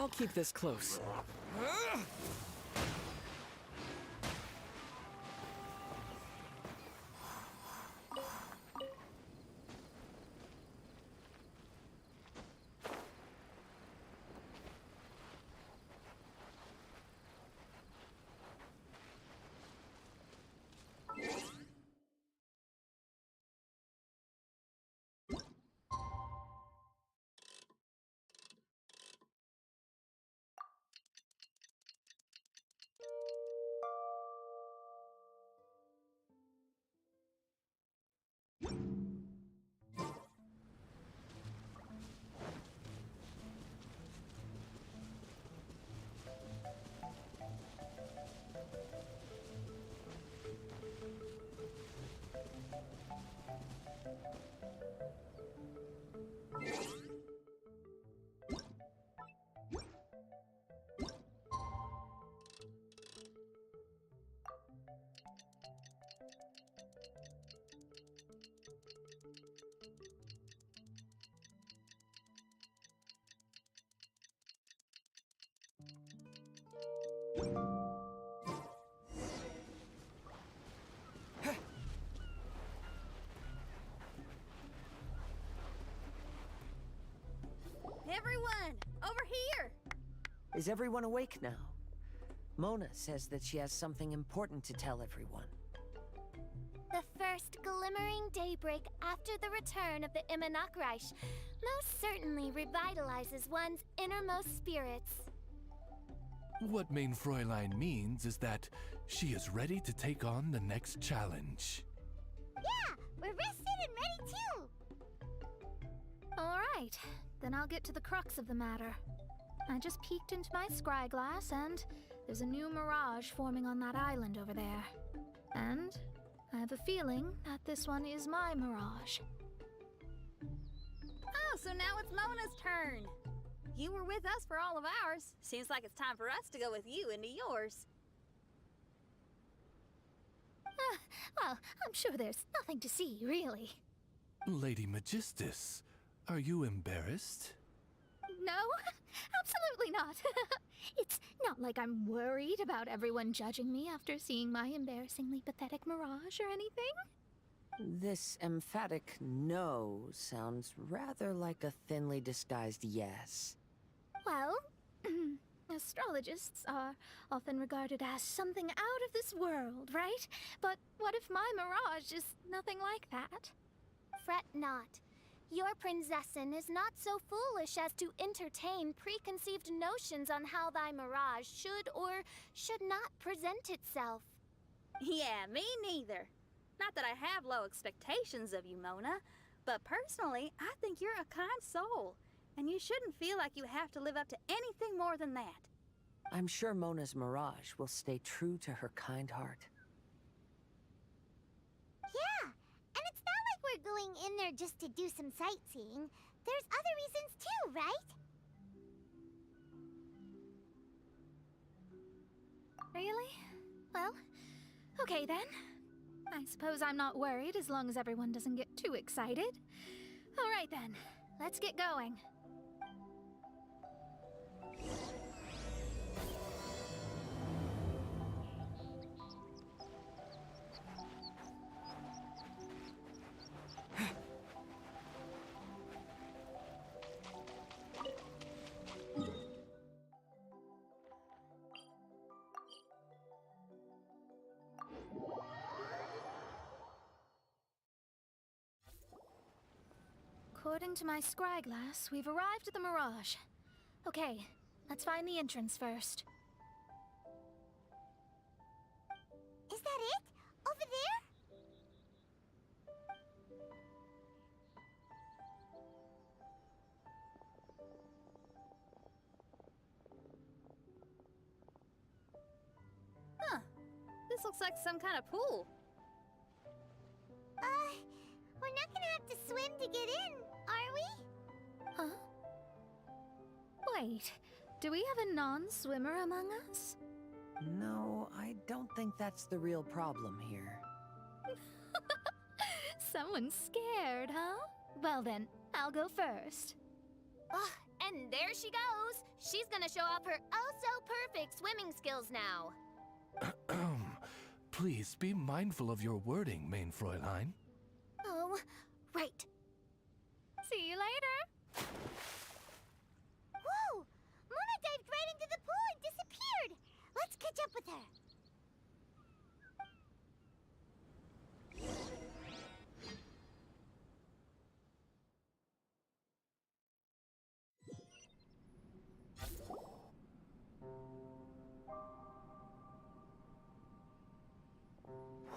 I'll keep this close. Everyone, over here! Is everyone awake now? Mona says that she has something important to tell everyone. The first glimmering daybreak after the return of the Immanakreich most certainly revitalizes one's innermost spirits. What Main Fräulein means is that she is ready to take on the next challenge. Yeah, we're rested and ready too! Alright, then I'll get to the crux of the matter. I just peeked into my scry glass and there's a new mirage forming on that island over there. And I have a feeling that this one is my mirage. Oh, so now it's Mona's turn. You were with us for all of ours. Seems like it's time for us to go with you into yours. Well, I'm sure there's nothing to see, really. Lady Magistus, are you embarrassed? No, absolutely not. It's not like I'm worried about everyone judging me after seeing my embarrassingly pathetic mirage or anything. This emphatic no sounds rather like a thinly disguised yes. Well, astrologists are often regarded as something out of this world, right? But what if my mirage is nothing like that? Fret not. Your prinzessin is not so foolish as to entertain preconceived notions on how thy mirage should or should not present itself. Yeah, me neither. Not that I have low expectations of you, Mona, but personally, I think you're a kind soul, and you shouldn't feel like you have to live up to anything more than that. I'm sure Mona's mirage will stay true to her kind heart. Yeah, and it's not like we're going in there just to do some sightseeing. There's other reasons too, right? Really? Well, okay then. I suppose I'm not worried as long as everyone doesn't get too excited. All right then, let's get going. According to my scry glass, we've arrived at the Mirage. Okay, let's find the entrance first. Is that it? Over there? Huh. This looks like some kind of pool. We're not gonna have to swim to get in, are we? Huh? Wait, do we have a non-swimmer among us? No, I don't think that's the real problem here. Someone's scared, huh? Well then, I'll go first. Ugh, And there she goes! She's gonna show off her oh-so-perfect swimming skills now. Please be mindful of your wording, main Fräulein. Oh, right. See you later. Whoa! Mona dived right into the pool and disappeared! Let's catch up with her.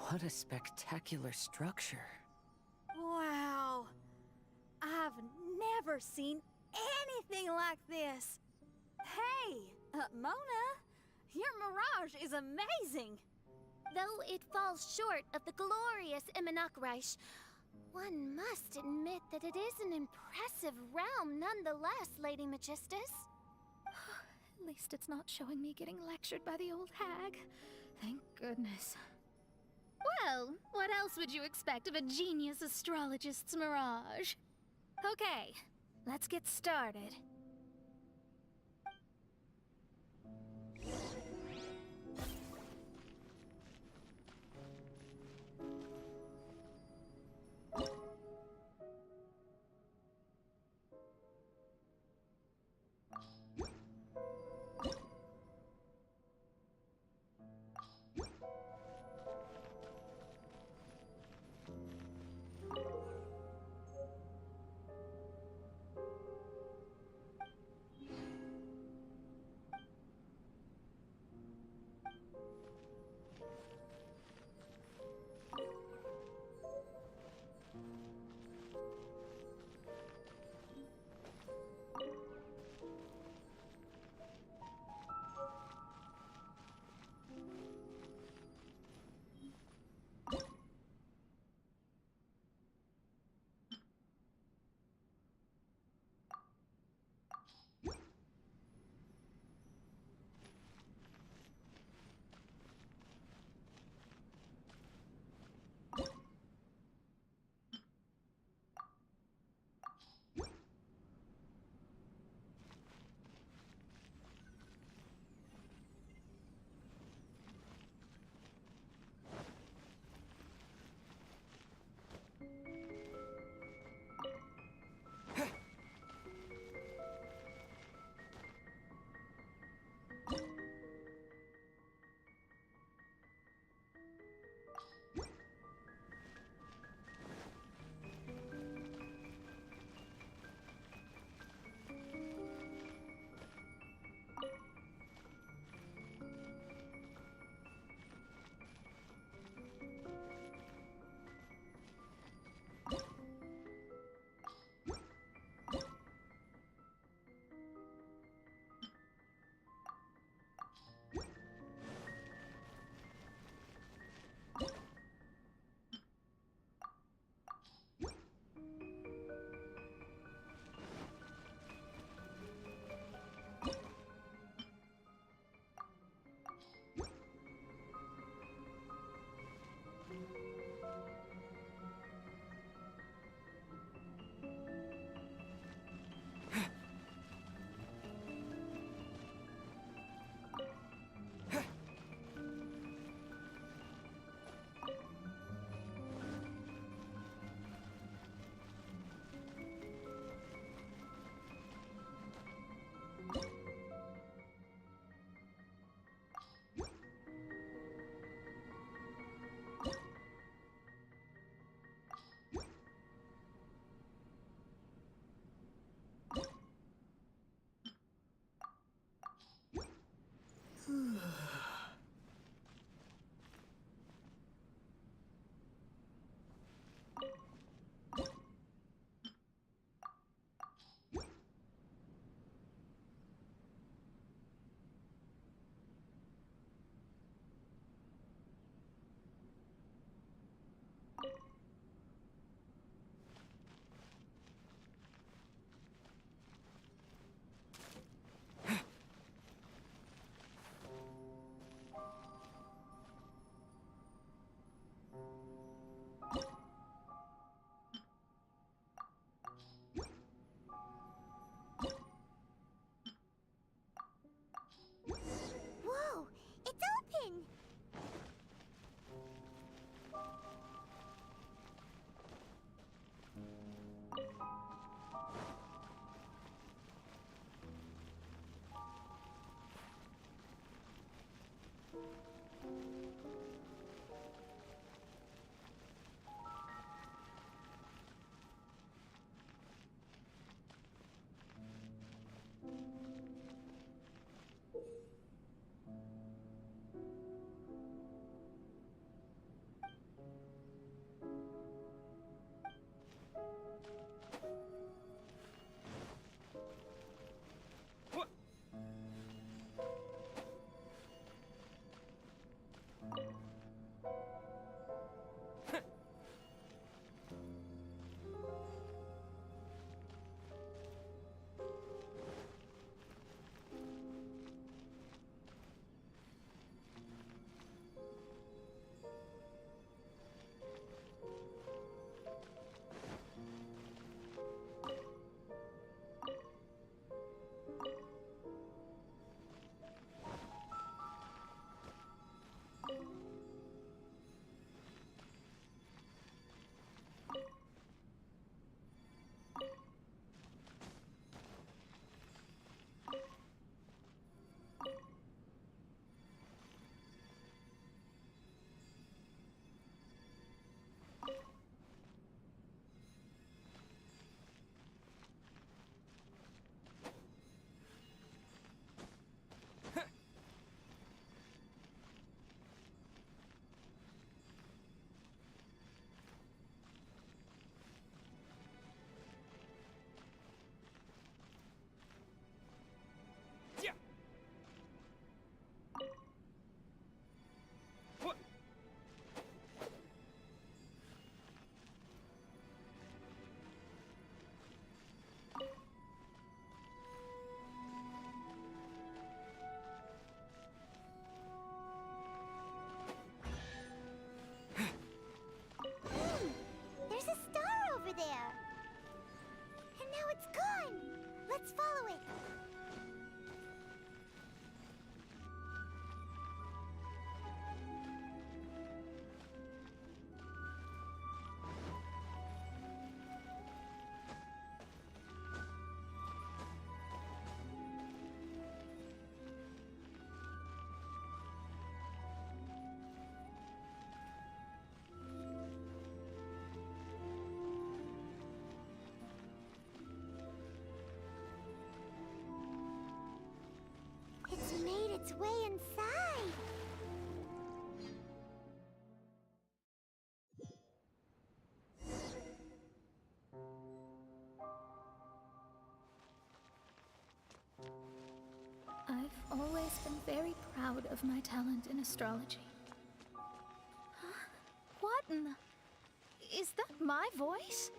What a spectacular structure. Wow. I've never seen anything like this. Hey, Mona, your mirage is amazing. Though it falls short of the glorious Immonakreich, one must admit that it is an impressive realm nonetheless, Lady Magistus. At least it's not showing me getting lectured by the old hag. Thank goodness. Well, what else would you expect of a genius astrologist's mirage? Okay, let's get started. Let's follow it. It's made its way inside. I've always been very proud of my talent in astrology. Huh? What in the... Is that my voice?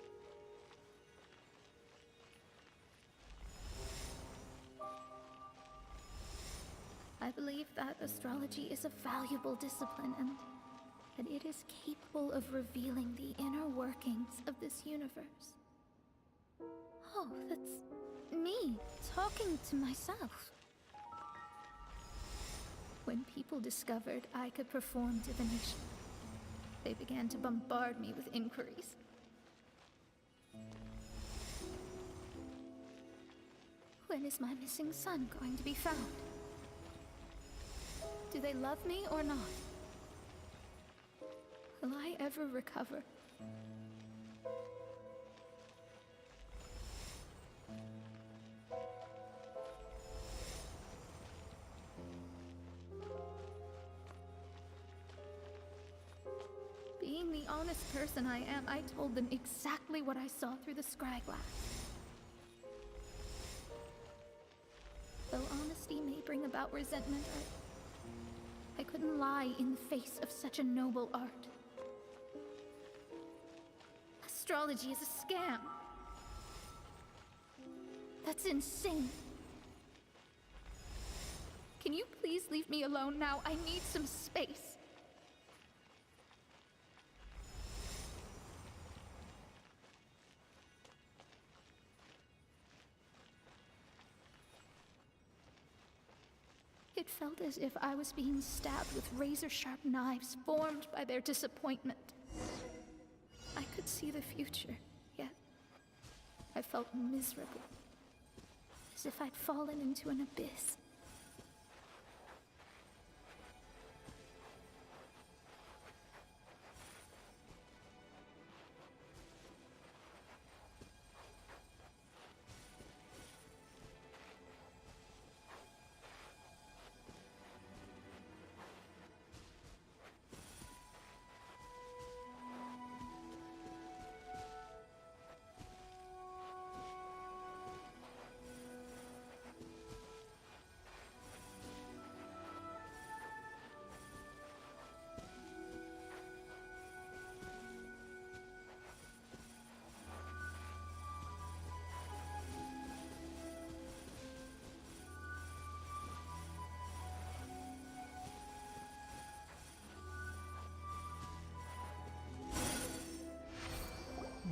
I believe that astrology is a valuable discipline and that it is capable of revealing the inner workings of this universe. Oh, that's me talking to myself. When people discovered I could perform divination, they began to bombard me with inquiries. When is my missing son going to be found? Do they love me or not? Will I ever recover? Being the honest person I am, I told them exactly what I saw through the scryglass. Though honesty may bring about resentment, I couldn't lie in the face of such a noble art. Astrology is a scam. That's insane. Can you please leave me alone now? I need some space. It felt as if I was being stabbed with razor-sharp knives formed by their disappointment. I could see the future, yet I felt miserable, as if I'd fallen into an abyss.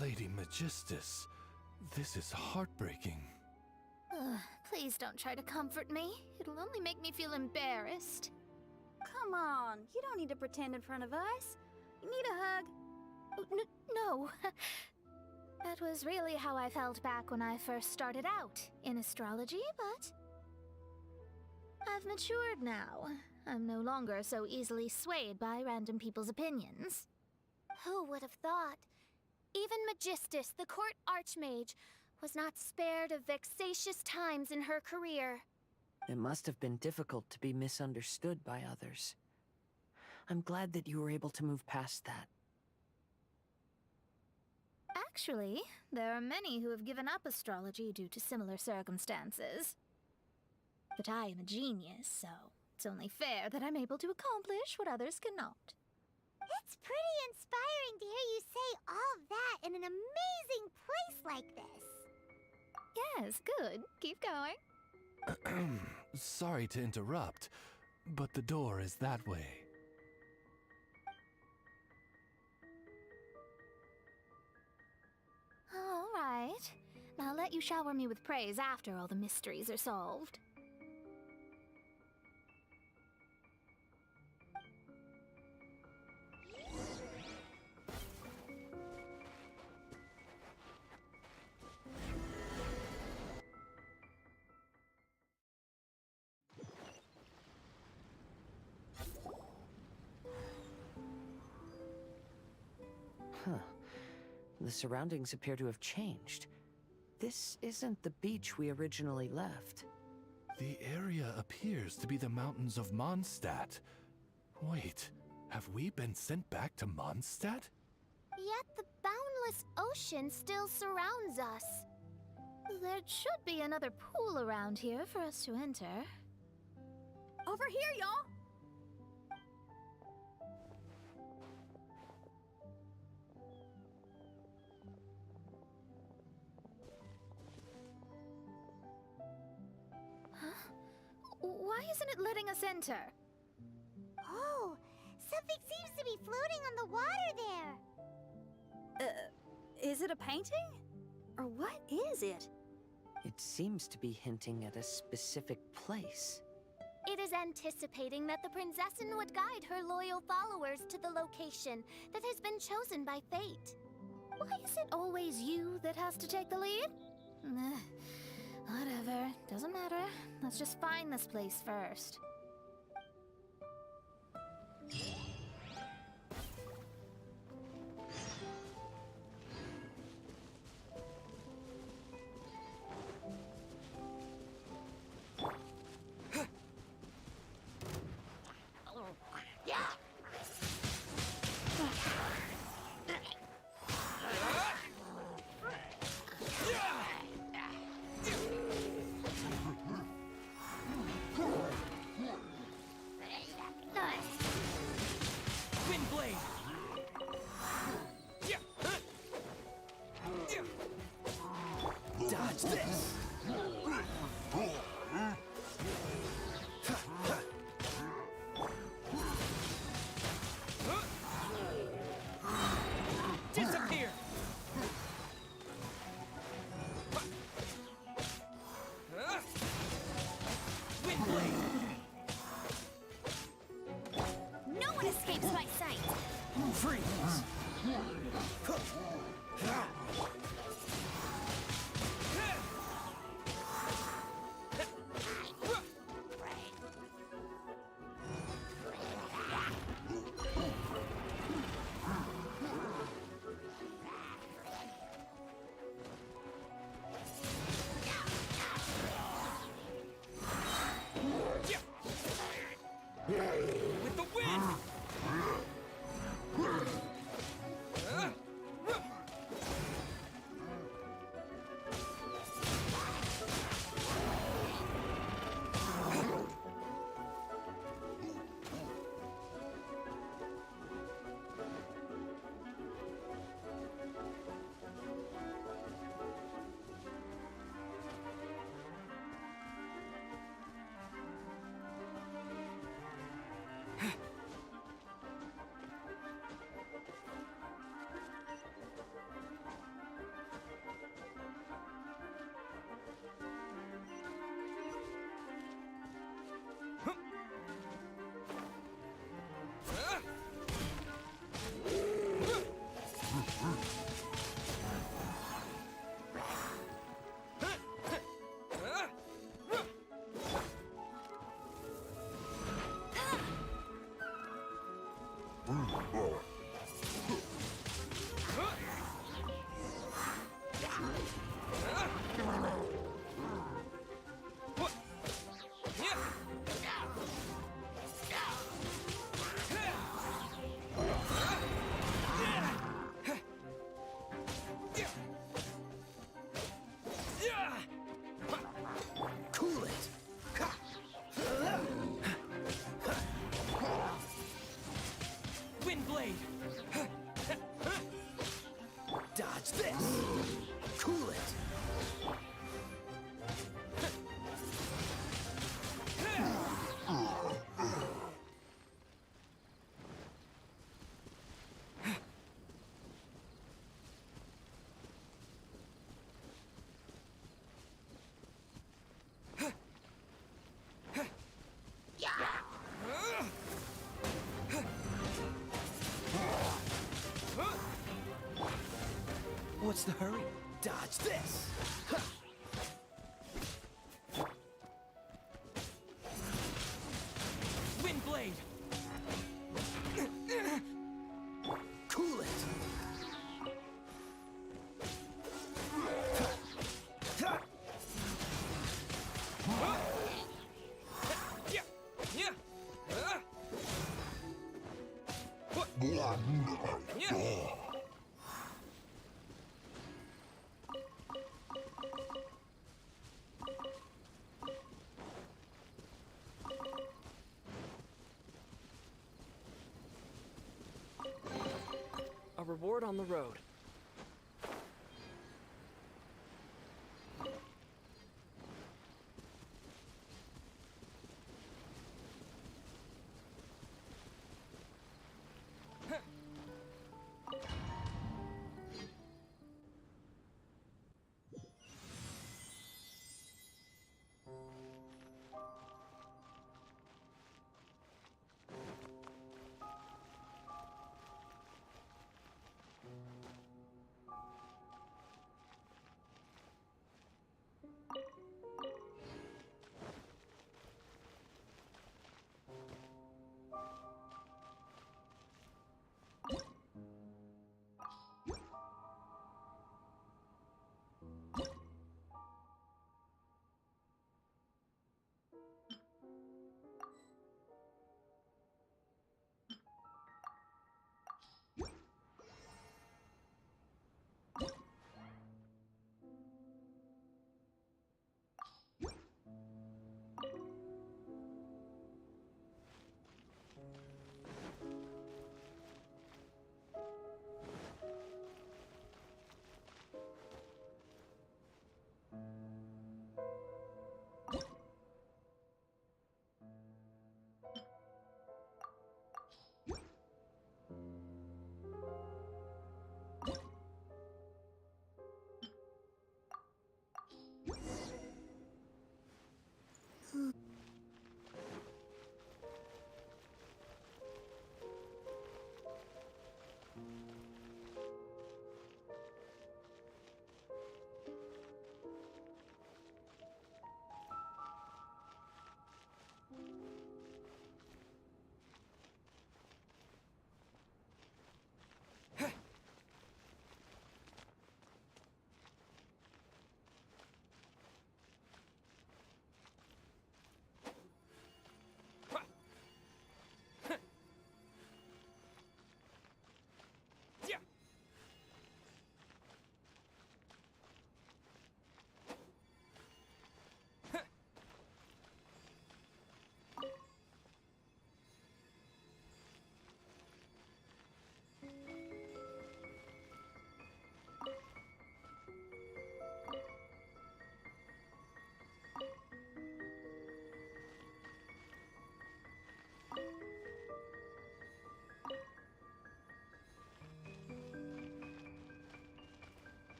Lady Magistus, this is heartbreaking. Please don't try to comfort me. It'll only make me feel embarrassed. Come on, you don't need to pretend in front of us. You need a hug. No. That was really how I felt back when I first started out in astrology, but I've matured now. I'm no longer so easily swayed by random people's opinions. Who would have thought? Even Magistus, the court archmage, was not spared of vexatious times in her career. It must have been difficult to be misunderstood by others. I'm glad that you were able to move past that. Actually, there are many who have given up astrology due to similar circumstances. But I am a genius, so it's only fair that I'm able to accomplish what others cannot. It's pretty inspiring to hear you say all that in an amazing place like this. Yes, good. Keep going. Sorry to interrupt, but the door is that way. All right. Now let you shower me with praise after all the mysteries are solved. Huh. The surroundings appear to have changed. This isn't the beach we originally left. The area appears to be the mountains of Mondstadt. Wait, have we been sent back to Mondstadt? Yet the boundless ocean still surrounds us. There should be another pool around here for us to enter. Over here, y'all! Why isn't it letting us enter? Oh, something seems to be floating on the water there. Is it a painting? Or what is it? It seems to be hinting at a specific place. It is anticipating that the Princessin would guide her loyal followers to the location that has been chosen by fate. Why is it always you that has to take the lead? Whatever, doesn't matter. Let's just find this place first. Dodge this! Disappear! Windblade! No one escapes my sight. Freeze! What's the hurry? Dodge this! Ha! Windblade! Cool it! A reward on the road.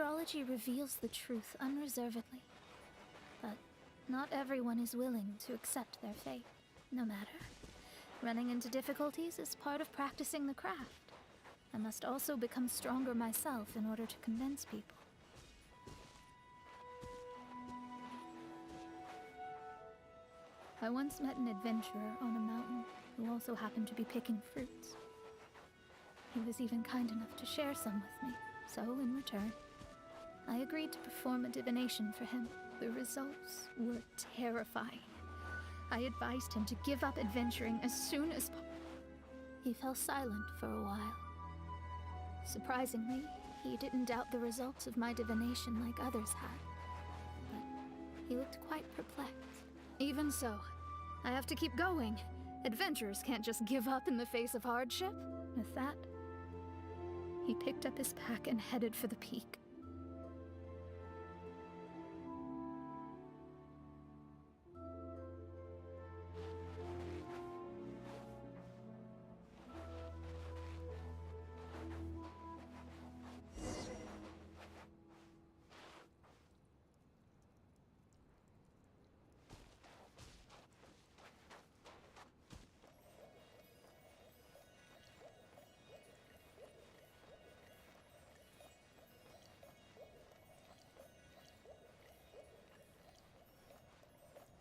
Astrology reveals the truth unreservedly. But not everyone is willing to accept their fate, no matter. Running into difficulties is part of practicing the craft. I must also become stronger myself in order to convince people. I once met an adventurer on a mountain who also happened to be picking fruits. He was even kind enough to share some with me, so in return, I agreed to perform a divination for him. The results were terrifying. I advised him to give up adventuring as soon as possible. He fell silent for a while. Surprisingly, he didn't doubt the results of my divination like others had. But he looked quite perplexed. Even so, I have to keep going. Adventurers can't just give up in the face of hardship. With that, he picked up his pack and headed for the peak.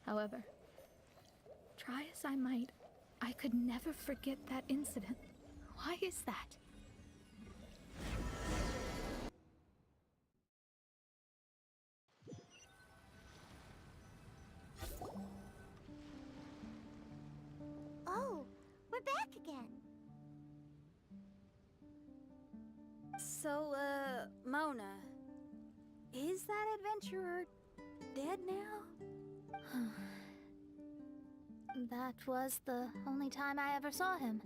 However, try as I might, I could never forget that incident. Why is that? Oh, we're back again. So, Mona, is that adventurer dead now? That was the only time I ever saw him,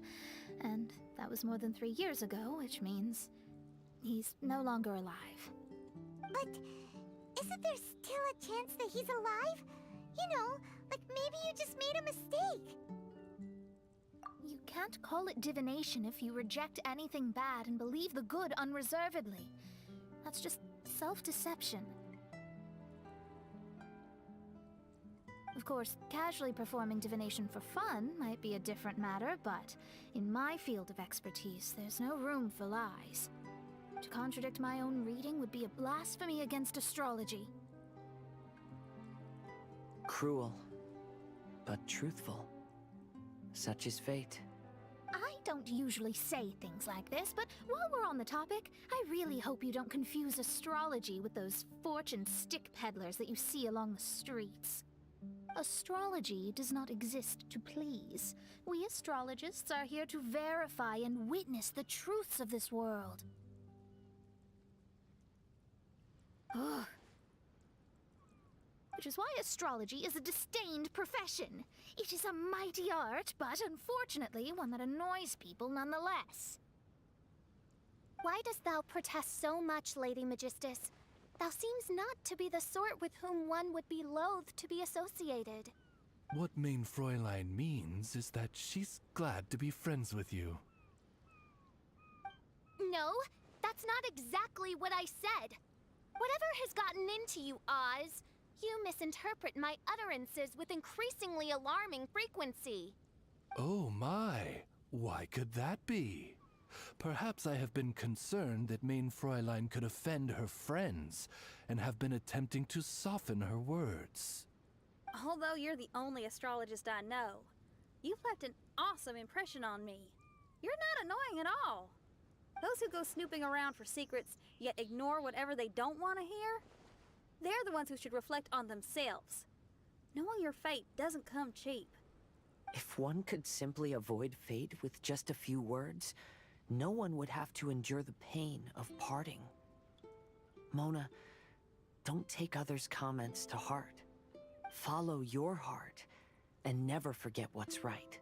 and that was more than 3 years ago, which means he's no longer alive. But isn't there still a chance that he's alive? You know, like maybe you just made a mistake. You can't call it divination if you reject anything bad and believe the good unreservedly. That's just self-deception. Of course, casually performing divination for fun might be a different matter, but in my field of expertise, there's no room for lies. To contradict my own reading would be a blasphemy against astrology. Cruel, but truthful. Such is fate. I don't usually say things like this, but while we're on the topic, I really hope you don't confuse astrology with those fortune stick peddlers that you see along the streets. Astrology does not exist to please. We astrologists are here to verify and witness the truths of this world. Ugh. Which is why astrology is a disdained profession. It is a mighty art, but unfortunately one that annoys people nonetheless. Why dost thou protest so much, Lady Magistus? Thou seems not to be the sort with whom one would be loath to be associated. What Main Fräulein means is that she's glad to be friends with you. No, that's not exactly what I said. Whatever has gotten into you, Oz, you misinterpret my utterances with increasingly alarming frequency. Oh my, why could that be? Perhaps I have been concerned that Main Fräulein could offend her friends, and have been attempting to soften her words. Although you're the only astrologist I know, you've left an awesome impression on me. You're not annoying at all. Those who go snooping around for secrets, yet ignore whatever they don't want to hear, they're the ones who should reflect on themselves. Knowing your fate doesn't come cheap. If one could simply avoid fate with just a few words, no one would have to endure the pain of parting. Mona, don't take others' comments to heart. Follow your heart, and never forget what's right.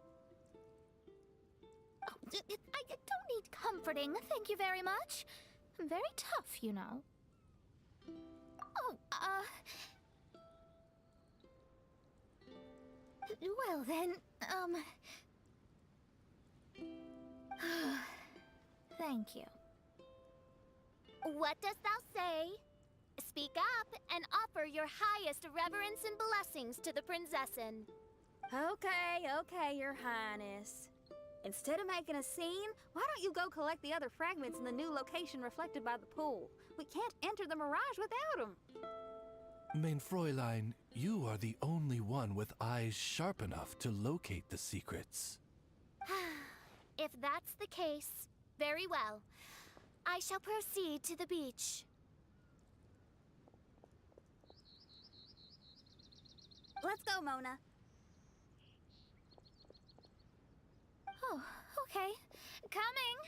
Oh, I don't need comforting, thank you very much. I'm very tough, you know. Oh, well then, thank you. What dost thou say? Speak up and offer your highest reverence and blessings to the Prinzessin. Okay, Your Highness. Instead of making a scene, why don't you go collect the other fragments in the new location reflected by the pool? We can't enter the Mirage without them. Mein Fräulein, you are the only one with eyes sharp enough to locate the secrets. If that's the case, very well. I shall proceed to the beach. Let's go, Mona. Oh, okay. Coming!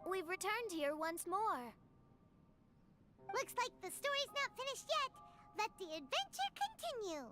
We've returned here once more. Looks like the story's not finished yet. Let the adventure continue.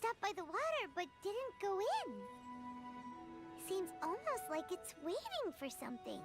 stopped by the water but didn't go in. Seems almost like it's waiting for something.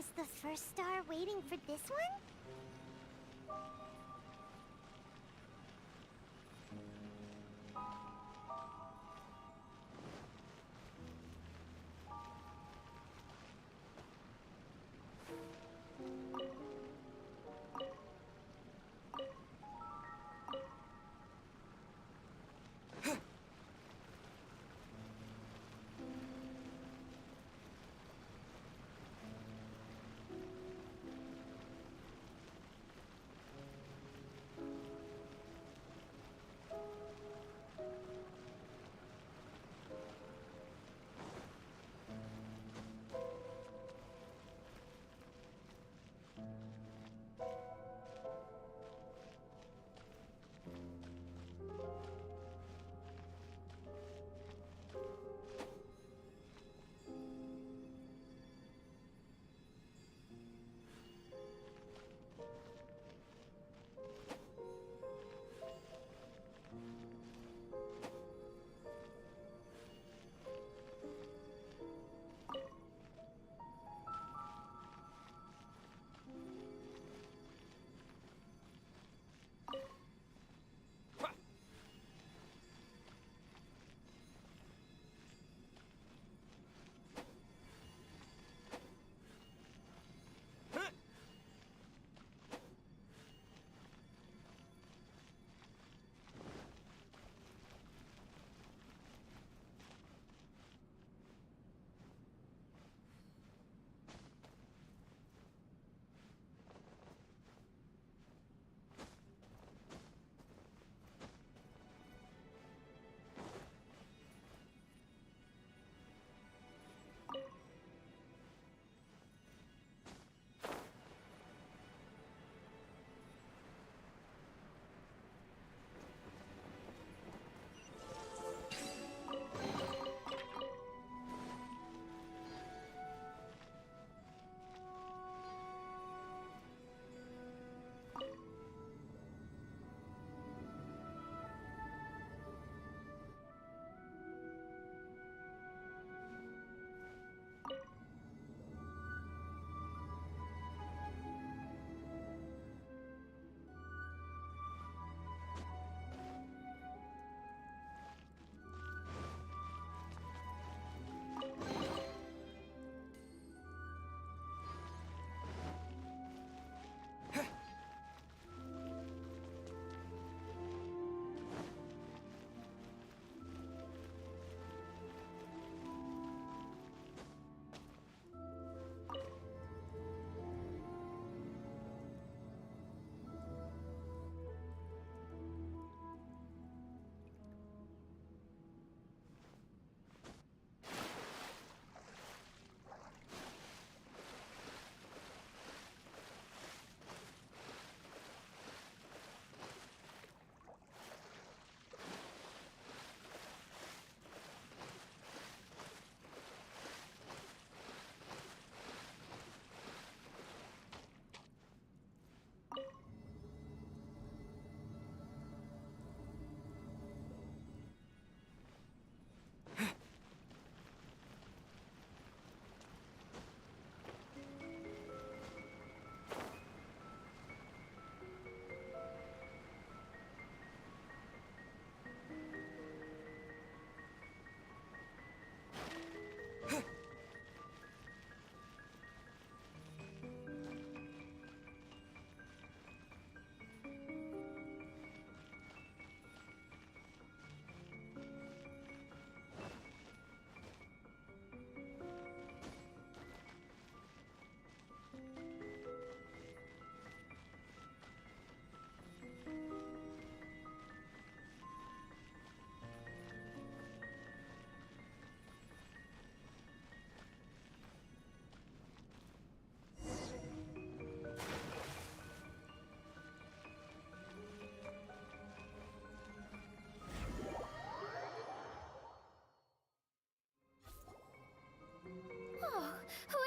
is the first star waiting for this one?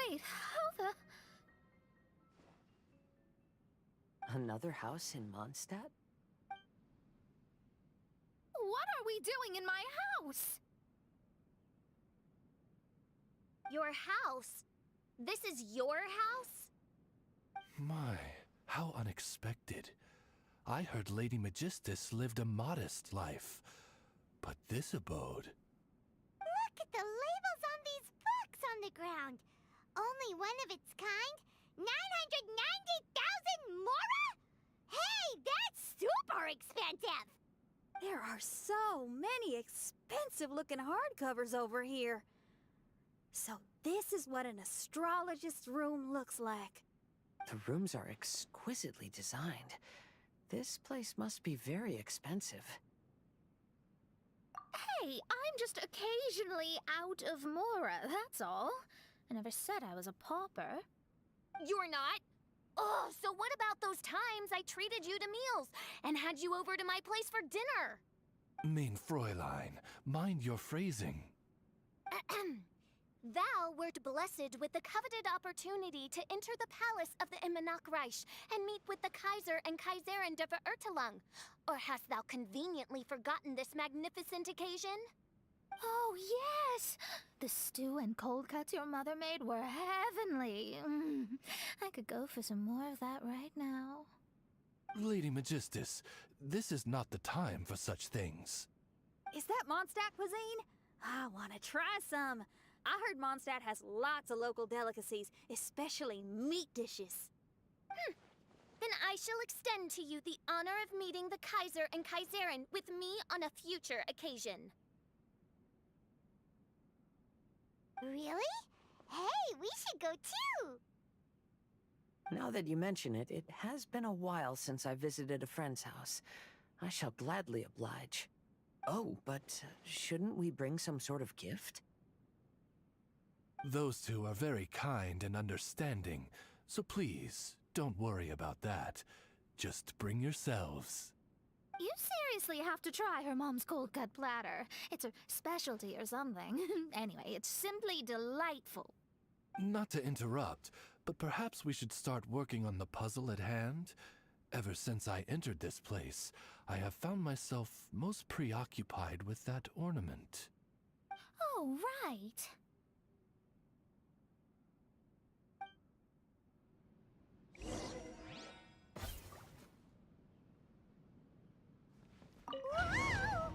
Wait, how the... Another house in Mondstadt? What are we doing in my house? Your house? This is your house? My, how unexpected. I heard Lady Magistus lived a modest life, but this abode... Look at the labels on these books on the ground. Only one of its kind? 990,000 mora? Hey, that's super expensive! There are so many expensive-looking hardcovers over here. So this is what an astrologist's room looks like. The rooms are exquisitely designed. This place must be very expensive. Hey, I'm just occasionally out of mora, that's all. I never said I was a pauper. You're not? Oh, so what about those times I treated you to meals and had you over to my place for dinner? Mean Fräulein, mind your phrasing. Thou wert blessed with the coveted opportunity to enter the palace of the Immanok Reich and meet with the Kaiser and Kaiserin der Verurteilung. Or hast thou conveniently forgotten this magnificent occasion? Oh, yes! The stew and cold cuts your mother made were heavenly. I could go for some more of that right now. Lady Magistus, this is not the time for such things. Is that Mondstadt cuisine? I want to try some. I heard Mondstadt has lots of local delicacies, especially meat dishes. Then I shall extend to you the honor of meeting the Kaiser and Kaiserin with me on a future occasion. Really? Hey, we should go too! Now that you mention it, it has been a while since I visited a friend's house. I shall gladly oblige. Oh, but shouldn't we bring some sort of gift? Those two are very kind and understanding, so please, don't worry about that. Just bring yourselves. You seriously have to try her mom's cold cut platter. It's her specialty or something. Anyway, it's simply delightful. Not to interrupt, but perhaps we should start working on the puzzle at hand? Ever since I entered this place, I have found myself most preoccupied with that ornament. Oh, right. Whoa!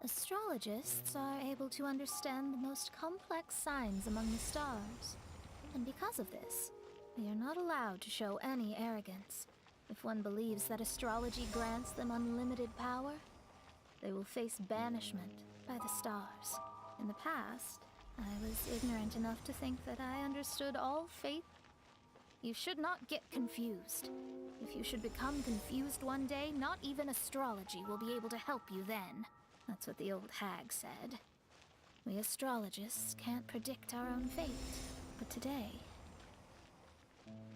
Astrologists are able to understand the most complex signs among the stars. And because of this, they are not allowed to show any arrogance. If one believes that astrology grants them unlimited power, they will face banishment by the stars. In the past, I was ignorant enough to think that I understood all fate. You should not get confused. If you should become confused one day, not even astrology will be able to help you then. That's what the old hag said. We astrologists can't predict our own fate. But today,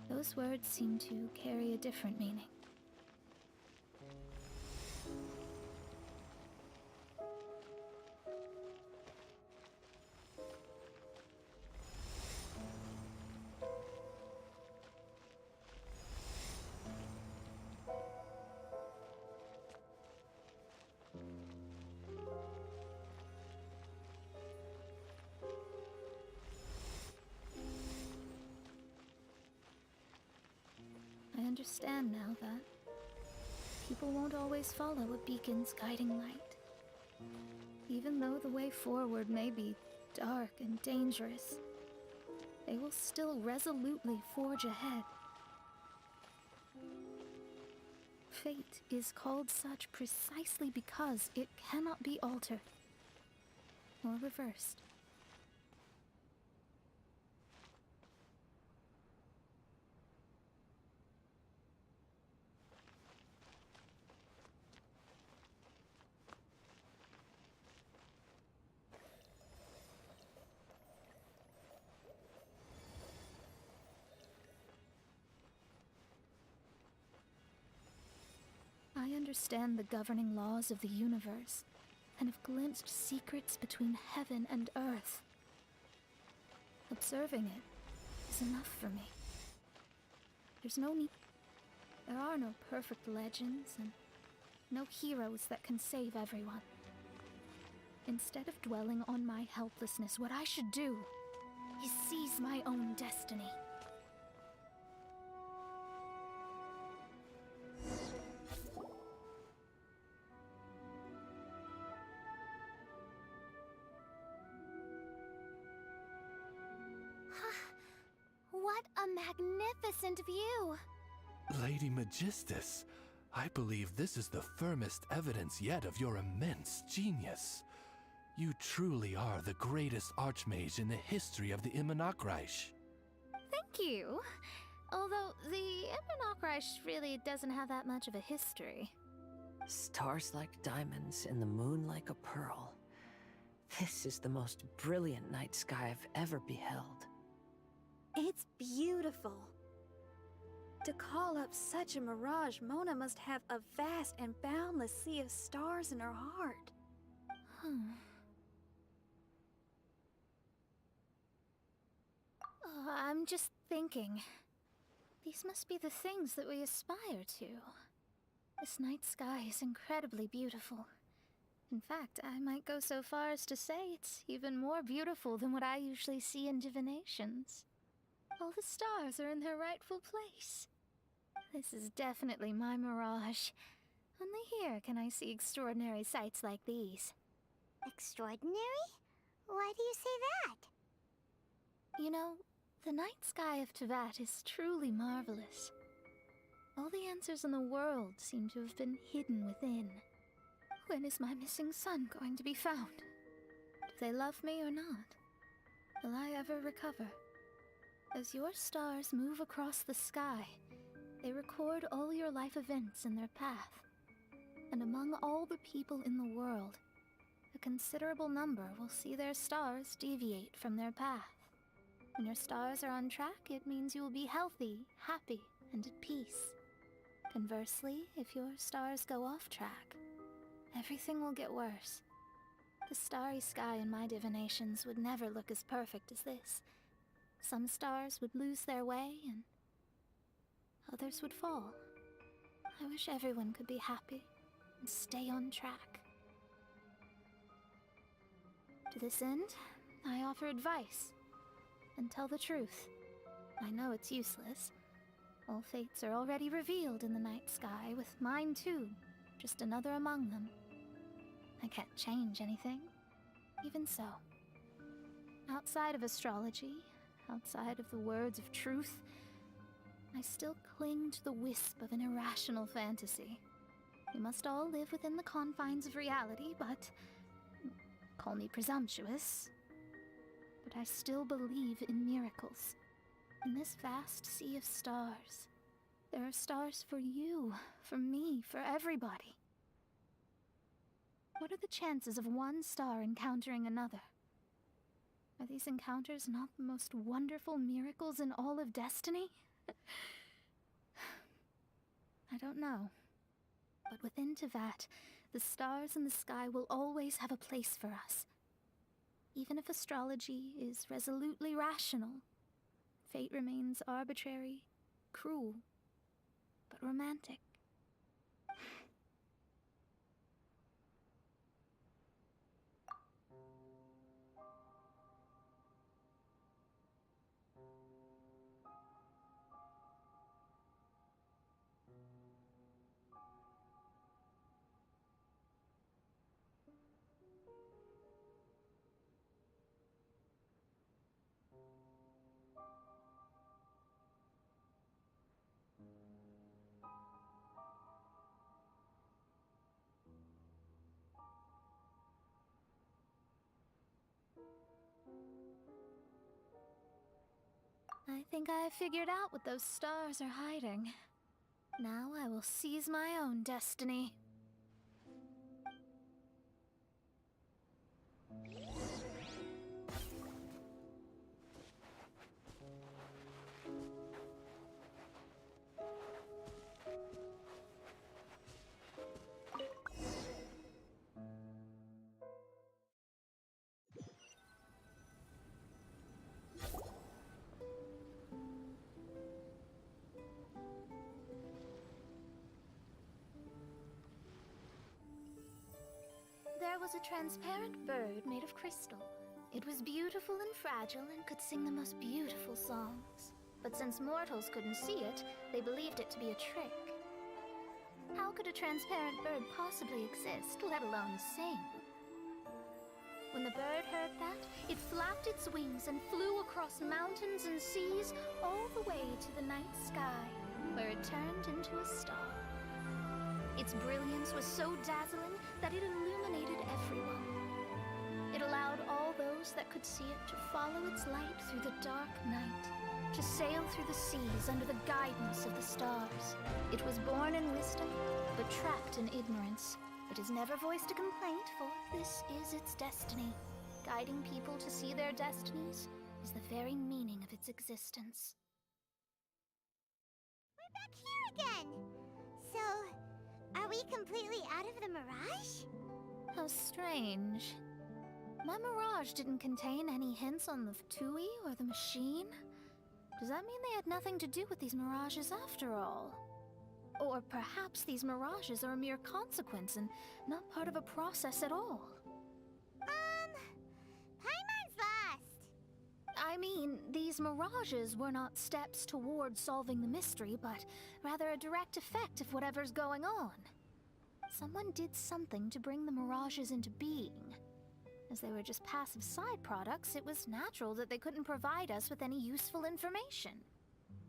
those words seem to carry a different meaning. I understand now that people won't always follow a beacon's guiding light. Even though the way forward may be dark and dangerous, they will still resolutely forge ahead. Fate is called such precisely because it cannot be altered or reversed. I understand the governing laws of the universe, and have glimpsed secrets between heaven and earth. Observing it is enough for me. There's no need. There are no perfect legends and no heroes that can save everyone. Instead of dwelling on my helplessness, what I should do is seize my own destiny. What a magnificent view! Lady Magistus, I believe this is the firmest evidence yet of your immense genius. You truly are the greatest archmage in the history of the Immonakreich. Thank you. Although the Immonakreich really doesn't have that much of a history. Stars like diamonds and the moon like a pearl. This is the most brilliant night sky I've ever beheld. It's beautiful. To call up such a mirage, Mona must have a vast and boundless sea of stars in her heart. I'm just thinking. These must be the things that we aspire to. This night sky is incredibly beautiful. In fact, I might go so far as to say it's even more beautiful than what I usually see in divinations. All the stars are in their rightful place. This is definitely my mirage. Only here can I see extraordinary sights like these. Extraordinary? Why do you say that? You know, the night sky of Tevat is truly marvelous. All the answers in the world seem to have been hidden within. When is my missing son going to be found? Do they love me or not? Will I ever recover? As your stars move across the sky, they record all your life events in their path. And among all the people in the world, a considerable number will see their stars deviate from their path. When your stars are on track, it means you will be healthy, happy, and at peace. Conversely, if your stars go off track, everything will get worse. The starry sky in my divinations would never look as perfect as this. Some stars would lose their way, and others would fall. I wish everyone could be happy and stay on track. To this end, I offer advice and tell the truth. I know it's useless. All fates are already revealed in the night sky, with mine too, just another among them. I can't change anything. Even so, outside of astrology, outside of the words of truth, I still cling to the wisp of an irrational fantasy. We must all live within the confines of reality, but call me presumptuous. But I still believe in miracles. In this vast sea of stars, there are stars for you, for me, for everybody. What are the chances of one star encountering another? Are these encounters not the most wonderful miracles in all of destiny? I don't know. But within Tevat, the stars in the sky will always have a place for us. Even if astrology is resolutely rational, fate remains arbitrary, cruel, but romantic. I think I have figured out what those stars are hiding. Now I will seize my own destiny. was a transparent bird made of crystal. It was beautiful and fragile and could sing the most beautiful songs. But since mortals couldn't see it, they believed it to be a trick. How could a transparent bird possibly exist, let alone sing? When the bird heard that, it flapped its wings and flew across mountains and seas all the way to the night sky, where it turned into a star. Its brilliance was so dazzling that it illuminated everyone. It allowed all those that could see it to follow its light through the dark night, to sail through the seas under the guidance of the stars. It was born in wisdom, but trapped in ignorance. It has never voiced a complaint, for this is its destiny. Guiding people to see their destinies is the very meaning of its existence. We're back here again! So, are we completely out of the mirage? How strange. My mirage didn't contain any hints on the Fatui or the machine. Does that mean they had nothing to do with these mirages after all? Or perhaps these mirages are a mere consequence and not part of a process at all? Paimon's lost! I mean, these mirages were not steps towards solving the mystery, but rather a direct effect of whatever's going on. Someone did something to bring the mirages into being. As they were just passive side products, it was natural that they couldn't provide us with any useful information.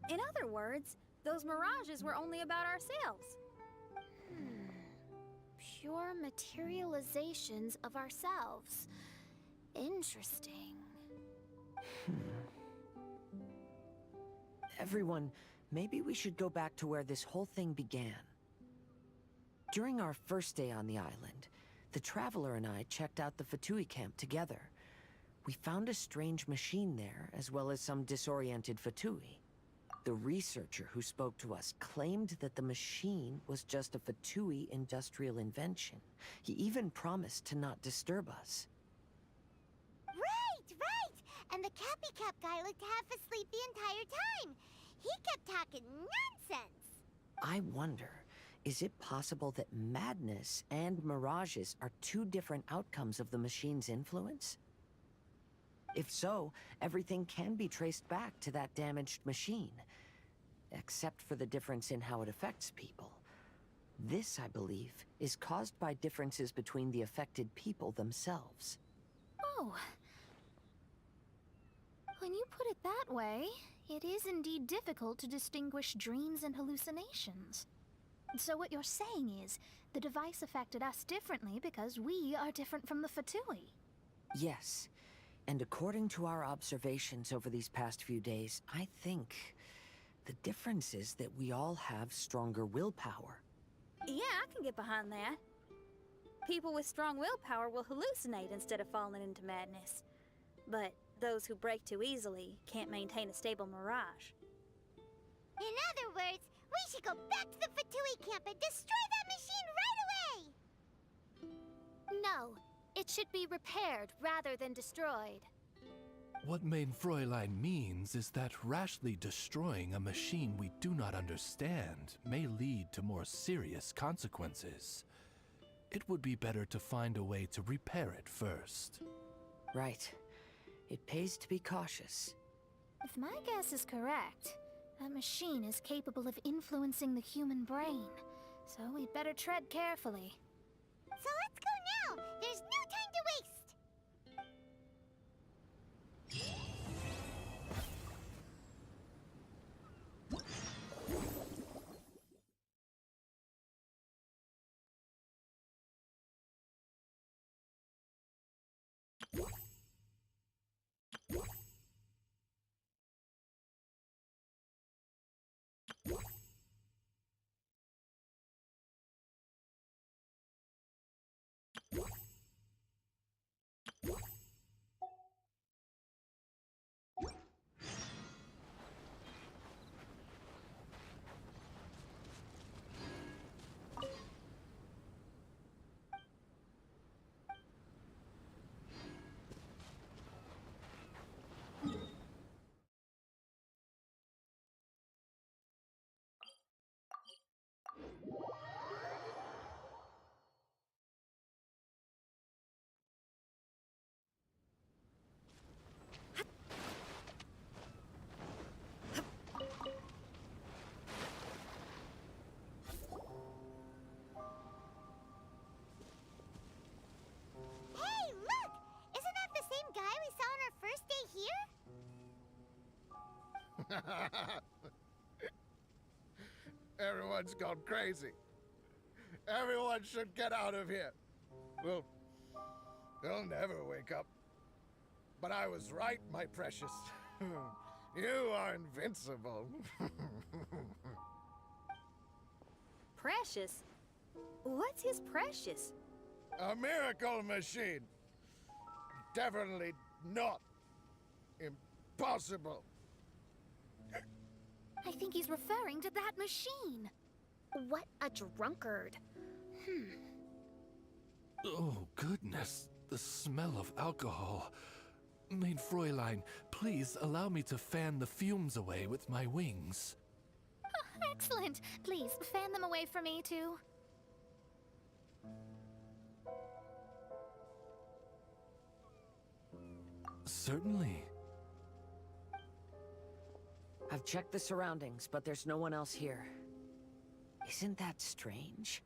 In other words, those mirages were only about ourselves. Pure materializations of ourselves. Interesting. Everyone, maybe we should go back to where this whole thing began. During our first day on the island, the Traveler and I checked out the Fatui camp together. We found a strange machine there, as well as some disoriented Fatui. The researcher who spoke to us claimed that the machine was just a Fatui industrial invention. He even promised to not disturb us. Right! And the Cappy Cap guy looked half asleep the entire time. He kept talking nonsense. I wonder, is it possible that madness and mirages are two different outcomes of the machine's influence? If so, everything can be traced back to that damaged machine, except for the difference in how it affects people. This, I believe, is caused by differences between the affected people themselves. Oh. When you put it that way, it is indeed difficult to distinguish dreams and hallucinations. So what you're saying is, the device affected us differently because we are different from the Fatui. Yes, and according to our observations over these past few days, I think the difference is that we all have stronger willpower. Yeah, I can get behind that. People with strong willpower will hallucinate instead of falling into madness. But those who break too easily can't maintain a stable mirage. In other words, we should go back to the Fatui camp and destroy that machine right away! No, it should be repaired rather than destroyed. What Main Fräulein means is that rashly destroying a machine we do not understand may lead to more serious consequences. It would be better to find a way to repair it first. Right. It pays to be cautious. If my guess is correct, that machine is capable of influencing the human brain, so we'd better tread carefully. So let's go now! There's no time to waste! Everyone's gone crazy. Everyone should get out of here. Well, they'll never wake up. But I was right, my precious. You are invincible. Precious? What's his precious? A miracle machine. Definitely not impossible. I think he's referring to that machine. What a drunkard. Oh, goodness. The smell of alcohol. Main Fräulein, please allow me to fan the fumes away with my wings. Excellent. Please, fan them away from me, too. Certainly. I've checked the surroundings, but there's no one else here. Isn't that strange?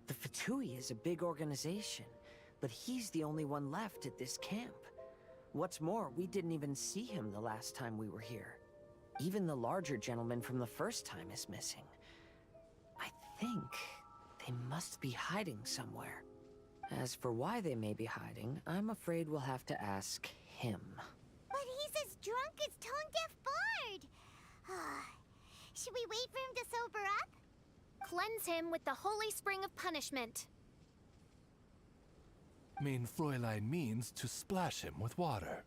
The Fatui is a big organization, but he's the only one left at this camp. What's more, we didn't even see him the last time we were here. Even the larger gentleman from the first time is missing. I think they must be hiding somewhere. As for why they may be hiding, I'm afraid we'll have to ask him. But he's as drunk as tone-deaf Bard. Should we wait for him to sober up? Cleanse him with the holy spring of punishment. Main Fräulein means to splash him with water.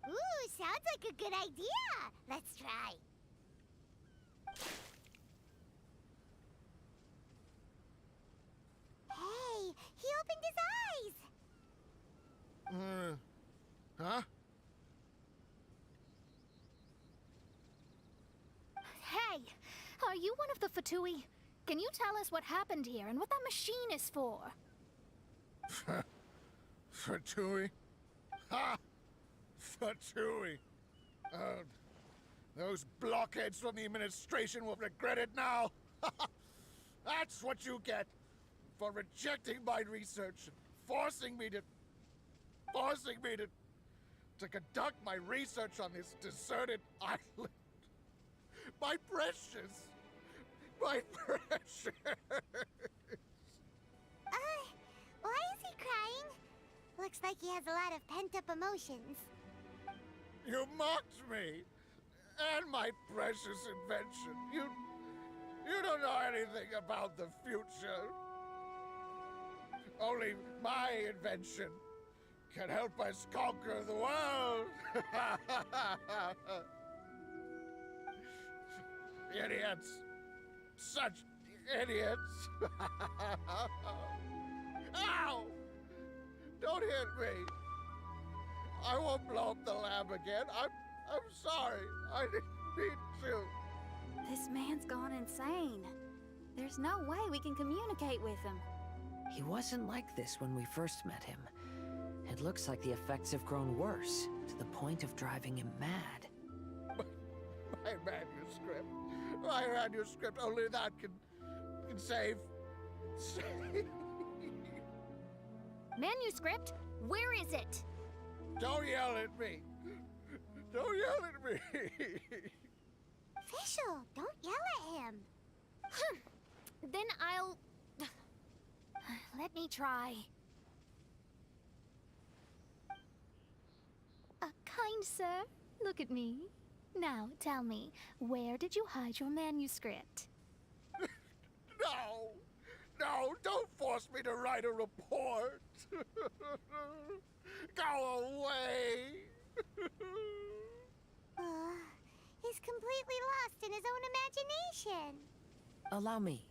Ooh, sounds like a good idea. Let's try. Hey, he opened his eyes. Huh? Hey, are you one of the Fatui? Can you tell us what happened here and what that machine is for? Fatui? Ha! Fatui! Those blockheads from the administration will regret it now! That's what you get for rejecting my research and forcing me to conduct my research on this deserted island. My precious! My precious! Why is he crying? Looks like he has a lot of pent-up emotions. You mocked me! And my precious invention. You don't know anything about the future. Only my invention can help us conquer the world. Idiots. Such idiots. Ow! Don't hit me. I won't blow up the lab again. I'm sorry. I didn't mean to. This man's gone insane. There's no way we can communicate with him. He wasn't like this when we first met him. It looks like the effects have grown worse, to the point of driving him mad. My manuscript. My manuscript. Only that can save. Manuscript? Where is it? Don't yell at me. Don't yell at me. Official, don't yell at him. Then I'll... Let me try. Kind sir, look at me. Now, tell me, where did you hide your manuscript? No. No, don't force me to write a report. Go away. He's completely lost in his own imagination. Allow me.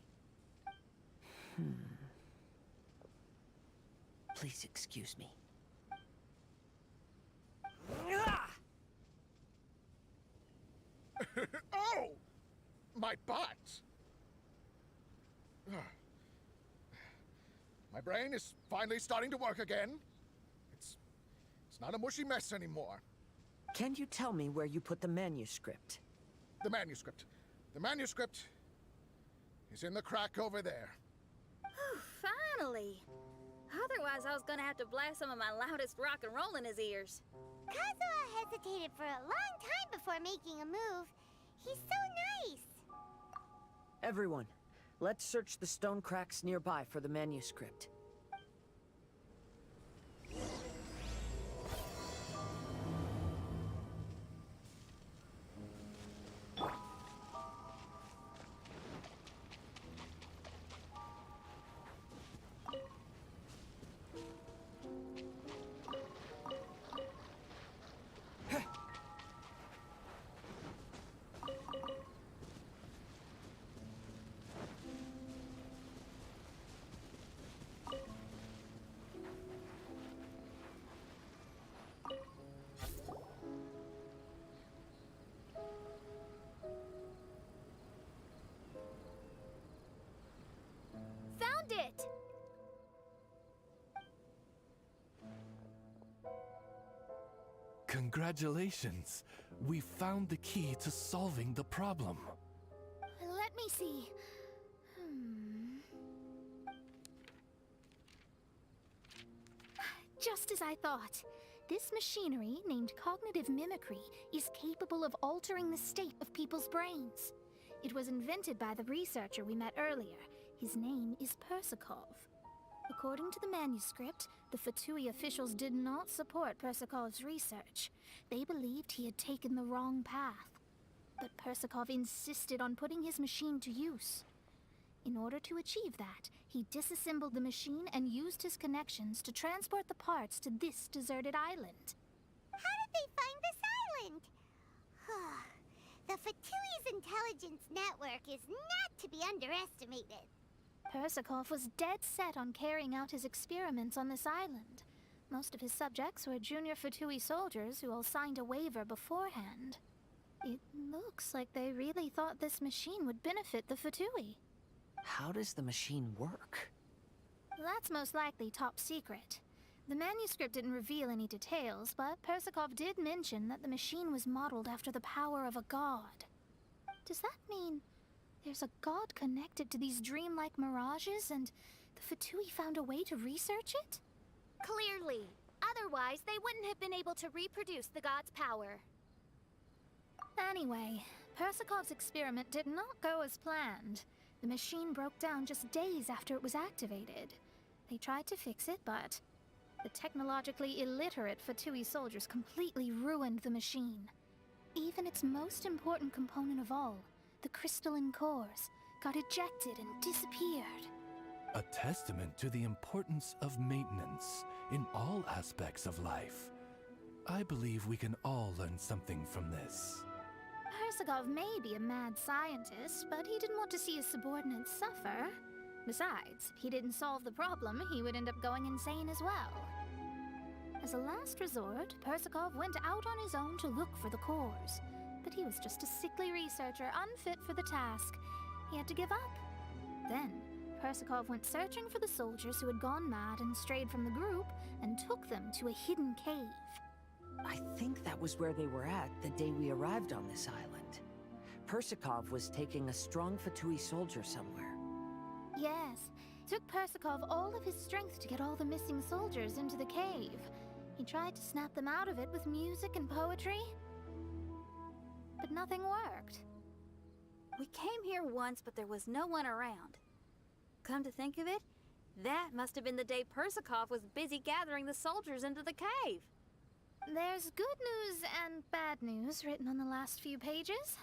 Please excuse me. Oh! My butt! My brain is finally starting to work again. It's not a mushy mess anymore. Can you tell me where you put the manuscript? The manuscript. The manuscript is in the crack over there. Finally! Otherwise, I was gonna have to blast some of my loudest rock and roll in his ears. Kazuha hesitated for a long time before making a move. He's so nice. Everyone, let's search the stone cracks nearby for the manuscript. Found it! Congratulations! We found the key to solving the problem. Let me see. Just as I thought. This machinery, named cognitive mimicry, is capable of altering the state of people's brains. It was invented by the researcher we met earlier. His name is Persakov. According to the manuscript, the Fatui officials did not support Persakov's research. They believed he had taken the wrong path. But Persakov insisted on putting his machine to use. In order to achieve that, he disassembled the machine and used his connections to transport the parts to this deserted island. How did they find this island? The Fatui's intelligence network is not to be underestimated. Persakov was dead set on carrying out his experiments on this island. Most of his subjects were junior Fatui soldiers who all signed a waiver beforehand. It looks like they really thought this machine would benefit the Fatui. How does the machine work? That's most likely top secret. The manuscript didn't reveal any details, but Persakov did mention that the machine was modeled after the power of a god. Does that mean there's a god connected to these dreamlike mirages, and the Fatui found a way to research it? Clearly. Otherwise, they wouldn't have been able to reproduce the god's power. Anyway, Persakov's experiment did not go as planned. The machine broke down just days after it was activated. They tried to fix it, but the technologically illiterate Fatui soldiers completely ruined the machine. Even its most important component of all, the crystalline cores, got ejected and disappeared. A testament to the importance of maintenance in all aspects of life. I believe we can all learn something from this. Persakov may be a mad scientist, but he didn't want to see his subordinates suffer. Besides, if he didn't solve the problem, he would end up going insane as well. As a last resort, Persakov went out on his own to look for the cores. But he was just a sickly researcher, unfit for the task. He had to give up. Then, Persakov went searching for the soldiers who had gone mad and strayed from the group, and took them to a hidden cave. I think that was where they were at the day we arrived on this island. Persakov was taking a strong Fatui soldier somewhere. Yes, it took Persakov all of his strength to get all the missing soldiers into the cave. He tried to snap them out of it with music and poetry, but nothing worked. We came here once, but there was no one around. Come to think of it, that must have been the day Persakov was busy gathering the soldiers into the cave. There's good news and bad news written on the last few pages.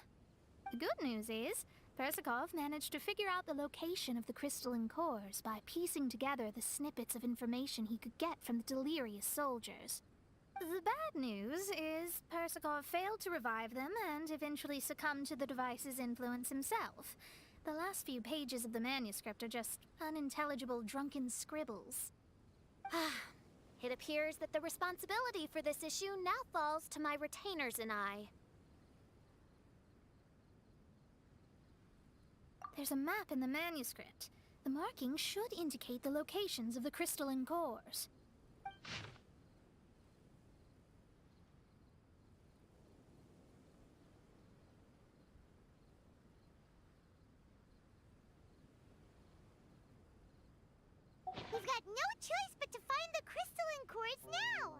The good news is, Persakov managed to figure out the location of the crystalline cores by piecing together the snippets of information he could get from the delirious soldiers. The bad news is Persakov failed to revive them and eventually succumbed to the device's influence himself. The last few pages of the manuscript are just unintelligible drunken scribbles. It appears that the responsibility for this issue now falls to my retainers and I. There's a map in the manuscript. The markings should indicate the locations of the crystalline cores. We've got no choice but to find the crystalline cores now!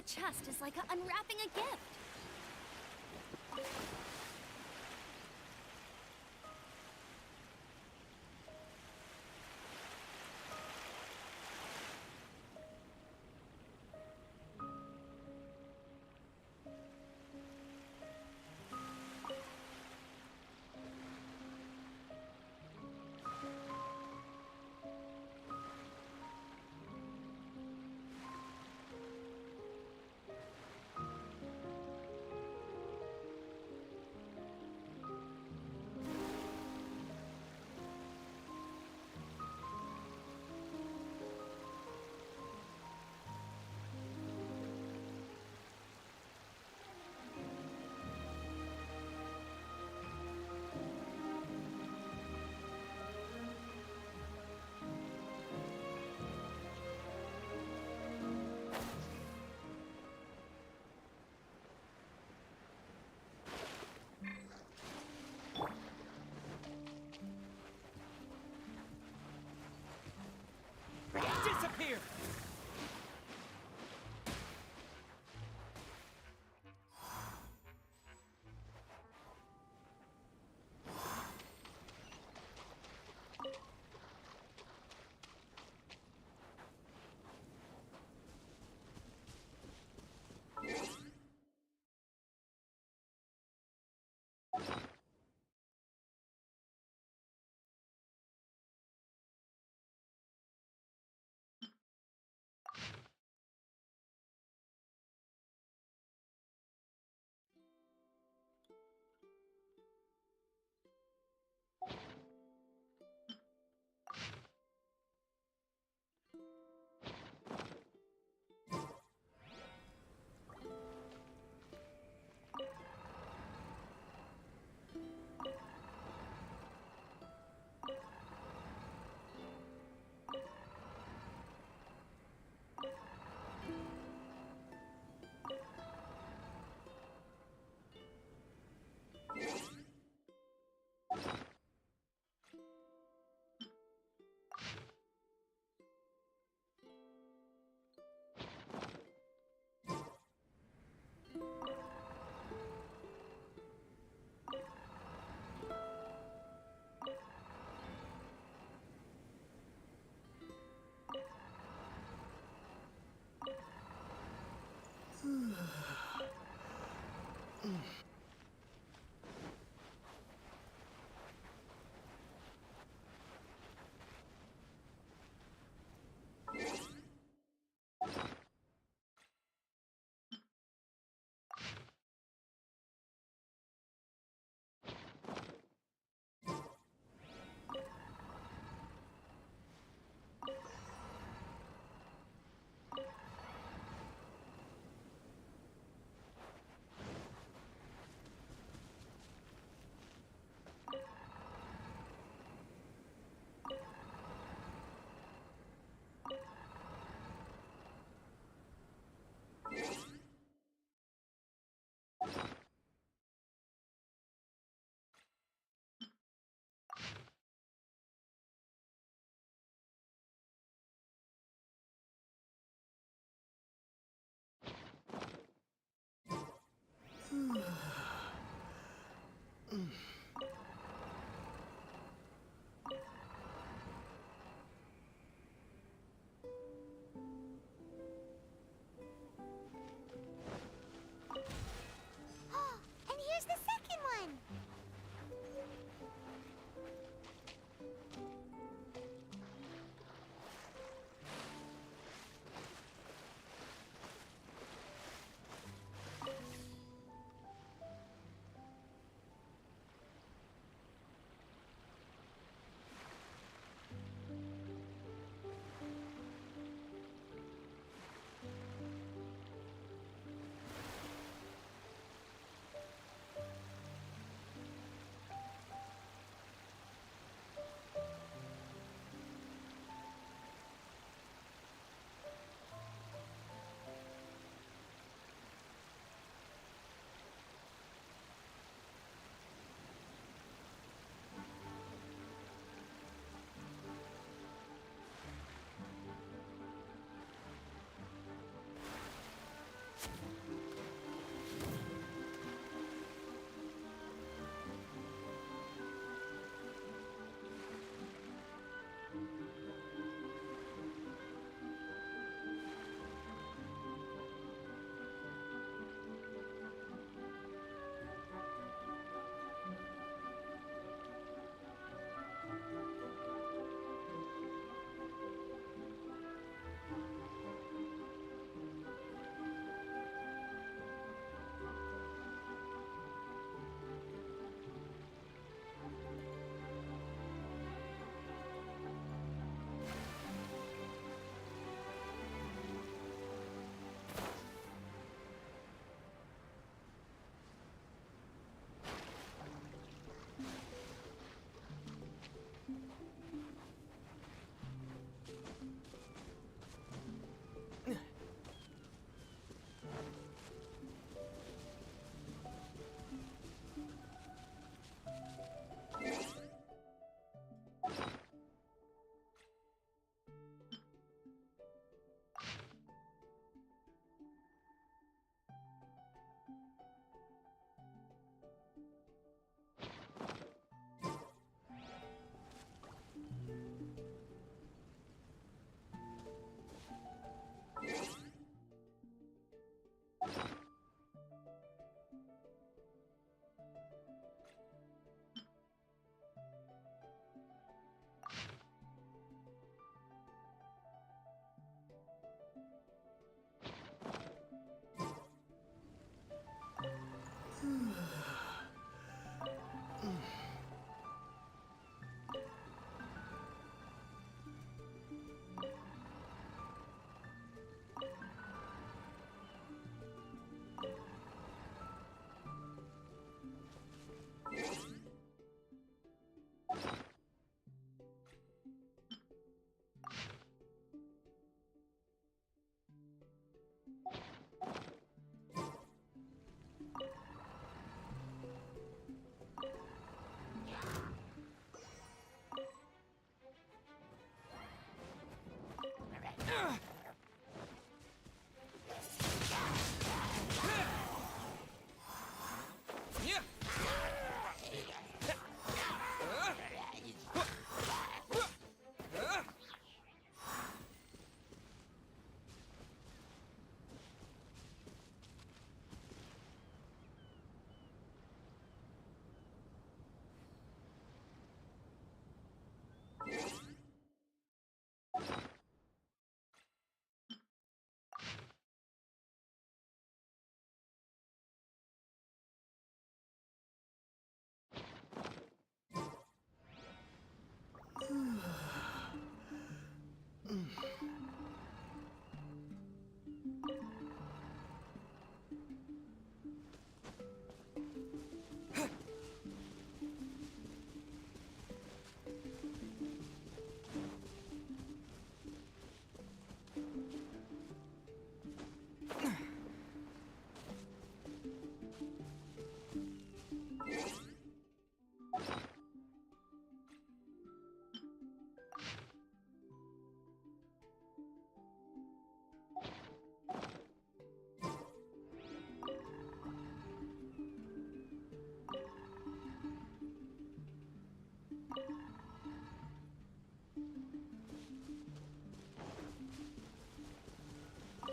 chest is like unwrapping a gift. Disappear!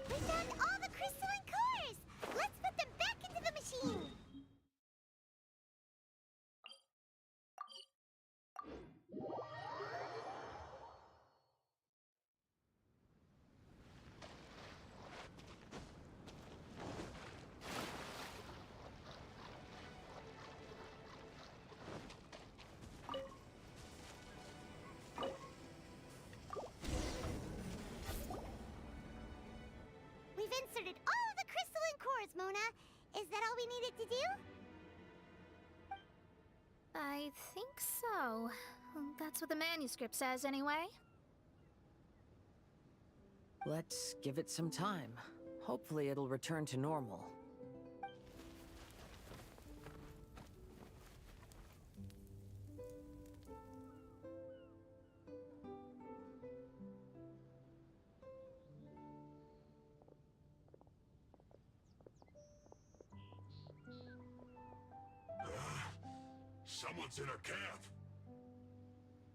We found all the crystalline cores! Let's put them back into the machine! We've inserted all of the crystalline cores, Mona. Is that all we needed to do? I think so. That's what the manuscript says, anyway. Let's give it some time. Hopefully it'll return to normal. Someone's in our camp.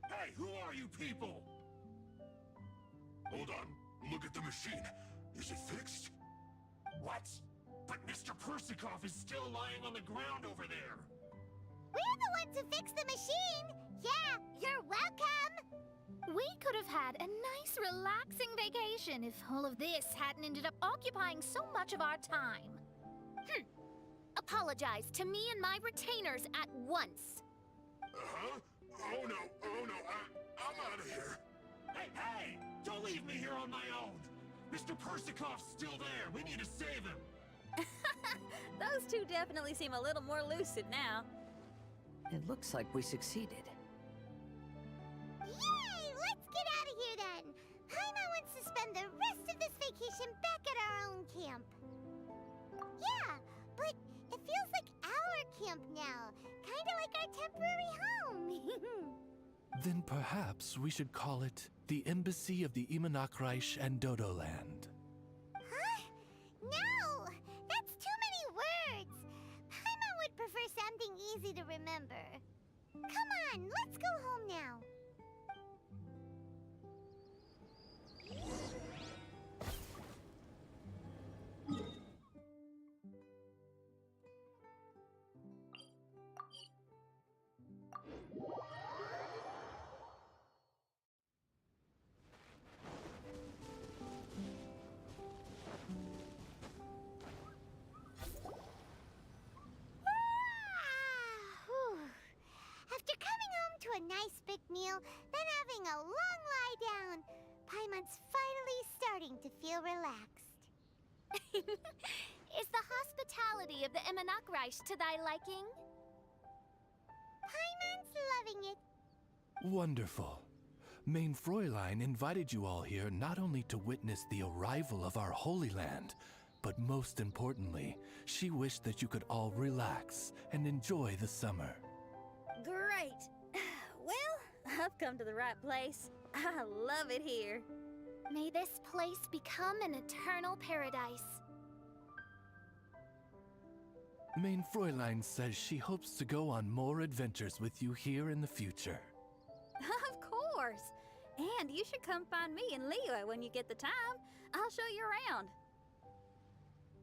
Hey, who are you people? Hold on. Look at the machine. Is it fixed? What? But Mr. Persikov is still lying on the ground over there. We're the ones who fixed the machine! Yeah, you're welcome! We could have had a nice, relaxing vacation if all of this hadn't ended up occupying so much of our time. Apologize to me and my retainers at once. Uh-huh? Oh no, I'm out of here. Hey! Don't leave me here on my own! Mr. Persikov's still there! We need to save him! Those two definitely seem a little more lucid now. It looks like we succeeded. Yay! Let's get out of here then! Paimon wants to spend the rest of this vacation back at our own camp. Yeah, but it feels like our camp now. Kinda like our temporary home. Then perhaps we should call it the Embassy of the Imanakreich and Dodoland. Huh? No! That's too many words! Paimon would prefer something easy to remember. Come on, let's go home now. After coming home to a nice big meal, then having a long lie down, Paimon's finally starting to feel relaxed. Is the hospitality of the Imanakreich to thy liking? Paimon's loving it. Wonderful. Main Fräulein invited you all here not only to witness the arrival of our Holy Land, but most importantly, she wished that you could all relax and enjoy the summer. Great! Well, I've come to the right place. I love it here. May this place become an eternal paradise. Main Fräulein says she hopes to go on more adventures with you here in the future. Of course! And you should come find me and Leo when you get the time. I'll show you around.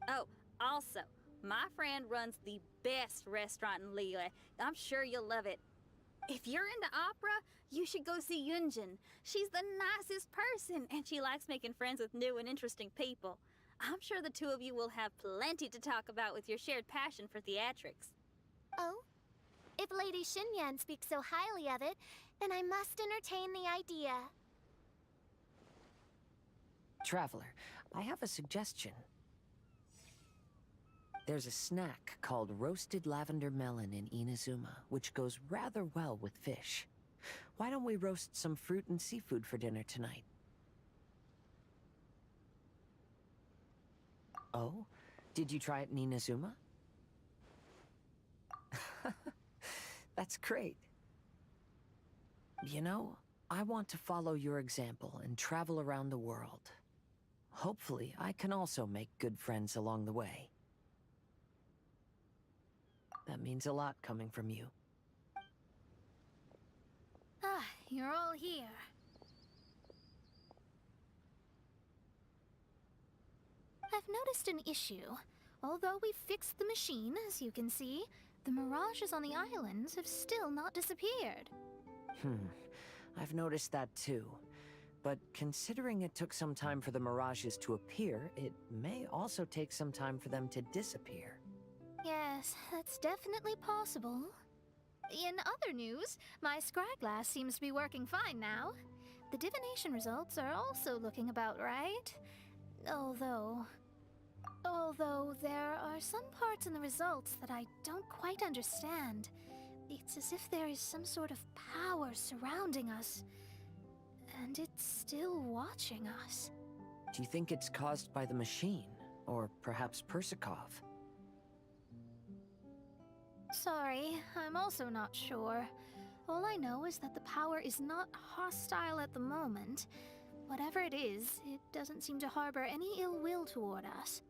Oh, also, my friend runs the best restaurant in Leo. I'm sure you'll love it. If you're into opera, you should go see Yunjin. She's the nicest person, and she likes making friends with new and interesting people. I'm sure the two of you will have plenty to talk about with your shared passion for theatrics. Oh? If Lady Xinyan speaks so highly of it, then I must entertain the idea. Traveler, I have a suggestion. There's a snack called roasted lavender melon in Inazuma, which goes rather well with fish. Why don't we roast some fruit and seafood for dinner tonight? Oh? Did you try it in Inazuma? That's great. You know, I want to follow your example and travel around the world. Hopefully, I can also make good friends along the way. That means a lot coming from you. Ah, you're all here. I've noticed an issue. Although we've fixed the machine, as you can see, the mirages on the islands have still not disappeared. I've noticed that too. But considering it took some time for the mirages to appear, it may also take some time for them to disappear. Yes, that's definitely possible. In other news, my scryglass seems to be working fine now. The divination results are also looking about right. Although there are some parts in the results that I don't quite understand. It's as if there is some sort of power surrounding us, and it's still watching us. Do you think it's caused by the machine? Or perhaps Persikov? Sorry, I'm also not sure. All I know is that the power is not hostile at the moment. Whatever it is, it doesn't seem to harbor any ill will toward us.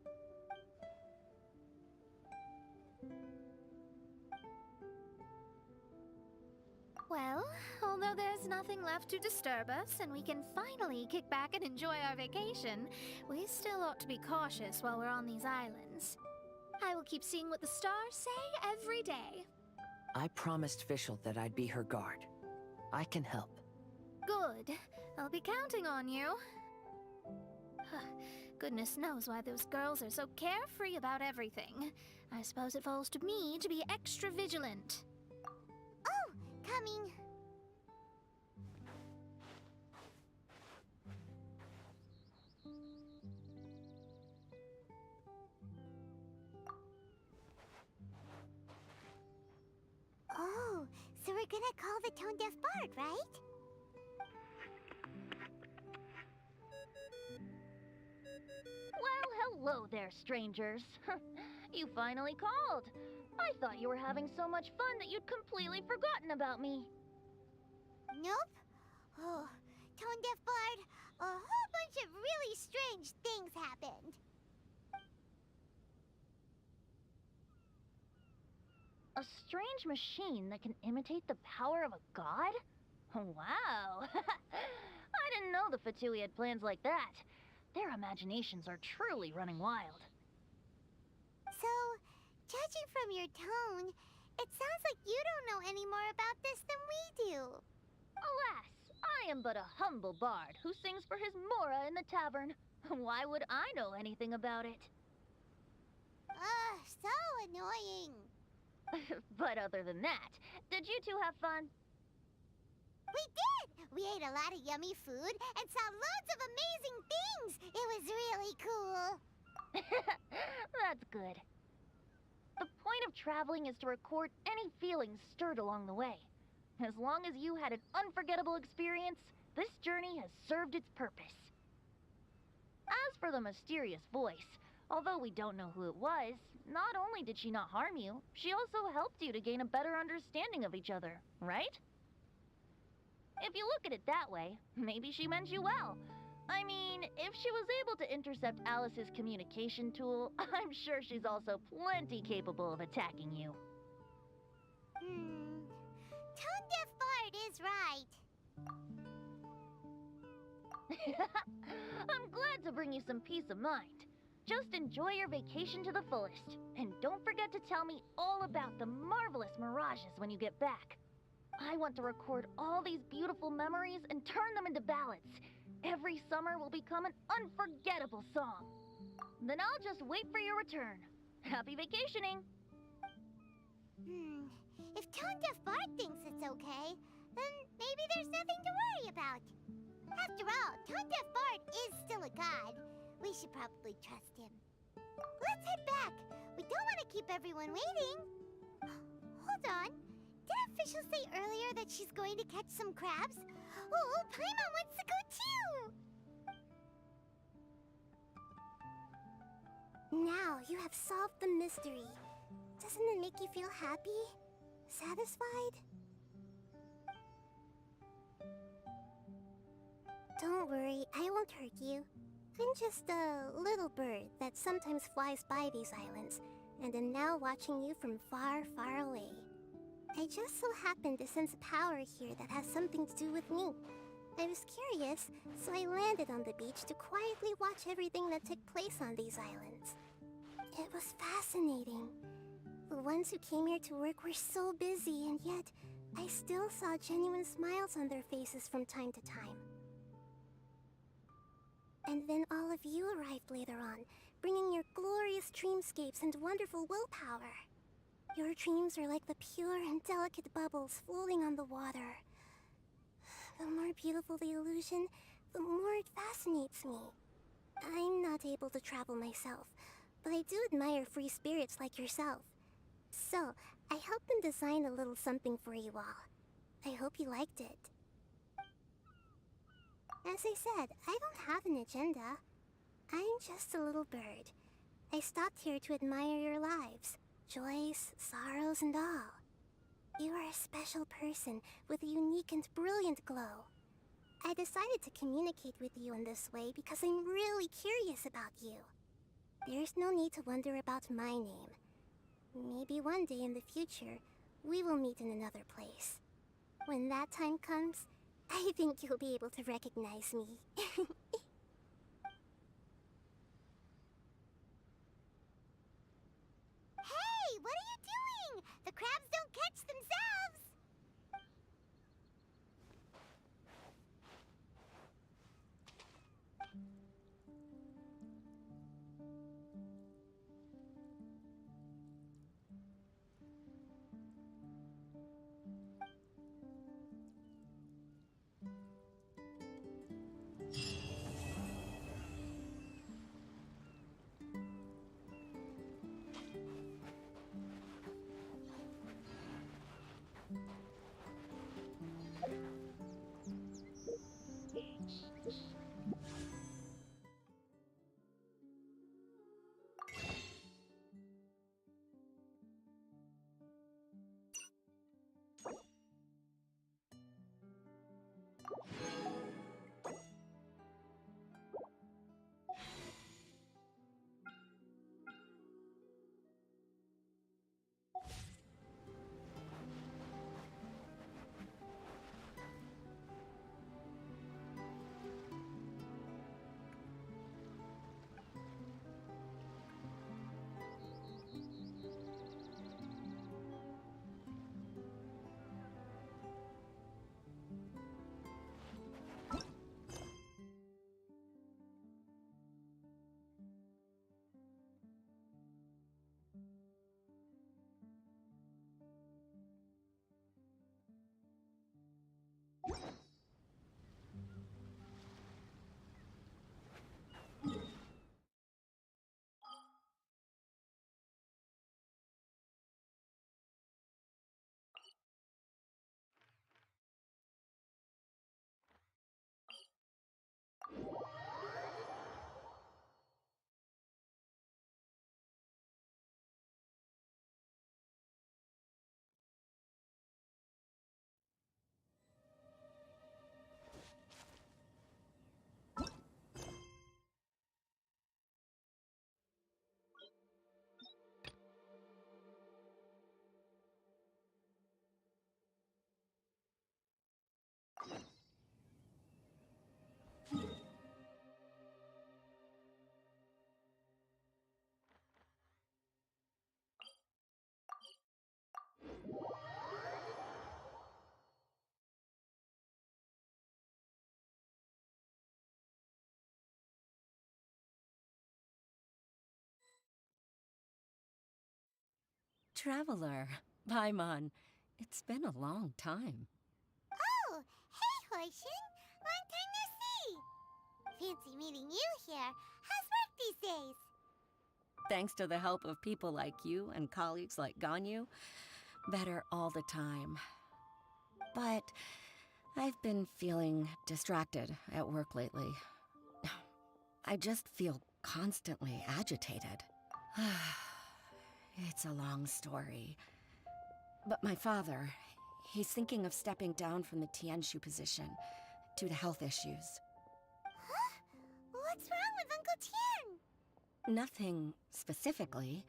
Well, although there's nothing left to disturb us and we can finally kick back and enjoy our vacation, we still ought to be cautious while we're on these islands. I will keep seeing what the stars say every day. I promised Fischl that I'd be her guard. I can help. Good. I'll be counting on you. Goodness knows why those girls are so carefree about everything. I suppose it falls to me to be extra vigilant. Oh, coming. Oh, so we're gonna call the tone-deaf bard, right? Well, hello there, strangers. You finally called. I thought you were having so much fun that you'd completely forgotten about me. Nope. Oh, tone-deaf bard, a whole bunch of really strange things happened. A strange machine that can imitate the power of a god? Wow! I didn't know the Fatui had plans like that. Their imaginations are truly running wild. So, judging from your tone, it sounds like you don't know any more about this than we do. Alas, I am but a humble bard who sings for his Mora in the tavern. Why would I know anything about it? Ugh, so annoying. But other than that, did you two have fun? We did! We ate a lot of yummy food and saw loads of amazing things! It was really cool! That's good. The point of traveling is to record any feelings stirred along the way. As long as you had an unforgettable experience, this journey has served its purpose. As for the mysterious voice, although we don't know who it was, not only did she not harm you, she also helped you to gain a better understanding of each other, right? If you look at it that way, maybe she meant you well. I mean, if she was able to intercept Alice's communication tool, I'm sure she's also plenty capable of attacking you. Tone-deaf bard is right. I'm glad to bring you some peace of mind. Just enjoy your vacation to the fullest. And don't forget to tell me all about the marvelous mirages when you get back. I want to record all these beautiful memories and turn them into ballads. Every summer will become an unforgettable song. Then I'll just wait for your return. Happy vacationing! If Tone-deaf bard thinks it's okay, then maybe there's nothing to worry about. After all, Tone-deaf bard is still a god. We should probably trust him. Let's head back. We don't want to keep everyone waiting. Hold on. Didn't Fischl say earlier that she's going to catch some crabs? Oh, Paimon wants to go too! Now you have solved the mystery. Doesn't it make you feel happy? Satisfied? Don't worry, I won't hurt you. I'm just a little bird that sometimes flies by these islands, and am now watching you from far, far away. I just so happen to sense a power here that has something to do with me. I was curious, so I landed on the beach to quietly watch everything that took place on these islands. It was fascinating. The ones who came here to work were so busy, and yet I still saw genuine smiles on their faces from time to time. And then all of you arrived later on, bringing your glorious dreamscapes and wonderful willpower. Your dreams are like the pure and delicate bubbles floating on the water. The more beautiful the illusion, the more it fascinates me. I'm not able to travel myself, but I do admire free spirits like yourself. So, I helped them design a little something for you all. I hope you liked it. As I said, I don't have an agenda. I'm just a little bird. I stopped here to admire your lives, joys, sorrows, and all. You are a special person with a unique and brilliant glow. I decided to communicate with you in this way because I'm really curious about you. There's no need to wonder about my name. Maybe one day in the future, we will meet in another place. When that time comes, I think you'll be able to recognize me. Hey, what are you doing? The crabs don't catch themselves! Traveler, Paimon, it's been a long time. Oh, hey, Hoishin! Long time no see! Fancy meeting you here. How's work these days? Thanks to the help of people like you and colleagues like Ganyu, better all the time. But I've been feeling distracted at work lately. I just feel constantly agitated. It's a long story. But my father, he's thinking of stepping down from the Tianshu position due to health issues. Huh? What's wrong with Uncle Tian? Nothing specifically.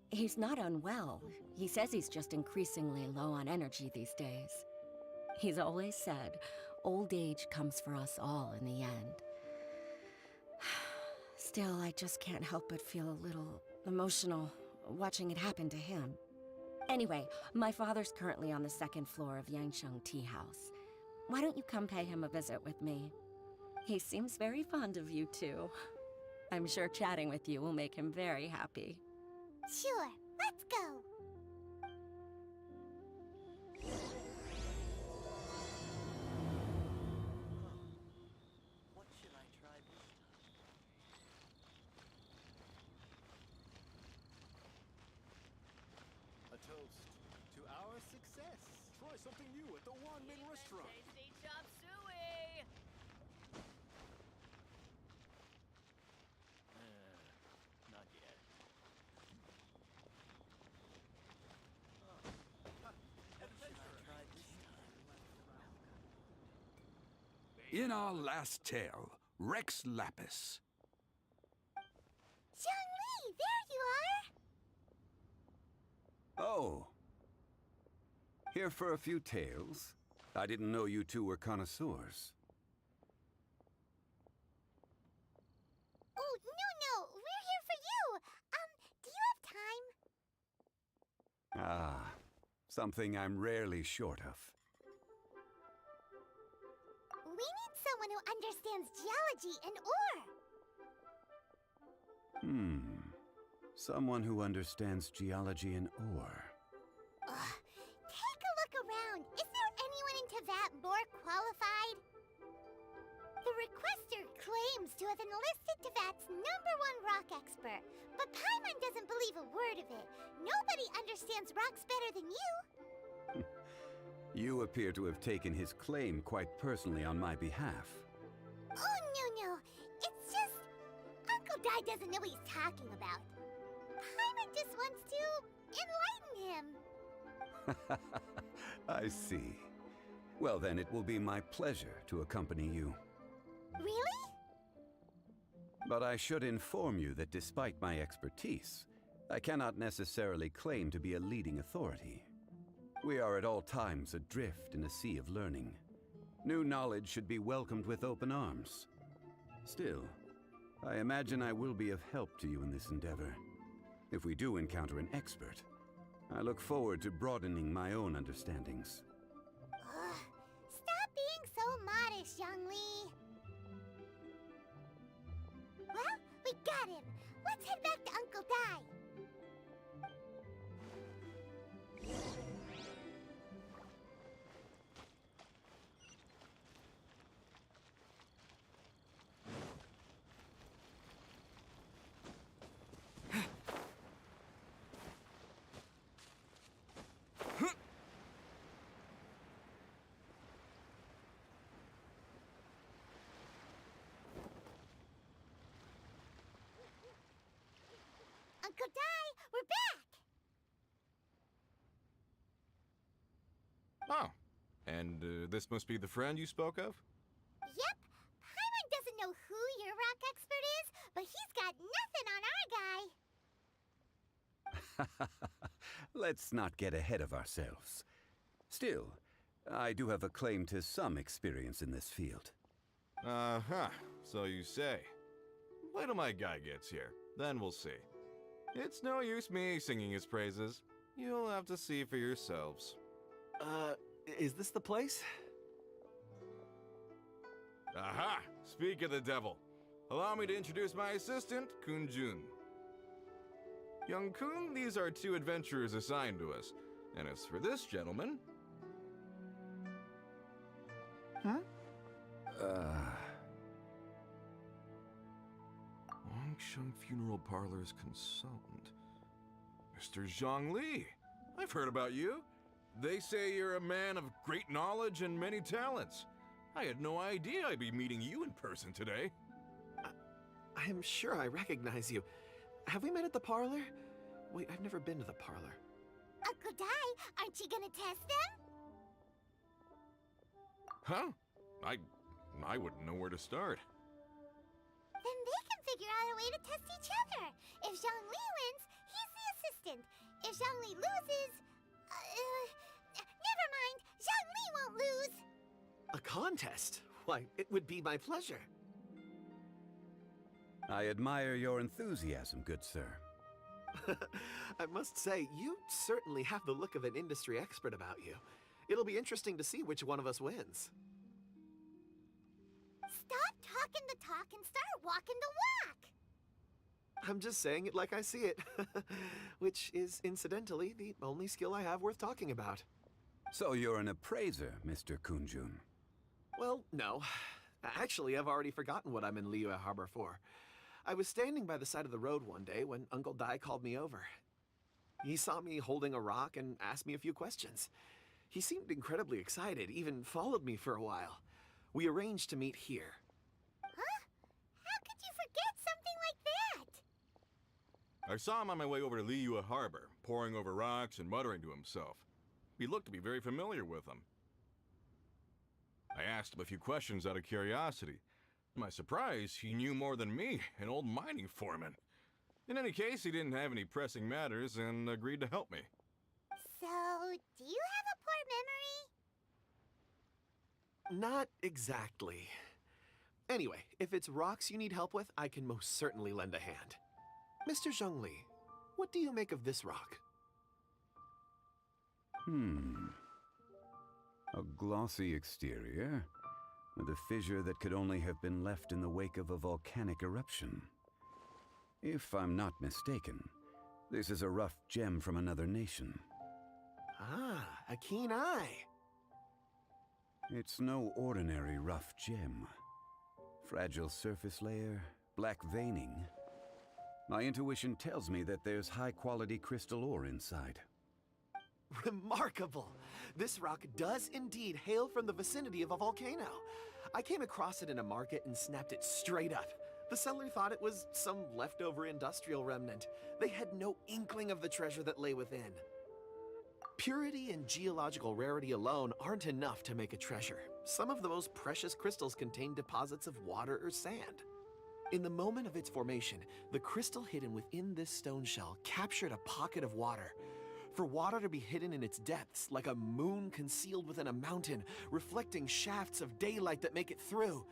He's not unwell. He says he's just increasingly low on energy these days. He's always said, Old age comes for us all in the end. Still, I just can't help but feel a little emotional watching it happen to him. Anyway, my father's currently on the second floor of Yangsheng Tea House. Why don't you come pay him a visit with me? He seems very fond of you, too. I'm sure chatting with you will make him very happy. Sure, let's go. What should I try this time? A toast to our success. Try something new at the Wanmin restaurant. Tasty chop suey! Not yet. What should I try this time? In our last tale, Rex Lapis. Zhongli, there you are! Oh. Here for a few tales? I didn't know you two were connoisseurs. Oh, no, we're here for you! Do you have time? Ah, something I'm rarely short of. We need someone who understands geology and ore. Someone who understands geology and ore. Take a look around. Is there anyone in Teyvat more qualified? The requester claims to have enlisted Teyvat's #1 rock expert, but Paimon doesn't believe a word of it. Nobody understands rocks better than you. You appear to have taken his claim quite personally on my behalf. Oh, no. It's just... Uncle Dai doesn't know what he's talking about. Paimon just wants to enlighten him. I see. Well then, it will be my pleasure to accompany you. Really? But I should inform you that despite my expertise, I cannot necessarily claim to be a leading authority. We are at all times adrift in a sea of learning. New knowledge should be welcomed with open arms. Still, I imagine I will be of help to you in this endeavor. If we do encounter an expert, I look forward to broadening my own understandings. Stop being so modest, Zhongli. Well, we got him. Let's head back to Uncle Dai. Uncle Dai, we're back! Oh, and this must be the friend you spoke of? Yep. Paimon doesn't know who your rock expert is, but he's got nothing on our guy. Let's not get ahead of ourselves. Still, I do have a claim to some experience in this field. Uh-huh, so you say. Wait till my guy gets here, then we'll see. It's no use me singing his praises. You'll have to see for yourselves. Is this the place? Aha! Speak of the devil. Allow me to introduce my assistant, Kun Jun. Young Kun, these are 2 adventurers assigned to us. And as for this gentleman... Wangsheng Funeral Parlor's consultant. Mr. Zhongli. I've heard about you. They say you're a man of great knowledge and many talents. I had no idea I'd be meeting you in person today. I am sure I recognize you. Have we met at the parlor? Wait, I've never been to the parlor. Uncle Dai, aren't you gonna test them? Huh? I wouldn't know where to start. Then they can figure out a way to test each other. If Zhongli wins, he's the assistant. If Zhongli loses... never mind. Zhongli won't lose. A contest? Why, it would be my pleasure. I admire your enthusiasm, good sir. I must say, you certainly have the look of an industry expert about you. It'll be interesting to see which one of us wins. Stop talking the talk and start walking the walk! I'm just saying it like I see it, which is, incidentally, the only skill I have worth talking about. So you're an appraiser, Mr. Kunjun. Well, no. Actually, I've already forgotten what I'm in Liyue Harbor for. I was standing by the side of the road one day when Uncle Dai called me over. He saw me holding a rock and asked me a few questions. He seemed incredibly excited, even followed me for a while. We arranged to meet here. Huh? How could you forget something like that? I saw him on my way over to Liyue Harbor, poring over rocks and muttering to himself. He looked to be very familiar with them. I asked him a few questions out of curiosity. To my surprise, he knew more than me, an old mining foreman. In any case, he didn't have any pressing matters and agreed to help me. So, do you have a poor memory? Not exactly. Anyway, if it's rocks you need help with, I can most certainly lend a hand. Mr. Zhongli, what do you make of this rock? A glossy exterior, with a fissure that could only have been left in the wake of a volcanic eruption. If I'm not mistaken, this is a rough gem from another nation. Ah, a keen eye. It's no ordinary rough gem. Fragile surface layer, black veining. My intuition tells me that there's high-quality crystal ore inside. Remarkable! This rock does indeed hail from the vicinity of a volcano. I came across it in a market and snapped it straight up. The seller thought it was some leftover industrial remnant. They had no inkling of the treasure that lay within. Purity and geological rarity alone aren't enough to make a treasure. Some of the most precious crystals contain deposits of water or sand. In the moment of its formation, the crystal hidden within this stone shell captured a pocket of water. For water to be hidden in its depths, like a moon concealed within a mountain, reflecting shafts of daylight that make it through.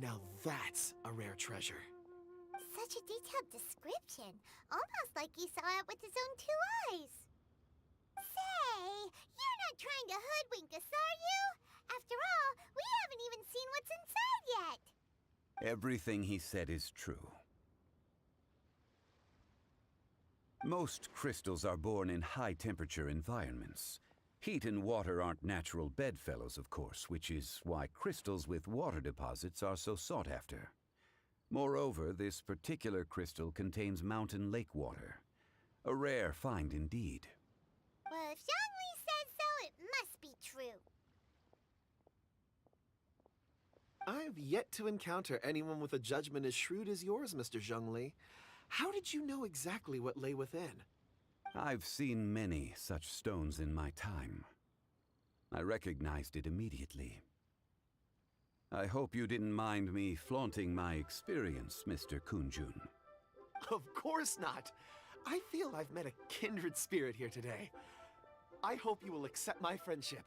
Now that's a rare treasure. Such a detailed description. Almost like he saw it with his own two eyes. Say, you're not trying to hoodwink us, are you? After all, we haven't even seen what's inside yet. Everything he said is true. Most crystals are born in high-temperature environments. Heat and water aren't natural bedfellows, of course, which is why crystals with water deposits are so sought after. Moreover, this particular crystal contains mountain lake water. A rare find indeed. Well, if Zhongli says so, it must be true. I've yet to encounter anyone with a judgment as shrewd as yours, Mr. Zhongli. How did you know exactly what lay within? I've seen many such stones in my time. I recognized it immediately. I hope you didn't mind me flaunting my experience, Mr. Kunjun. Of course not. I feel I've met a kindred spirit here today. I hope you will accept my friendship.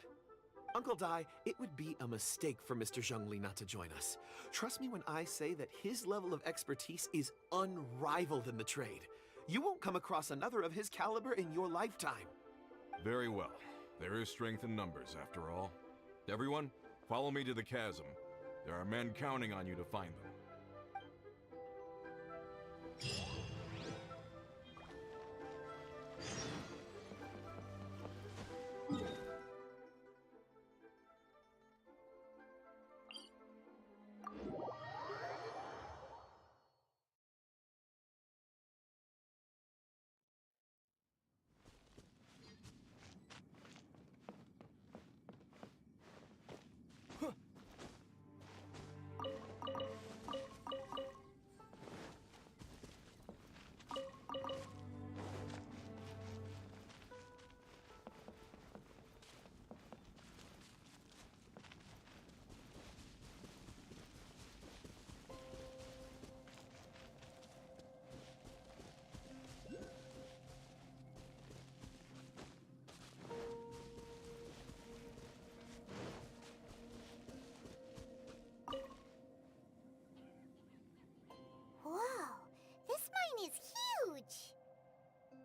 Uncle Dai, it would be a mistake for Mr. Zhongli not to join us. Trust me when I say that his level of expertise is unrivaled in the trade. You won't come across another of his caliber in your lifetime. Very well. There is strength in numbers, after all. Everyone, follow me to the chasm. There are men counting on you to find them.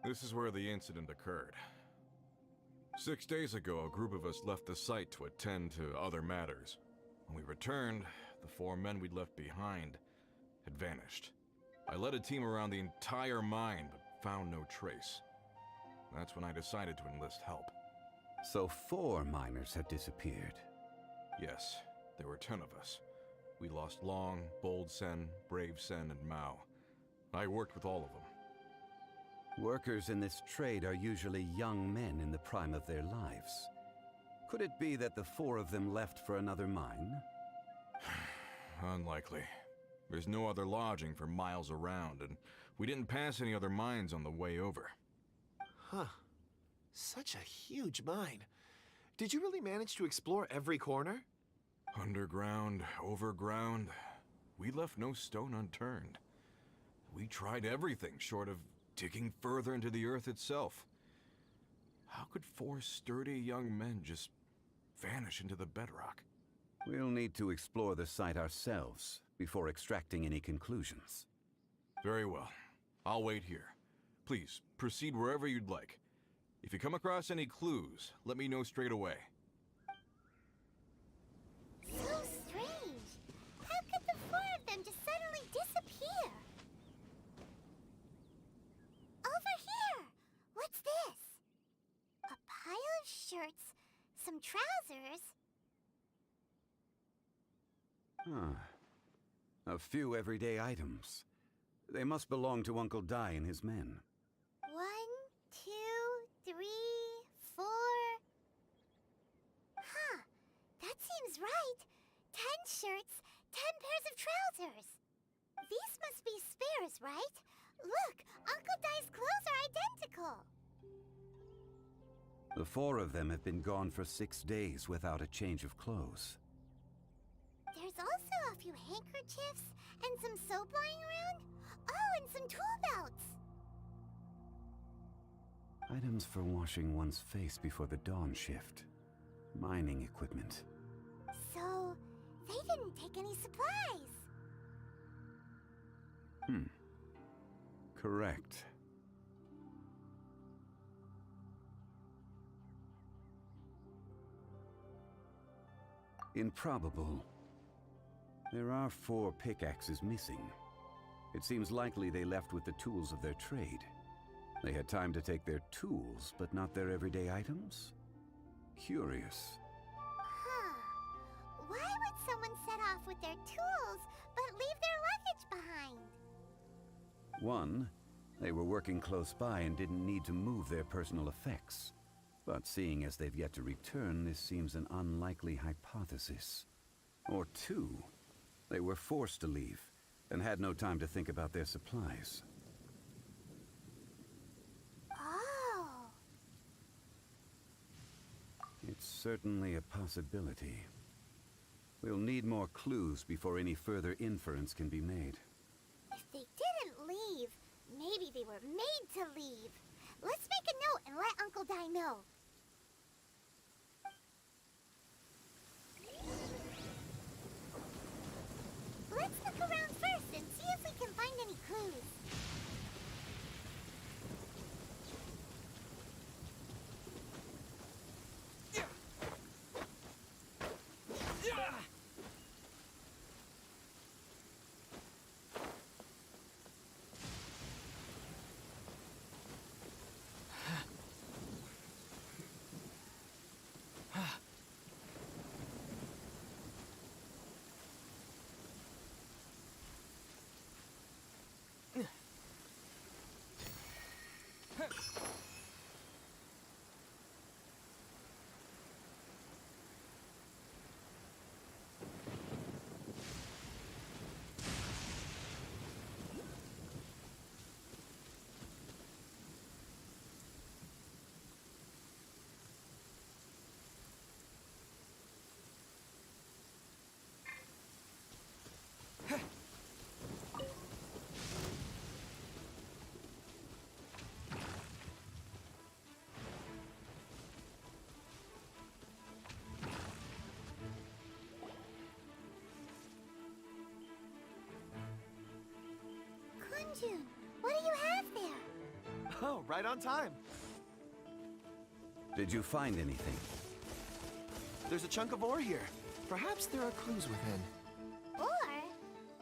This is where the incident occurred. 6 days ago, a group of us left the site to attend to other matters. When we returned, the 4 men we'd left behind had vanished. I led a team around the entire mine, but found no trace. That's when I decided to enlist help. So 4 miners have disappeared. Yes, there were 10 of us. We lost Long, Bold Sen, Brave Sen, and Mao. I worked with all of them. Workers in this trade are usually young men in the prime of their lives. Could it be that the 4 of them left for another mine? Unlikely. There's no other lodging for miles around, and we didn't pass any other mines on the way over. Huh. Such a huge mine. Did you really manage to explore every corner? Underground, overground, we left no stone unturned. We tried everything short of digging further into the earth itself. How could 4 sturdy young men just vanish into the bedrock? We'll need to explore the site ourselves before extracting any conclusions. Very well. I'll wait here. Please, proceed wherever you'd like. If you come across any clues, let me know straight away. So strange. How could the 4 of them just suddenly disappear? Over here! What's this? A pile of shirts, some trousers. A few everyday items. They must belong to Uncle Dai and his men. 1, 2, 3, 4. Huh, that seems right. 10 shirts, 10 pairs of trousers. These must be spares, right? Look, Uncle Dai's clothes are identical. The 4 of them have been gone for 6 days without a change of clothes. There's also a few handkerchiefs and some soap lying around. Oh, and some tool belts. Items for washing one's face before the dawn shift. Mining equipment. So, they didn't take any supplies. Correct. Improbable. There are 4 pickaxes missing. It seems likely they left with the tools of their trade. They had time to take their tools, but not their everyday items? Curious. Huh. Why would someone set off with their tools, but leave their luggage behind? 1, they were working close by and didn't need to move their personal effects. But seeing as they've yet to return, this seems an unlikely hypothesis. Or 2, they were forced to leave and had no time to think about their supplies. Oh. It's certainly a possibility. We'll need more clues before any further inference can be made. If they didn't leave, maybe they were made to leave. Let's make a note and let Uncle Dai know. Let's look around first and see if we can find any clues. right on time. Did you find anything? There's a chunk of ore here. Perhaps there are clues within. Or,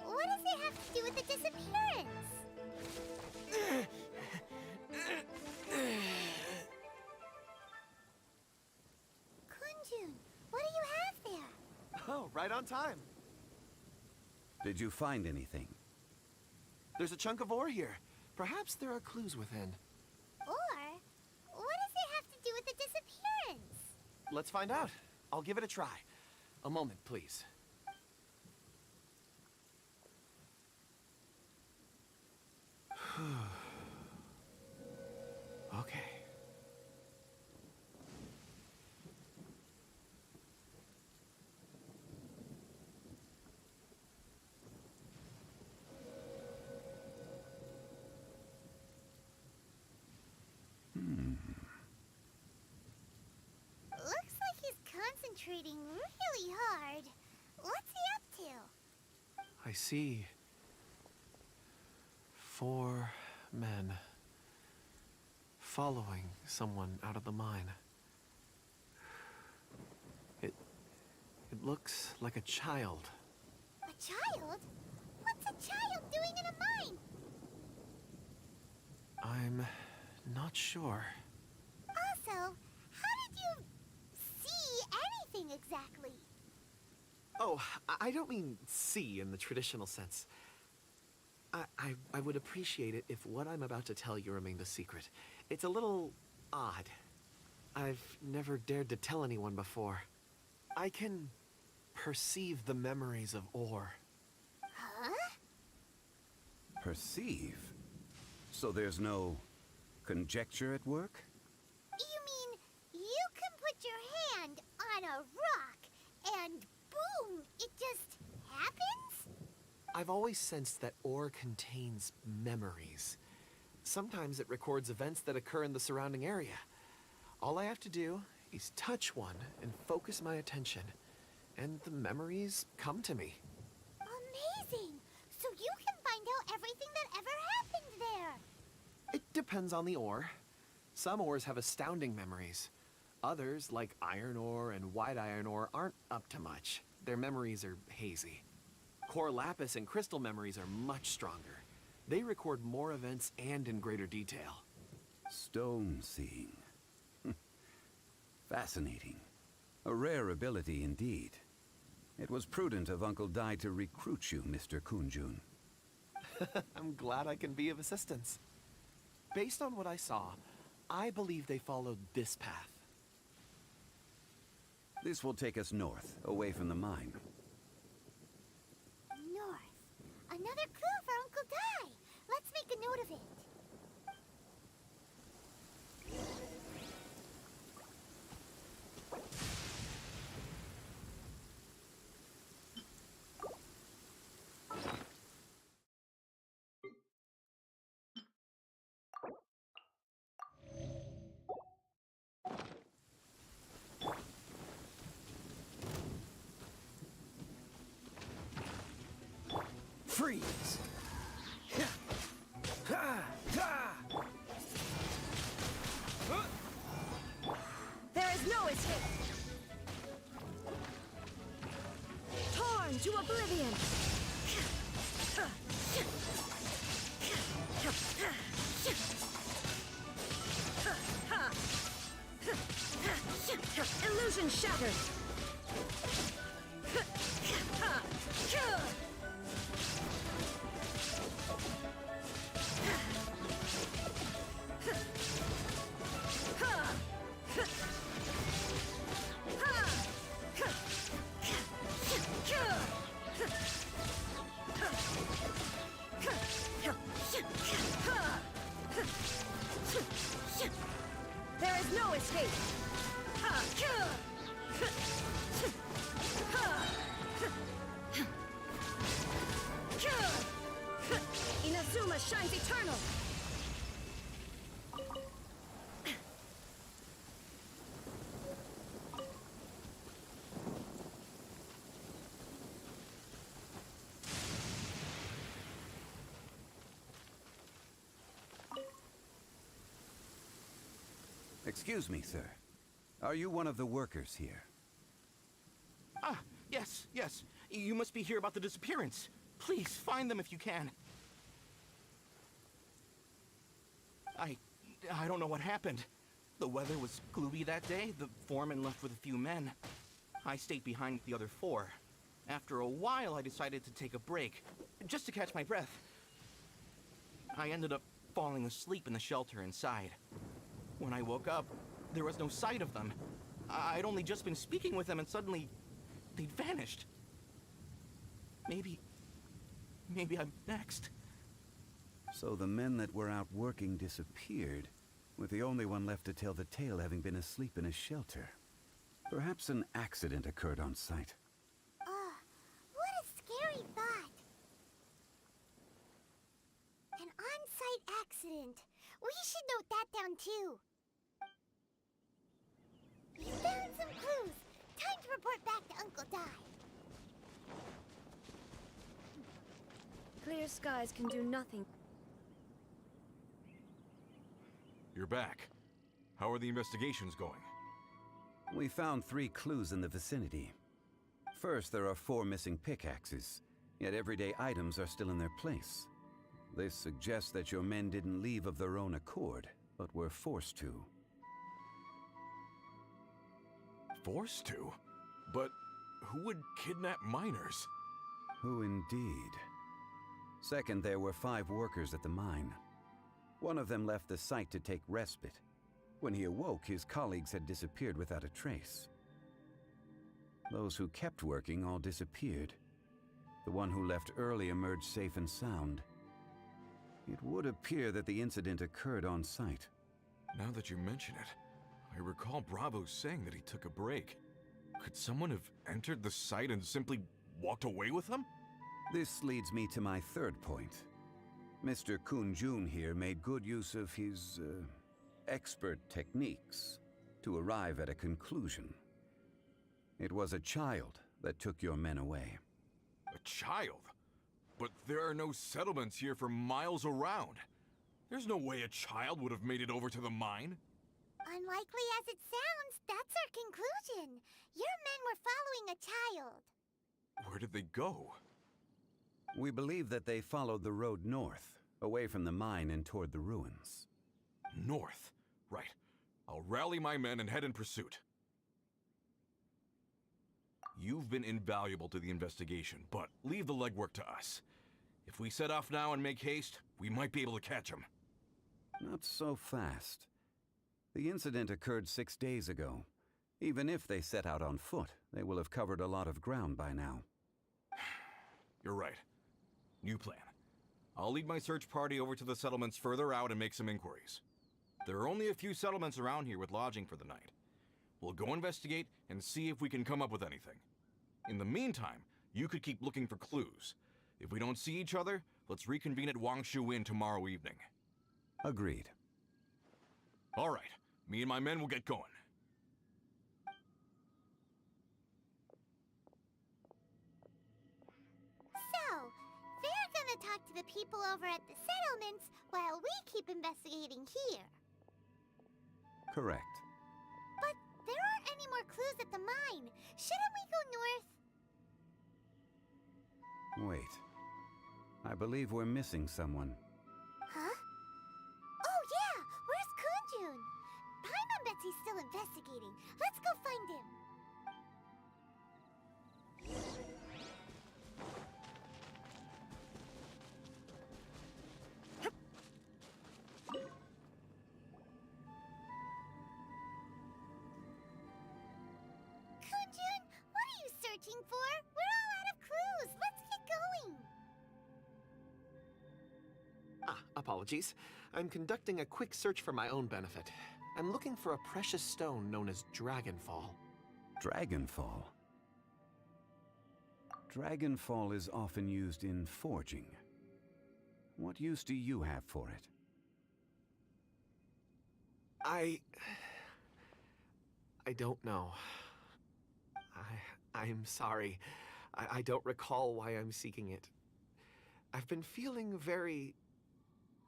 what does it have to do with the disappearance? Kunjun, what do you have there? Oh, right on time. Did you find anything? There's a chunk of ore here. Perhaps there are clues within. Or, what does it have to do with the disappearance? Let's find out. I'll give it a try. A moment, please. Okay. Looks like he's concentrating really hard. What's he up to? I see 4 men following someone out of the mine. It looks like a child. A child? What's a child doing in a mine? I'm not sure. Also, how did you see anything exactly? Oh, I don't mean see in the traditional sense. I would appreciate it if what I'm about to tell you remained a secret. It's a little odd. I've never dared to tell anyone before. I can perceive the memories of ore. Huh? Perceive? So there's no conjecture at work? You mean you can put your hand on a rock and boom, it just happens? I've always sensed that ore contains memories. Sometimes it records events that occur in the surrounding area. All I have to do is touch one and focus my attention, and the memories come to me. Amazing! So you can find out everything that ever happened there. It depends on the ore. Some ores have astounding memories. Others, like iron ore and white iron ore, aren't up to much. Their memories are hazy. Core lapis and crystal memories are much stronger. They record more events and in greater detail. Stone seeing. Fascinating. A rare ability indeed. It was prudent of Uncle Dai to recruit you, Mr. Kunjun. I'm glad I can be of assistance. Based on what I saw, I believe they followed this path. This will take us north, away from the mine. North. Another clue for Uncle Dai. Let's make a note of it. Freeze! There is no escape! Torn to oblivion! Illusion shattered! There is no escape! Inazuma shines eternal! Excuse me, sir. Are you one of the workers here? Ah, yes. You must be here about the disappearance. Please, find them if you can. I don't know what happened. The weather was gloomy that day. The foreman left with a few men. I stayed behind with the other 4. After a while, I decided to take a break, just to catch my breath. I ended up falling asleep in the shelter inside. When I woke up, there was no sight of them. I'd only just been speaking with them and suddenly they'd vanished. Maybe I'm next. So the men that were out working disappeared, with the only one left to tell the tale having been asleep in a shelter. Perhaps an accident occurred on site. What a scary thought. An on-site accident. We should note that down too. We found some clues. Time to report back to Uncle Di. Clear skies can do nothing. You're back. How are the investigations going? We found 3 clues in the vicinity. First, there are 4 missing pickaxes, yet everyday items are still in their place. This suggests that your men didn't leave of their own accord, but were forced to. Forced to? But who would kidnap miners? Who indeed? Second, there were 5 workers at the mine. One of them left the site to take respite. When he awoke, his colleagues had disappeared without a trace. Those who kept working all disappeared. The one who left early emerged safe and sound. It would appear that the incident occurred on site. Now that you mention it, I recall Bravo saying that he took a break. Could someone have entered the site and simply walked away with him? This leads me to my third point. Mr. Kun-jun here made good use of his, expert techniques to arrive at a conclusion. It was a child that took your men away. A child? But there are no settlements here for miles around. There's no way a child would have made it over to the mine. Unlikely as it sounds, that's our conclusion. Your men were following a child. Where did they go? We believe that they followed the road north, away from the mine and toward the ruins. North? Right. I'll rally my men and head in pursuit. You've been invaluable to the investigation, but leave the legwork to us. If we set off now and make haste, we might be able to catch them. Not so fast. The incident occurred 6 days ago. Even if they set out on foot, they will have covered a lot of ground by now. You're right. New plan. I'll lead my search party over to the settlements further out and make some inquiries. There are only a few settlements around here with lodging for the night. We'll go investigate and see if we can come up with anything. In the meantime, you could keep looking for clues. If we don't see each other, let's reconvene at Wangshu Inn tomorrow evening. Agreed. All right. Me and my men will get going. So, they're gonna talk to the people over at the settlements while we keep investigating here. Correct. But there aren't any more clues at the mine. Shouldn't we go north? Wait. I believe we're missing someone. Huh? Oh yeah! Where's Kun-jun? Paimon bets he's still investigating. Let's go find him. Kun-jun, what are you searching for? We're all out of clues. Let's get going. Apologies. I'm conducting a quick search for my own benefit. I'm looking for a precious stone known as Dragonfall. Dragonfall? Dragonfall is often used in forging. What use do you have for it? I don't know. I'm sorry. I don't recall why I'm seeking it. I've been feeling very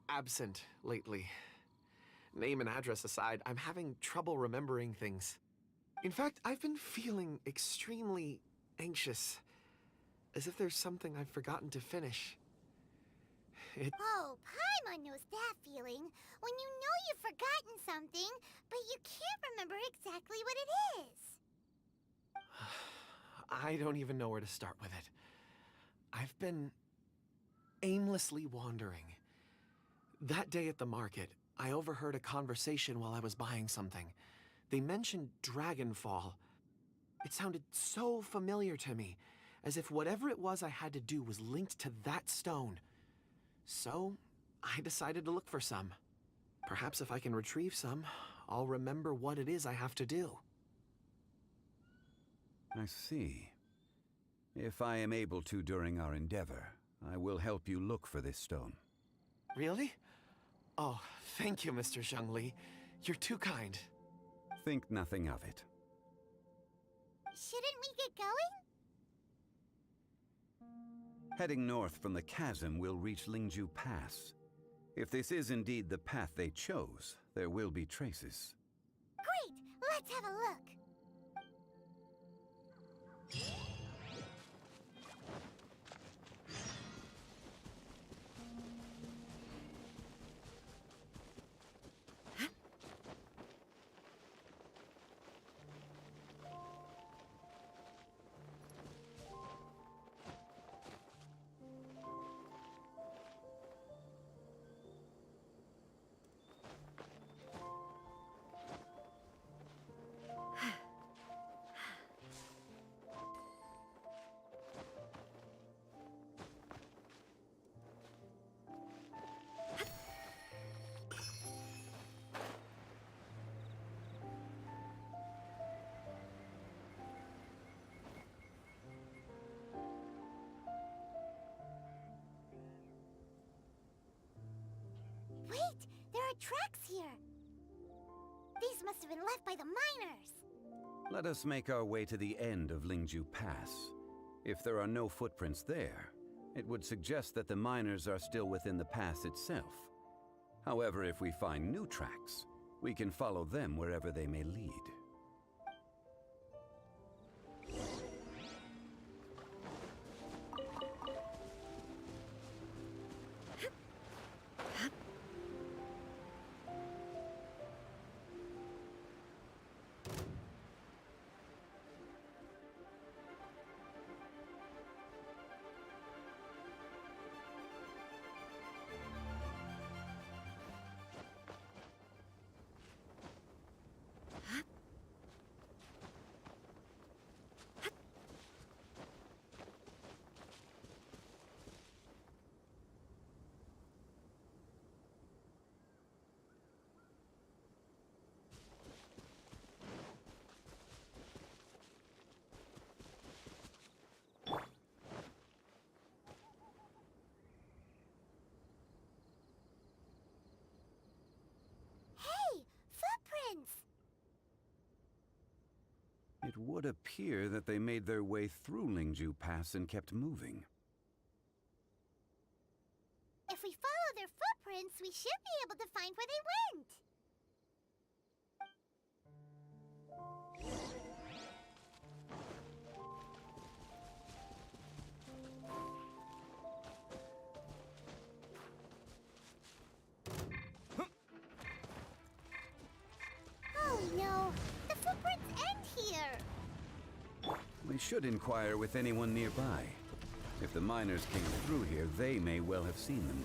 absent lately. name and address aside, I'm having trouble remembering things. In fact, I've been feeling extremely anxious, as if there's something I've forgotten to finish. Oh, Paimon knows that feeling. When you know you've forgotten something, but you can't remember exactly what it is. I don't even know where to start with it. I've been aimlessly wandering. That day at the market, I overheard a conversation while I was buying something. They mentioned Dragonfall. It sounded so familiar to me, as if whatever it was I had to do was linked to that stone. So, I decided to look for some. Perhaps if I can retrieve some, I'll remember what it is I have to do. I see. If I am able to during our endeavor, I will help you look for this stone. Really? Oh, thank you, Mr. Zhongli. You're too kind. Think nothing of it. Shouldn't we get going? Heading north from the chasm, we'll reach Lingju Pass. If this is indeed the path they chose, there will be traces. Great! Let's have a look. Wait! There are tracks here! These must have been left by the miners! Let us make our way to the end of Lingju Pass. If there are no footprints there, it would suggest that the miners are still within the pass itself. However, if we find new tracks, we can follow them wherever they may lead. It would appear that they made their way through Lingju Pass and kept moving. If we follow their footprints, we should be able to find where they went. Oh no! The footprints end here! We should inquire with anyone nearby. If the miners came through here, they may well have seen them.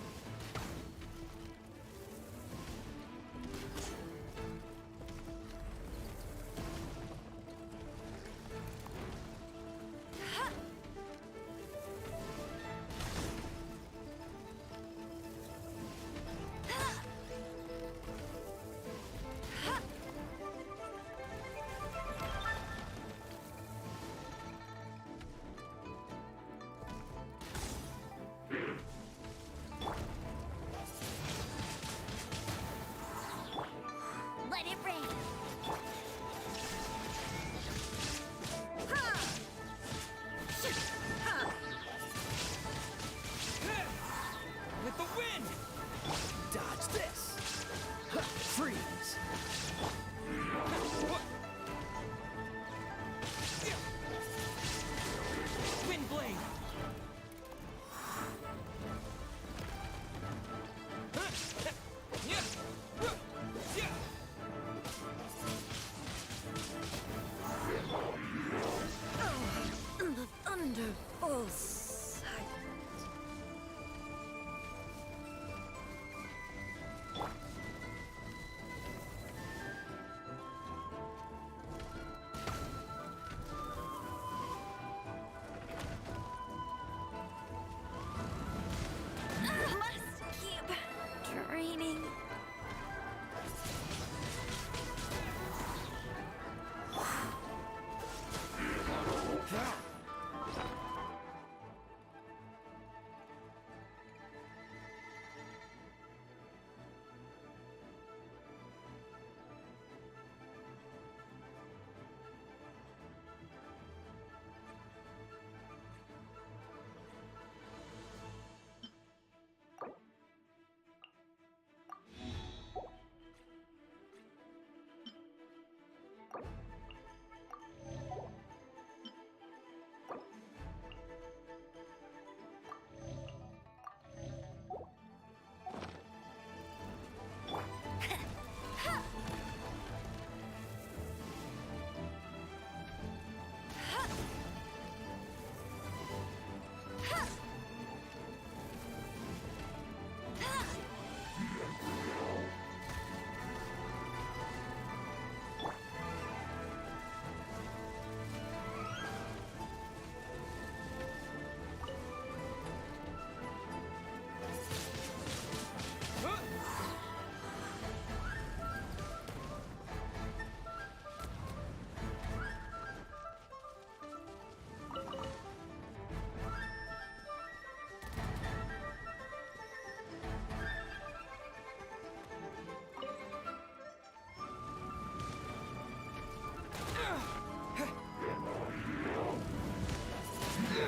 so silent. Must keep draining.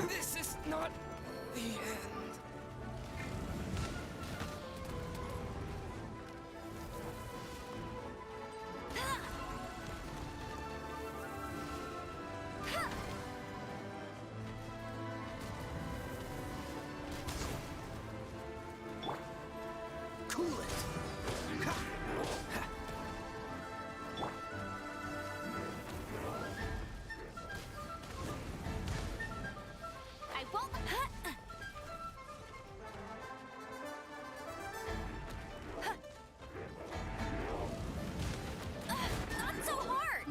This is not the end. Cool it! I won't. Not so hard!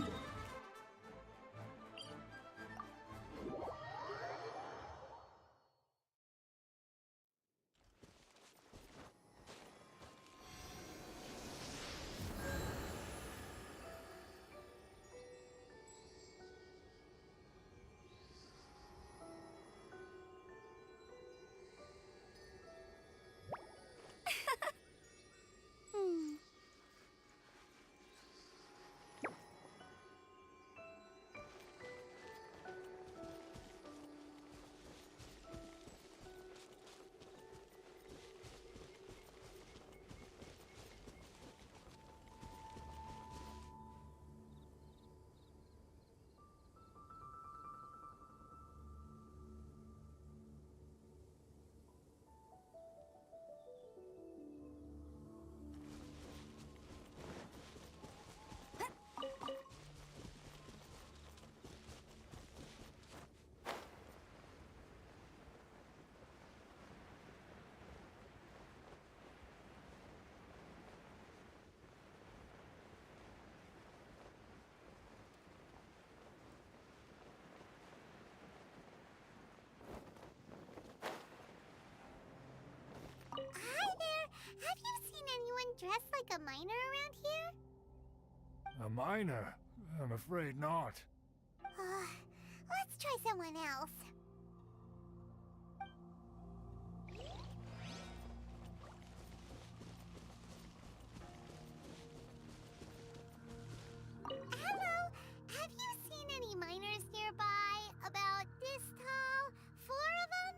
Hi there! Have you seen anyone dressed like a miner around here? A miner? I'm afraid not. Let's try someone else. Hello! Have you seen any miners nearby? About this tall? 4 of them?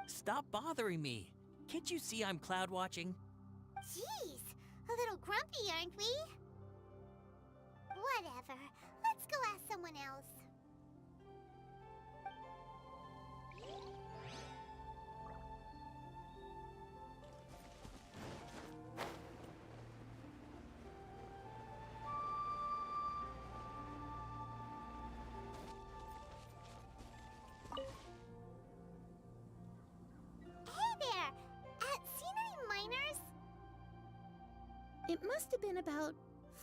Stop bothering me. Can't you see I'm cloud watching? Jeez, a little grumpy, aren't we? Whatever. Let's go ask someone else. It must have been about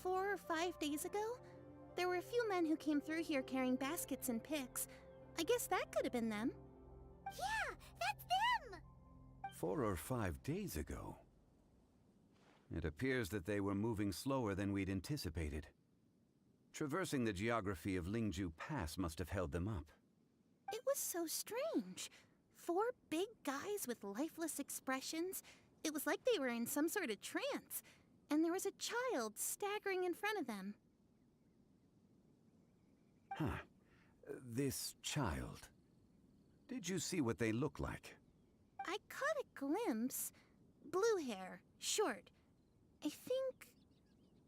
4 or 5 days ago. There were a few men who came through here carrying baskets and picks. I guess that could have been them. Yeah, that's them! 4 or 5 days ago. It appears that they were moving slower than we'd anticipated. Traversing the geography of Lingju Pass must have held them up. It was so strange. 4 big guys with lifeless expressions. It was like they were in some sort of trance. And there was a child staggering in front of them. Huh. This child. Did you see what they look like? I caught a glimpse. Blue hair, short. I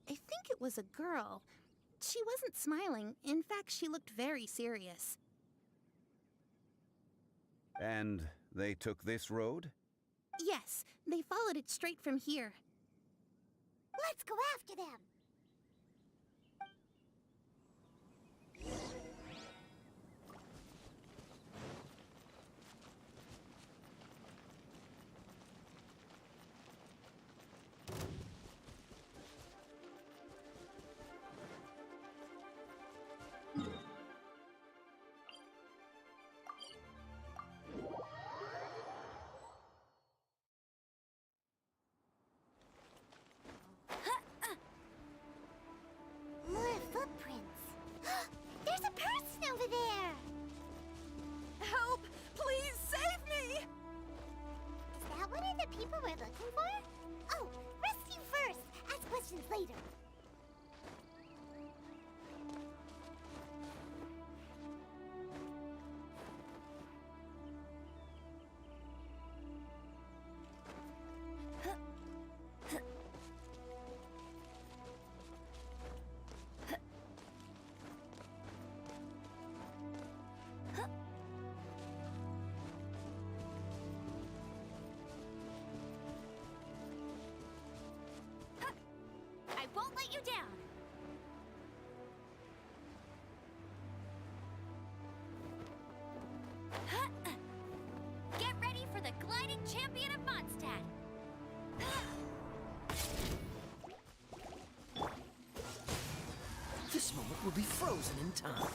think it was a girl. She wasn't smiling. In fact, she looked very serious. And they took this road? Yes, they followed it straight from here. Let's go after them! More footprints. There's a person over there! Help! Please save me! Is that one of the people we're looking for? Oh, rescue first! Ask questions later. I won't let you down. Get ready for the gliding champion of Mondstadt. This moment will be frozen in time.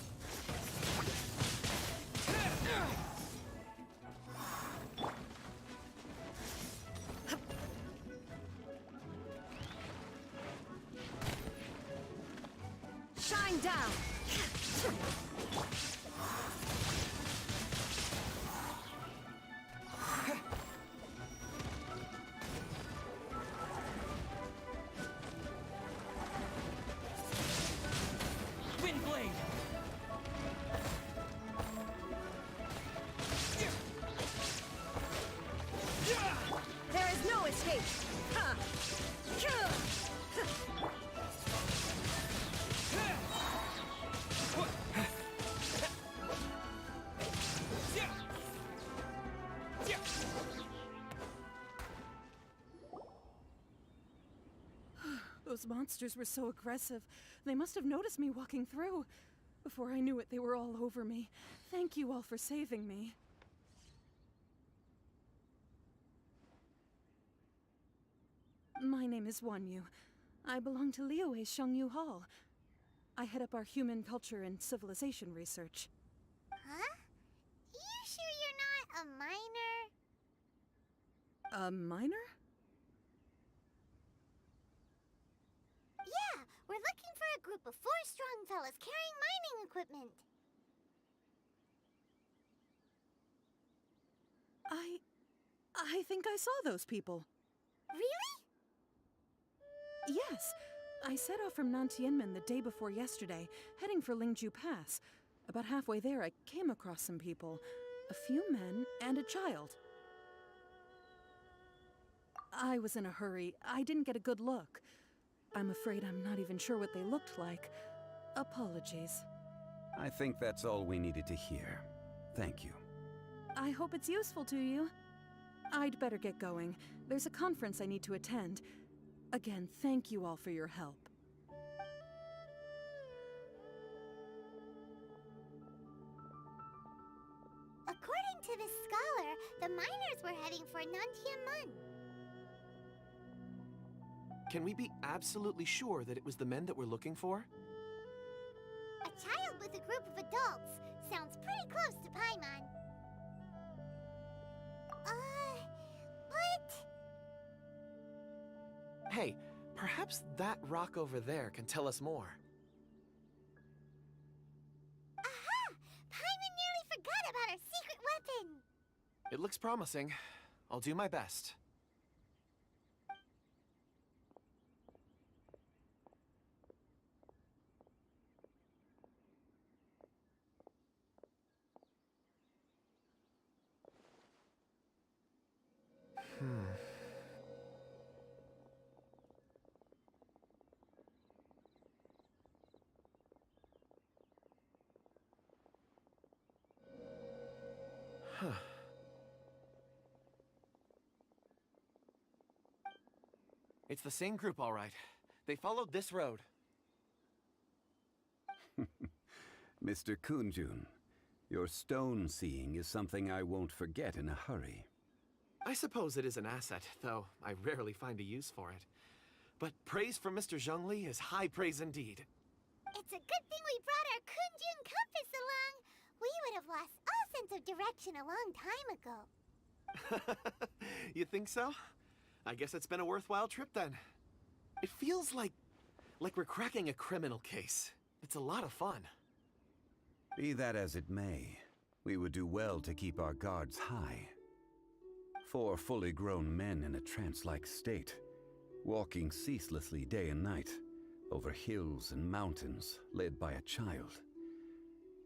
Shine down! Windblade! There is no escape! Ha! Those monsters were so aggressive. They must have noticed me walking through. Before I knew it, they were all over me. Thank you all for saving me. My name is Wanyu. I belong to Liyue's Shangyu Hall. I head up our human culture and civilization research. Huh? You sure you're not a minor? A minor? Yeah, we're looking for a group of 4 strong fellas carrying mining equipment. I think I saw those people. Really? Yes. I set off from Nantianmen the day before yesterday, heading for Lingju Pass. About halfway there, I came across some people. A few men and a child. I was in a hurry. I didn't get a good look. I'm afraid I'm not even sure what they looked like. Apologies. I think that's all we needed to hear. Thank you. I hope it's useful to you. I'd better get going. There's a conference I need to attend. Again, thank you all for your help. According to this scholar, the miners were heading for Nantianmen. Can we be absolutely sure that it was the men that we're looking for? A child with a group of adults sounds pretty close to Paimon. But... Hey, perhaps that rock over there can tell us more. Aha! Paimon nearly forgot about our secret weapon! It looks promising. I'll do my best. Huh. It's the same group, all right. They followed this road. Mr. Kunjun, your stone seeing is something I won't forget in a hurry. I suppose it is an asset, though I rarely find a use for it. But praise from Mr. Zhongli is high praise indeed. It's a good thing we brought our Kunjun compass along. We would have lost all sense of direction a long time ago. You think so? I guess it's been a worthwhile trip then. It feels like we're cracking a criminal case. It's a lot of fun. Be that as it may, we would do well to keep our guards high. 4 fully grown men in a trance-like state, walking ceaselessly day and night, over hills and mountains, led by a child.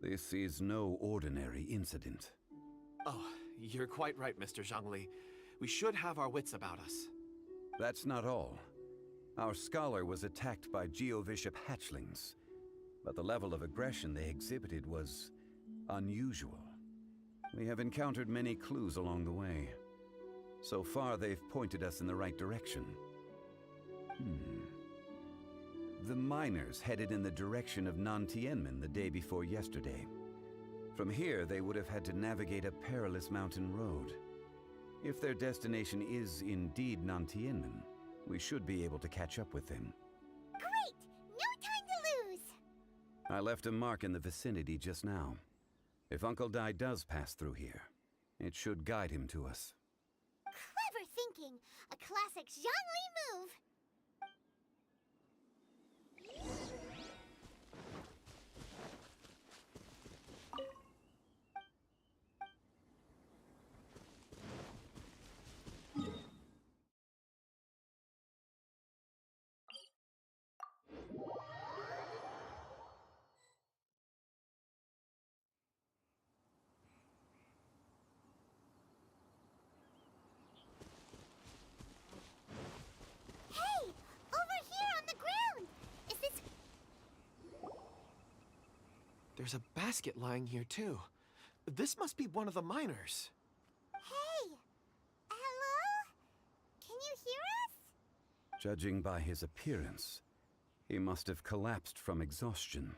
This is no ordinary incident. Oh, you're quite right, Mr. Zhongli. We should have our wits about us. That's not all. Our scholar was attacked by Geovishap hatchlings, but the level of aggression they exhibited was unusual. We have encountered many clues along the way. So far, they've pointed us in the right direction. The miners headed in the direction of Nantianmen the day before yesterday. From here, they would have had to navigate a perilous mountain road. If their destination is indeed Nantianmen, we should be able to catch up with them. Great! No time to lose! I left a mark in the vicinity just now. If Uncle Dai does pass through here, it should guide him to us. Clever thinking! A classic Zhongli move! There's a basket lying here, too. This must be one of the miners. Hey! Hello? Can you hear us? Judging by his appearance, he must have collapsed from exhaustion.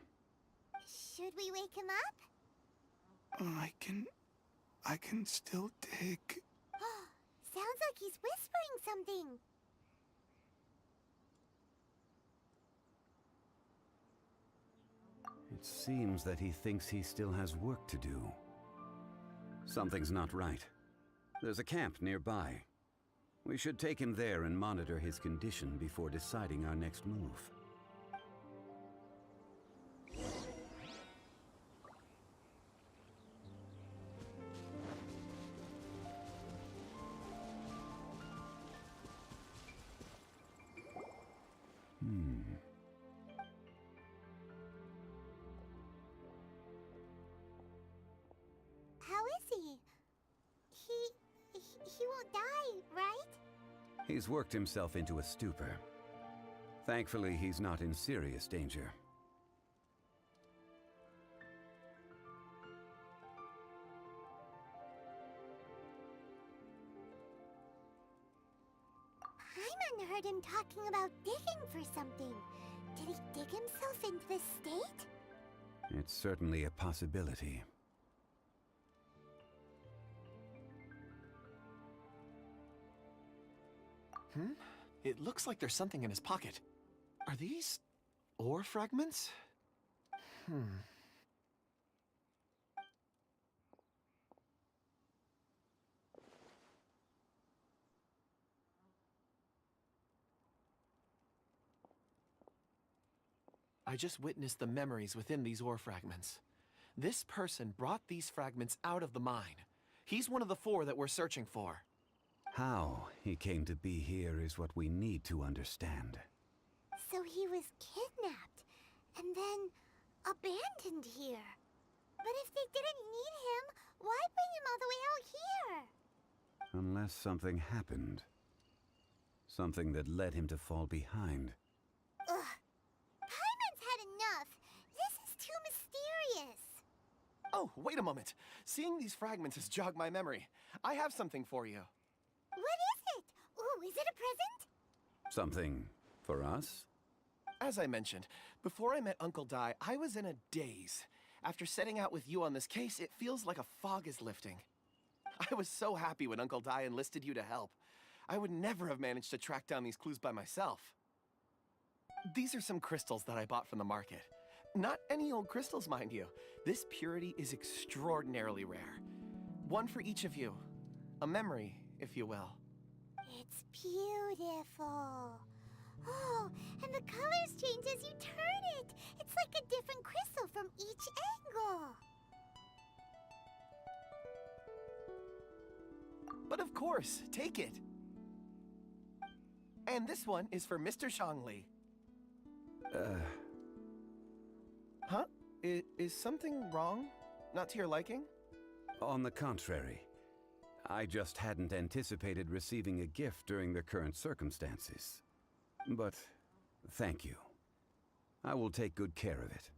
Should we wake him up? I can still dig. Sounds like he's whispering something. It seems that he thinks he still has work to do. Something's not right. There's a camp nearby. We should take him there and monitor his condition before deciding our next move. How is he? He won't die, right? He's worked himself into a stupor. Thankfully, he's not in serious danger. Paimon heard him talking about digging for something. Did he dig himself into this state? It's certainly a possibility. It looks like there's something in his pocket. Are these ore fragments? I just witnessed the memories within these ore fragments. This person brought these fragments out of the mine. He's one of the 4 that we're searching for. How he came to be here is what we need to understand. So he was kidnapped and then abandoned here. But if they didn't need him, why bring him all the way out here? Unless something happened. Something that led him to fall behind. Ugh. Paimon's had enough. This is too mysterious. Oh, wait a moment. Seeing these fragments has jogged my memory. I have something for you. What is it? Ooh, is it a present? Something for us? As I mentioned, before I met Uncle Dai, I was in a daze. After setting out with you on this case, it feels like a fog is lifting. I was so happy when Uncle Dai enlisted you to help. I would never have managed to track down these clues by myself. These are some crystals that I bought from the market. Not any old crystals, mind you. This purity is extraordinarily rare. One for each of you. A memory, if you will. It's beautiful. Oh, and the colors change as you turn it. It's like a different crystal from each angle. But of course, take it. And this one is for Mr. Zhongli. Huh? Is something wrong? Not to your liking? On the contrary. I just hadn't anticipated receiving a gift during the current circumstances. But thank you. I will take good care of it.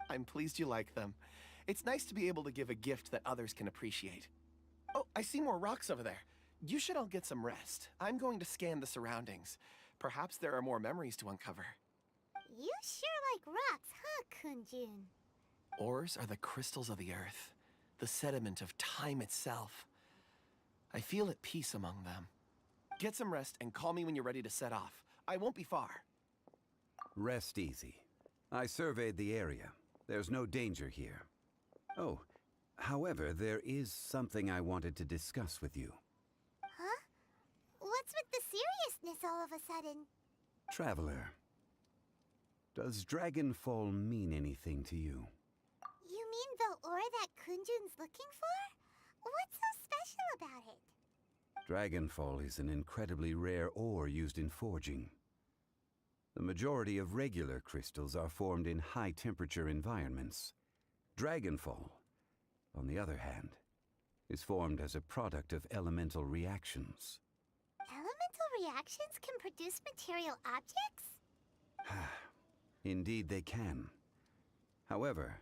I'm pleased you like them. It's nice to be able to give a gift that others can appreciate. Oh, I see more rocks over there. You should all get some rest. I'm going to scan the surroundings. Perhaps there are more memories to uncover. You sure like rocks, huh, Kunjun? Ores are the crystals of the earth, the sediment of time itself. I feel at peace among them. Get some rest and call me when you're ready to set off. I won't be far. Rest easy. I surveyed the area. There's no danger here. Oh, however, there is something I wanted to discuss with you. Huh? What's with the seriousness all of a sudden? Traveler, does Dragonfall mean anything to you? You mean the ore that Kunjun's looking for? What's so special about it? Dragonfall is an incredibly rare ore used in forging. The majority of regular crystals are formed in high-temperature environments. Dragonfall, on the other hand, is formed as a product of elemental reactions. Elemental reactions can produce material objects? Indeed they can. However,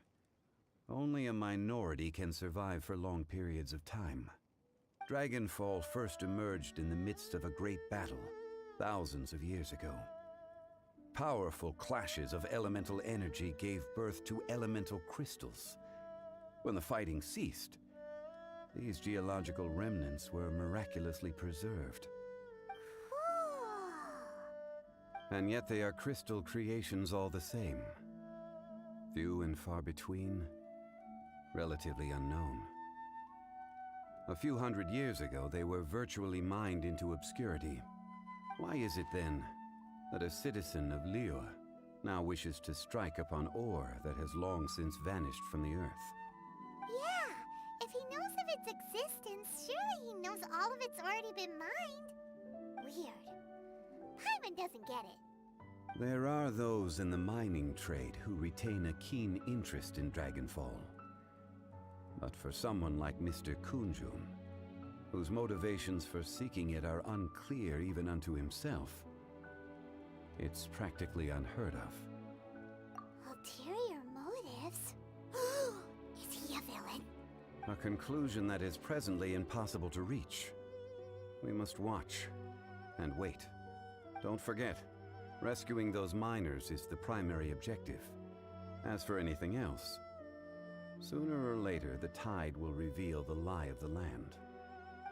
only a minority can survive for long periods of time. Dragonfall first emerged in the midst of a great battle, thousands of years ago. Powerful clashes of elemental energy gave birth to elemental crystals. When the fighting ceased, these geological remnants were miraculously preserved. And yet they are crystal creations all the same. Few and far between, relatively unknown. A few hundred years ago, they were virtually mined into obscurity. Why is it then that a citizen of Liyue now wishes to strike upon ore that has long since vanished from the earth? Yeah, if he knows of its existence, surely he knows all of it's already been mined. Weird. Paimon doesn't get it. There are those in the mining trade who retain a keen interest in Dragonfall. But for someone like Mr. Kunjun, whose motivations for seeking it are unclear even unto himself, it's practically unheard of. Ulterior motives? Is he a villain? A conclusion that is presently impossible to reach. We must watch and wait. Don't forget, rescuing those miners is the primary objective. As for anything else, sooner or later the tide will reveal the lie of the land.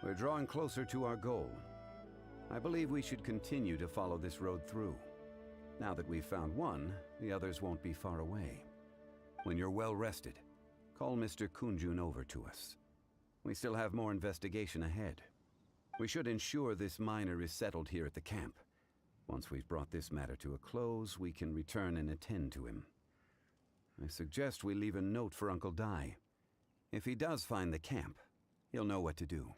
We're drawing closer to our goal. I believe we should continue to follow this road through. Now that we've found one, the others won't be far away. When you're well rested, call Mr. Kunjun over to us. We still have more investigation ahead. We should ensure this miner is settled here at the camp. Once we've brought this matter to a close, we can return and attend to him. I suggest we leave a note for Uncle Dai. If he does find the camp, he'll know what to do.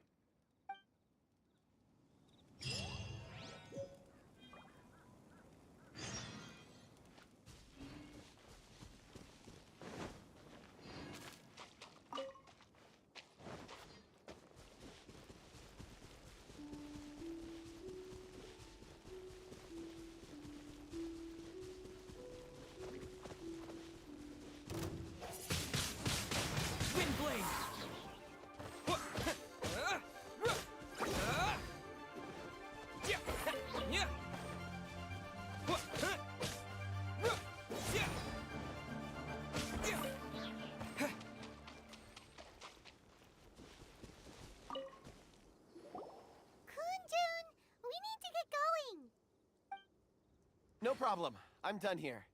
No problem. I'm done here.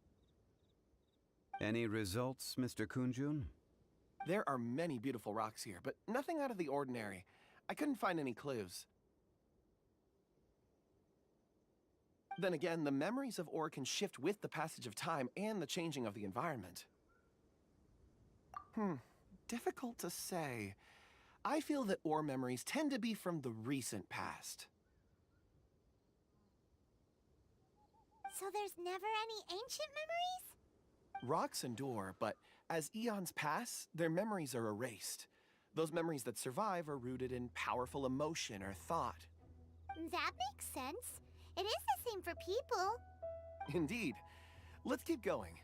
Any results, Mr. Kunjun? There are many beautiful rocks here, but nothing out of the ordinary. I couldn't find any clues. Then again, the memories of ore can shift with the passage of time and the changing of the environment. Difficult to say. I feel that ore memories tend to be from the recent past. So there's never any ancient memories? Rocks endure, but as eons pass, their memories are erased. Those memories that survive are rooted in powerful emotion or thought. That makes sense. It is the same for people. Indeed. Let's keep going.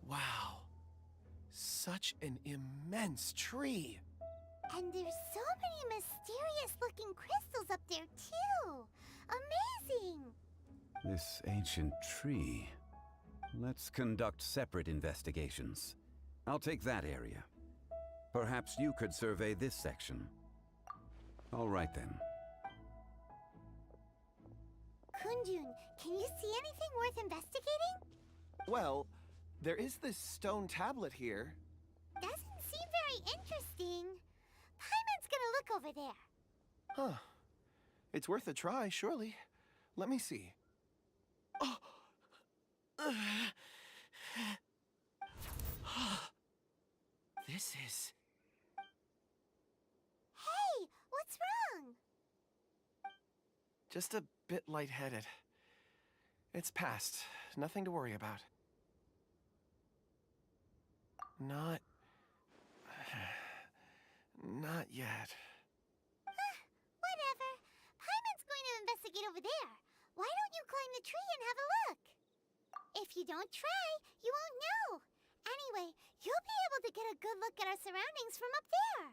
Wow. Such an immense tree. And there's so many mysterious-looking crystals up there, too. Amazing! This ancient tree. Let's conduct separate investigations. I'll take that area. Perhaps you could survey this section. All right, then. Kunjun, can you see anything worth investigating? Well, there is this stone tablet here. Doesn't seem very interesting. Paimon's gonna look over there. Huh. It's worth a try, surely. Let me see. Oh! This is... Hey, what's wrong? just a bit lightheaded. It's past. Nothing to worry about. Not yet. Whatever. Paimon's going to investigate over there. Why don't you climb the tree and have a look? If you don't try, you won't know. Anyway, you'll be able to get a good look at our surroundings from up there.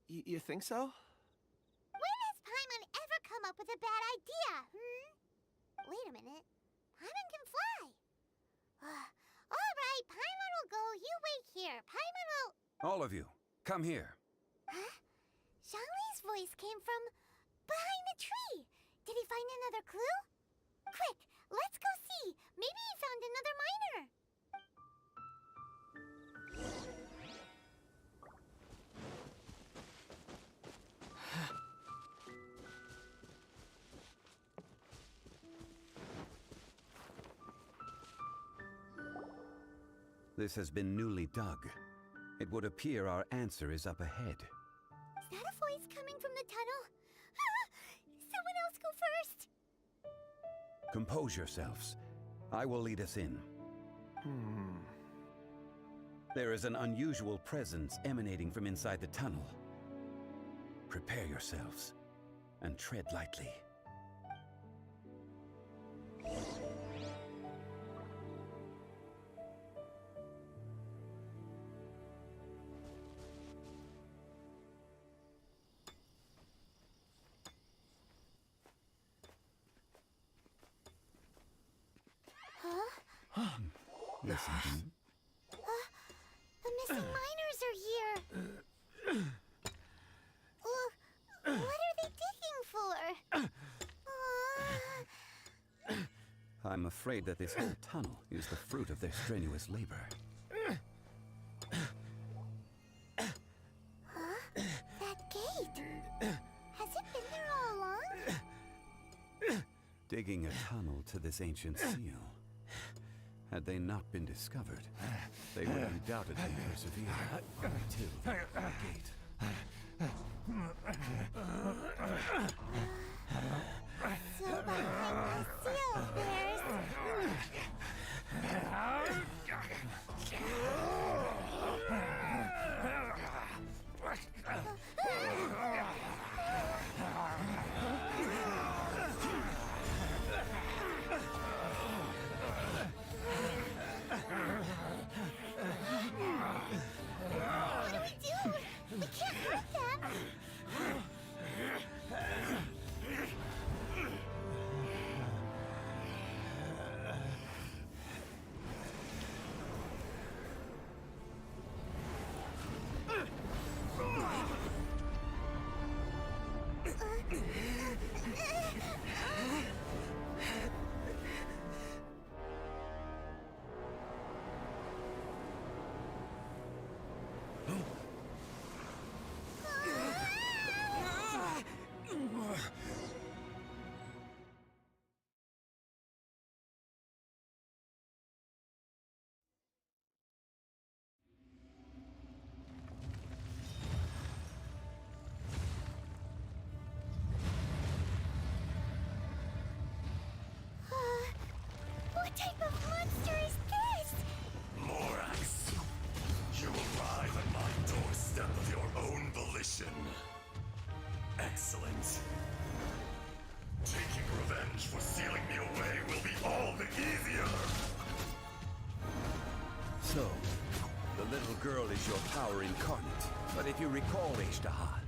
You think so? When has Paimon ever come up with a bad idea, Wait a minute. Paimon can fly. All right, Paimon will go. You wait here. Paimon will... All of you, come here. Huh? Zhongli's voice came from behind the tree. Did he find another clue? Quick, let's go see. Maybe he found another miner. This has been newly dug. It would appear our answer is up ahead. Is that a voice coming from the tunnel? Someone else go first. Compose yourselves. I will lead us in. There is an unusual presence emanating from inside the tunnel. Prepare yourselves and tread lightly. Listen. The missing miners are here. What are they digging for? I'm afraid that this whole tunnel is the fruit of their strenuous labor. That gate. Has it been there all along? Digging a tunnel to this ancient seal. Had they not been discovered, they would undoubtedly persevere until the gate. So behind the seal, there's... What do we do? We can't hurt them. What type of monster is this? Morax, you arrive at my doorstep of your own volition. Excellent. Taking revenge for sealing me away will be all the easier. So, the little girl is your power incarnate. But if you recall, Ishtaha,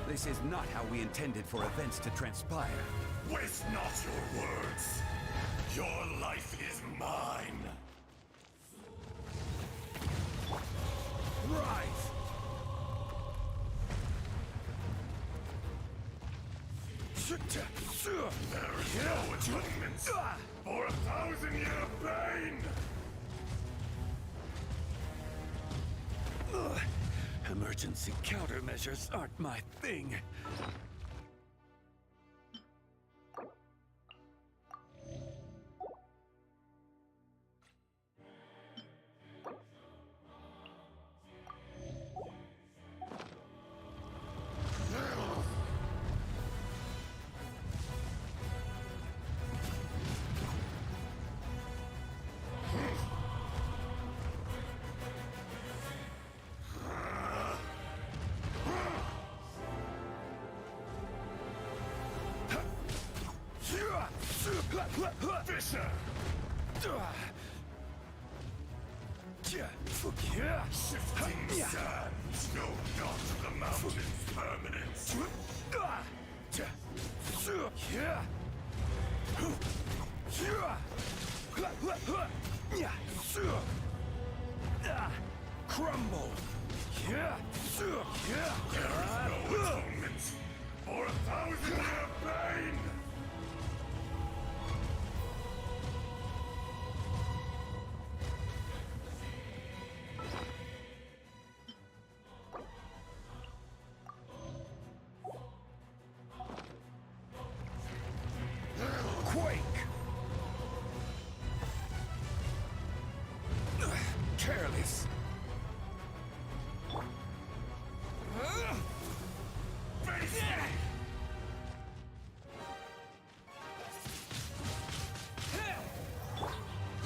this is not how we intended for events to transpire. Waste not your words. Your life is mine. Rise! There is no atonement for 1,000-year pain! Emergency countermeasures aren't my thing. Fisher! Shifting sands, no knot of the mountain's permanence. Crumble! There is no atonement for 1,000-year pain! Quake! Careless! Face me!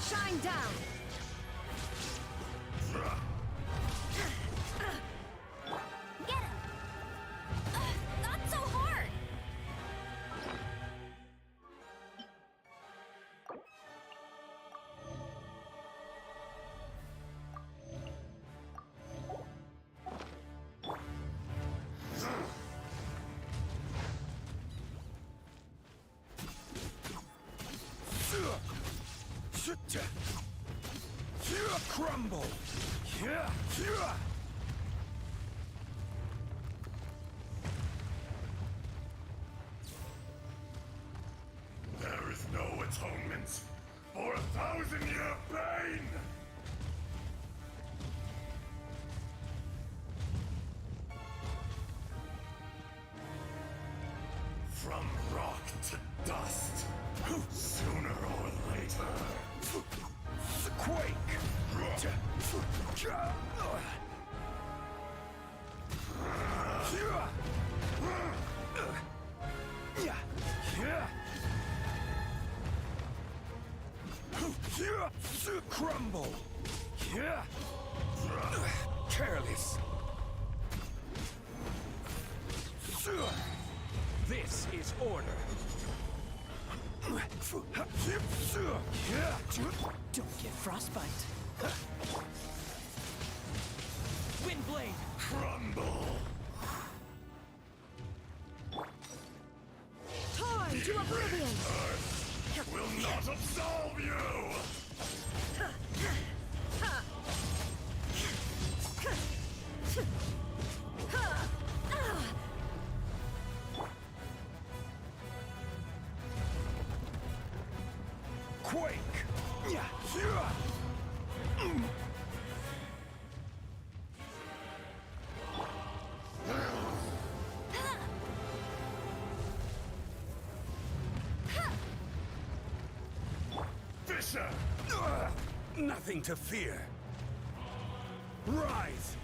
Shine down! Get him! Not so hard! Crumble! There is no atonement for 1,000-year pain! From rock to dust, sooner or later. Quake! Crumble! Careless! This is order! Don't get frostbite. Windblade! Crumble! Time to oblivion! Earth will not absolve you! Quake! Fisher! Nothing to fear. Rise!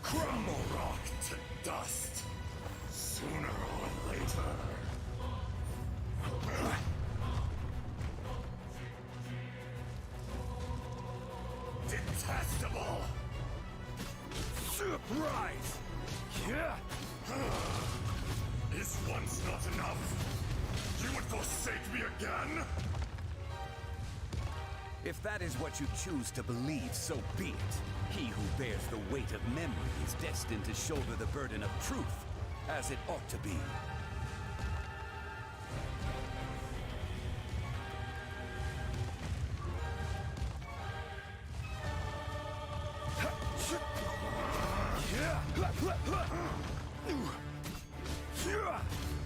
Crumble rock to dust, sooner or later. Detestable! Rise! Is once not enough? You would forsake me again? If that is what you choose to believe, so be it. He who bears the weight of memory is destined to shoulder the burden of truth, as it ought to be.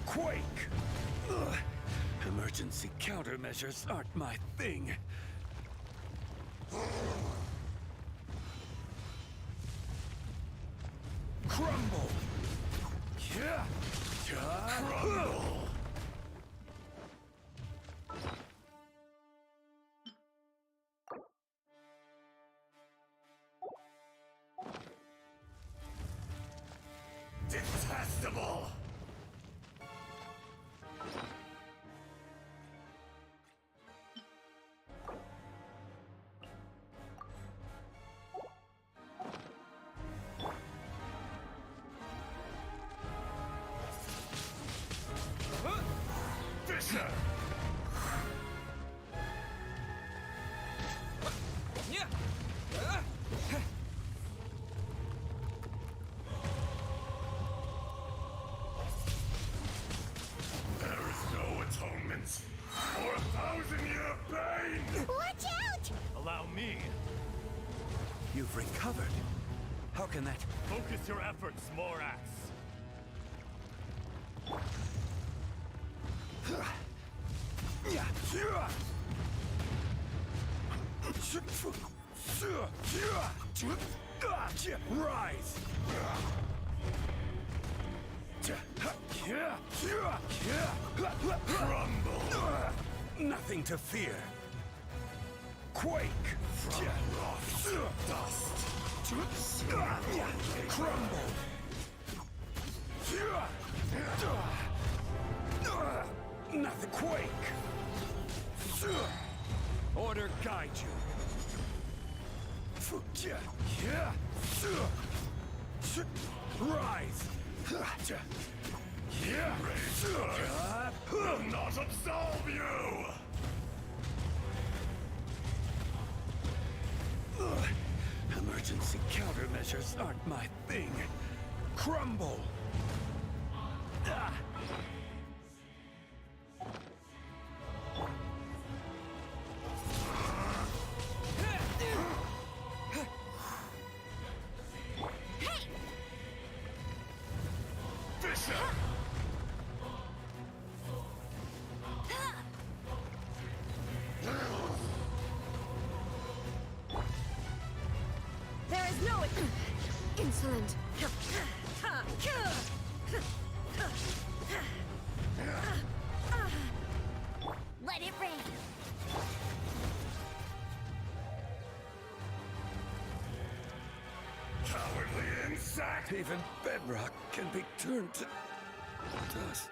Quake! Emergency countermeasures aren't my thing. Crumble! Crumble! Detestable! Fisher! There is no atonement for 1,000-year pain! Watch out! Allow me. You've recovered. How can that... Focus your efforts, Morax. Rise! Crumble! Nothing to fear. Quake! From rock to dust. Crumble! Nothing. Quake! Order guide you. Rise! Yeah! Will not absolve you! Emergency countermeasures aren't my thing. Crumble! There is no insolent. Let it rain. Cowardly insect! Even bedrock can be turned to dust.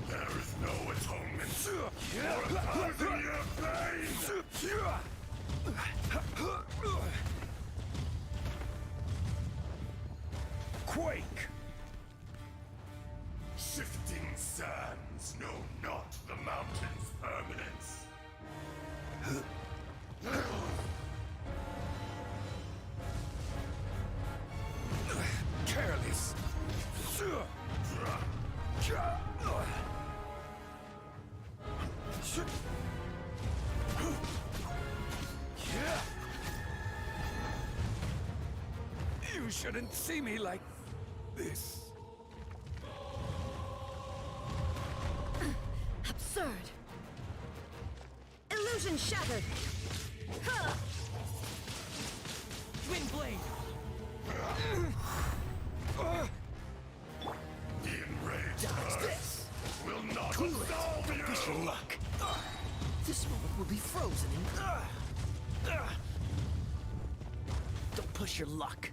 There is no atonement for 1,000-year pain! Quake! Shifting sands know not the mountain's permanence. Careless! You shouldn't see me like this. Absurd. Illusion shattered. Twin blade. The enraged Dodge earth this. will not Cool it. absolve Don't you! push your luck. This moment will be frozen in... Don't push your luck.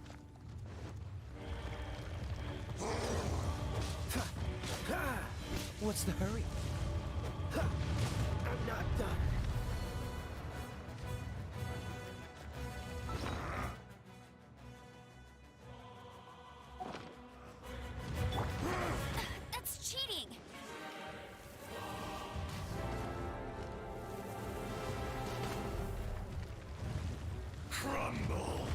What's the hurry? I'm not done. That's cheating. Crumble!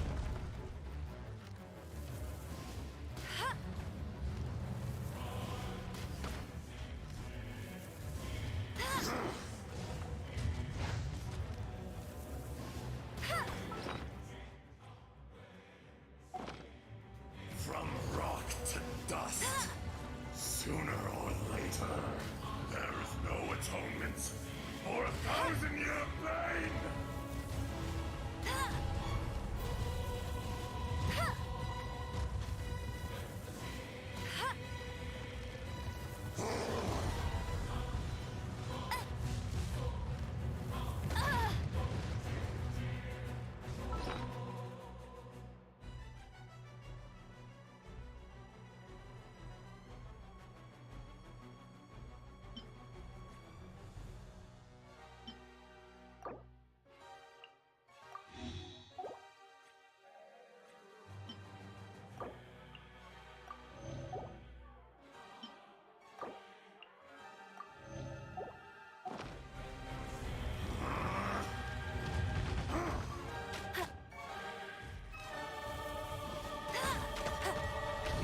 From rock to dust, sooner or later, there is no atonement for 1,000-year pain!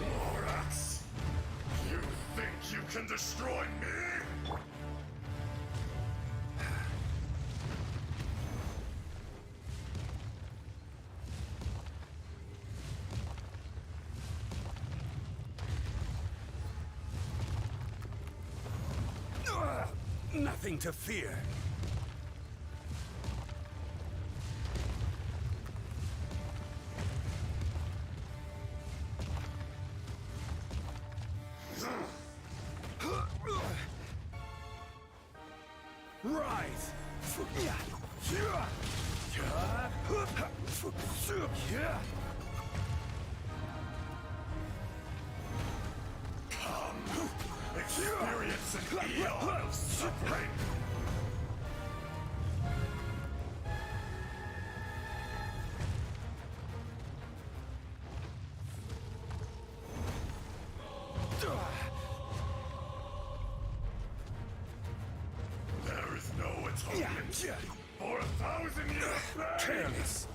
Lorax, you think you can destroy me? Nothing to fear. Rise! Come, experience an eon of suffering. There is no atonement for 1,000 years pain. Careless.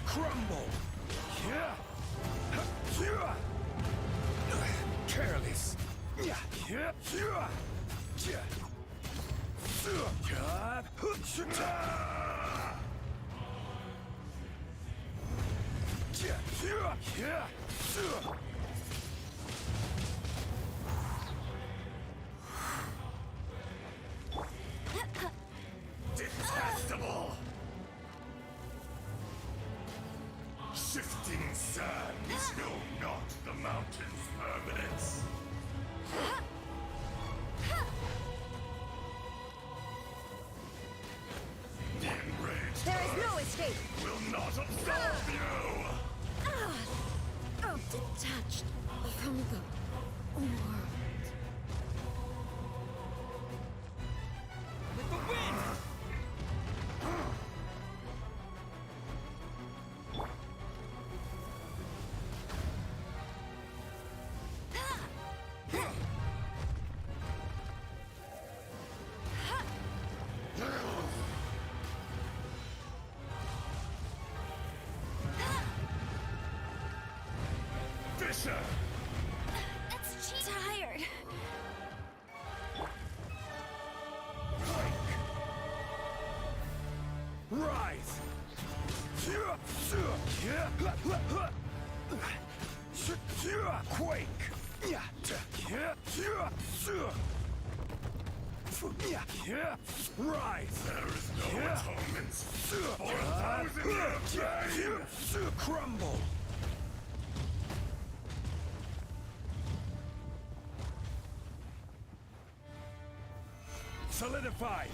Crumble! Careless! Detestable! Shifting sands know not the mountain's permanence. The enraged There is no earth escape! will not absolve you! Detached from the world. With the wind! Fisher! It's cheating. Tired. Rise! Quake! Rise! There is no atonement for 1,000 years pain! Crumble! Solidify!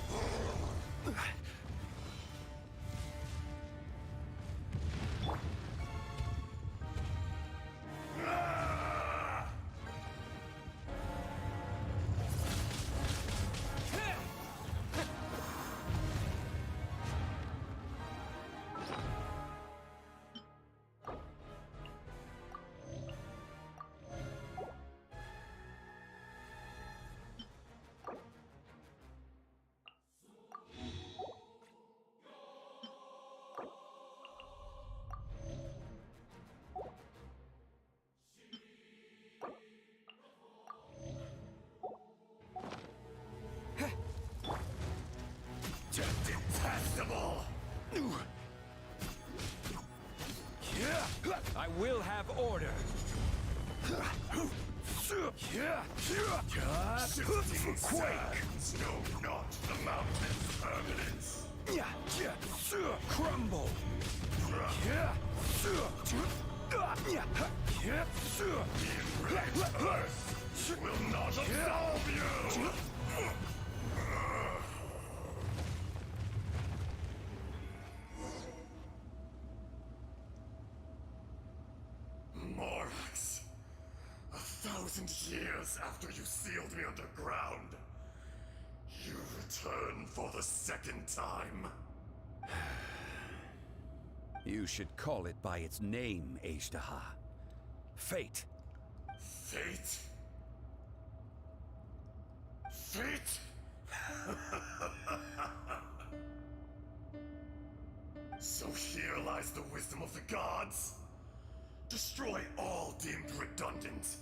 Detestable! I will have order. Shifting sands know not the mountain's permanence. Crumble! The enraged earth will not absolve you! Morax, 1,000 years after you sealed me underground, you return for the second time. You should call it by its name, Ashtaha. Fate. Fate? Fate? So here lies the wisdom of the gods. Destroy all deemed redundant.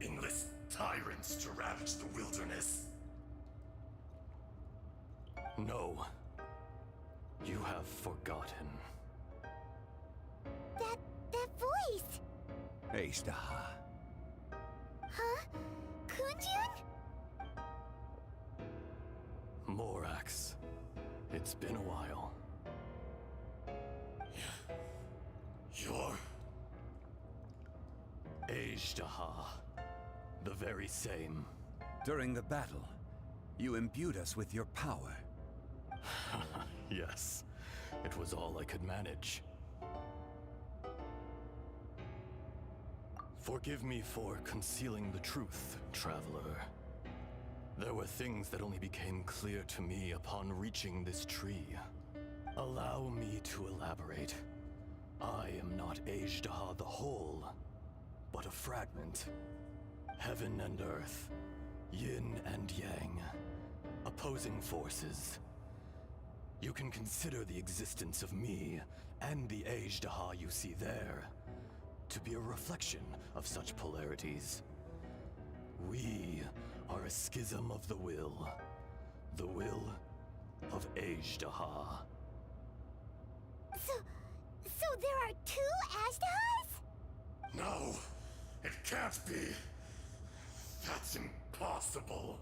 Enlist tyrants to ravage the wilderness. No. You have forgotten. That voice! Aishtaha. Huh? Kunjun? Morax. It's been a while. You're... Aishtaha. The very same. During the battle, you imbued us with your power. Yes. It was all I could manage. Forgive me for concealing the truth, traveler. There were things that only became clear to me upon reaching this tree. Allow me to elaborate. I am not Aishtaha the whole, but a fragment. Heaven and earth, yin and yang, opposing forces. You can consider the existence of me and the Aishtaha you see there to be a reflection of such polarities. We are a schism of the will of Aishtaha. So there are two Ashtahas? No, it can't be. That's impossible.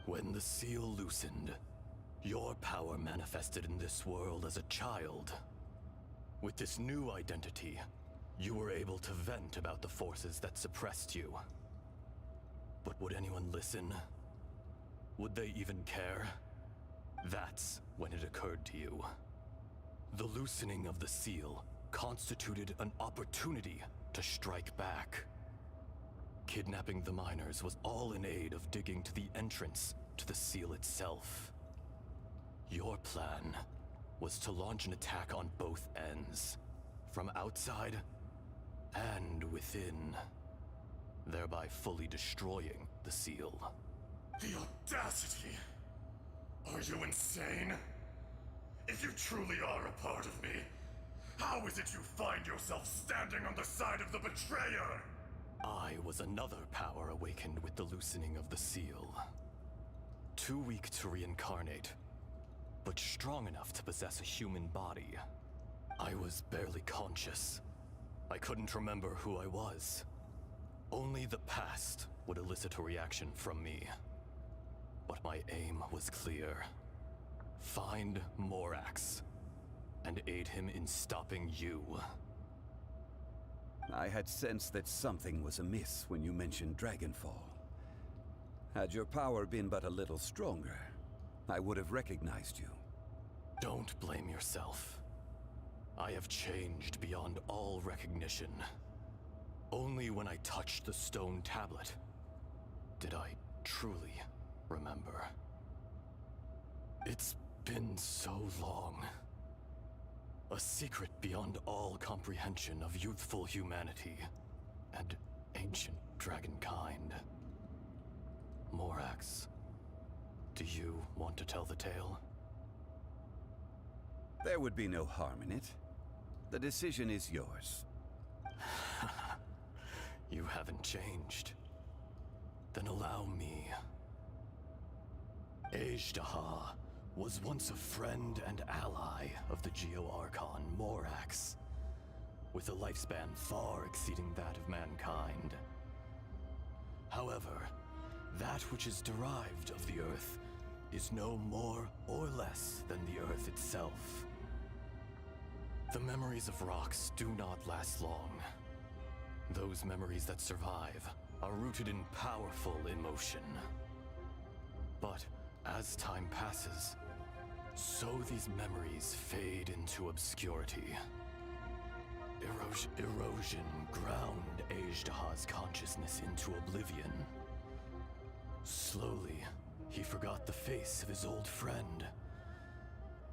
When the seal loosened, your power manifested in this world as a child. With this new identity, you were able to vent about the forces that suppressed you. But would anyone listen? Would they even care? That's when it occurred to you. The loosening of the seal constituted an opportunity to strike back. Kidnapping the miners was all in aid of digging to the entrance to the seal itself. Your plan was to launch an attack on both ends, from outside and within, thereby fully destroying the seal. The audacity! Are you insane? If you truly are a part of me, how is it you find yourself standing on the side of the betrayer? I was another power awakened with the loosening of the seal. Too weak to reincarnate, but strong enough to possess a human body. I was barely conscious. I couldn't remember who I was. Only the past would elicit a reaction from me. But my aim was clear. Find Morax, and aid him in stopping you. I had sensed that something was amiss when you mentioned Dragonfall. Had your power been but a little stronger, I would have recognized you. Don't blame yourself. I have changed beyond all recognition. Only when I touched the stone tablet did I truly remember. It's been so long. A secret beyond all comprehension of youthful humanity and ancient dragonkind. Morax, do you want to tell the tale? There would be no harm in it. The decision is yours. You haven't changed. Then allow me. Aishtaha was once a friend and ally of the Geo-Archon Morax, with a lifespan far exceeding that of mankind. However, that which is derived of the Earth is no more or less than the Earth itself. The memories of rocks do not last long. Those memories that survive are rooted in powerful emotion. But as time passes, so these memories fade into obscurity. Erosion ground Aishtaha's consciousness into oblivion. Slowly, he forgot the face of his old friend,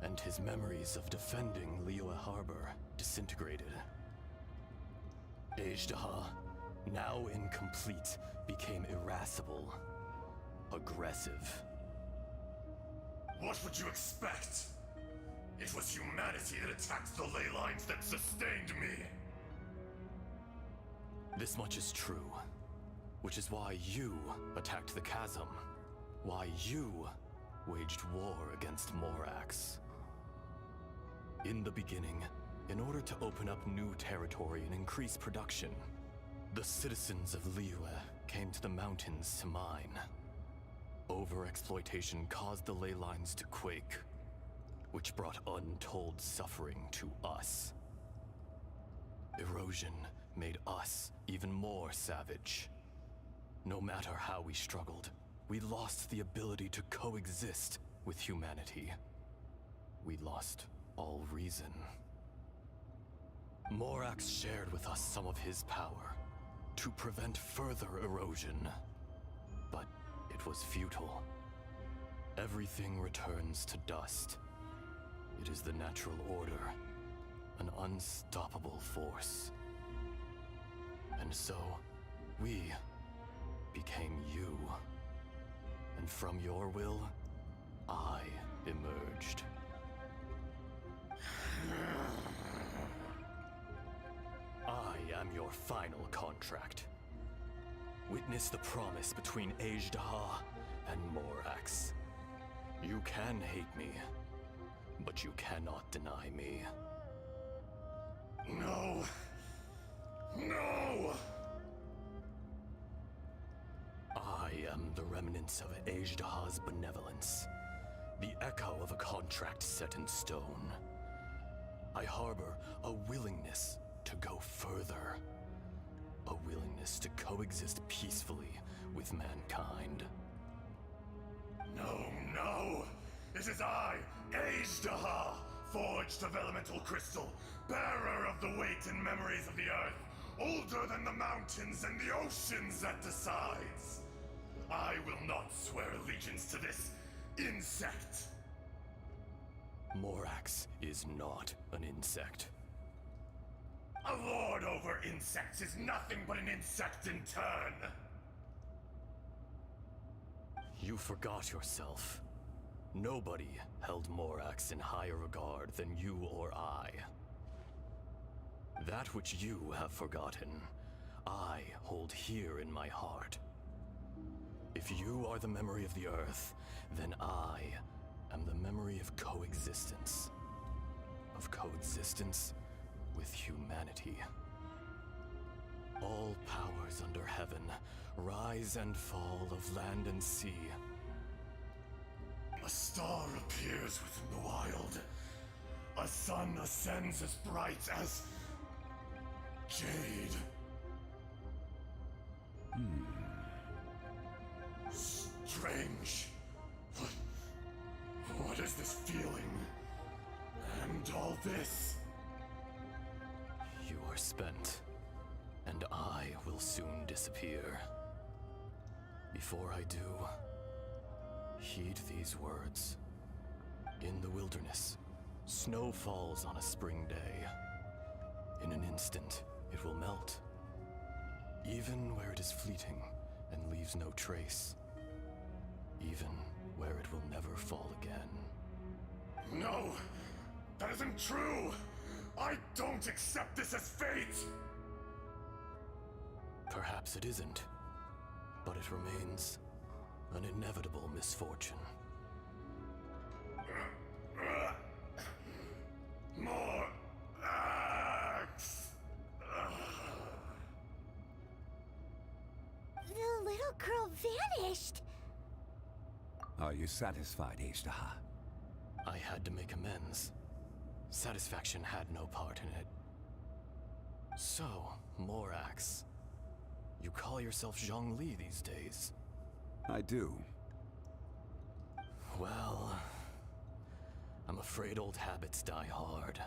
and his memories of defending Liyue Harbor disintegrated. Aishtaha, now incomplete, became irascible, aggressive. What would you expect? It was humanity that attacked the ley lines that sustained me. This much is true, which is why you attacked the chasm, why you waged war against Morax. In the beginning, in order to open up new territory and increase production, the citizens of Liyue came to the mountains to mine. Overexploitation caused the ley lines to quake, which brought untold suffering to us. Erosion made us even more savage. No matter how we struggled, we lost the ability to coexist with humanity. We lost all reason. Morax shared with us some of his power to prevent further erosion, but it was futile. Everything returns to dust. It is the natural order, an unstoppable force. And so, we became you. And from your will, I emerged. I am your final contract. Witness the promise between Ajdaha and Morax. You can hate me, but you cannot deny me. No! No! I am the remnants of Ajdaha's benevolence, the echo of a contract set in stone. I harbor a willingness to go further, a willingness to coexist peacefully with mankind. No, no! It is I, Ajdaha, forged of elemental crystal, bearer of the weight and memories of the earth, older than the mountains and the oceans that decides. I will not swear allegiance to this insect. Morax is not an insect. A lord over insects is nothing but an insect in turn. You forgot yourself. Nobody held Morax in higher regard than you or I. That which you have forgotten, I hold here in my heart. If you are the memory of the Earth, then I am the memory of coexistence. Of coexistence with humanity. All powers under heaven, rise and fall of land and sea. A star appears within the wild. A sun ascends as bright as jade. Strange. What is this feeling? And all this? You are spent, and I will soon disappear. Before I do, heed these words. In the wilderness, snow falls on a spring day. In an instant, it will melt. Even where it is fleeting and leaves no trace. Even where it will never fall again. No! That isn't true! I don't accept this as fate! Perhaps it isn't, but it remains an inevitable misfortune. More axe! The little girl vanished! Are you satisfied, Ajdaha? I had to make amends. Satisfaction had no part in it. So, Morax, you call yourself Zhongli these days? I do. Well, I'm afraid old habits die hard.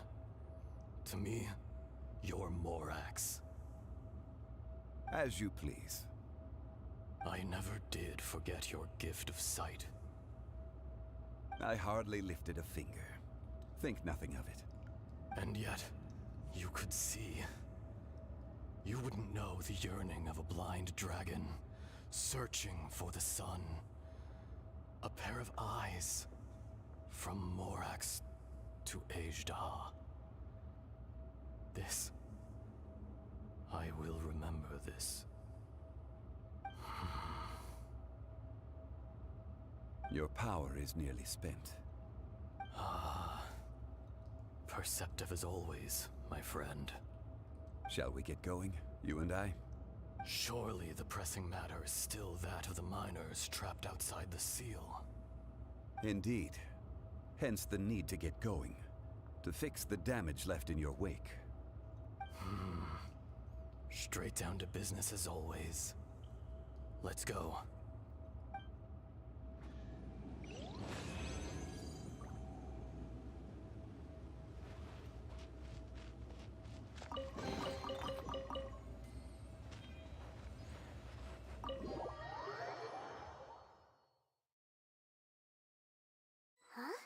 To me, you're Morax. As you please. I never did forget your gift of sight. I hardly lifted a finger. Think nothing of it. And yet, you could see. You wouldn't know the yearning of a blind dragon, searching for the sun. A pair of eyes, from Morax to Ajdaha. This, I I will remember this. Your power is nearly spent. Ah. Perceptive as always, my friend. Shall we get going, you and I? Surely the pressing matter is still that of the miners trapped outside the seal. Indeed. Hence the need to get going, to fix the damage left in your wake. Straight down to business as always. Let's go. Huh?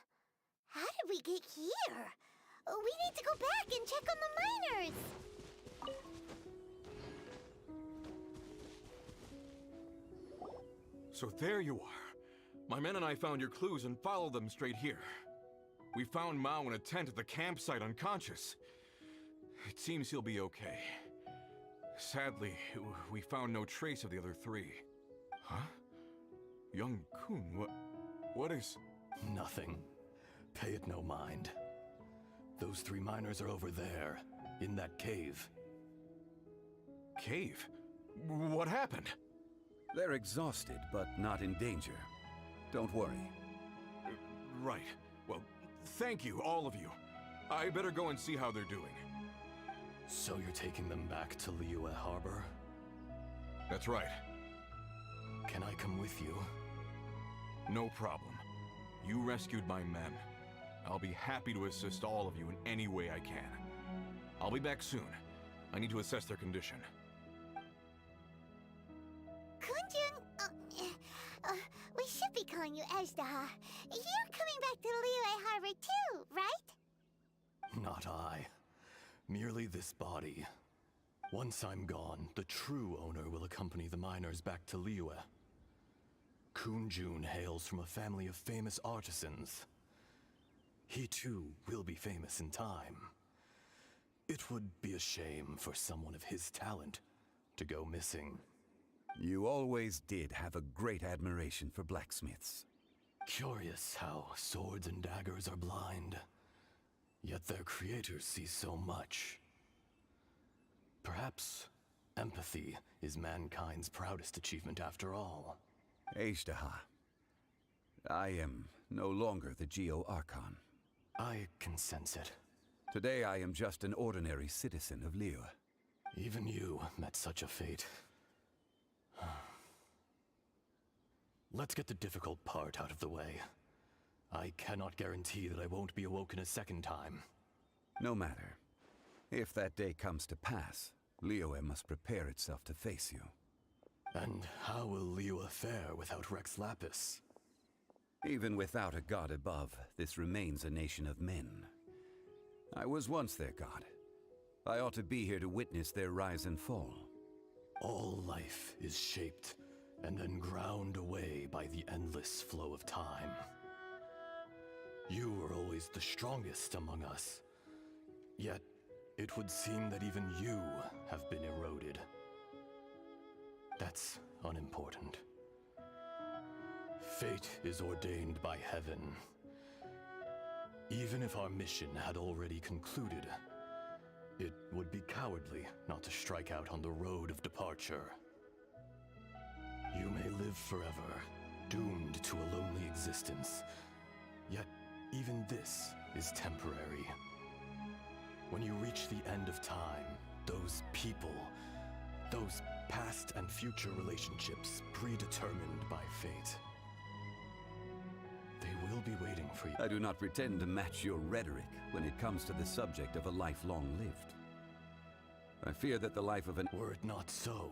How did we get here? We need to go back and check on the miners! So there you are. My men and I found your clues and followed them straight here. We found Mao in a tent at the campsite unconscious. It seems he'll be okay. Sadly, we found no trace of the other three. Huh? Young Kun, what is... Nothing. Pay it no mind. Those three miners are over there, in that cave. Cave? What happened? They're exhausted, but not in danger. Don't worry. Right. Well, thank you, all of you. I better go and see how they're doing. So you're taking them back to Liyue Harbor? That's right. Can I come with you? No problem. You rescued my men. I'll be happy to assist all of you in any way I can. I'll be back soon. I need to assess their condition. Kunjun, we should be calling you Ezdaha. You're coming back to Liyue Harbor too, right? Not I. Merely this body. Once I'm gone, the true owner will accompany the miners back to Liyue. Kunjun hails from a family of famous artisans. He too will be famous in time. It would be a shame for someone of his talent to go missing. You always did have a great admiration for blacksmiths. Curious how swords and daggers are blind, yet their creators see so much. Perhaps empathy is mankind's proudest achievement after all. Ezdaha, I am no longer the Geo-Archon. I can sense it. Today I am just an ordinary citizen of Liyue. Even you met such a fate. Let's get the difficult part out of the way. I cannot guarantee that I won't be awoken a second time. No matter. If that day comes to pass, Liyue must prepare itself to face you. And how will Liyue fare without Rex Lapis? Even without a god above, this remains a nation of men. I was once their god. I ought to be here to witness their rise and fall. All life is shaped and then ground away by the endless flow of time. You were always the strongest among us. Yet, it would seem that even you have been eroded. That's unimportant. Fate is ordained by heaven. Even if our mission had already concluded, it would be cowardly not to strike out on the road of departure. You may live forever, doomed to a lonely existence. Yet, even this is temporary. When you reach the end of time, those people, those past and future relationships predetermined by fate, they will be waiting for you. I do not pretend to match your rhetoric when it comes to the subject of a life long lived. I fear that the life of an... Were it not so,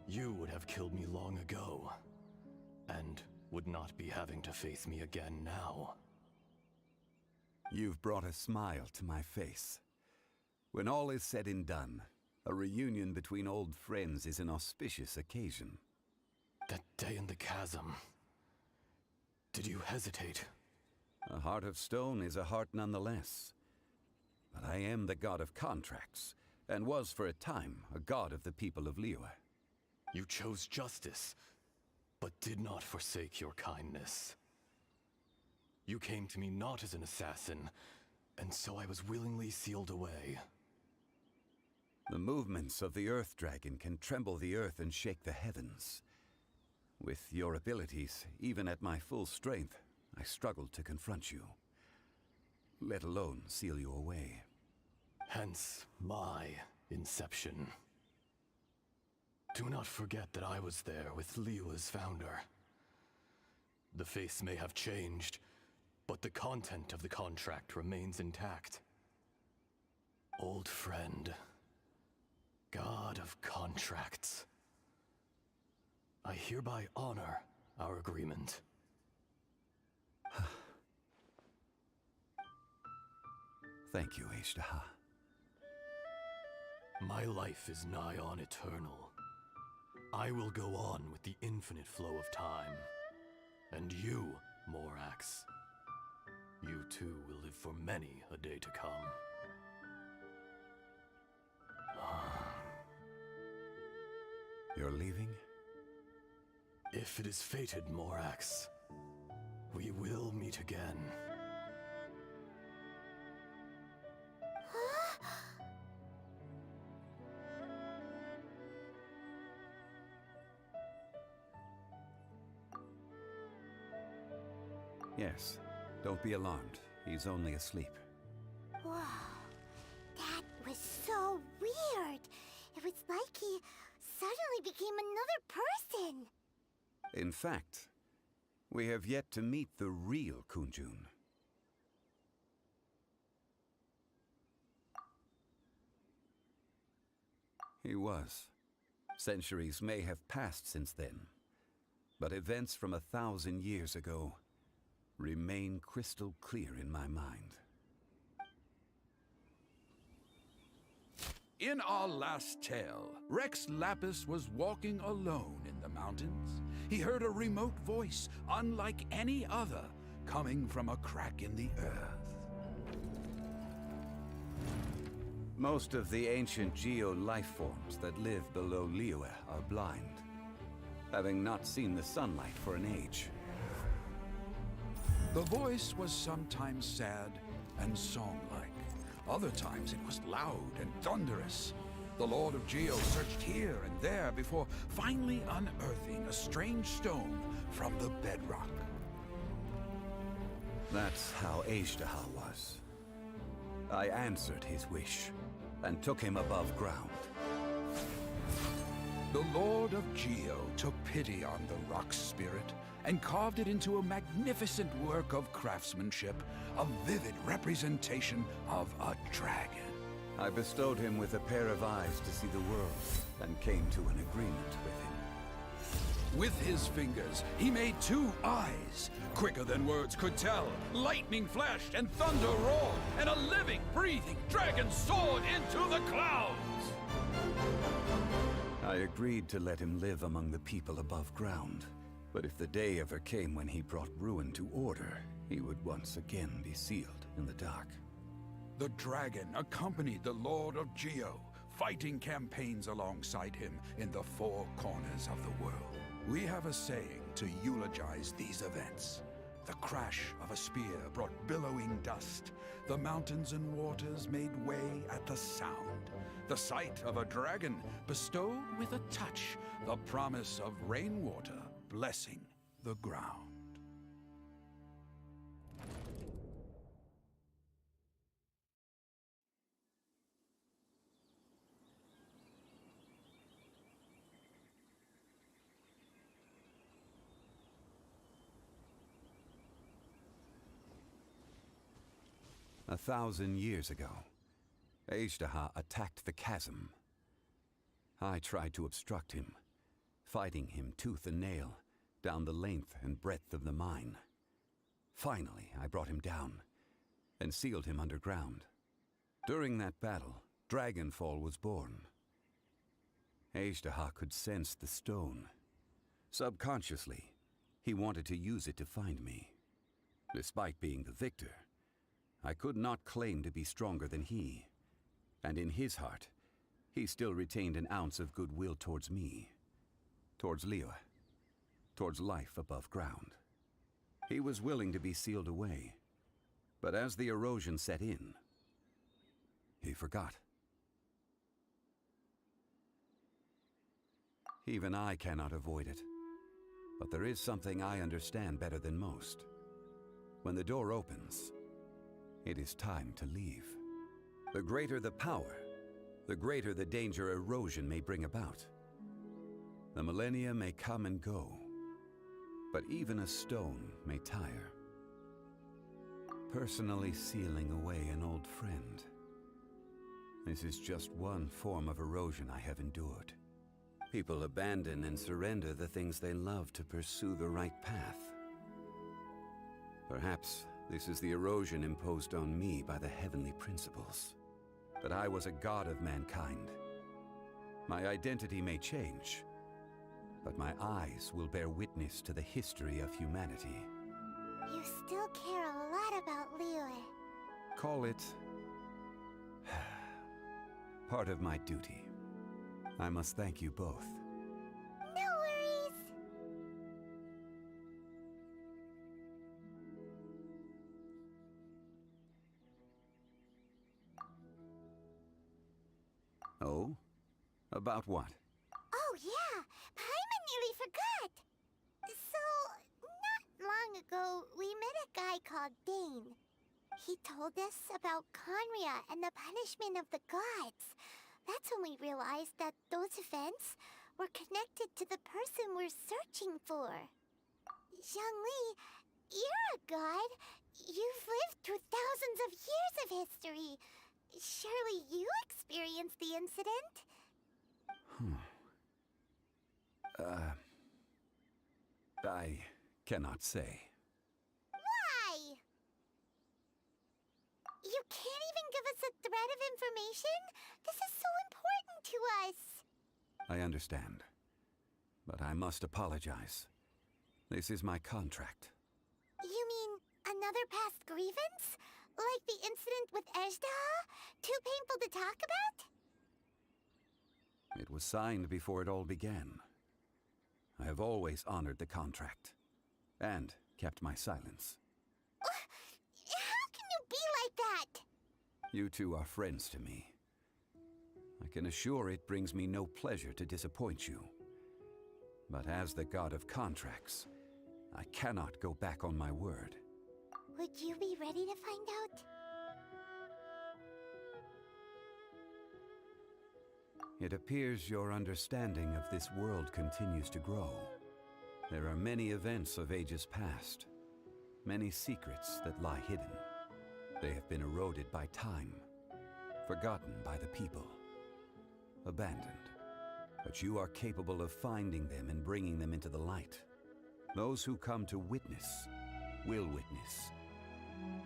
you would have killed me long ago, and would not be having to face me again now. You've brought a smile to my face. When all is said and done, a reunion between old friends is an auspicious occasion. That day in the chasm. Did you hesitate? A heart of stone is a heart nonetheless. But I am the god of contracts, and was for a time a god of the people of Liyue. You chose justice, but did not forsake your kindness. You came to me not as an assassin, and so I was willingly sealed away. The movements of the Earth Dragon can tremble the earth and shake the heavens. With your abilities, even at my full strength, I struggled to confront you, let alone seal you away. Hence my inception. Do not forget that I was there with Liyue's founder. The face may have changed, but the content of the contract remains intact. Old friend, God of contracts, I hereby honor our agreement. Thank you, Ashtaha. My life is nigh on eternal. I will go on with the infinite flow of time. And you, Morax, you too will live for many a day to come. You're leaving? If it is fated, Morax, we will meet again. Yes. Don't be alarmed. He's only asleep. Whoa. That was so weird. It was like he suddenly became another person. In fact, we have yet to meet the real Kunjun. He was. Centuries may have passed since then, but events from 1,000 years ago remain crystal clear in my mind. In our last tale, Rex Lapis was walking alone in the mountains. He heard a remote voice, unlike any other, coming from a crack in the earth. Most of the ancient geo-life forms that live below Liyue are blind, having not seen the sunlight for an age. The voice was sometimes sad and song-like. Other times it was loud and thunderous. The Lord of Geo searched here and there before finally unearthing a strange stone from the bedrock. That's how Ashtaha was. I answered his wish and took him above ground. The Lord of Geo took pity on the rock spirit and carved it into a magnificent work of craftsmanship, a vivid representation of a dragon. I bestowed him with a pair of eyes to see the world and came to an agreement with him. With his fingers, he made 2 eyes, quicker than words could tell. Lightning flashed and thunder roared, and a living, breathing dragon soared into the clouds. I agreed to let him live among the people above ground. But if the day ever came when he brought ruin to order, he would once again be sealed in the dark. The dragon accompanied the Lord of Geo, fighting campaigns alongside him in the 4 corners of the world. We have a saying to eulogize these events. The crash of a spear brought billowing dust. The mountains and waters made way at the sound. The sight of a dragon bestowed with a touch the promise of rainwater blessing the ground. A 1,000 years ago, Ashtaha attacked the chasm. I tried to obstruct him, fighting him tooth and nail down the length and breadth of the mine. Finally, I brought him down and sealed him underground. During that battle, Dragonfall was born. Ashtaha could sense the stone. Subconsciously, he wanted to use it to find me. Despite being the victor, I could not claim to be stronger than he, and in his heart, he still retained an ounce of goodwill towards me, towards Liyue, towards life above ground. He was willing to be sealed away, but as the erosion set in, he forgot. Even I cannot avoid it, but there is something I understand better than most. When the door opens, it is time to leave. The greater the power, the greater the danger erosion may bring about. The millennia may come and go, but even a stone may tire. Personally sealing away an old friend. This is just one form of erosion I have endured. People abandon and surrender the things they love to pursue the right path. Perhaps this is the erosion imposed on me by the heavenly principles. That I was a god of mankind. My identity may change, but my eyes will bear witness to the history of humanity. You still care a lot about Liyue. Call it part of my duty. I must thank you both. No worries. Oh? About what? Oh yeah, Paimon nearly forgot. So, not long ago, we met a guy called Dane. He told us about Conria and the punishment of the gods. That's when we realized that those events were connected to the person we're searching for. Zhongli, you're a god. You've lived through thousands of years of history. Surely you experienced the incident? I cannot say. Why? You can't even give us a thread of information? This is so important to us. I understand, but I must apologize. This is my contract. You mean another past grievance? Like the incident with Ezda? Too painful to talk about? It was signed before it all began. I have always honored the contract, and kept my silence. How can you be like that? You two are friends to me. I can assure it brings me no pleasure to disappoint you. But as the god of contracts, I cannot go back on my word. Would you be ready to find out? It appears your understanding of this world continues to grow. There are many events of ages past, many secrets that lie hidden. They have been eroded by time, forgotten by the people, abandoned. But you are capable of finding them and bringing them into the light. Those who come to witness will witness.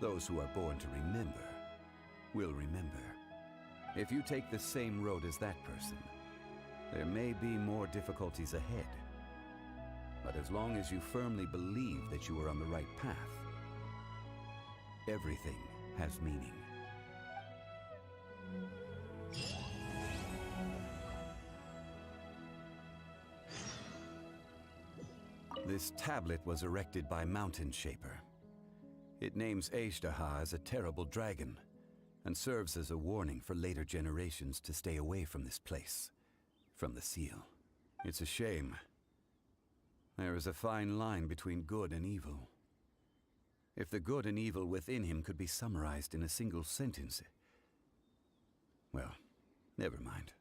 Those who are born to remember will remember. If you take the same road as that person, there may be more difficulties ahead. But as long as you firmly believe that you are on the right path, everything has meaning. This tablet was erected by Mountain Shaper. It names Ezdaha as a terrible dragon, and serves as a warning for later generations to stay away from this place, from the seal. It's a shame. There is a fine line between good and evil. If the good and evil within him could be summarized in a single sentence... Well, never mind.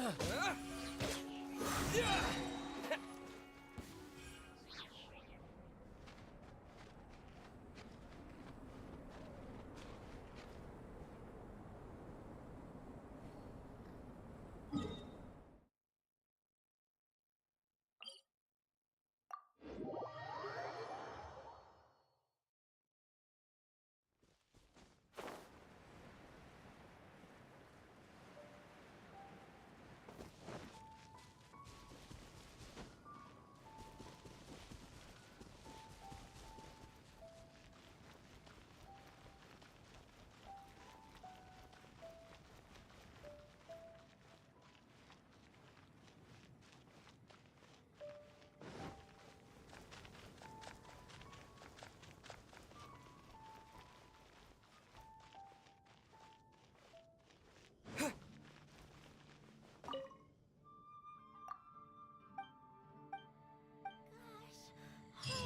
All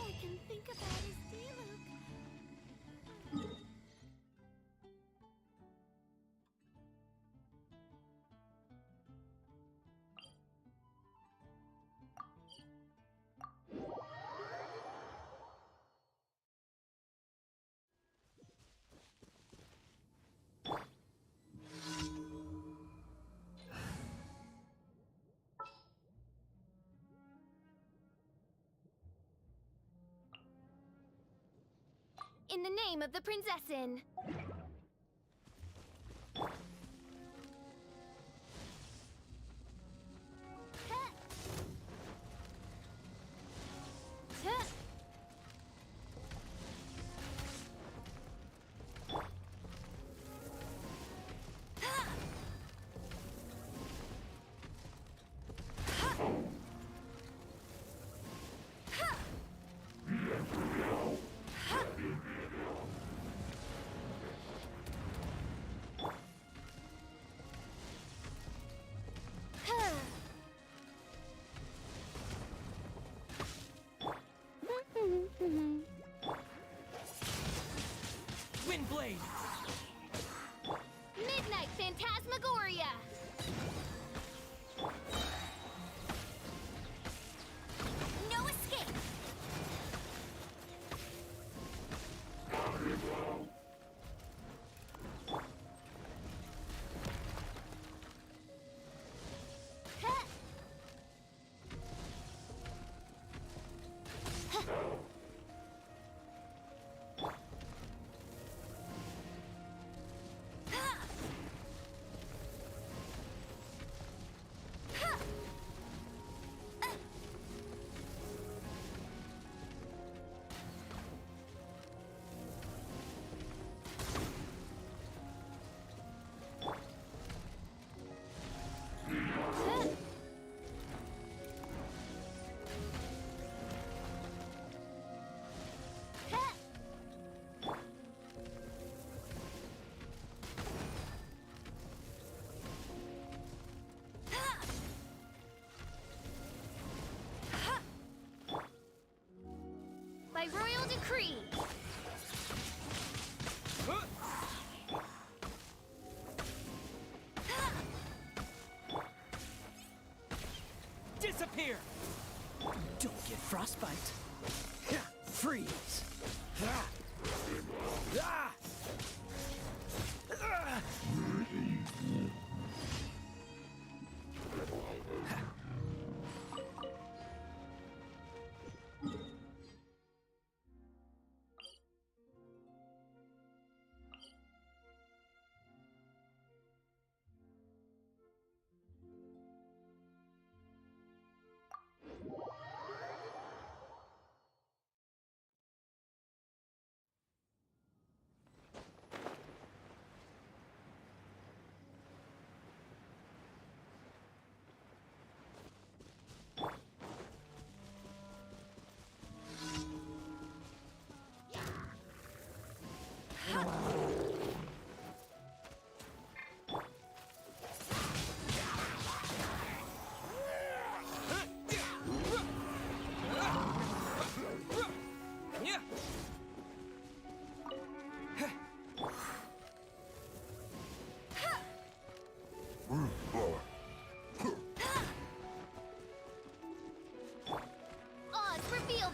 I can think about is Diluc. In the name of the Prinzessin. Windblade! Midnight Phantasmagoria! No escape! By royal decree. Disappear! Don't get frostbite. Freeze!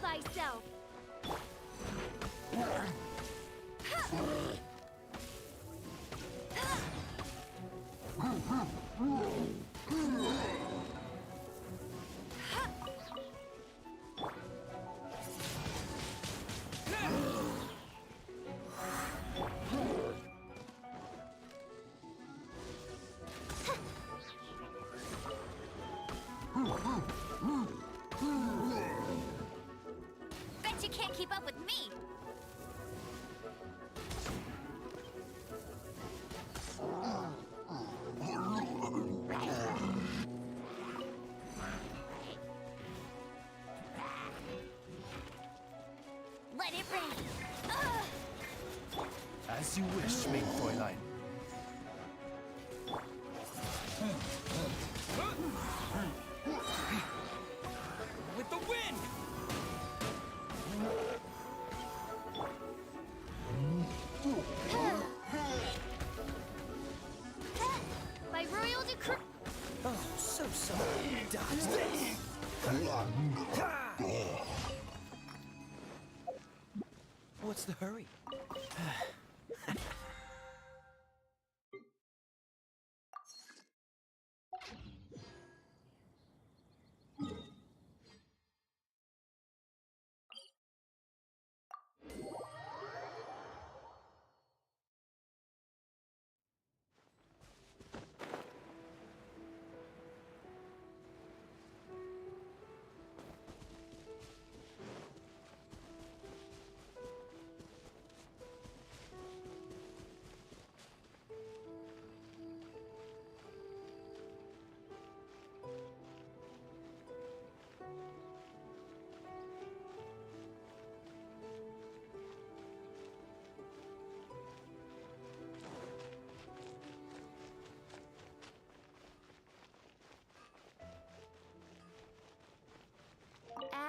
thyself! Bet you can't keep up with me! Let it rain! As you wish, main Fräulein. With the wind! By royal decree. Oh, so sorry. Dodge this. What's the hurry?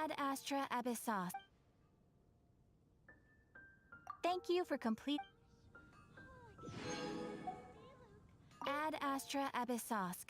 Ad Astra Abyssos. Thank you for complete. Ad Astra Abyssos.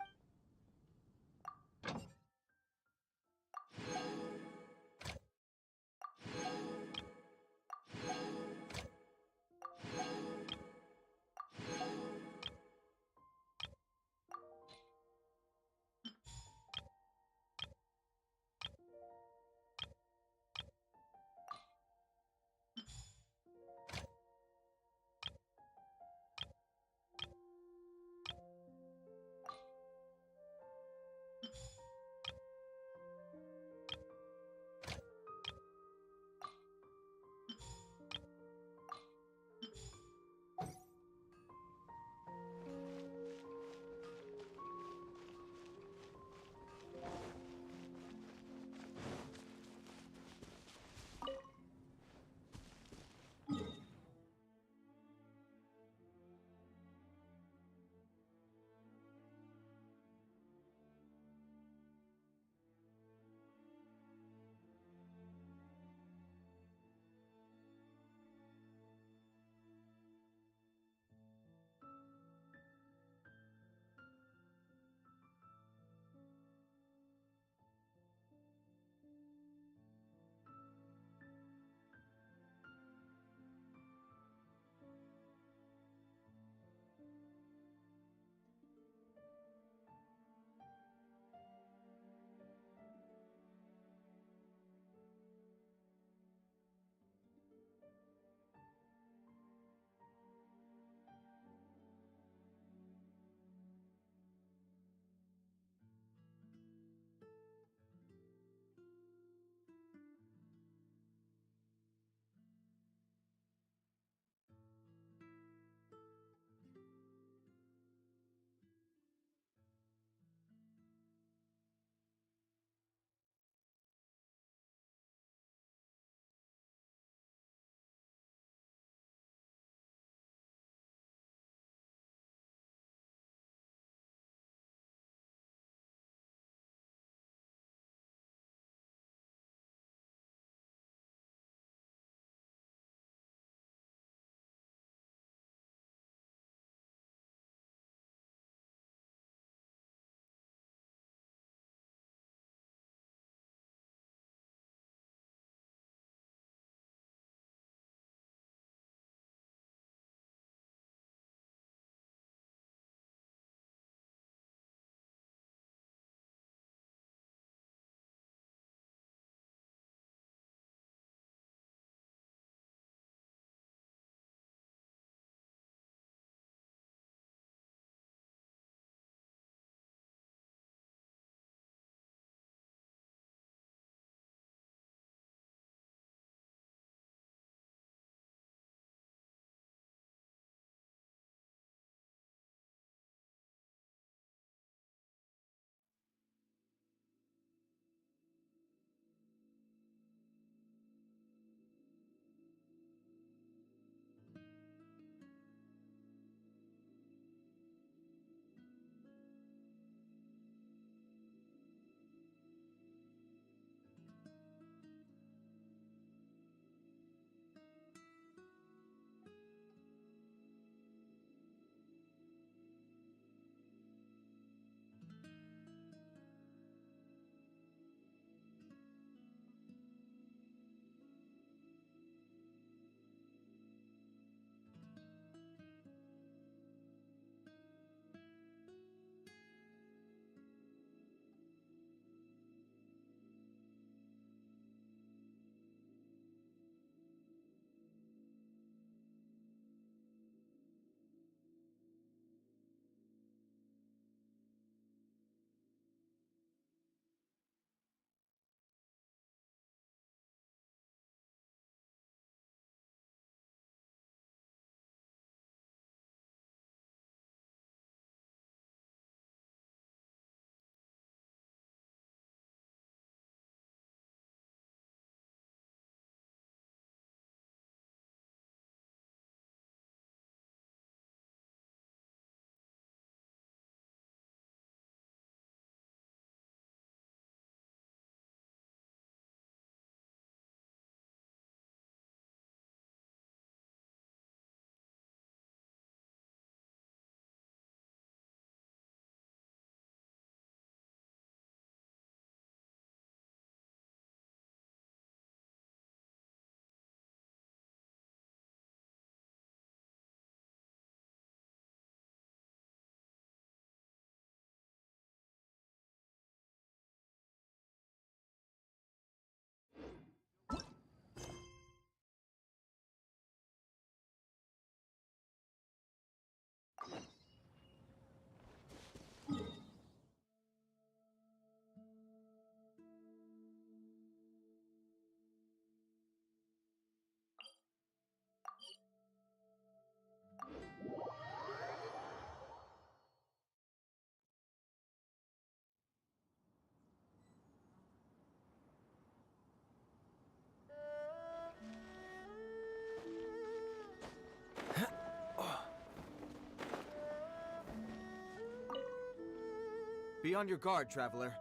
Be on your guard, traveler.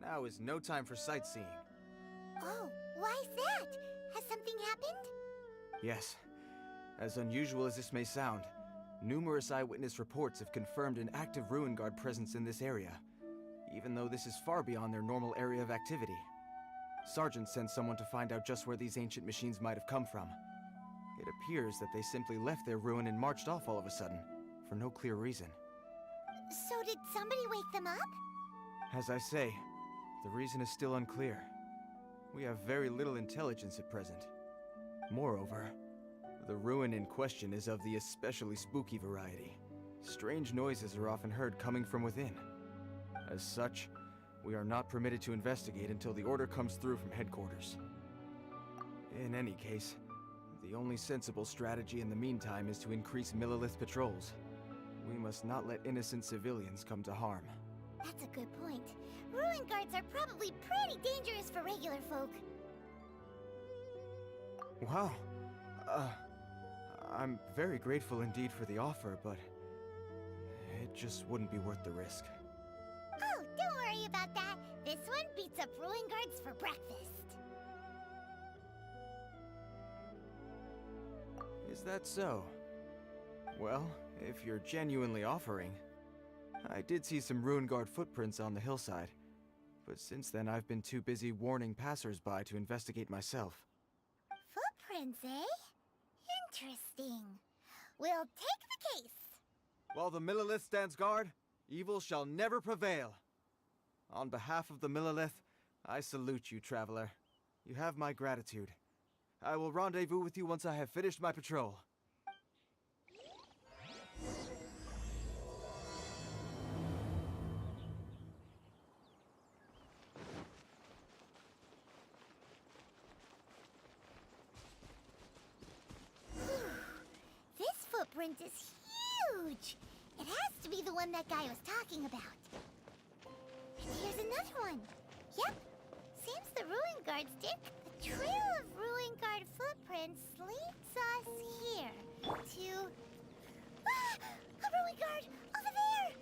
Now is no time for sightseeing. Oh, why's that? Has something happened? Yes. As unusual as this may sound, numerous eyewitness reports have confirmed an active Ruin Guard presence in this area, even though this is far beyond their normal area of activity. Sergeant sent someone to find out just where these ancient machines might have come from. It appears that they simply left their ruin and marched off all of a sudden, for no clear reason. So did somebody wake them up? As I say, the reason is still unclear. We have very little intelligence at present. Moreover, the ruin in question is of the especially spooky variety. Strange noises are often heard coming from within. As such, we are not permitted to investigate until the order comes through from headquarters. In any case, the only sensible strategy in the meantime is to increase Millilith patrols. We must not let innocent civilians come to harm. That's a good point. Ruin guards are probably pretty dangerous for regular folk. Wow. I'm very grateful indeed for the offer, but it just wouldn't be worth the risk. Oh, don't worry about that. This one beats up ruin guards for breakfast. Is that so? Well, if you're genuinely offering. I did see some Ruin Guard footprints on the hillside, but since then I've been too busy warning passers-by to investigate myself. Footprints, eh? Interesting. We'll take the case. While the Millilith stands guard, evil shall never prevail. On behalf of the Millilith, I salute you, traveler. You have my gratitude. I will rendezvous with you once I have finished my patrol. This footprint is huge. It has to be the one that guy was talking about. And here's another one. Yep. Seems the Ruin Guards did. The trail of Ruin Guard footprints leads us here to... Ah! A Ruin Guard! Over there!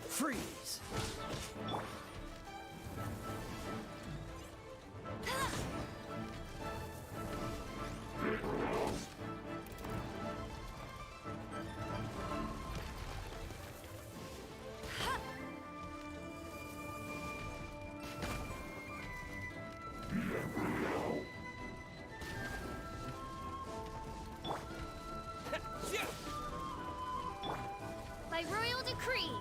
Freeze! By royal decree.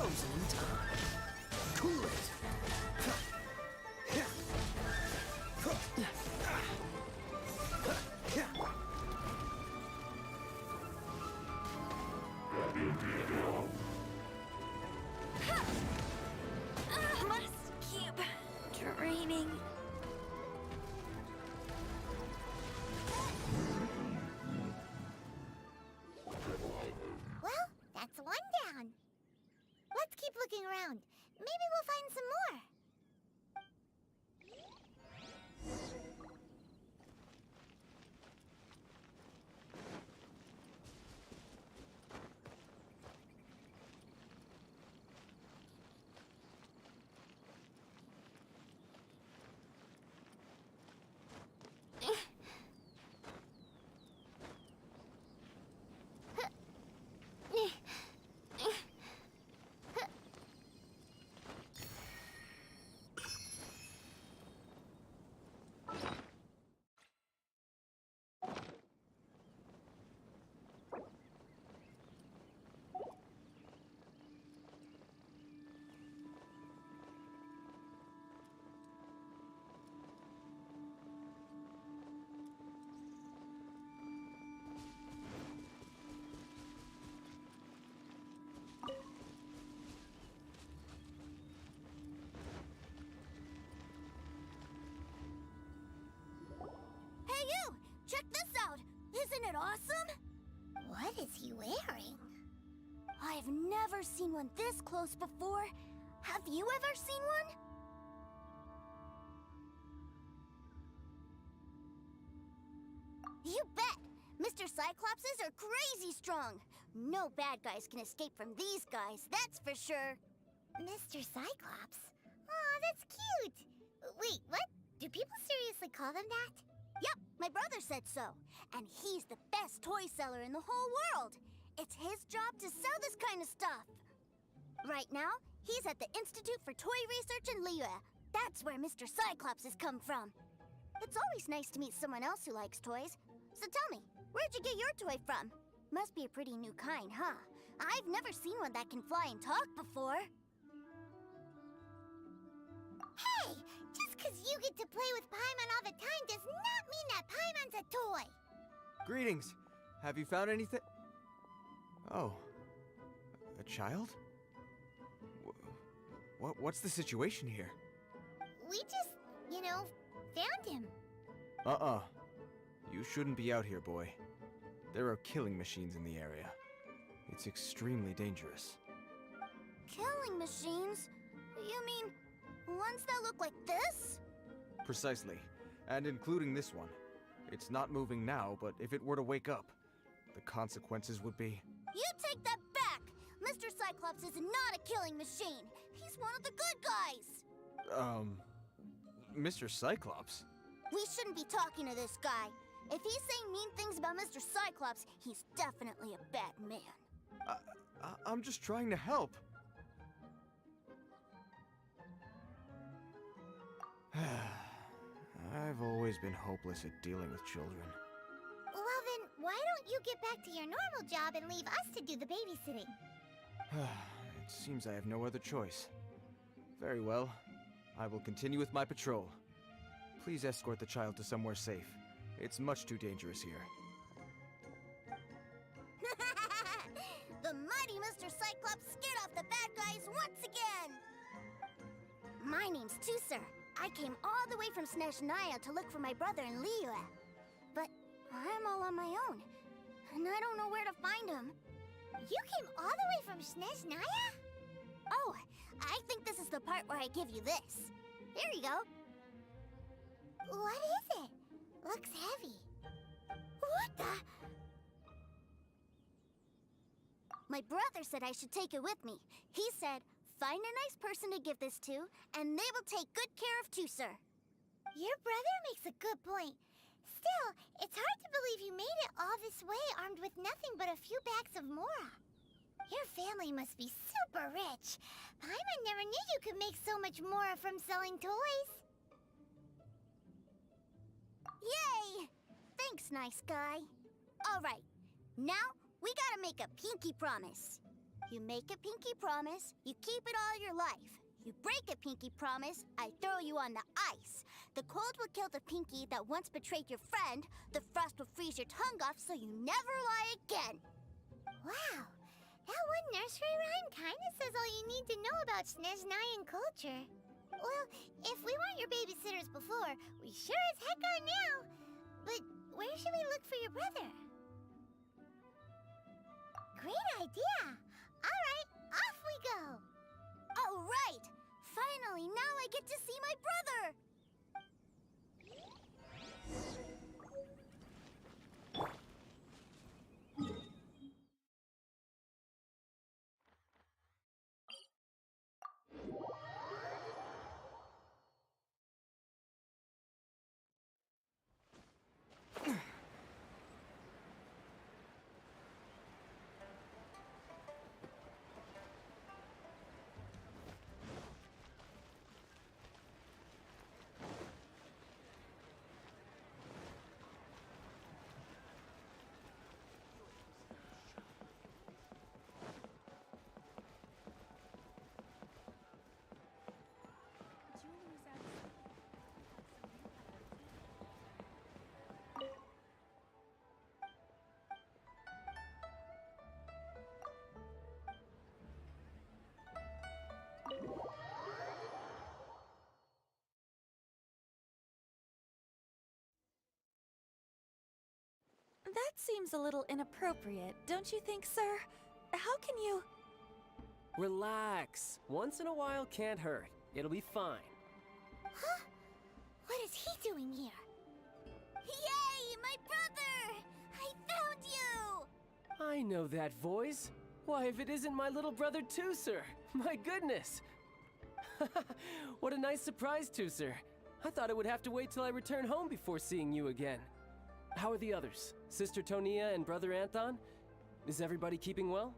frozen in time. Cool it. Must keep draining. Well, that's one down. Let's keep looking around. Maybe we'll find some more. Hey you! Check this out! Isn't it awesome? What is he wearing? I've never seen one this close before. Have you ever seen one? You bet! Mr. Cyclopses are crazy strong. No bad guys can escape from these guys, that's for sure. Mr. Cyclops? Aw, that's cute. Wait, what? Do people seriously call them that? Yep, my brother said so. And he's the best toy seller in the whole world. It's his job to sell this kind of stuff. Right now, he's at the Institute for Toy Research in Liyue. That's where Mr. Cyclops has come from. It's always nice to meet someone else who likes toys. So tell me, where'd you get your toy from? Must be a pretty new kind, huh? I've never seen one that can fly and talk before. Hey! Just because you get to play with Paimon all the time does not mean that Paimon's a toy! Greetings. Have you found anything? Oh. A child? What's the situation here? We just, found him. Uh-uh. You shouldn't be out here, boy. There are killing machines in the area. It's extremely dangerous. Killing machines? You mean ones that look like this? Precisely. And including this one. It's not moving now, but if it were to wake up, the consequences would be... You take that back! Mr. Cyclops is not a killing machine. He's one of the good guys. Mr. Cyclops? We shouldn't be talking to this guy. If he's saying mean things about Mr. Cyclops, he's definitely a bad man. I'm just trying to help. I've always been hopeless at dealing with children. Well then, why don't you get back to your normal job and leave us to do the babysitting? It seems I have no other choice. Very well. I will continue with my patrol. Please escort the child to somewhere safe. It's much too dangerous here. The mighty Mr. Cyclops scared off the bad guys once again! My name's Tusser. I came all the way from Snezhnaya to look for my brother in Liyue. But I'm all on my own, and I don't know where to find him. You came all the way from Snezhnaya? Oh, I think this is the part where I give you this. Here you go. What is it? Looks heavy. What the? My brother said I should take it with me. He said, find a nice person to give this to, and they will take good care of Tusser. Your brother makes a good point. Still, it's hard to believe you made it all this way armed with nothing but a few bags of mora. Your family must be super rich. Paimon never knew you could make so much mora from selling toys. Yay! Thanks, nice guy. All right, now we gotta make a pinky promise. You make a pinky promise, you keep it all your life. You break a pinky promise, I throw you on the ice. The cold will kill the pinky that once betrayed your friend. The frost will freeze your tongue off so you never lie again. Wow, that one nursery rhyme kinda says all you need to know about Snezhnayan culture. Well, if we weren't your babysitters before, we sure as heck are now. But where should we look for your brother? Great idea! Alright, off we go! All right! Finally, now I get to see my brother! That seems a little inappropriate, don't you think, sir? How can you... Relax. Once in a while can't hurt. It'll be fine. Huh? What is he doing here? Yay, my brother! I found you! I know that voice. Why, if it isn't my little brother Tooser! My goodness! What a nice surprise, Tooser. I thought I would have to wait till I return home before seeing you again. How are the others? Sister Tonia and Brother Anthon? Is everybody keeping well?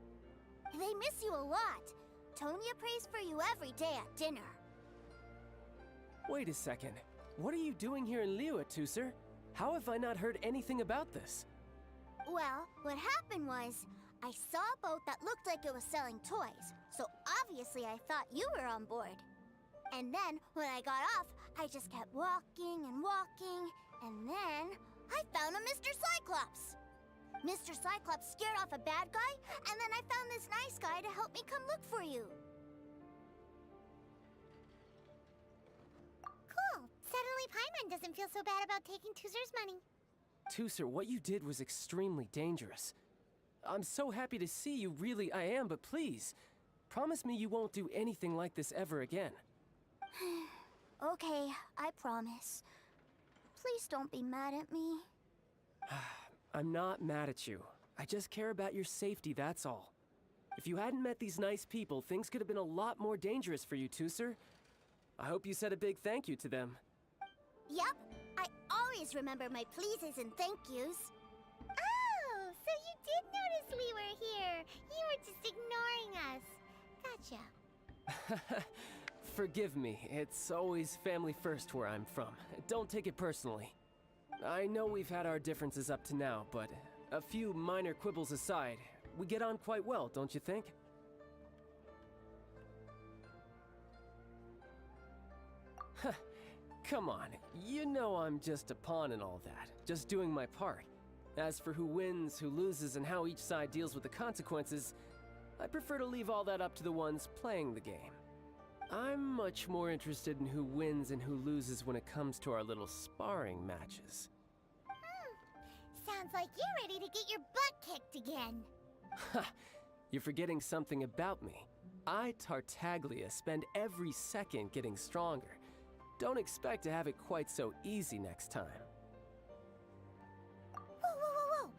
They miss you a lot. Tonia prays for you every day at dinner. Wait a second. What are you doing here in Liyue, Tooser? How have I not heard anything about this? Well, what happened was, I saw a boat that looked like it was selling toys, so obviously I thought you were on board. And then, when I got off, I just kept walking and walking, and then I found a Mr. Cyclops! Mr. Cyclops scared off a bad guy, and then I found this nice guy to help me come look for you. Cool. Suddenly Paimon doesn't feel so bad about taking Tooser's money. Tooser, what you did was extremely dangerous. I'm so happy to see you, really I am, but please, promise me you won't do anything like this ever again. Okay, I promise. Please don't be mad at me. I'm not mad at you. I just care about your safety, that's all. If you hadn't met these nice people, things could have been a lot more dangerous for you, Tooser. I hope you said a big thank you to them. Yep, I always remember my pleases and thank yous. Oh, so you did notice we were here. You were just ignoring us. Gotcha. Forgive me, it's always family first where I'm from. Don't take it personally. I know we've had our differences up to now, but a few minor quibbles aside, we get on quite well, don't you think? Come on, you know I'm just a pawn and all that, just doing my part. As for who wins, who loses, and how each side deals with the consequences, I prefer to leave all that up to the ones playing the game. I'm much more interested in who wins and who loses when it comes to our little sparring matches. Sounds like you're ready to get your butt kicked again. Ha! You're forgetting something about me. I, Tartaglia, spend every second getting stronger. Don't expect to have it quite so easy next time. Whoa.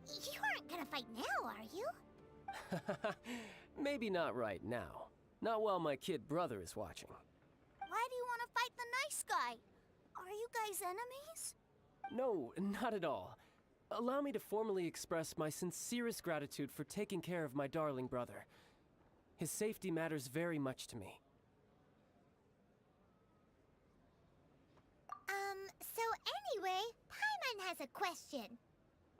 You aren't gonna fight now, are you? Maybe not right now. Not while my kid brother is watching. Why do you want to fight the nice guy? Are you guys enemies? No, not at all. Allow me to formally express my sincerest gratitude for taking care of my darling brother. His safety matters very much to me. So anyway, Paimon has a question.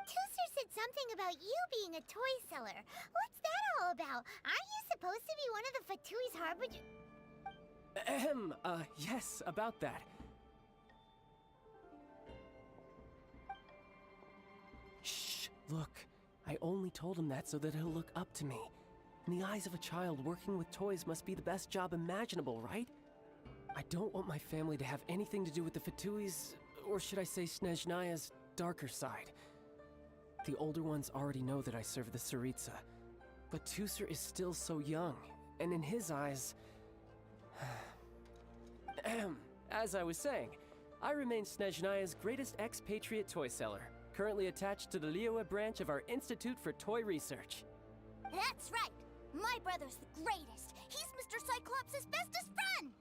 Tooser said something about you being a toy seller. What's that all about? Aren't you supposed to be one of the Fatui's harbinger? Yes, about that. Shh, look. I only told him that so that he'll look up to me. In the eyes of a child, working with toys must be the best job imaginable, right? I don't want my family to have anything to do with the Fatui's, or should I say Snezhnaya's, darker side. The older ones already know that I serve the Tsaritsa, but Tooser is still so young, and in his eyes... As I was saying, I remain Snezhnaya's greatest expatriate toy seller, currently attached to the Liyue branch of our Institute for Toy Research. That's right! My brother's the greatest! He's Mr. Cyclops' bestest friend!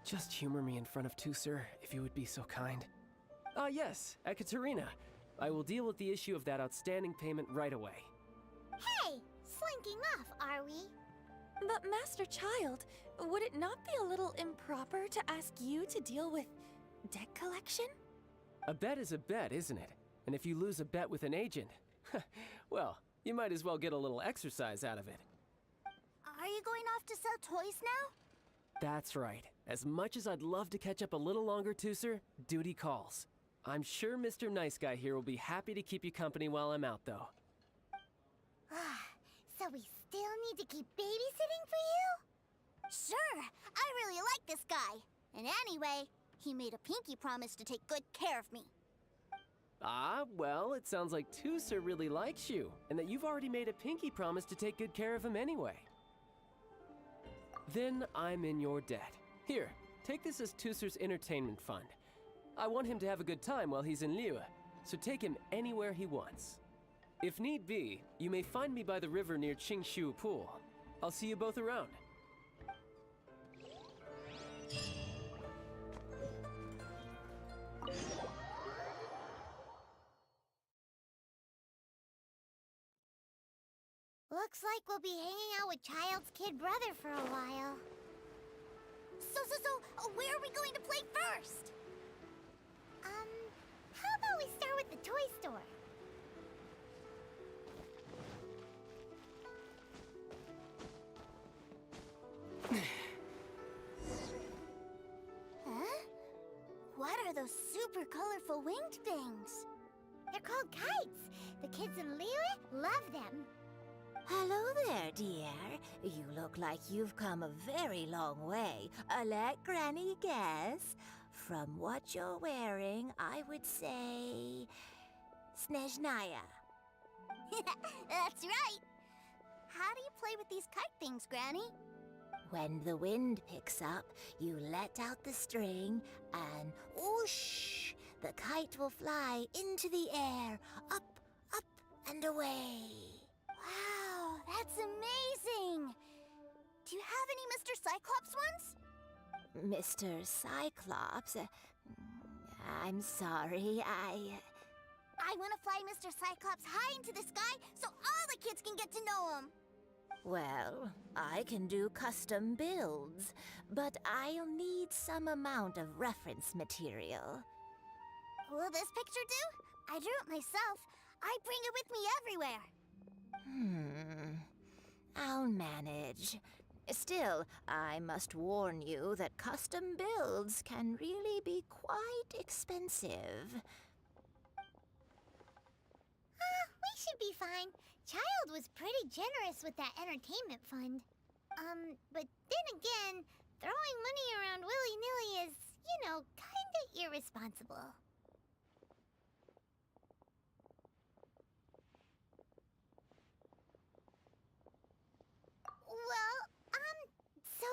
Just humor me in front of Tooser, if you would be so kind. Ah yes, Ekaterina. I will deal with the issue of that outstanding payment right away. Hey! Slinking off, are we? But Master Child, would it not be a little improper to ask you to deal with debt collection? A bet is a bet, isn't it? And if you lose a bet with an agent, well, you might as well get a little exercise out of it. Are you going off to sell toys now? That's right. As much as I'd love to catch up a little longer, Tooser, duty calls. I'm sure Mr. Nice Guy here will be happy to keep you company while I'm out, though. So we still need to keep babysitting for you? Sure, I really like this guy. And anyway, he made a pinky promise to take good care of me. Ah, well, it sounds like Tooser really likes you, and that you've already made a pinky promise to take good care of him anyway. Then I'm in your debt. Here, take this as Tooser's entertainment fund. I want him to have a good time while he's in Liyue, so take him anywhere he wants. If need be, you may find me by the river near Qingshu Pool. I'll see you both around. Looks like we'll be hanging out with Child's kid brother for a while. So, where are we going to play first? How about we start with the toy store? Huh? What are those super colorful winged things? They're called kites. The kids in Liyue love them. Hello there, dear. You look like you've come a very long way. Let Granny guess. From what you're wearing, I would say... Snezhnaya. That's right. How do you play with these kite things, Granny? When the wind picks up, you let out the string, and whoosh! The kite will fly into the air, up, up, and away. Wow, that's amazing! Do you have any Mr. Cyclops ones? Mr. Cyclops? I'm sorry, I want to fly Mr. Cyclops high into the sky so all the kids can get to know him. Well, I can do custom builds, but I'll need some amount of reference material. Will this picture do? I drew it myself. I bring it with me everywhere. I'll manage. Still, I must warn you that custom builds can really be quite expensive. We should be fine. Child was pretty generous with that entertainment fund. But then again, throwing money around willy-nilly is, kinda irresponsible. Well, so,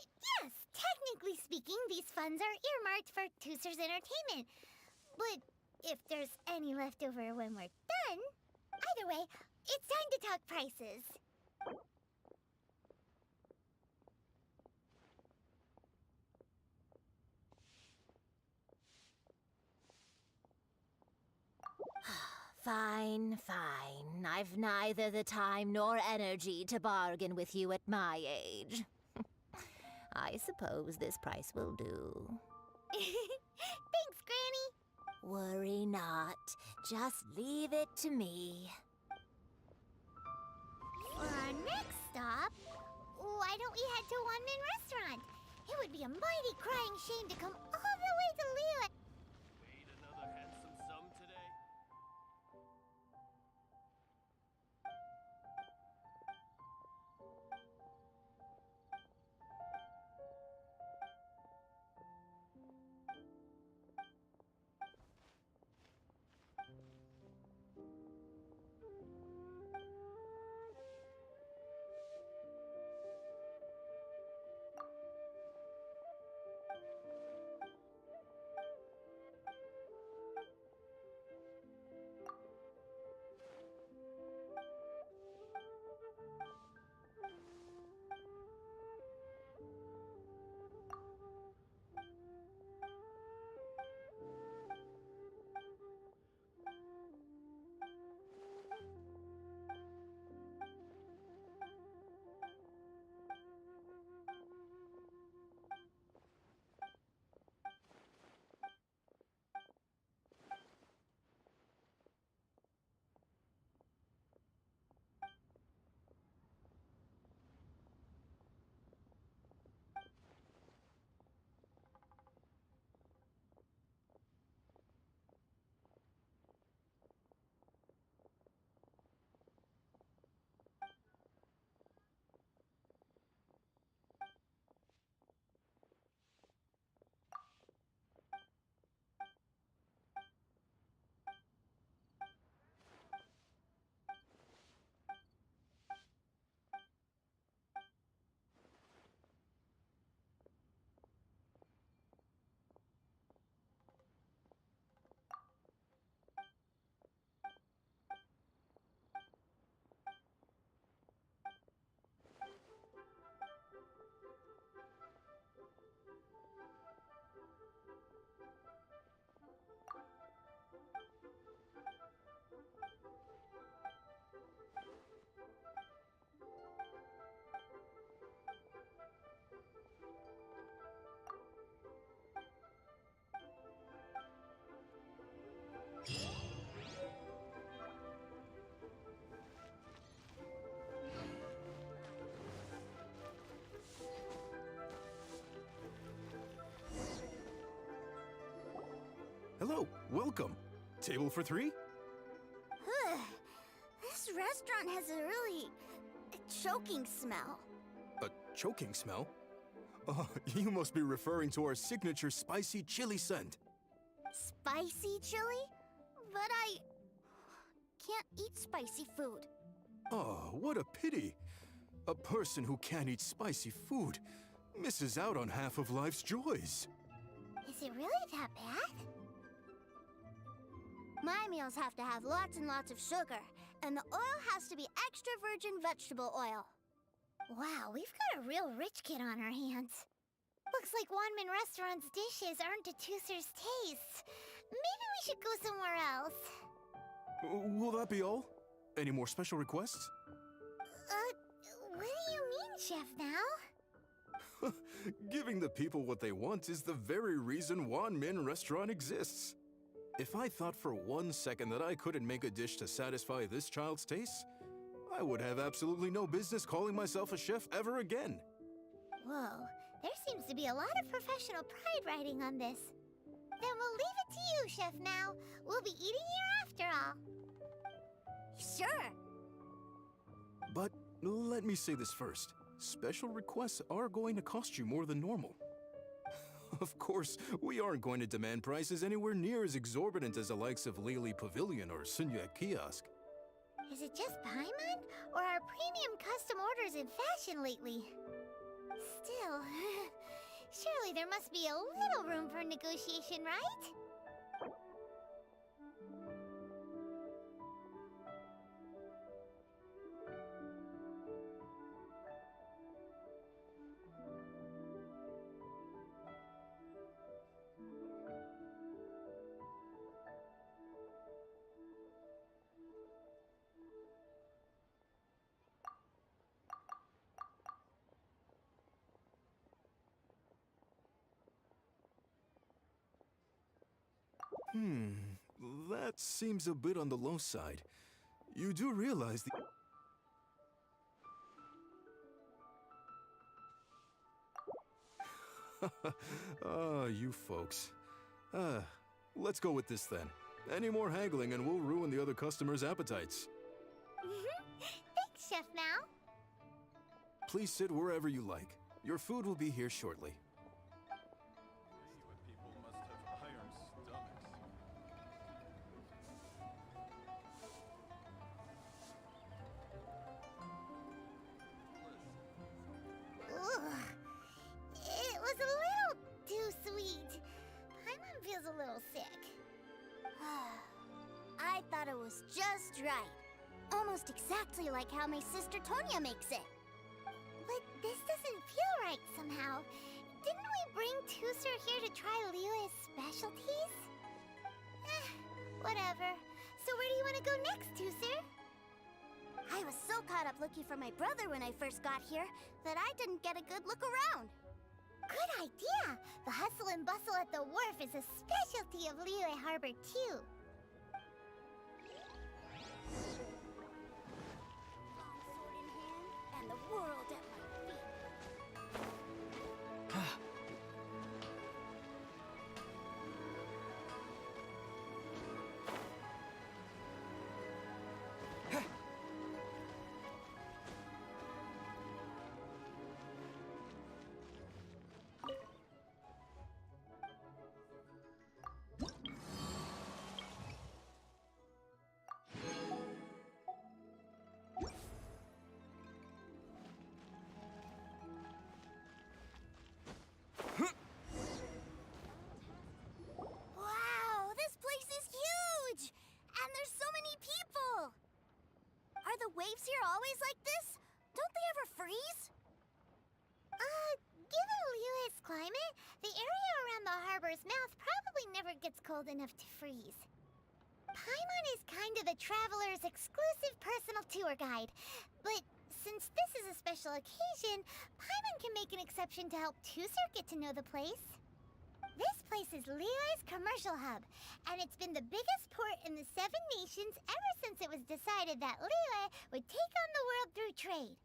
yes, technically speaking, these funds are earmarked for Tooser's entertainment. But if there's any left over when we're done, either way, it's time to talk prices. Fine, fine. I've neither the time nor energy to bargain with you at my age. I suppose this price will do. Thanks, Granny. Worry not. Just leave it to me. For our next stop, why don't we head to One Min Restaurant? It would be a mighty crying shame to come all the way to Liyue. Made another handsome sum today? Hello, welcome. Table for three? This restaurant has a really choking smell. A choking smell? Oh, you must be referring to our signature spicy chili scent. Spicy chili? But I can't eat spicy food. Oh, what a pity. A person who can't eat spicy food misses out on half of life's joys. Is it really that bad? My meals have to have lots and lots of sugar, and the oil has to be extra virgin vegetable oil. Wow, we've got a real rich kid on our hands. Looks like Wanmin Restaurant's dishes aren't to Tooser's taste. Maybe we should go somewhere else. Will that be all? Any more special requests? What do you mean, Chef Now? Giving the people what they want is the very reason Wanmin Restaurant exists. If I thought for 1 second that I couldn't make a dish to satisfy this child's taste, I would have absolutely no business calling myself a chef ever again. Whoa, there seems to be a lot of professional pride riding on this. Then we'll leave it to you, Chef Now. We'll be eating here after all. Sure. But let me say this first. Special requests are going to cost you more than normal. Of course, we aren't going to demand prices anywhere near as exorbitant as the likes of Lily Pavilion or Sunya Kiosk. Is it just Paimon, or are premium custom orders in fashion lately? Still, surely there must be a little room for negotiation, right? That seems a bit on the low side. You do realize the... Ah, you folks. Let's go with this then. Any more haggling and we'll ruin the other customers' appetites. Thanks, Chef Mao. Please sit wherever you like. Your food will be here shortly. It was a little too sweet. Paimon feels a little sick. I thought it was just right. Almost exactly like how my sister Tonya makes it. But this doesn't feel right somehow. Didn't we bring Tusser here to try Liyue's specialties? Whatever. So where do you want to go next, Tusser? I was so caught up looking for my brother when I first got here that I didn't get a good look around. Good idea! The hustle and bustle at the wharf is a specialty of Liyue Harbor, too. Longsword in hand and the world at my feet. Wow, this place is huge! And there's so many people! Are the waves here always like this? Don't they ever freeze? Given Liyue's climate, the area around the harbor's mouth probably never gets cold enough to freeze. Paimon is kind of the traveler's exclusive personal tour guide, but since this is a special occasion, Paimon can make an exception to help Tusser get to know the place. This place is Liyue's commercial hub, and it's been the biggest port in the Seven Nations ever since it was decided that Liyue would take on the world through trade.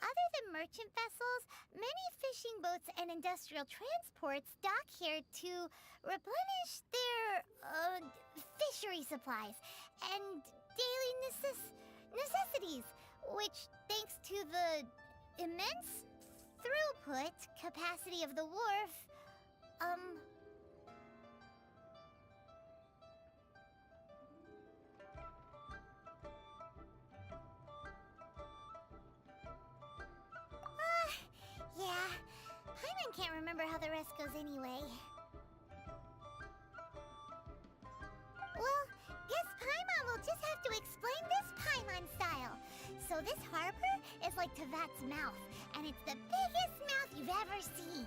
Other than merchant vessels, many fishing boats and industrial transports dock here to replenish their, fishery supplies and daily necessities, which, thanks to the immense throughput capacity of the wharf, yeah, Paimon can't remember how the rest goes anyway. Well, guess Paimon will just have to explain this Paimon style. So this harbor is like Tevat's mouth, and it's the biggest mouth you've ever seen.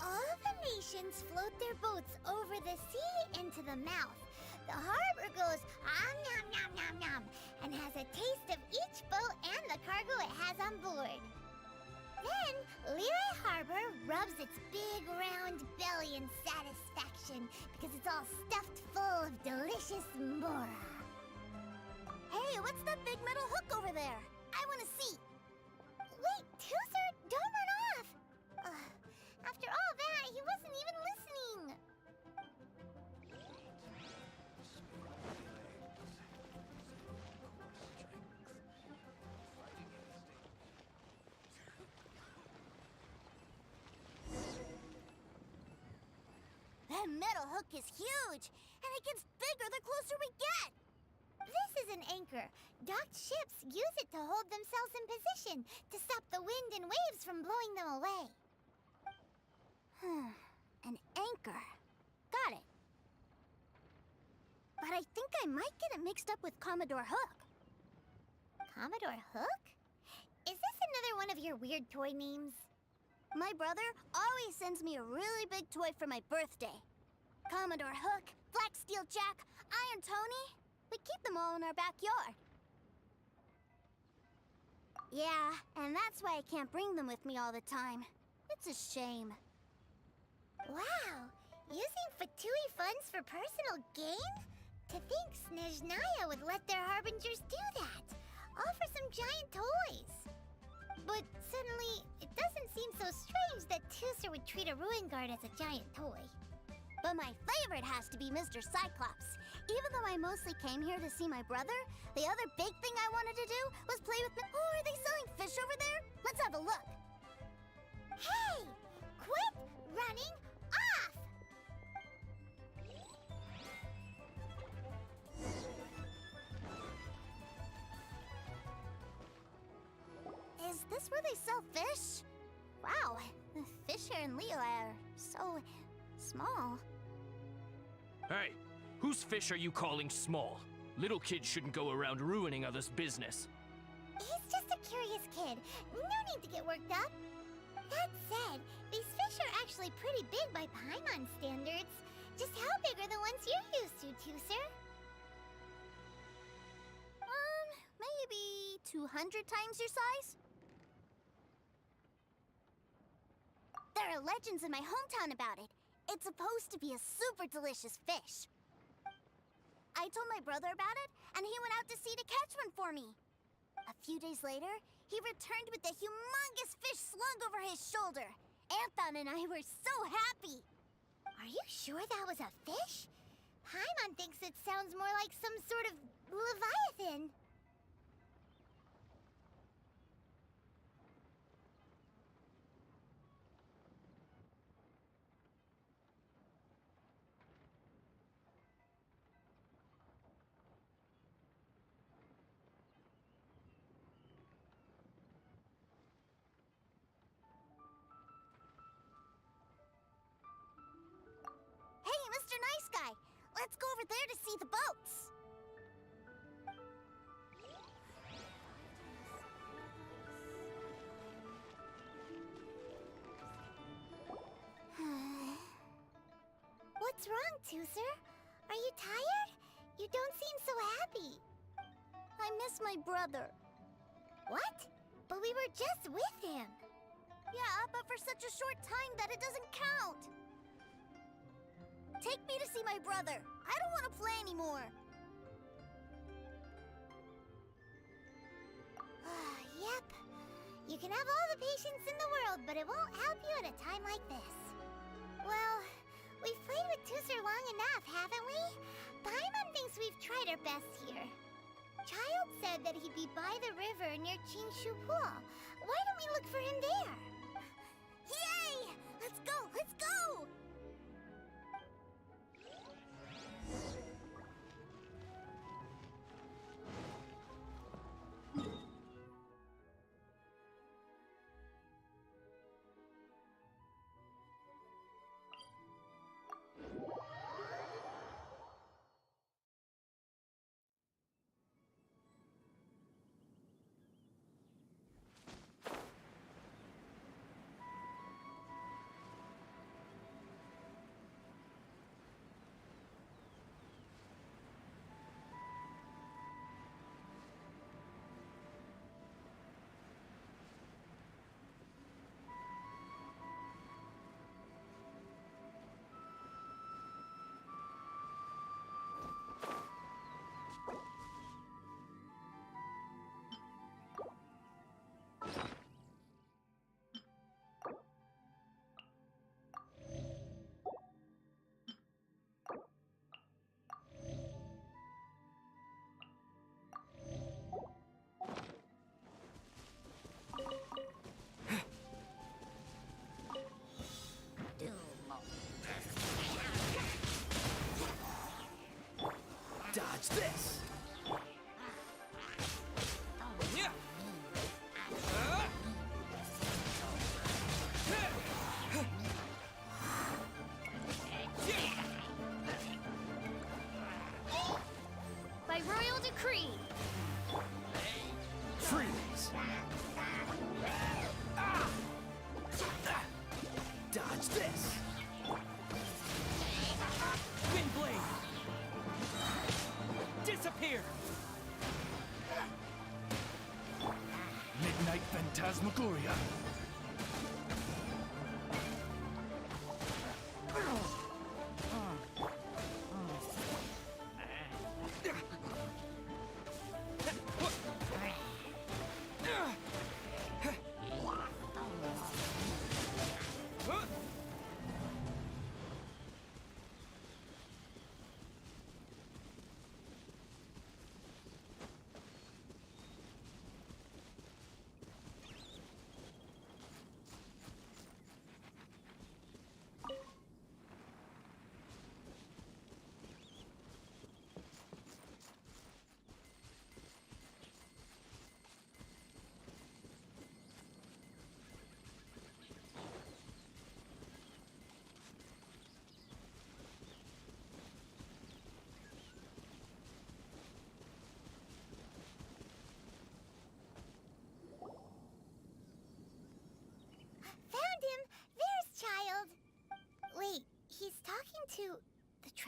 All the nations float their boats over the sea into the mouth. The harbor goes nom nom nom nom and has a taste of each boat and the cargo it has on board. Then, Liyue Harbor rubs its big round belly in satisfaction because it's all stuffed full of delicious mora. Hey, what's that big metal hook over there? I want to see. Wait, Tusser, don't run off! After all that, he wasn't even listening. That metal hook is huge, and it gets bigger the closer we get. This is an anchor. Docked ships use it to hold themselves in position to stop the wind and waves from blowing them away. An anchor. Got it. But I think I might get it mixed up with Commodore Hook. Commodore Hook? Is this another one of your weird toy names? My brother always sends me a really big toy for my birthday. Commodore Hook, Black Steel Jack, Iron Tony. We keep them all in our backyard. Yeah, and that's why I can't bring them with me all the time. It's a shame. Wow! Using Fatui funds for personal gain? To think Snezhnaya would let their harbingers do that! All for some giant toys! But suddenly, it doesn't seem so strange that Tusser would treat a ruin guard as a giant toy. But my favorite has to be Mr. Cyclops. Even though I mostly came here to see my brother, the other big thing I wanted to do was play with Oh, are they selling fish over there? Let's have a look. Hey! Quit running off! Is this where they sell fish? Wow, the fish here in Leo are so small. Hey, whose fish are you calling small? Little kids shouldn't go around ruining others' business. He's just a curious kid. No need to get worked up. That said, these fish are actually pretty big by Paimon standards. Just how big are the ones you're used to, Tusser? Maybe 200 times your size? There are legends in my hometown about it. It's supposed to be a super delicious fish. I told my brother about it, and he went out to sea to catch one for me. A few days later, he returned with a humongous fish slung over his shoulder. Anthon and I were so happy. Are you sure that was a fish? Paimon thinks it sounds more like some sort of leviathan. Hey, Mr. Nice Guy, let's go over there to see the boats. What's wrong, Tusser? Are you tired? You don't seem so happy. I miss my brother. What? But we were just with him. Yeah, but for such a short time that it doesn't count. Take me to see my brother. I don't want to play anymore. Yep. You can have all the patience in the world, but it won't help you at a time like this. Well, we've played with Tusser long enough, haven't we? Paimon thinks we've tried our best here. Child said that he'd be by the river near Qingshu Pool. Why don't we look for him there? Yay! Let's go! Let's go! Dodge this! Yeah. By royal decree. Freeze! Ah! Dodge this! Windblade! Disappear! Midnight Phantasmagoria!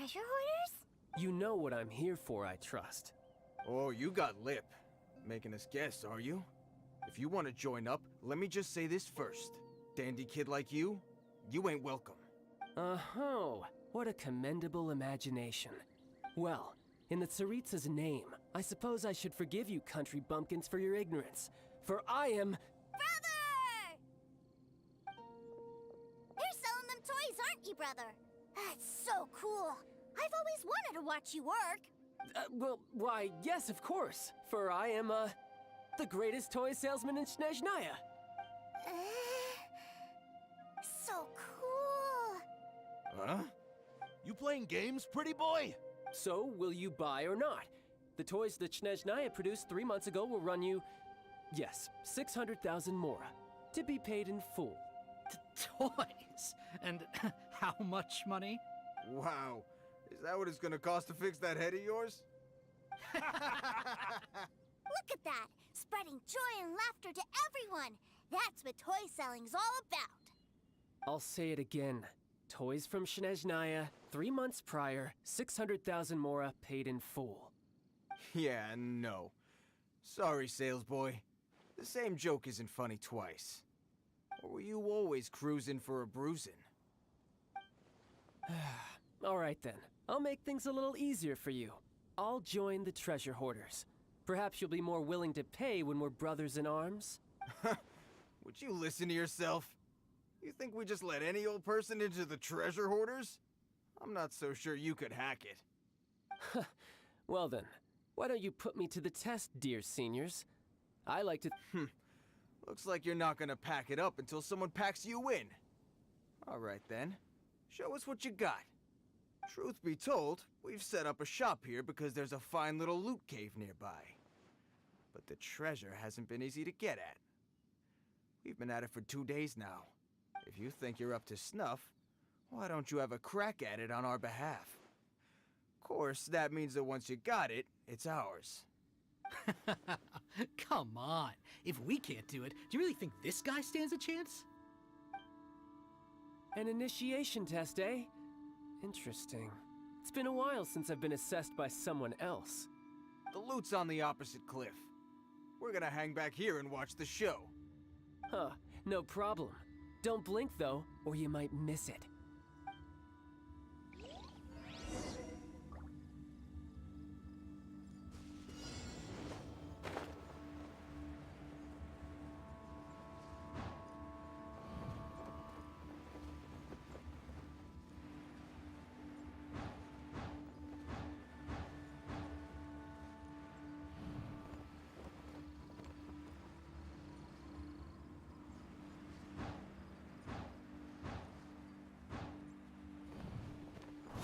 treasure hoarders? You know what I'm here for, I trust. Oh, you got lip. Making us guess, are you? If you want to join up, let me just say this first. Dandy kid like you ain't welcome. Oh, what a commendable imagination. Well, in the Tsaritsa's name, I suppose I should forgive you country bumpkins for your ignorance, for I am... Brother! You're selling them toys, aren't you, brother? That's so cool. I've always wanted to watch you work. Well, why, yes, of course, for I am, the greatest toy salesman in Snezhnaya. So cool. Huh? You playing games, pretty boy? So, will you buy or not? The toys that Snezhnaya produced 3 months ago will run you, yes, 600,000 mora, to be paid in full. Toys? And how much money? Wow. Is that what it's gonna cost to fix that head of yours? Look at that! Spreading joy and laughter to everyone! That's what toy selling's all about! I'll say it again. Toys from Snezhnaya, 3 months prior, 600,000 mora paid in full. Yeah, no. Sorry, sales boy. The same joke isn't funny twice. Or were you always cruising for a bruising? Alright then. I'll make things a little easier for you. I'll join the treasure hoarders. Perhaps you'll be more willing to pay when we're brothers in arms? Would you listen to yourself? You think we just let any old person into the treasure hoarders? I'm not so sure you could hack it. Well then, why don't you put me to the test, dear seniors? I like to... Looks like you're not gonna pack it up until someone packs you in. Alright then. Show us what you got. Truth be told, we've set up a shop here because there's a fine little loot cave nearby. But the treasure hasn't been easy to get at. We've been at it for 2 days now. If you think you're up to snuff, why don't you have a crack at it on our behalf? Of course, that means that once you got it, it's ours. Come on. If we can't do it, do you really think this guy stands a chance? An initiation test, eh? Interesting. It's been a while since I've been assessed by someone else. The loot's on the opposite cliff. We're gonna hang back here and watch the show. Huh, no problem. Don't blink though, or you might miss it.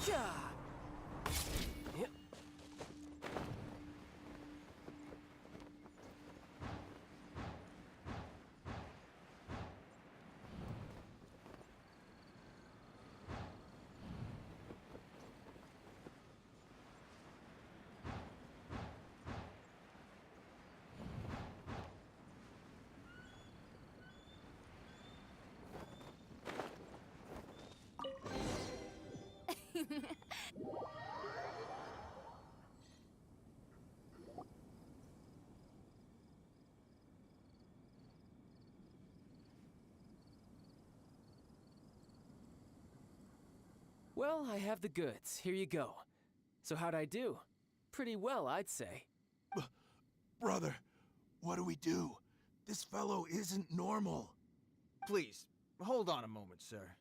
Yeah. Yep. Well, I have the goods. Here you go. So how'd I do? Pretty well, I'd say. Brother, what do we do? This fellow isn't normal. Please, hold on a moment, sir.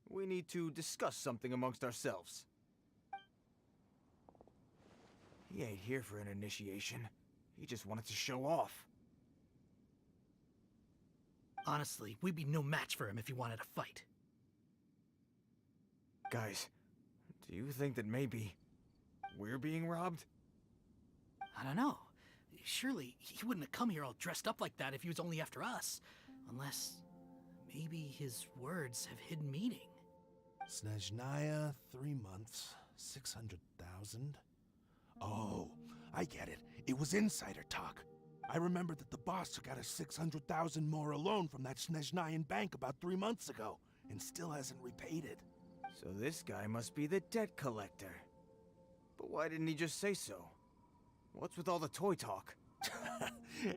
We need to discuss something amongst ourselves. He ain't here for an initiation. He just wanted to show off. Honestly, we'd be no match for him if he wanted to fight. Guys, do you think that maybe we're being robbed? I don't know. Surely he wouldn't have come here all dressed up like that if he was only after us. Unless maybe his words have hidden meaning. Snezhnaya, 3 months, 600,000. Oh, I get it. It was insider talk. I remember that the boss took out a 600,000 more loan from that Snezhnayan bank about 3 months ago, and still hasn't repaid it. So this guy must be the debt collector. Why didn't he just say so? What's with all the toy talk?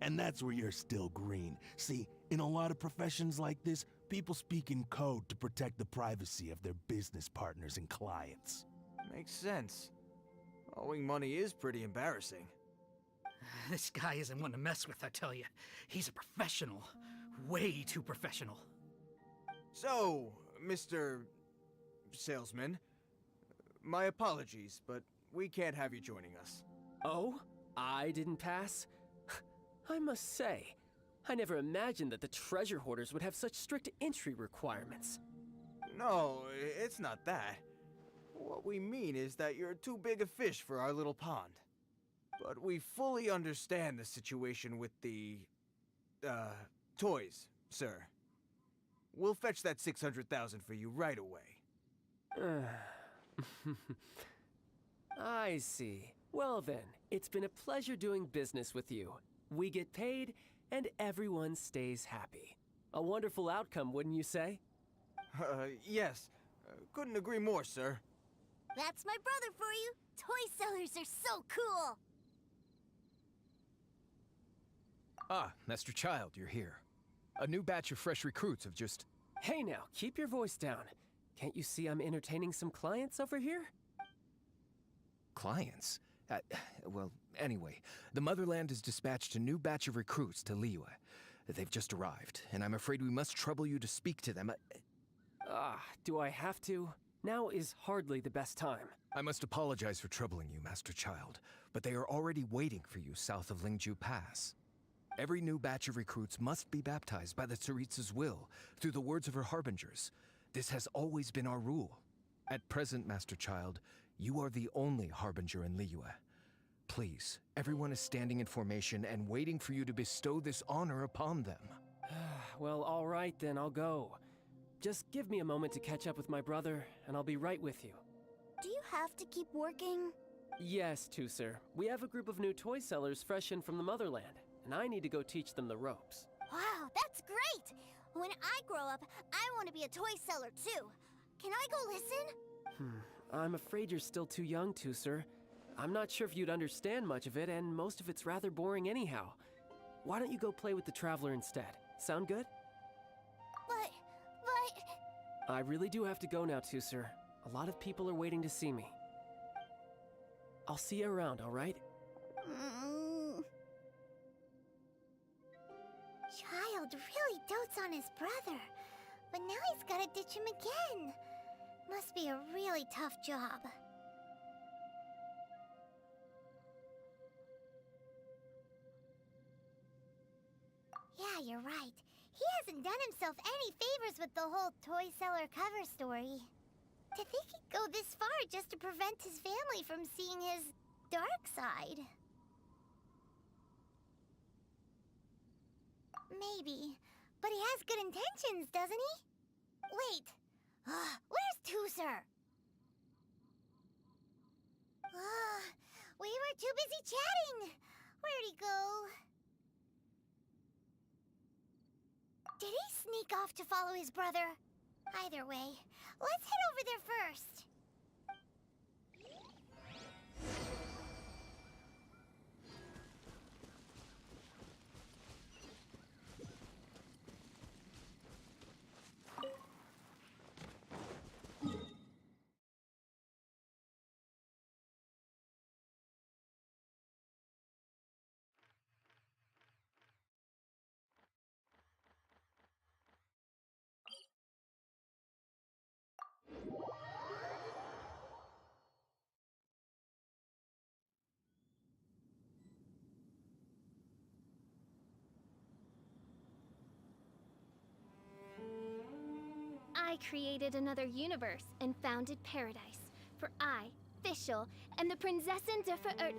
And that's where you're still green. See, in a lot of professions like this, people speak in code to protect the privacy of their business partners and clients. Makes sense. Owing money is pretty embarrassing. This guy isn't one to mess with, I tell you. He's a professional. Way too professional. So, Mr. Salesman, my apologies, but we can't have you joining us. Oh? I didn't pass? I must say, I never imagined that the treasure hoarders would have such strict entry requirements. No, it's not that. What we mean is that you're too big a fish for our little pond. But we fully understand the situation with the, toys, sir. We'll fetch that 600,000 for you right away. I see. Well then, it's been a pleasure doing business with you. We get paid, and everyone stays happy. A wonderful outcome, wouldn't you say? Yes. Couldn't agree more, sir. That's my brother for you. Toy sellers are so cool. Ah, Master Child, you're here. A new batch of fresh recruits have just... Hey now, keep your voice down. Can't you see I'm entertaining some clients over here? Clients? Well, anyway, the Motherland has dispatched a new batch of recruits to Liyue. They've just arrived, and I'm afraid we must trouble you to speak to them. Do I have to? Now is hardly the best time. I must apologize for troubling you, Master Child, but they are already waiting for you south of Lingju Pass. Every new batch of recruits must be baptized by the Tsaritsa's will, through the words of her harbingers. This has always been our rule. At present, Master Child, you are the only harbinger in Liyue. Please, everyone is standing in formation and waiting for you to bestow this honor upon them. Well, all right then, I'll go. Just give me a moment to catch up with my brother, and I'll be right with you. Do you have to keep working? Yes, sir. We have a group of new toy sellers fresh in from the Motherland, and I need to go teach them the ropes. Wow, that's great! When I grow up, I want to be a toy seller too. Can I go listen? I'm afraid you're still too young, sir. I'm not sure if you'd understand much of it, and most of it's rather boring anyhow. Why don't you go play with the Traveler instead? Sound good? But... I really do have to go now, sir. A lot of people are waiting to see me. I'll see you around, all right? Child really dotes on his brother, but now he's gotta ditch him again. Must be a really tough job. Yeah, you're right. He hasn't done himself any favors with the whole toy seller cover story. To think he'd go this far just to prevent his family from seeing his dark side. Maybe. But he has good intentions, doesn't he? Wait. Where's Tooser? We were too busy chatting. Where'd he go? Did he sneak off to follow his brother? Either way, let's head over there first. I created another universe and founded paradise. For I, Fischl, am the Prinzessin de Verirrt.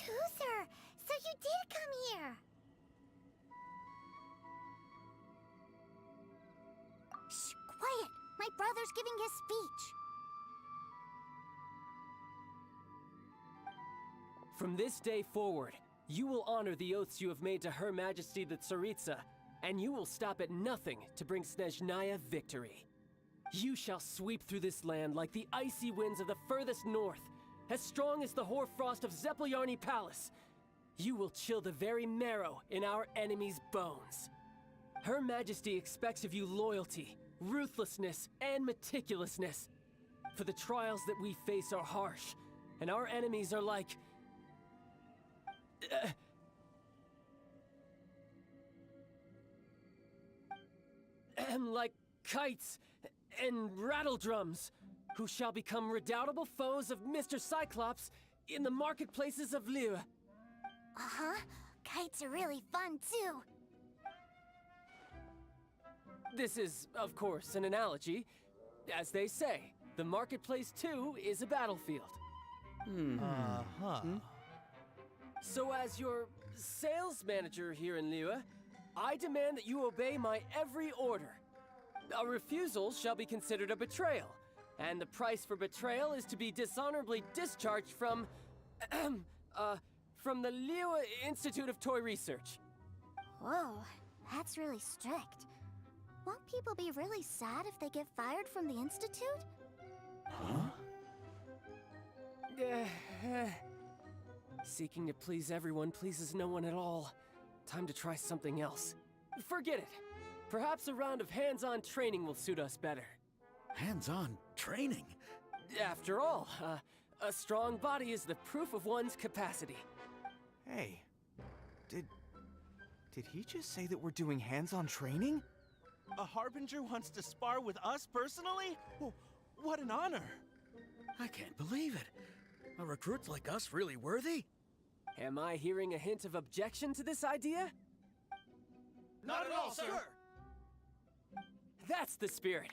Hooser! So you did come here! Shh, quiet! My brother's giving his speech. From this day forward, you will honor the oaths you have made to Her Majesty the Tsaritsa, and you will stop at nothing to bring Snezhnaya victory. You shall sweep through this land like the icy winds of the furthest north, as strong as the hoarfrost of Zepelyarny Palace. You will chill the very marrow in our enemies' bones. Her Majesty expects of you loyalty, ruthlessness, and meticulousness. For the trials that we face are harsh, and our enemies are like... like kites and rattledrums, who shall become redoubtable foes of Mr. Cyclops in the marketplaces of Liyue. Uh-huh. Kites are really fun, too. This is, of course, an analogy. As they say, the marketplace, too, is a battlefield. Uh-huh. So as your sales manager here in Liyue, I demand that you obey my every order. A refusal shall be considered a betrayal, and the price for betrayal is to be dishonorably discharged from the Liyue Institute of Toy Research. Whoa, that's really strict. Won't people be really sad if they get fired from the Institute? Huh? Seeking to please everyone pleases no one at all. Time to try something else. Forget it. Perhaps a round of hands-on training will suit us better. Hands-on training? After all, a strong body is the proof of one's capacity. Hey, did he just say that we're doing hands-on training? A Harbinger wants to spar with us personally? What an honor! I can't believe it. Are recruits like us really worthy? Am I hearing a hint of objection to this idea? Not at all, sir! That's the spirit.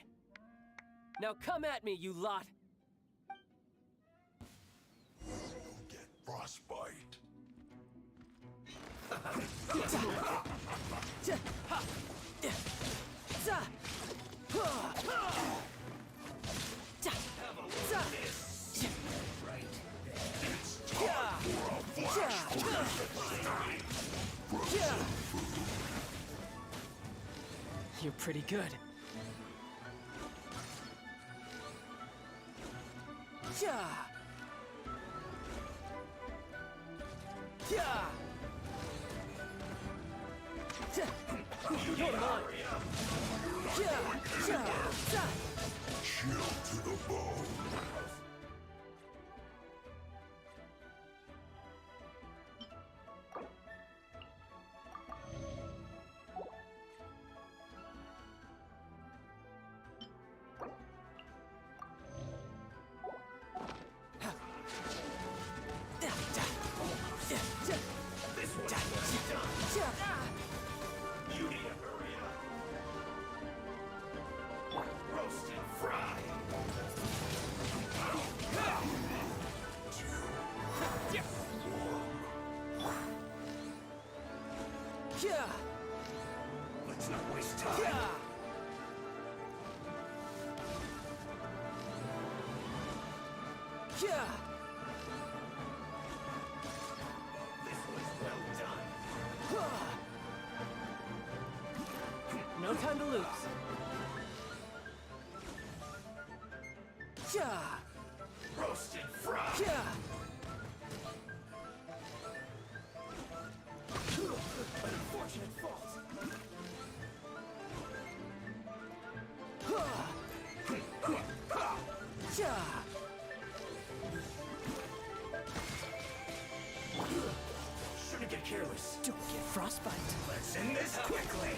Now come at me, you lot! You'll get frostbite. You're pretty good. Yeah. Yeah. You're mine. Yeah. Chill to the bone. Let's not waste time. Yeah. This was well done. No time to lose. Yeah. Roasted fry. Yeah. An unfortunate fault. Yeah. Shouldn't get careless. Don't get frostbite. Let's end this quickly.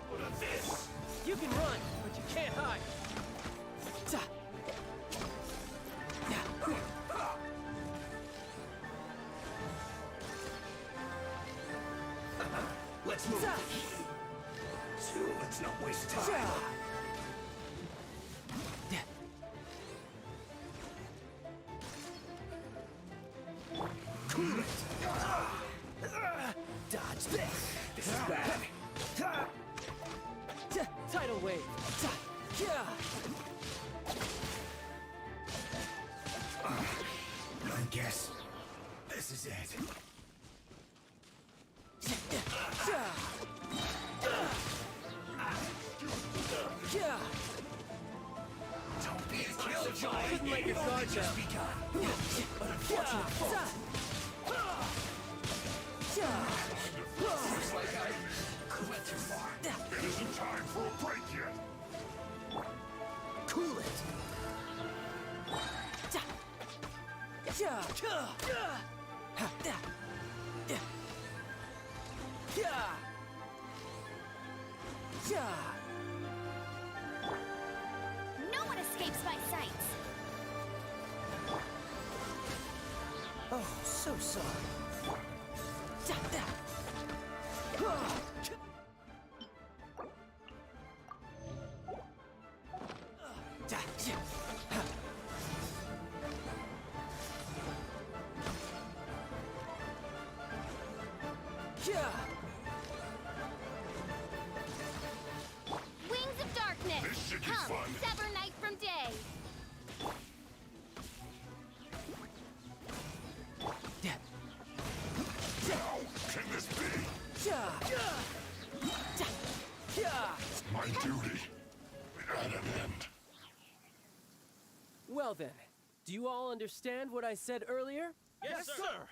What of this? You can run, but you can't hide. Let's move. Let's not waste time. Cool it. Dodge this. This is bad. Tidal wave. I guess this is it. Don't be a killjoy. Couldn't let your guard down. Just begun. But unfortunate fault. Seems like I went too far. It isn't time for a break yet. Cool it. No one escapes my sights. Oh, so sorry. Wings of darkness. This should be Come, fun. sever night from day. How can this be? My duty at an end. Well then, do you all understand what I said earlier? Yes, sir.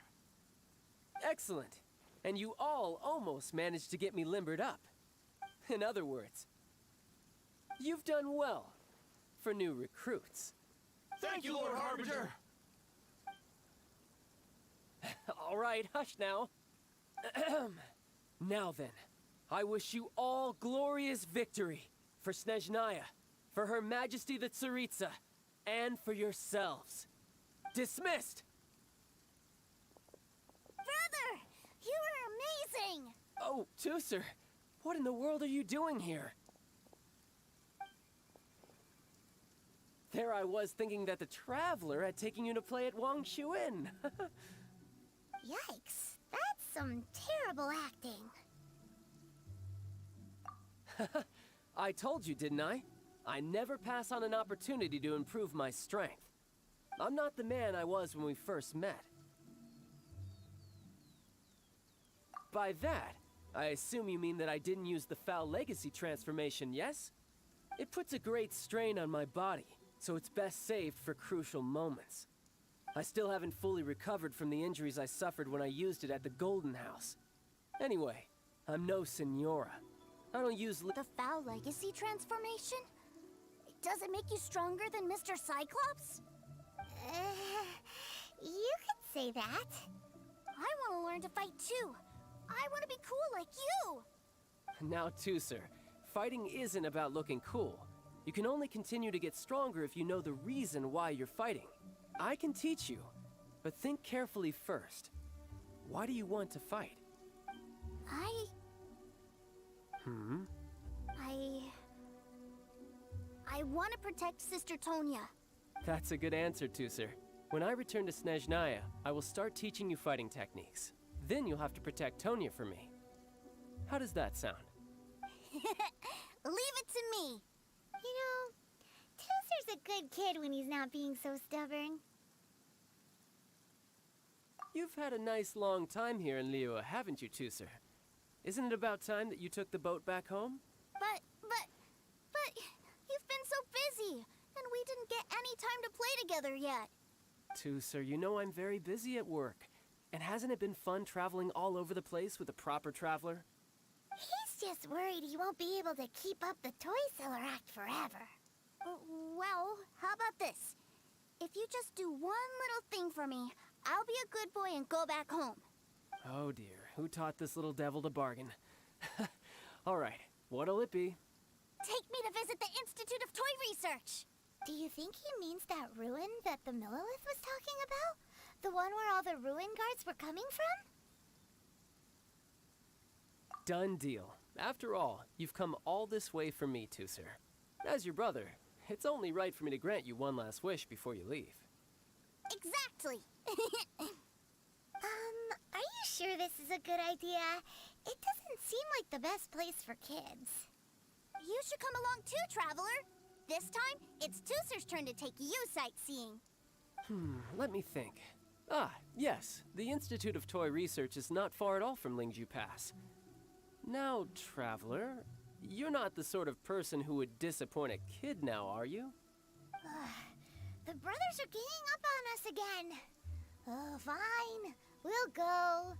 Excellent. And you all almost managed to get me limbered up. In other words, you've done well for new recruits. Thank you, Lord Harbinger. All right, hush now. Now then, I wish you all glorious victory for Snezhnaya, for Her Majesty the Tsaritsa, and for yourselves. Dismissed! Brother, you were amazing. Oh, Tusser, what in the world are you doing here? There I was thinking that the Traveler had taken you to play at Wang Shuin. Yikes, that's some terrible acting. I told you, didn't I? I never pass on an opportunity to improve my strength. I'm not the man I was when we first met. By that, I assume you mean that I didn't use the Foul Legacy transformation, yes? It puts a great strain on my body, so it's best saved for crucial moments. I still haven't fully recovered from the injuries I suffered when I used it at the Golden House. Anyway, I'm no Senora. I don't use The Foul Legacy transformation? Does it make you stronger than Mr. Cyclops? You could say that. I want to learn to fight too. I want to be cool like you. Now, Tusser, fighting isn't about looking cool. You can only continue to get stronger if you know the reason why you're fighting. I can teach you, but think carefully first. Why do you want to fight? I want to protect Sister Tonya. That's a good answer, Tusser. When I return to Snezhnaya, I will start teaching you fighting techniques. Then you'll have to protect Tonya for me. How does that sound? Leave it to me. You know, Tusser's a good kid when he's not being so stubborn. You've had a nice long time here in Liyue, haven't you, Tusser? Isn't it about time that you took the boat back home? But you've been so busy, and we didn't get any time to play together yet. Tusser, you know I'm very busy at work. And hasn't it been fun traveling all over the place with a proper traveler? He's just worried he won't be able to keep up the toy seller act forever. Well, how about this? If you just do one little thing for me, I'll be a good boy and go back home. Oh dear, who taught this little devil to bargain? All right, what'll it be? Take me to visit the Institute of Toy Research. Do you think he means that ruin that the Millilith was talking about? The one where all the ruin guards were coming from? Done deal. After all, you've come all this way for me, Tusser. As your brother, it's only right for me to grant you one last wish before you leave. Exactly. Are you sure this is a good idea. It doesn't seem like the best place for kids. You should come along too, Traveler. This time, it's Tooser's turn to take you sightseeing. Let me think. Ah, yes, the Institute of Toy Research is not far at all from Lingju Pass. Now, Traveler, you're not the sort of person who would disappoint a kid now, are you? The brothers are ganging up on us again. Oh, fine. We'll go.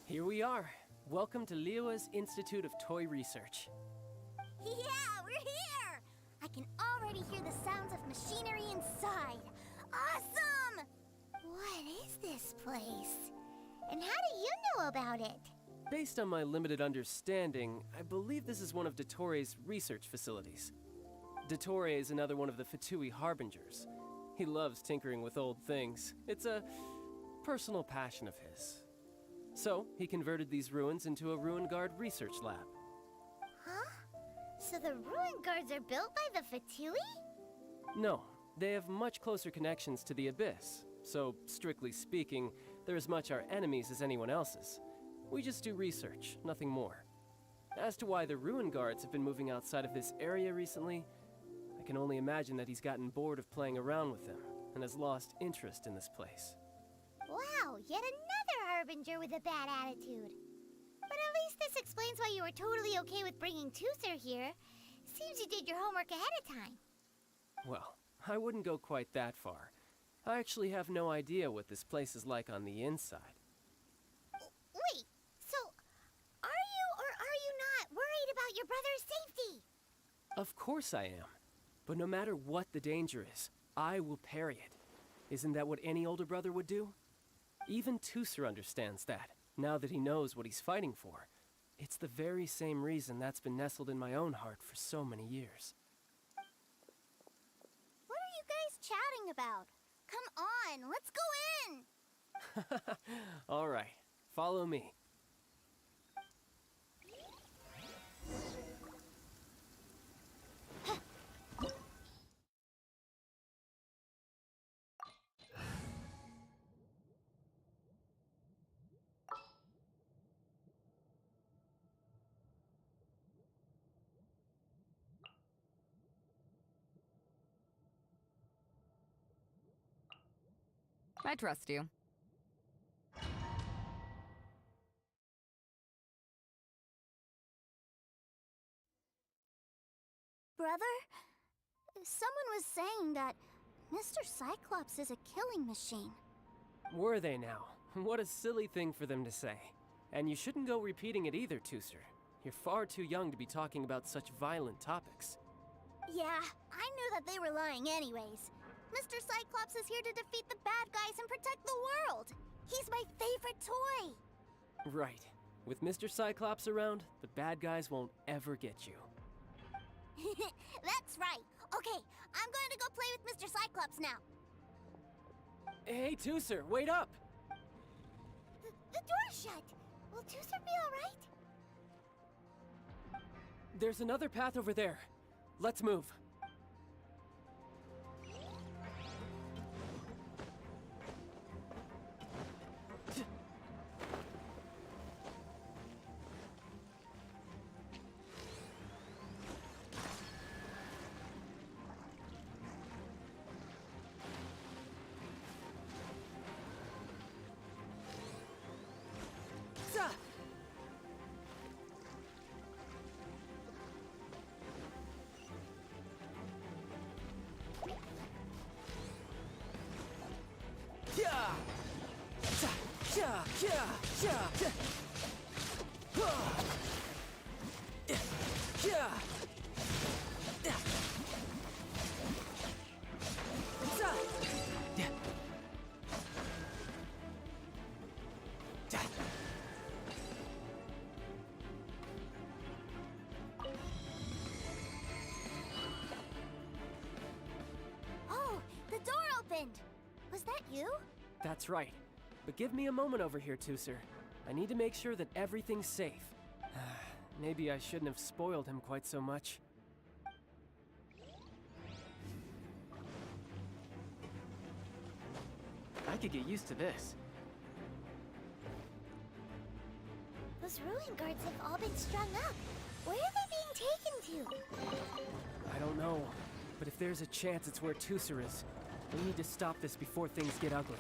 Here we are. Welcome to Liyue's Institute of Toy Research. Yeah, we're here! I can already hear the sounds of machinery inside. Awesome! What is this place? And how do you know about it? Based on my limited understanding, I believe this is one of Dottoro's research facilities. Dottore is another one of the Fatui Harbingers. He loves tinkering with old things. It's a personal passion of his. So, he converted these ruins into a Ruin Guard research lab. Huh? So the ruin guards are built by the Fatui? No, they have much closer connections to the Abyss. So, strictly speaking, they're as much our enemies as anyone else's. We just do research, nothing more. As to why the Ruin Guards have been moving outside of this area recently, I can only imagine that he's gotten bored of playing around with them and has lost interest in this place. Wow, yet another Harbinger with a bad attitude. But at least this explains why you were totally okay with bringing Tooser here. Seems you did your homework ahead of time. Well, I wouldn't go quite that far. I actually have no idea what this place is like on the inside. Wait, so are you or are you not worried about your brother's safety? Of course I am. But no matter what the danger is, I will parry it. Isn't that what any older brother would do? Even Tooser understands that, now that he knows what he's fighting for. It's the very same reason that's been nestled in my own heart for so many years. What are you guys chatting about? Come on, let's go in! All right, follow me. I trust you. Brother, someone was saying that Mr. Cyclops is a killing machine. Were they now? What a silly thing for them to say. And you shouldn't go repeating it either, Tooser. You're far too young to be talking about such violent topics. Yeah, I knew that they were lying anyways. Mr. Cyclops is here to defeat the bad guys and protect the world. He's my favorite toy. Right. With Mr. Cyclops around, the bad guys won't ever get you. That's right. Okay, I'm going to go play with Mr. Cyclops now. Hey, Tooser, wait up! The door's shut. Will Tooser be alright? There's another path over there. Let's move. Oh, the door opened! Was that you? That's right. But give me a moment over here, Tooser. I need to make sure that everything's safe. Maybe I shouldn't have spoiled him quite so much. I could get used to this. Those ruin guards have all been strung up. Where are they being taken to? I don't know, but if there's a chance it's where Tooser is, we need to stop this before things get ugly.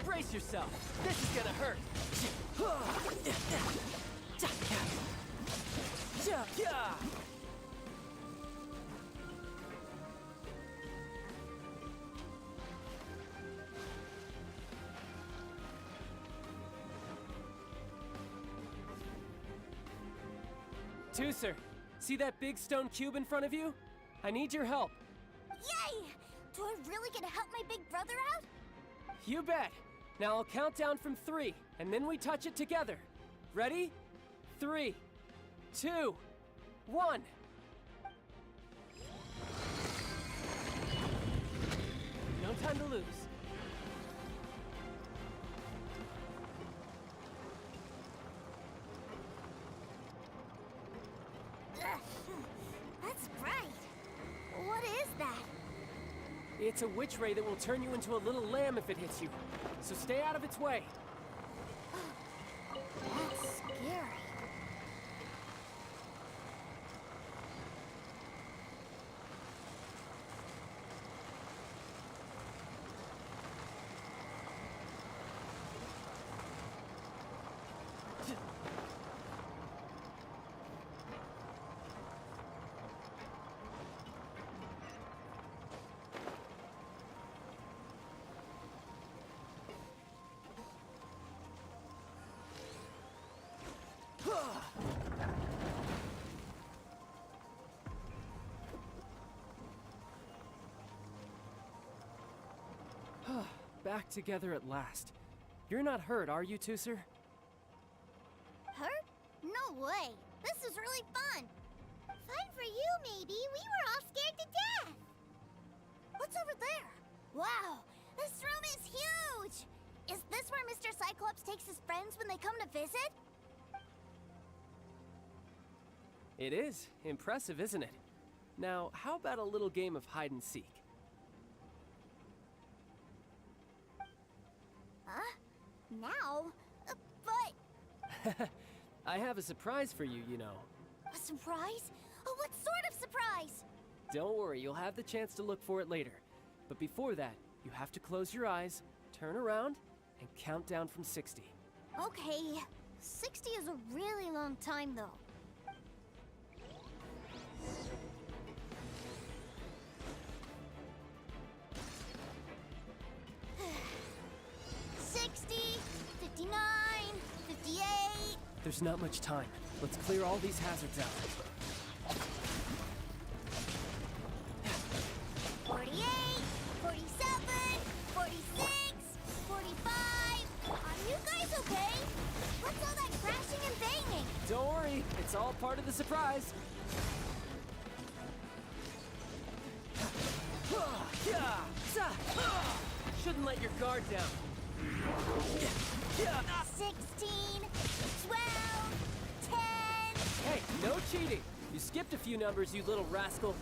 Brace yourself. This is gonna hurt. Tooser, see that big stone cube in front of you? I need your help. Yay! Do I really get to help my big brother out? You bet. Now I'll count down from 3, and then we touch it together. Ready? 3, 2, 1. No time to lose. That's bright. What is that? It's a witch ray that will turn you into a little lamb if it hits you. So stay out of its way. That's scary. Back together at last. You're not hurt, are you, Tooser? Hurt? No way. This is really fun. Fun for you, maybe. We were all scared to death. What's over there? Wow, this room is huge. Is this where Mr. Cyclops takes his friends when they come to visit? It is. Impressive, isn't it? Now, how about a little game of hide and seek? Huh? Now? But... I have a surprise for you, you know. A surprise? Oh, what sort of surprise? Don't worry, you'll have the chance to look for it later. But before that, you have to close your eyes, turn around, and count down from 60. Okay. 60 is a really long time, though. There's not much time. Let's clear all these hazards out. 48, 47, 46, 45. Are you guys okay? What's all that crashing and banging? Don't worry, it's all part of the surprise. Shouldn't let your guard down. 16, 12, 10. Hey, no cheating! You skipped a few numbers, you little rascal.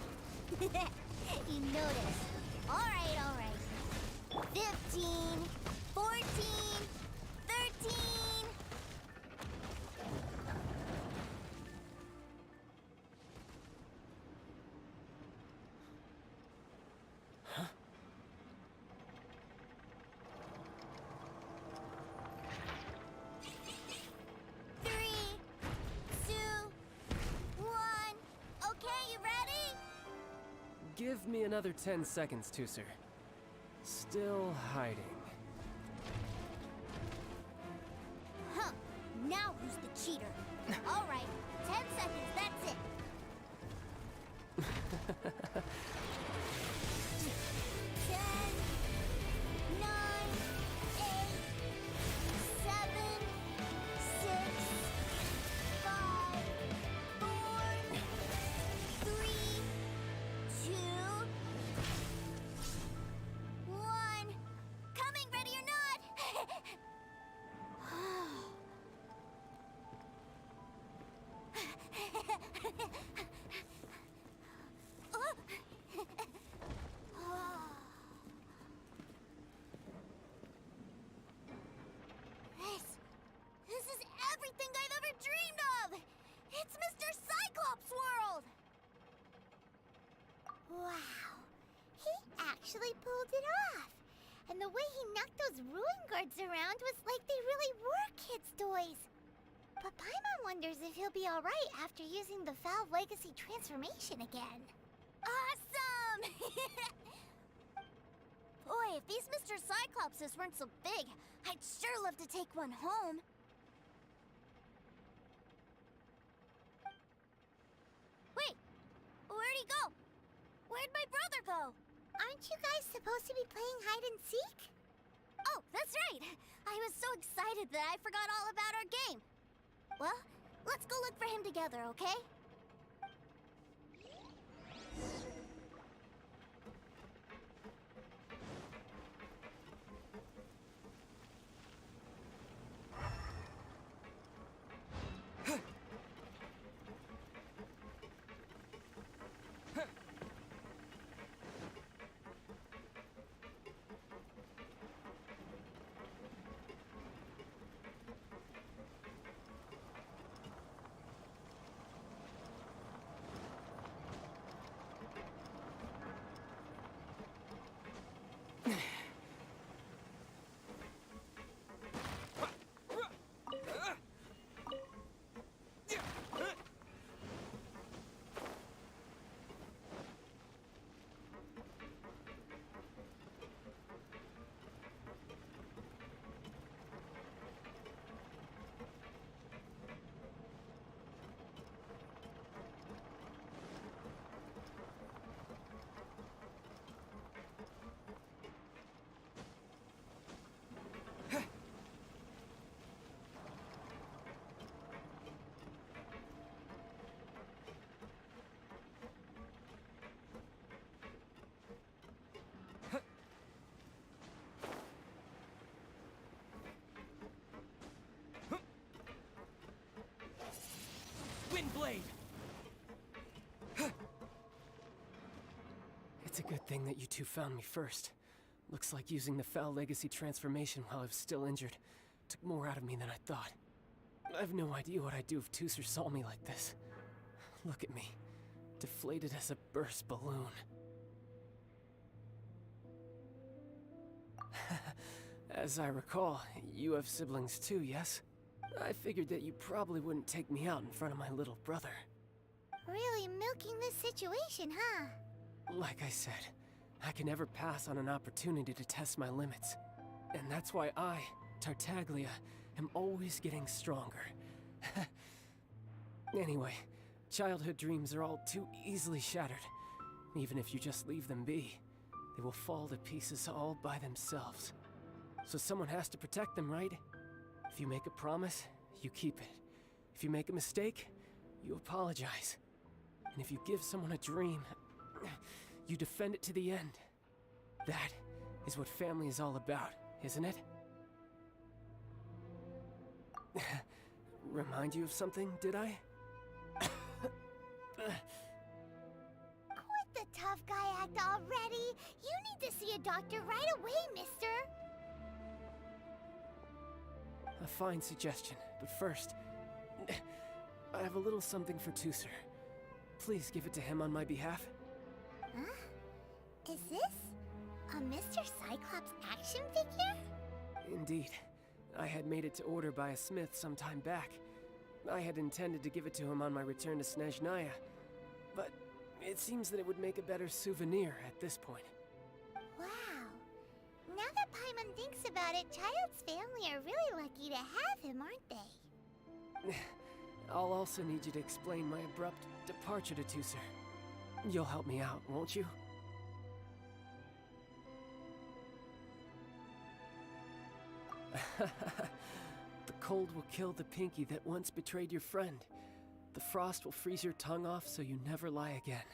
You noticed. All right. 15, 14, 13. Give me another 10 seconds, Tooser. Still hiding. Huh. Now who's the cheater? All right. 10 seconds, that's it. 10, 9, 8, 7, 6, 5, 4, 3, 2, 1. Coming, ready or not? This is everything I've ever dreamed of! It's Mr. Cyclops' world! Wow, he actually pulled it off. And the way he knocked those ruin guards around was like they really were kids' toys. But Paimon wonders if he'll be alright after using the Valve Legacy transformation again. Awesome! Boy, if these Mr. Cyclopses weren't so big, I'd sure love to take one home. Wait, where'd he go? Where'd my brother go? Aren't you guys supposed to be playing hide and seek? Oh, that's right! I was so excited that I forgot all about our game. Well, let's go look for him together, okay? Windblade! It's a good thing that you two found me first. Looks like using the Foul Legacy transformation while I was still injured took more out of me than I thought. I have no idea what I'd do if Tooser saw me like this. Look at me, deflated as a burst balloon. As I recall, you have siblings too, yes? I figured that you probably wouldn't take me out in front of my little brother. Really milking this situation, huh? Like I said, I can never pass on an opportunity to test my limits. And that's why I, Tartaglia, am always getting stronger. Anyway, childhood dreams are all too easily shattered. Even if you just leave them be, they will fall to pieces all by themselves. So someone has to protect them, right? If you make a promise, you keep it. If you make a mistake, you apologize. And if you give someone a dream, you defend it to the end. That is what family is all about, isn't it? Remind you of something, did I? Quit the tough guy act already! You need to see a doctor right away, mister! A fine suggestion, but first, I have a little something for Tooser. Please give it to him on my behalf. Huh? Is this a Mr. Cyclops action figure? Indeed. I had made it to order by a smith some time back. I had intended to give it to him on my return to Snezhnaya, but it seems that it would make a better souvenir at this point. Wow. Now that Paimon thinks about it, Child's family are really lucky to have him, aren't they? I'll also need you to explain my abrupt departure to Tooser. You'll help me out, won't you? The cold will kill the pinky that once betrayed your friend. The frost will freeze your tongue off so you never lie again.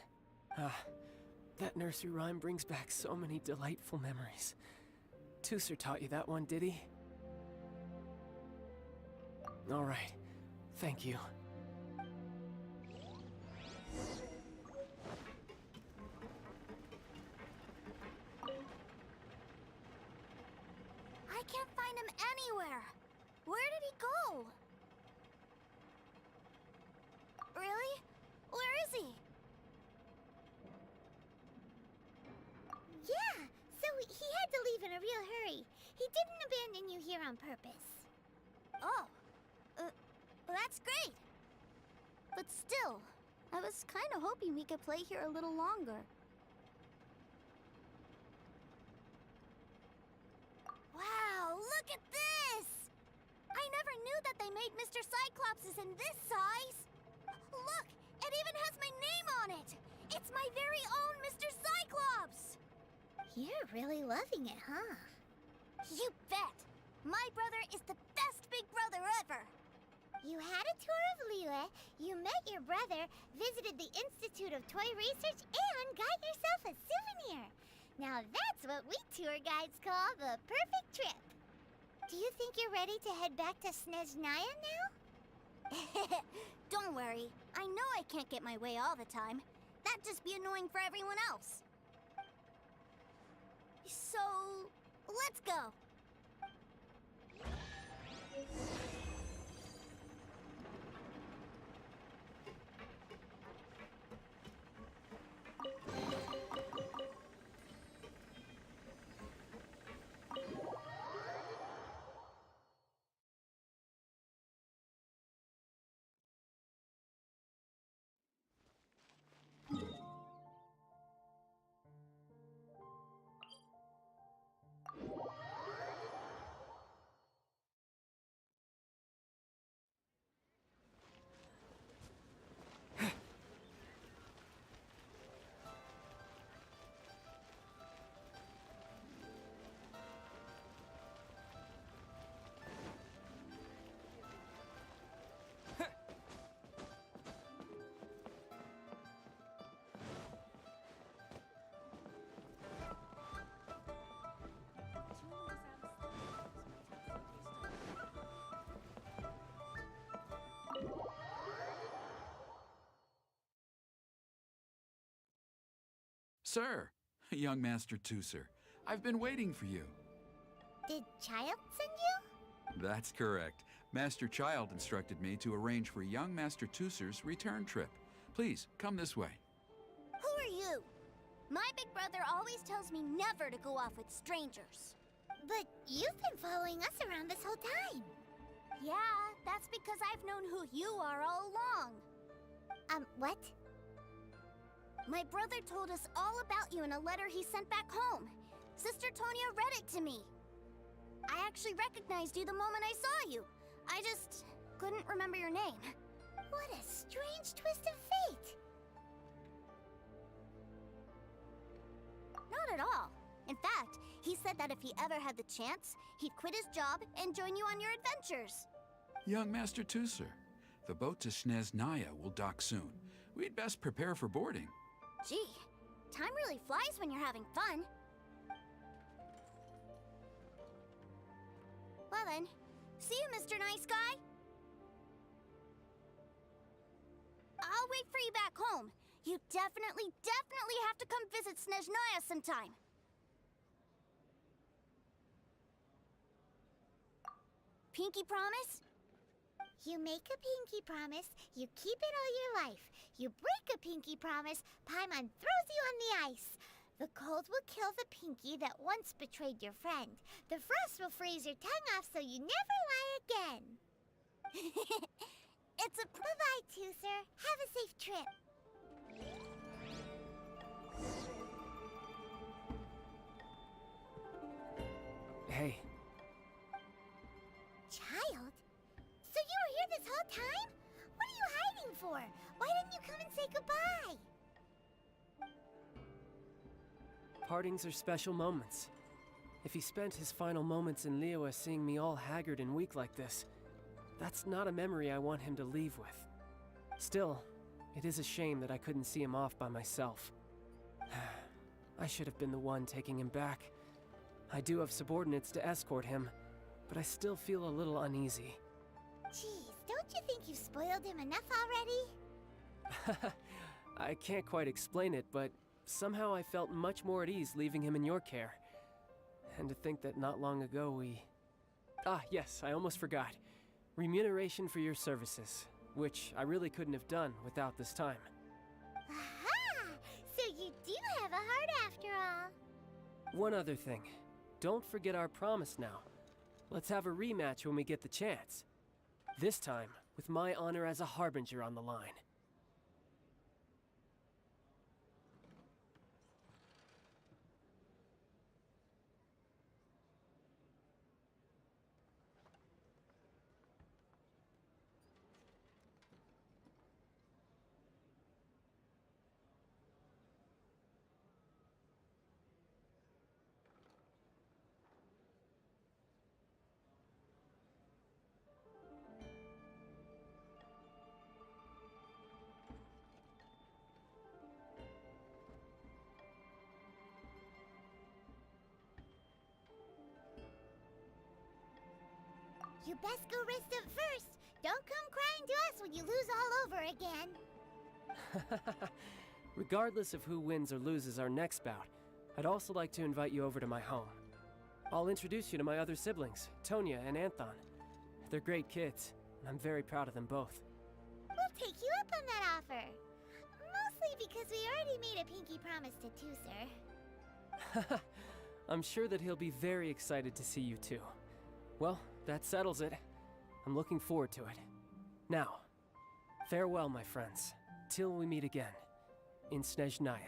Ah, that nursery rhyme brings back so many delightful memories. Tooser taught you that one, did he? All right, thank you. I can't find him anywhere. Where did he go? Really? Where is he? Yeah, so he had to leave in a real hurry. He didn't abandon you here on purpose. Oh, well, that's great. But still, I was kind of hoping we could play here a little longer. Wow, look at this! I never knew that they made Mr. Cyclopses in this size. Look, it even has my name on it. It's my very own Mr. Cyclops! You're really loving it, huh? You bet! My brother is the best big brother ever! You had a tour of Liyue, you met your brother, visited the Institute of Toy Research, and got yourself a souvenir. Now that's what we tour guides call the perfect trip. Do you think you're ready to head back to Snezhnaya now? Don't worry. I know I can't get my way all the time. That'd just be annoying for everyone else. So, let's go. Sir, young Master Tooser, I've been waiting for you. Did Child send you? That's correct. Master Child instructed me to arrange for young Master Tooser's return trip. Please, come this way. Who are you? My big brother always tells me never to go off with strangers. But you've been following us around this whole time. Yeah, that's because I've known who you are all along. What? My brother told us all about you in a letter he sent back home. Sister Tonia read it to me. I actually recognized you the moment I saw you. I just couldn't remember your name. What a strange twist of fate. Not at all. In fact, he said that if he ever had the chance, he'd quit his job and join you on your adventures. Young Master Tooser, the boat to Snezhnaya will dock soon. We'd best prepare for boarding. Gee, time really flies when you're having fun. Well then, see you, Mr. Nice Guy. wait for you back home. You definitely have to come visit Snezhnaya sometime. Pinky promise? You make a pinky promise, you keep it all your life. You break a pinky promise, Paimon throws you on the ice. The cold will kill the pinky that once betrayed your friend. The frost will freeze your tongue off so you never lie again. It's a... Bye-bye, Tooser. Have a safe trip. Hey. Child? So you were here this whole time? What are you hiding for? Why didn't you come and say goodbye? Partings are special moments. If he spent his final moments in Liyue seeing me all haggard and weak like this, that's not a memory I want him to leave with. Still, it is a shame that I couldn't see him off by myself. I should have been the one taking him back. I do have subordinates to escort him, but I still feel a little uneasy. Jeez, don't you think you spoiled him enough already? I can't quite explain it, but somehow I felt much more at ease leaving him in your care. And to think that not long ago we... Ah, yes, I almost forgot. Remuneration for your services, which I really couldn't have done without this time. Aha! So you do have a heart after all. One other thing. Don't forget our promise now. Let's have a rematch when we get the chance. This time, with my honor as a harbinger on the line. You best go rest up first. Don't come crying to us when you lose all over again. Regardless of who wins or loses our next bout, I'd also like to invite you over to my home. I'll introduce you to my other siblings, Tonya and Anthon. They're great kids, and I'm very proud of them both. We'll take you up on that offer. Mostly because we already made a pinky promise to Tooser. I'm sure that he'll be very excited to see you too. Well, that settles it. I'm looking forward to it. Now, farewell, my friends, till we meet again in Snezhnaya.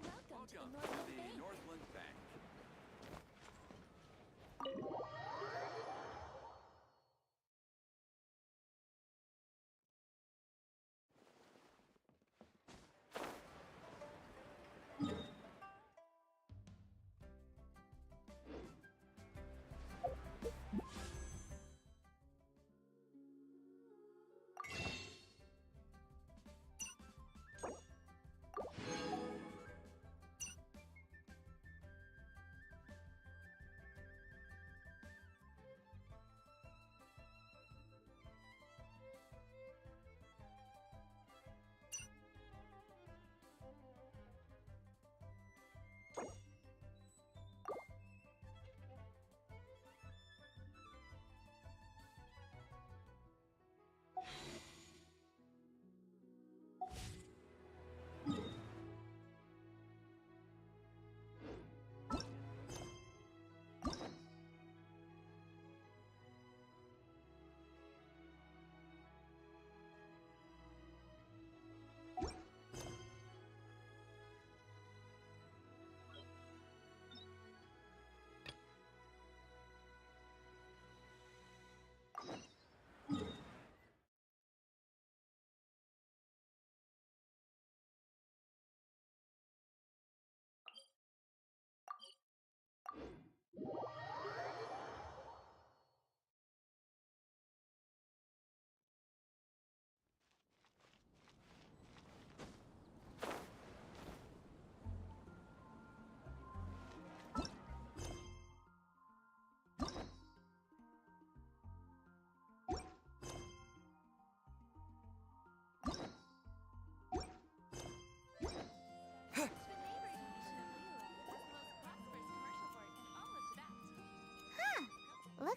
Welcome to the Northland Bank.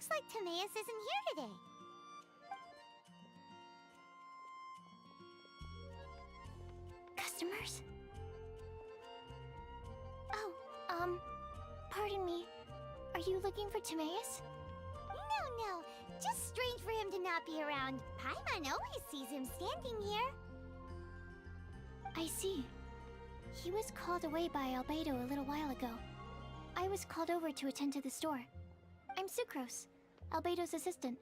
Looks like Timaeus isn't here today. Customers? Oh, pardon me. Are you looking for Timaeus? No. Just strange for him to not be around. Paimon always sees him standing here. I see. He was called away by Albedo a little while ago. I was called over to attend to the store. I'm Sucrose, Albedo's assistant.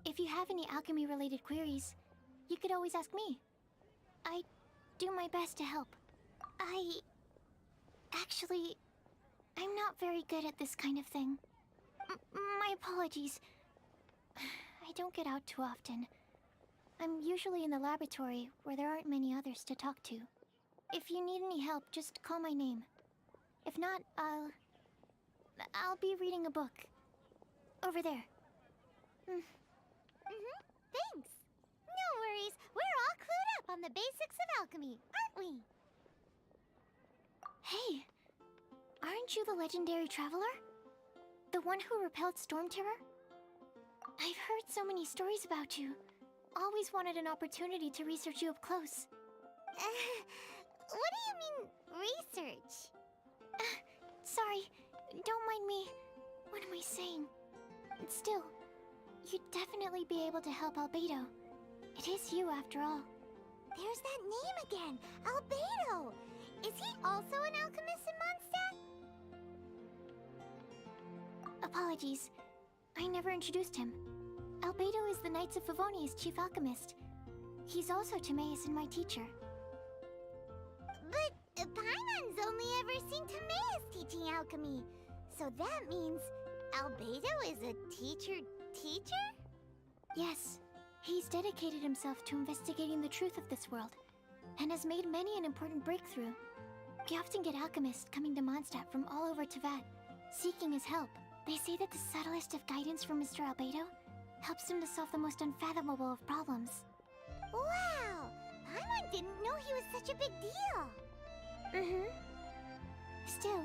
If you have any alchemy-related queries, you could always ask me. I do my best to help. Actually, I'm not very good at this kind of thing. My apologies. I don't get out too often. I'm usually in the laboratory, where there aren't many others to talk to. If you need any help, just call my name. If not, I'll be reading a book. Over there. Thanks. No worries. We're all clued up on the basics of alchemy, aren't we? Hey! Aren't you the legendary traveler? The one who repelled Storm Terror? I've heard so many stories about you. Always wanted an opportunity to research you up close. What do you mean, research? Sorry, don't mind me. What am I saying? Still, you'd definitely be able to help Albedo. It is you, after all. There's that name again, Albedo. Is he also an alchemist in Mondstadt? Apologies. I never introduced him. Albedo is the Knights of Favonia's chief alchemist. He's also Timaeus and my teacher. But Paimon's only ever seen Timaeus teaching alchemy. So that means Albedo is a teacher? Yes. He's dedicated himself to investigating the truth of this world, and has made many an important breakthrough. We often get alchemists coming to Mondstadt from all over Teyvat, seeking his help. They say that the subtlest of guidance from Mr. Albedo helps him to solve the most unfathomable of problems. Wow! Paimon didn't know he was such a big deal. Still,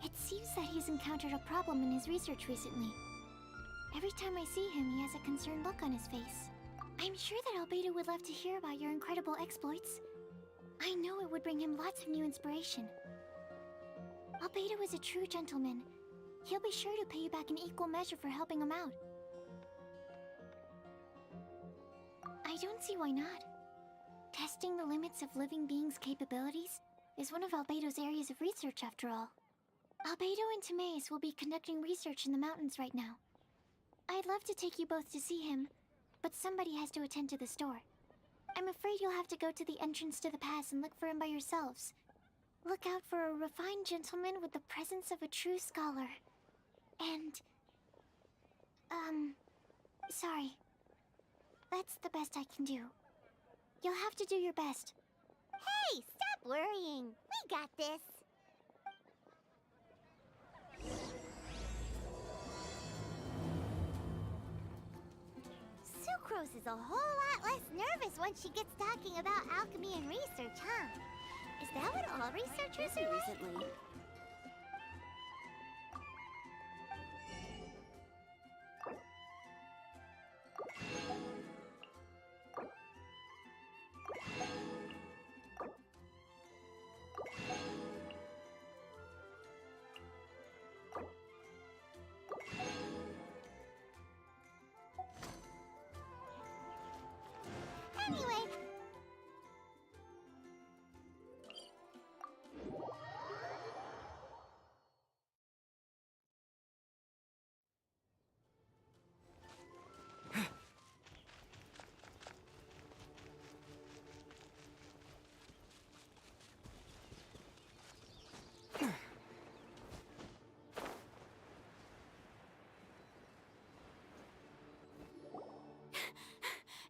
it seems that he's encountered a problem in his research recently. Every time I see him, he has a concerned look on his face. I'm sure that Albedo would love to hear about your incredible exploits. I know it would bring him lots of new inspiration. Albedo is a true gentleman. He'll be sure to pay you back in equal measure for helping him out. I don't see why not. Testing the limits of living beings' capabilities is one of Albedo's areas of research, after all. Albedo and Timaeus will be conducting research in the mountains right now. I'd love to take you both to see him, but somebody has to attend to the store. I'm afraid you'll have to go to the entrance to the pass and look for him by yourselves. Look out for a refined gentleman with the presence of a true scholar. And... sorry. That's the best I can do. You'll have to do your best. Hey, stop worrying. We got this. Sucrose is a whole lot less nervous when she gets talking about alchemy and research, huh? Is that what all researchers are like? Recently. Anyway...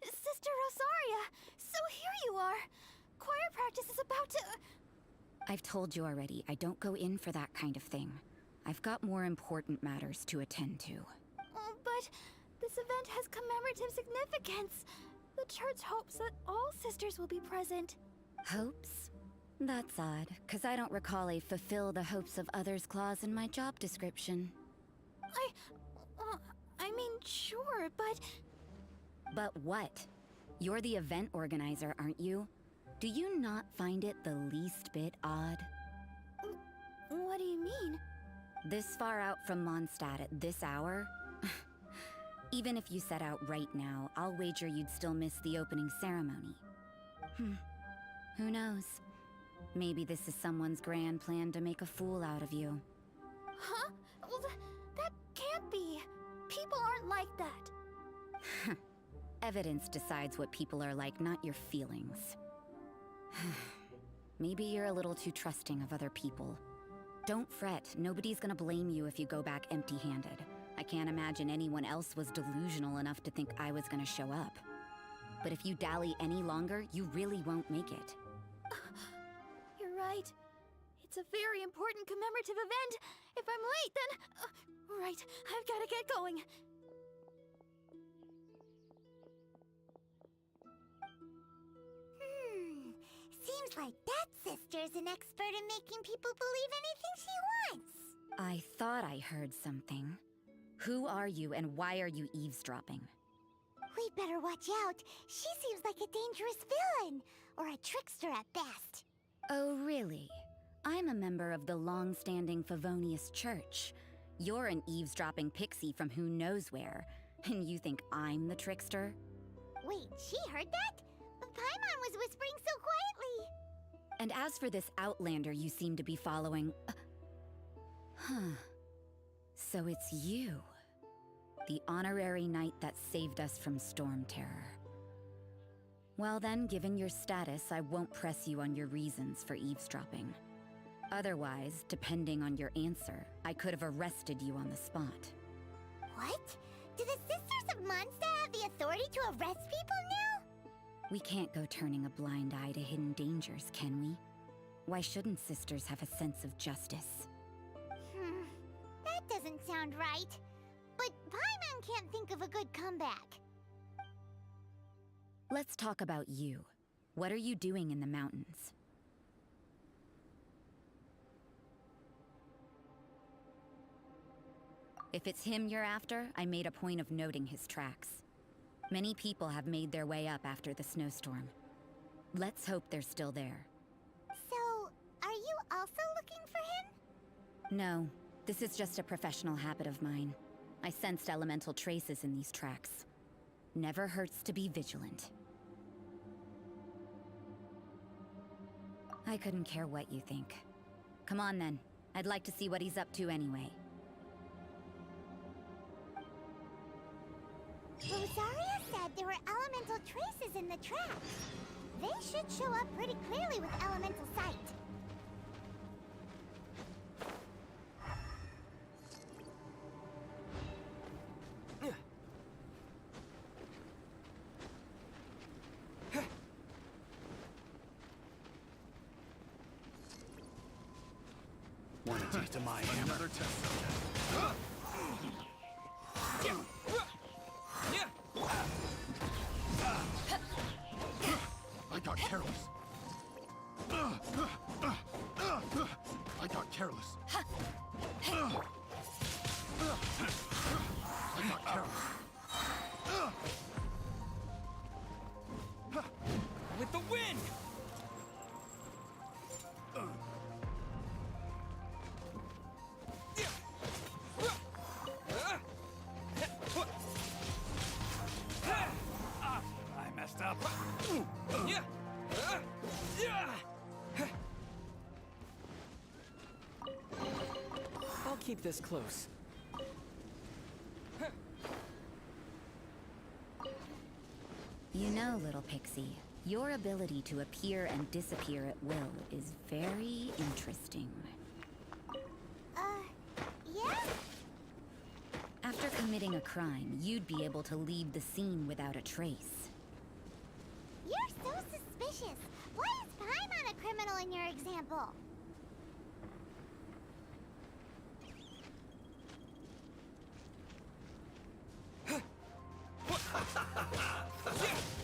Sister Rosaria! So here you are! Choir practice is about to... I've told you already, I don't go in for that kind of thing. I've got more important matters to attend to. But this event has commemorative significance. The church hopes that all sisters will be present. Hopes? That's odd, because I don't recall a fulfill the hopes of others clause in my job description. Sure, but... But what? You're the event organizer, aren't you? Do you not find it the least bit odd? What do you mean? This far out from Mondstadt at this hour? Even if you set out right now, I'll wager you'd still miss the opening ceremony. Who knows? Maybe this is someone's grand plan to make a fool out of you. Huh? Well, that can't be. People aren't like that. Evidence decides what people are like, not your feelings. Maybe you're a little too trusting of other people. Don't fret, nobody's gonna blame you if you go back empty-handed. I can't imagine anyone else was delusional enough to think I was gonna show up. But if you dally any longer, you really won't make it. You're right. It's a very important commemorative event. If I'm late, then... right, I've gotta get going. Seems like that sister's an expert in making people believe anything she wants. I thought I heard something. Who are you and why are you eavesdropping? We'd better watch out. She seems like a dangerous villain, or a trickster at best. Oh, really? I'm a member of the long-standing Favonius Church. You're an eavesdropping pixie from who knows where, and you think I'm the trickster? Wait, she heard that? Paimon was whispering so quietly. And as for this outlander you seem to be following... So it's you. The honorary knight that saved us from Storm Terror. Well then, given your status, I won't press you on your reasons for eavesdropping. Otherwise, depending on your answer, I could have arrested you on the spot. What? Do the Sisters of Mondstadt have the authority to arrest people now? We can't go turning a blind eye to hidden dangers, can we? Why shouldn't sisters have a sense of justice? That doesn't sound right. But Paimon can't think of a good comeback. Let's talk about you. What are you doing in the mountains? If it's him you're after, I made a point of noting his tracks. Many people have made their way up after the snowstorm. Let's hope they're still there. So, are you also looking for him? No, this is just a professional habit of mine. I sensed elemental traces in these tracks. Never hurts to be vigilant. I couldn't care what you think. Come on then. I'd like to see what he's up to anyway. Rosaria said there were elemental traces in the tracks. They should show up pretty clearly with elemental sight. Want to taste of my hammer? Another test. I got careless. I got careless. I got careless. With the wind! I messed up. I'll keep this close. You know, little pixie, your ability to appear and disappear at will is very interesting. Yeah? After committing a crime, you'd be able to leave the scene without a trace. You're so suspicious. Why is Paimon a criminal in your example?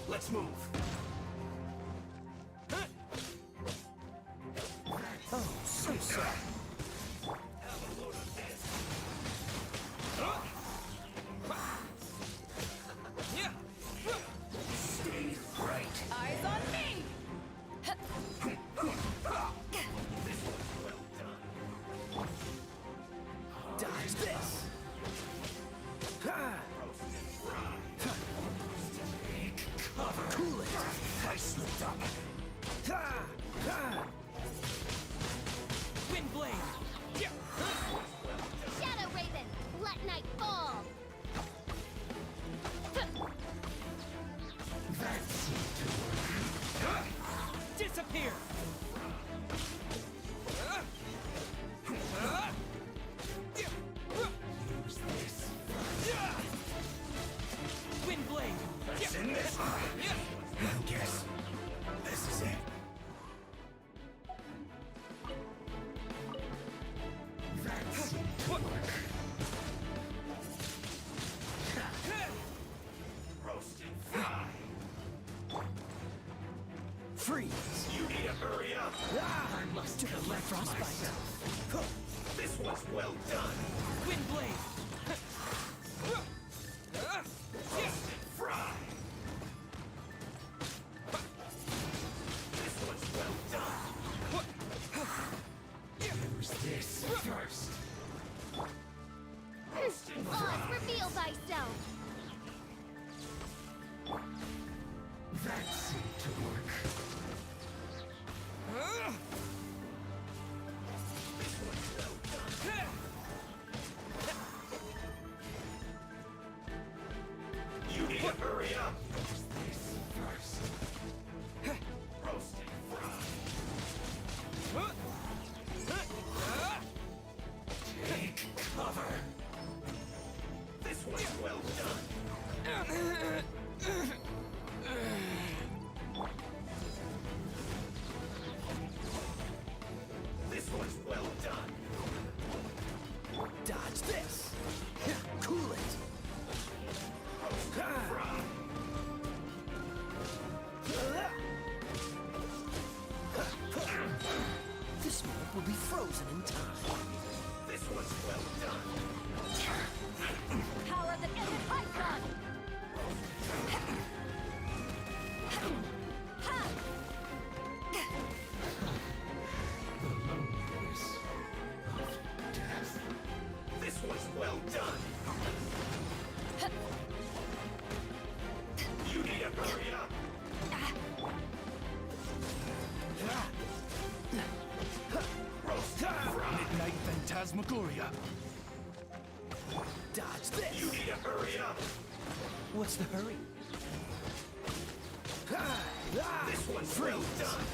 Let's move. Oh, so sorry. Have a load of this. Disappear! Wind blade! That's in this? I guess this is it. That seemed to work. Roast and fry. Freeze! You need to hurry up. I must have left frostbite. This was well done. Wind blade! Roast and fry. This was well done. Use this first. Roast and fry. Oz, reveal thyself! That seemed to work. This was well done. You need to hurry up. Use this first. Roast and fry. Take cover. This was well done. This was well done. Dodge this! Cool it! Roast and fry. This moment will be frozen in time. This was well done. Power that ended Python! The loneliness of death. This was well done. You need to hurry up. Roast and fry. Midnight Phantasmagoria. Dodge this! You need to hurry up. What's the hurry? This one's well done.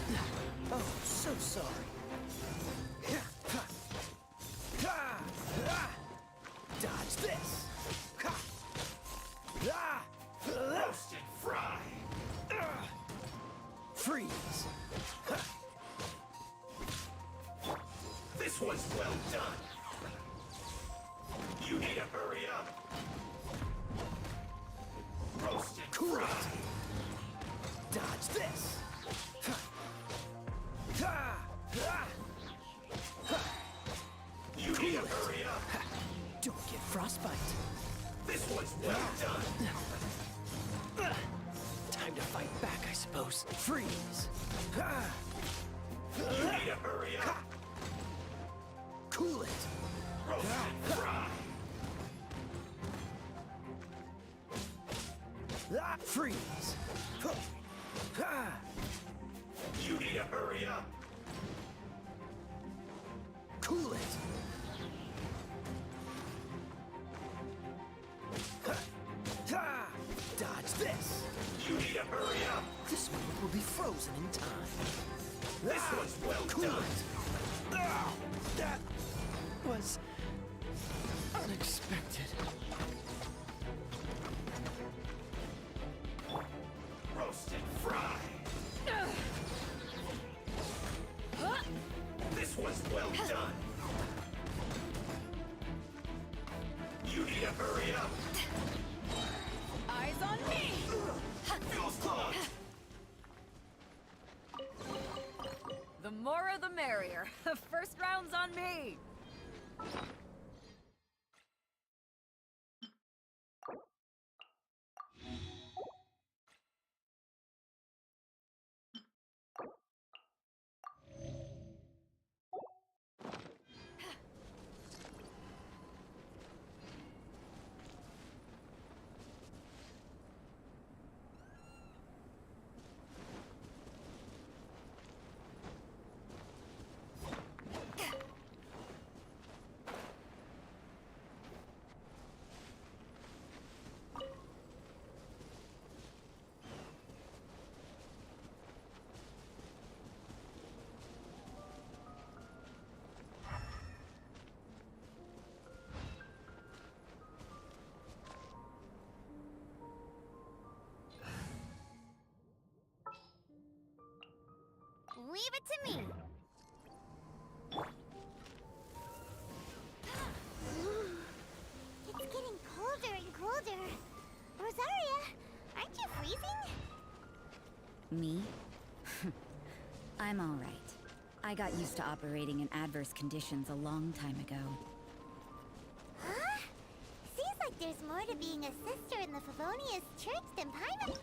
Oh, so sorry. Dodge this! Roast and fry. Freeze! This one's well done. You need to hurry up. Roast and Cool fry. it! Dodge this! You need to hurry up. Don't get frostbite. This one's well done. Time to fight back, I suppose. Freeze! You need to hurry up. Cool it! Roast and fry. Freeze! You need to hurry up. Cool it! Dodge this! You need to hurry up. This moment will be frozen in time. This one's well Cool done. it! That was unexpected. Roast and fry. This was well done. You need to hurry up. Eyes on me! Feels clogged. The more the merrier. First round's on me. Leave it to me. It's getting colder and colder. Rosaria, aren't you freezing? Me? I'm alright. I got used to operating in adverse conditions a long time ago. Huh? Seems like there's more to being a sister in the Favonius Church than Paimon.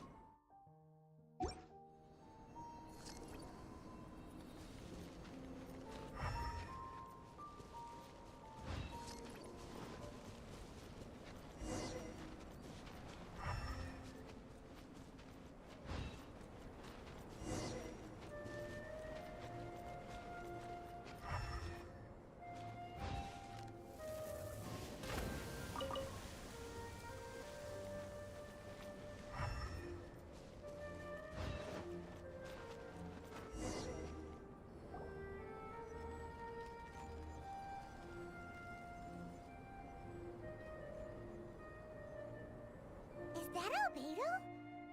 Is that Albedo?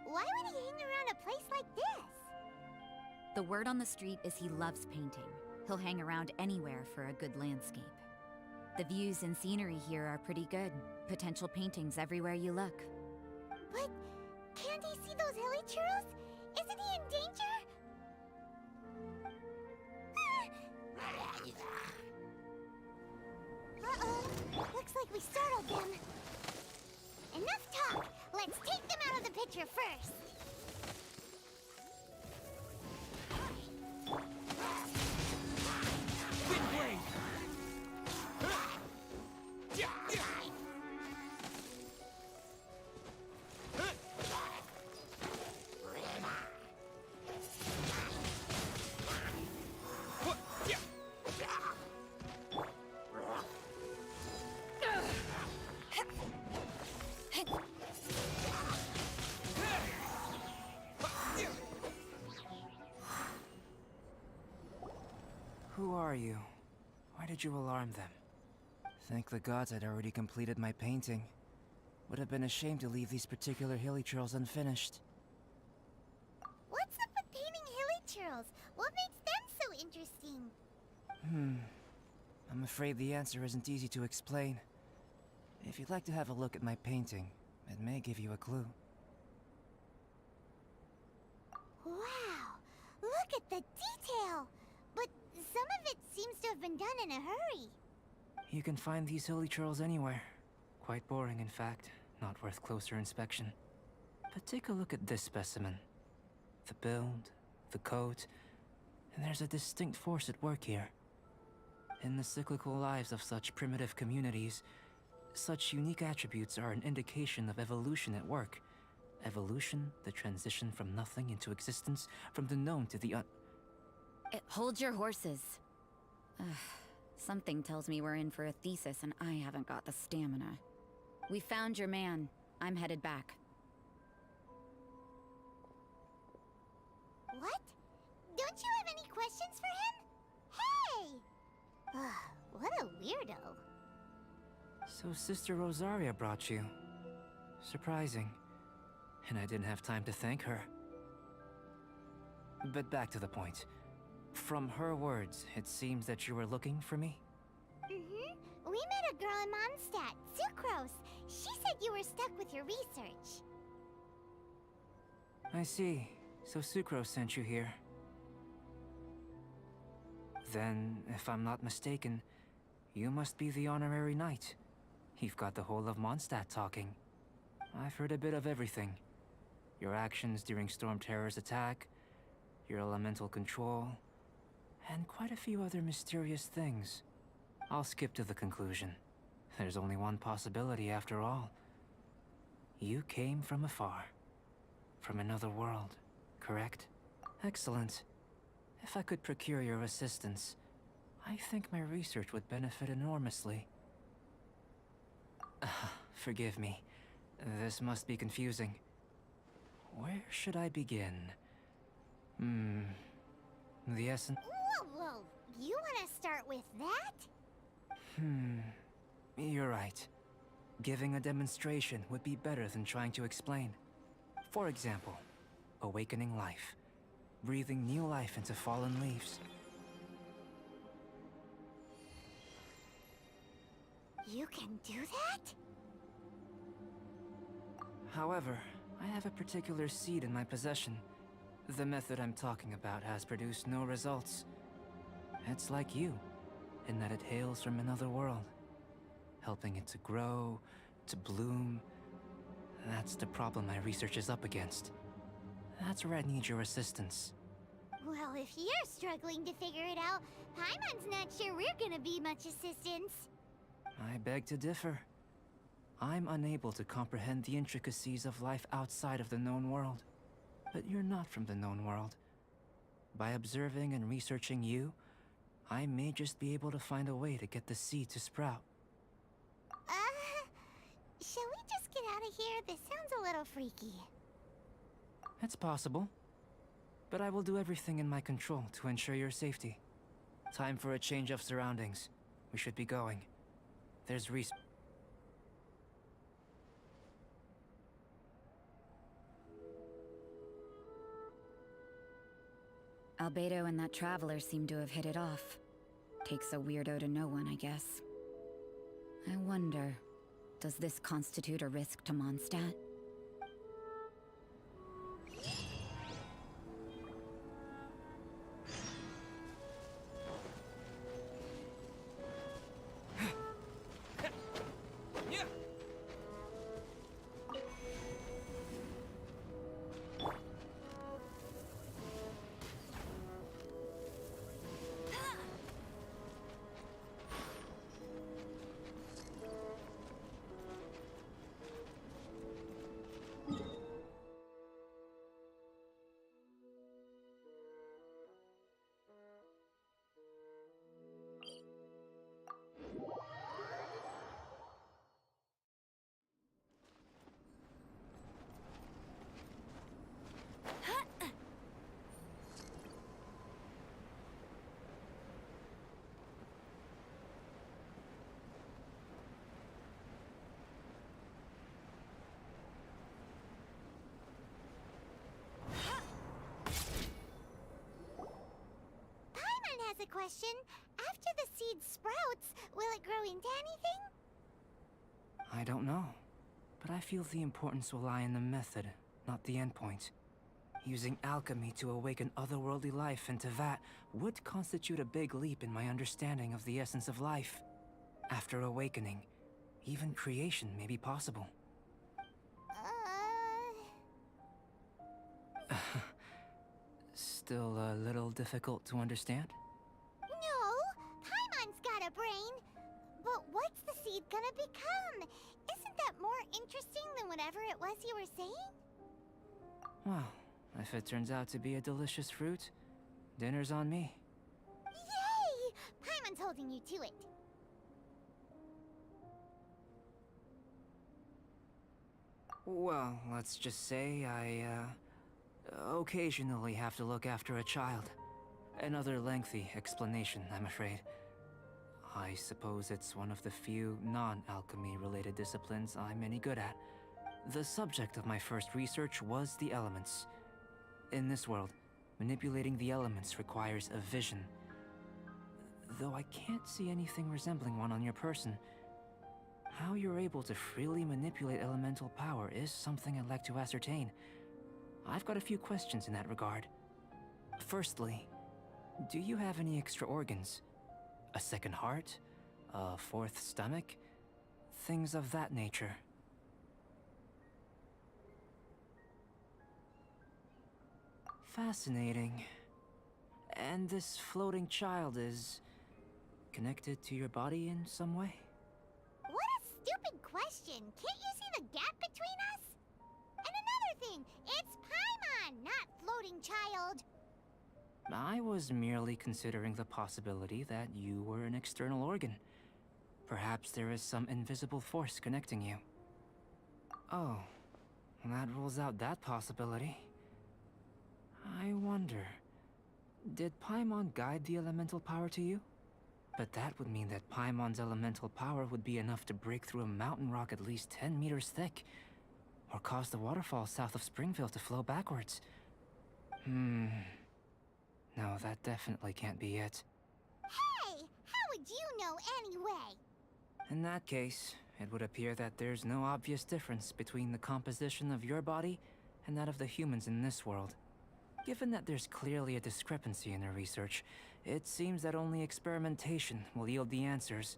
Why would he hang around a place like this? The word on the street is he loves painting. He'll hang around anywhere for a good landscape. The views and scenery here are pretty good. Potential paintings everywhere you look. But can't he see those hilly churros? Isn't he in danger? Uh-oh. Looks like we startled them. Enough talk! Let's take them out of the picture first! Windblade! Who are you? Why did you alarm them? Thank the gods I'd already completed my painting. Would have been a shame to leave these particular hilly trails unfinished. What's up with painting hilly churros? What makes them so interesting? I'm afraid the answer isn't easy to explain. If you'd like to have a look at my painting, it may give you a clue. Wow! Look at the detail! But some of it seems to have been done in a hurry. You can find these hilly trails anywhere. Quite boring, in fact. Not worth closer inspection. But take a look at this specimen. The build, the coat, and there's a distinct force at work here. In the cyclical lives of such primitive communities, such unique attributes are an indication of evolution at work. Evolution, the transition from nothing into existence, from the known to the Hold your horses. Something tells me we're in for a thesis and I haven't got the stamina. We found your man. I'm headed back. What? Don't you have any questions for him? Hey! What a weirdo. So Sister Rosaria brought you. Surprising. And I didn't have time to thank her. But back to the point. From her words, it seems that you were looking for me? Mm-hmm. We met a girl in Mondstadt, Sucrose. She said you were stuck with your research. I see. So Sucrose sent you here. Then, if I'm not mistaken, you must be the honorary knight. You've got the whole of Mondstadt talking. I've heard a bit of everything. Your actions during Storm Terror's attack, your elemental control, and quite a few other mysterious things. I'll skip to the conclusion. There's only one possibility after all. You came from afar. From another world, correct? Excellent. If I could procure your assistance, I think my research would benefit enormously. Forgive me. This must be confusing. Where should I begin? The essence... Whoa! You want to start with that? You're right. Giving a demonstration would be better than trying to explain. For example, awakening life. breathing new life into fallen leaves. You can do that? However, I have a particular seed in my possession. The method I'm talking about has produced no results. It's like you, in that it hails from another world, helping it to grow, to bloom. That's the problem my research is up against. That's where I need your assistance. Well, if you're struggling to figure it out, Paimon's not sure we're gonna be much assistance. I beg to differ. I'm unable to comprehend the intricacies of life outside of the known world. But you're not from the known world. By observing and researching you, I may just be able to find a way to get the seed to sprout. Shall we just get out of here? This sounds a little freaky. It's possible. But I will do everything in my control to ensure your safety. Time for a change of surroundings. We should be going. There's Albedo and that traveler seem to have hit it off. Takes a weirdo to know one, I guess. I wonder, does this constitute a risk to Mondstadt? Has a question. After the seed sprouts, will it grow into anything? I don't know. But I feel the importance will lie in the method, not the endpoint. Using alchemy to awaken otherworldly life into that would constitute a big leap in my understanding of the essence of life. After awakening, even creation may be possible. Still a little difficult to understand? No, Paimon's got a brain. But what's the seed gonna become? Isn't that more interesting than whatever it was you were saying? Well, if it turns out to be a delicious fruit, dinner's on me. Yay! Paimon's holding you to it. Well, let's just say I, occasionally have to look after a child. Another lengthy explanation, I'm afraid. I suppose it's one of the few non-alchemy related disciplines I'm any good at. The subject of my first research was the elements. In this world, manipulating the elements requires a vision. Though I can't see anything resembling one on your person, how you're able to freely manipulate elemental power is something I'd like to ascertain. I've got a few questions in that regard. Firstly, do you have any extra organs? A second heart? A fourth stomach? Things of that nature. Fascinating. And this floating child is connected to your body in some way? What a stupid question! Can't you see the gap between us? And another thing, it's Paimon, not floating child. I was merely considering the possibility that you were an external organ. Perhaps there is some invisible force connecting you. Oh, that rules out that possibility. I wonder, did Paimon guide the elemental power to you? But that would mean that Paimon's elemental power would be enough to break through a mountain rock at least 10 meters thick, or cause the waterfall south of Springville to flow backwards. No, that definitely can't be it. Hey! How would you know anyway? In that case, it would appear that there's no obvious difference between the composition of your body and that of the humans in this world. Given that there's clearly a discrepancy in our research, it seems that only experimentation will yield the answers.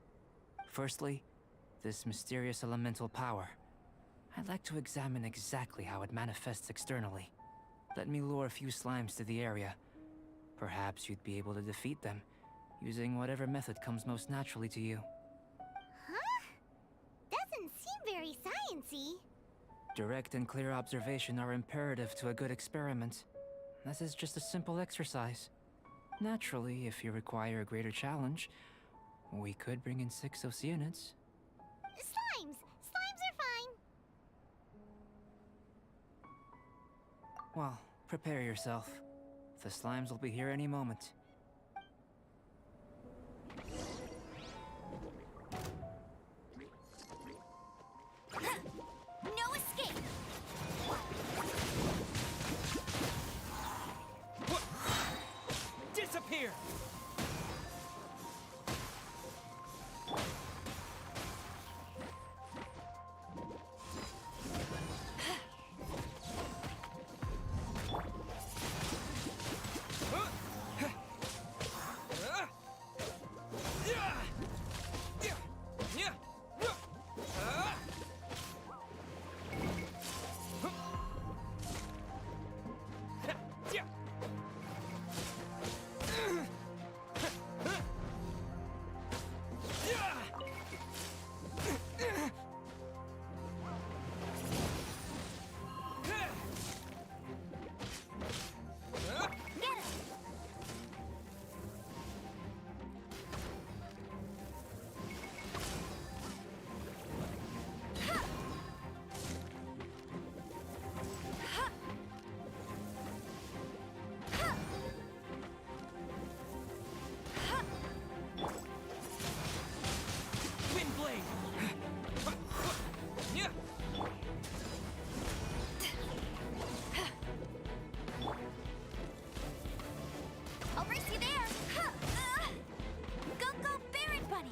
Firstly, this mysterious elemental power. I'd like to examine exactly how it manifests externally. Let me lure a few slimes to the area. Perhaps you'd be able to defeat them, using whatever method comes most naturally to you. Huh? Doesn't seem very sciencey. Direct and clear observation are imperative to a good experiment. This is just a simple exercise. Naturally, if you require a greater challenge, we could bring in 6 Oceanids. Slimes! Slimes are fine! Well, prepare yourself. The slimes will be here any moment. No escape! Disappear! I'll race you there! Go, go, Baron Bunny!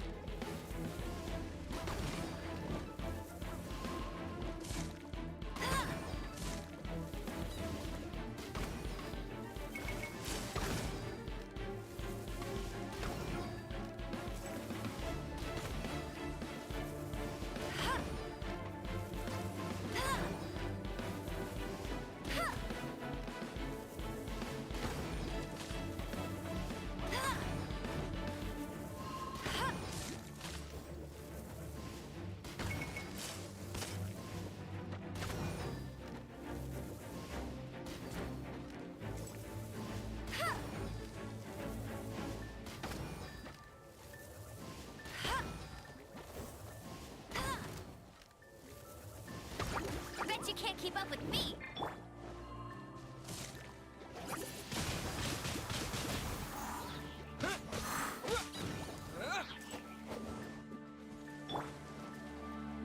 Bet you can't keep up with me!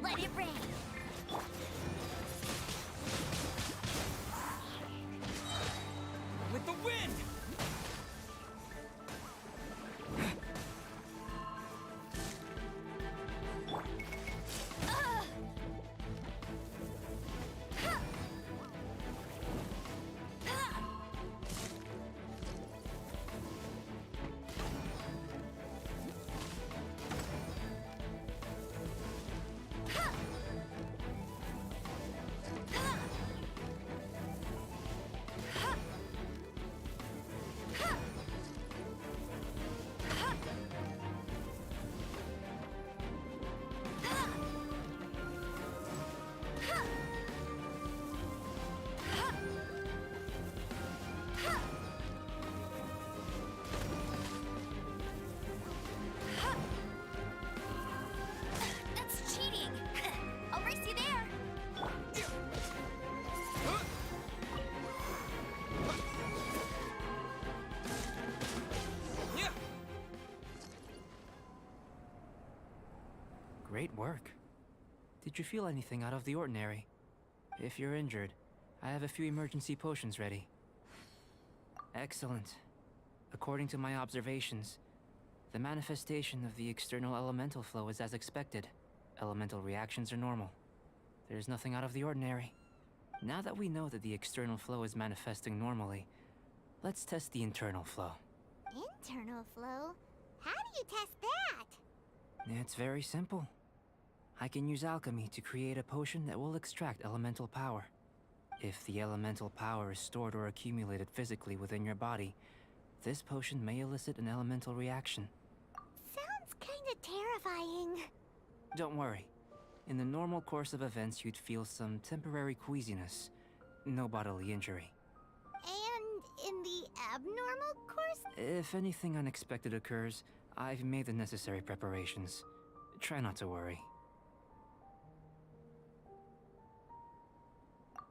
Let it rain! With the wind! That's cheating! I'll race you there! Great work. Did you feel anything out of the ordinary? If you're injured, I have a few emergency potions ready. Excellent. According to my observations, the manifestation of the external elemental flow is as expected. Elemental reactions are normal. There's nothing out of the ordinary. Now that we know that the external flow is manifesting normally, let's test the internal flow. Internal flow? How do you test that? It's very simple. I can use alchemy to create a potion that will extract elemental power. If the elemental power is stored or accumulated physically within your body, this potion may elicit an elemental reaction. Sounds kinda terrifying. Don't worry. In the normal course of events, you'd feel some temporary queasiness. No bodily injury. And in the abnormal course? If anything unexpected occurs, I've made the necessary preparations. Try not to worry.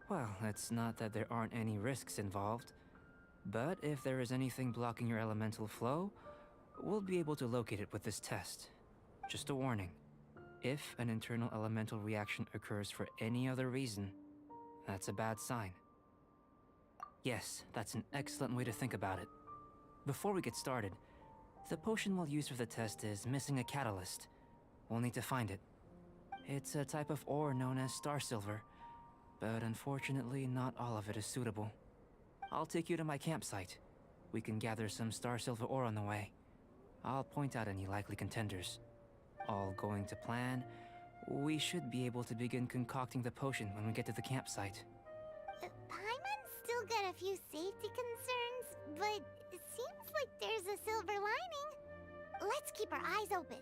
Well, it's not that there aren't any risks involved. But if there is anything blocking your elemental flow, we'll be able to locate it with this test. Just a warning. If an internal elemental reaction occurs for any other reason, that's a bad sign. Yes, that's an excellent way to think about it. Before we get started, the potion we'll use for the test is missing a catalyst. We'll need to find it. It's a type of ore known as star silver, but unfortunately not all of it is suitable. I'll take you to my campsite. We can gather some star silver ore on the way. I'll point out any likely contenders. All going to plan, we should be able to begin concocting the potion when we get to the campsite. Paimon's still got a few safety concerns, but it seems like there's a silver lining. Let's keep our eyes open.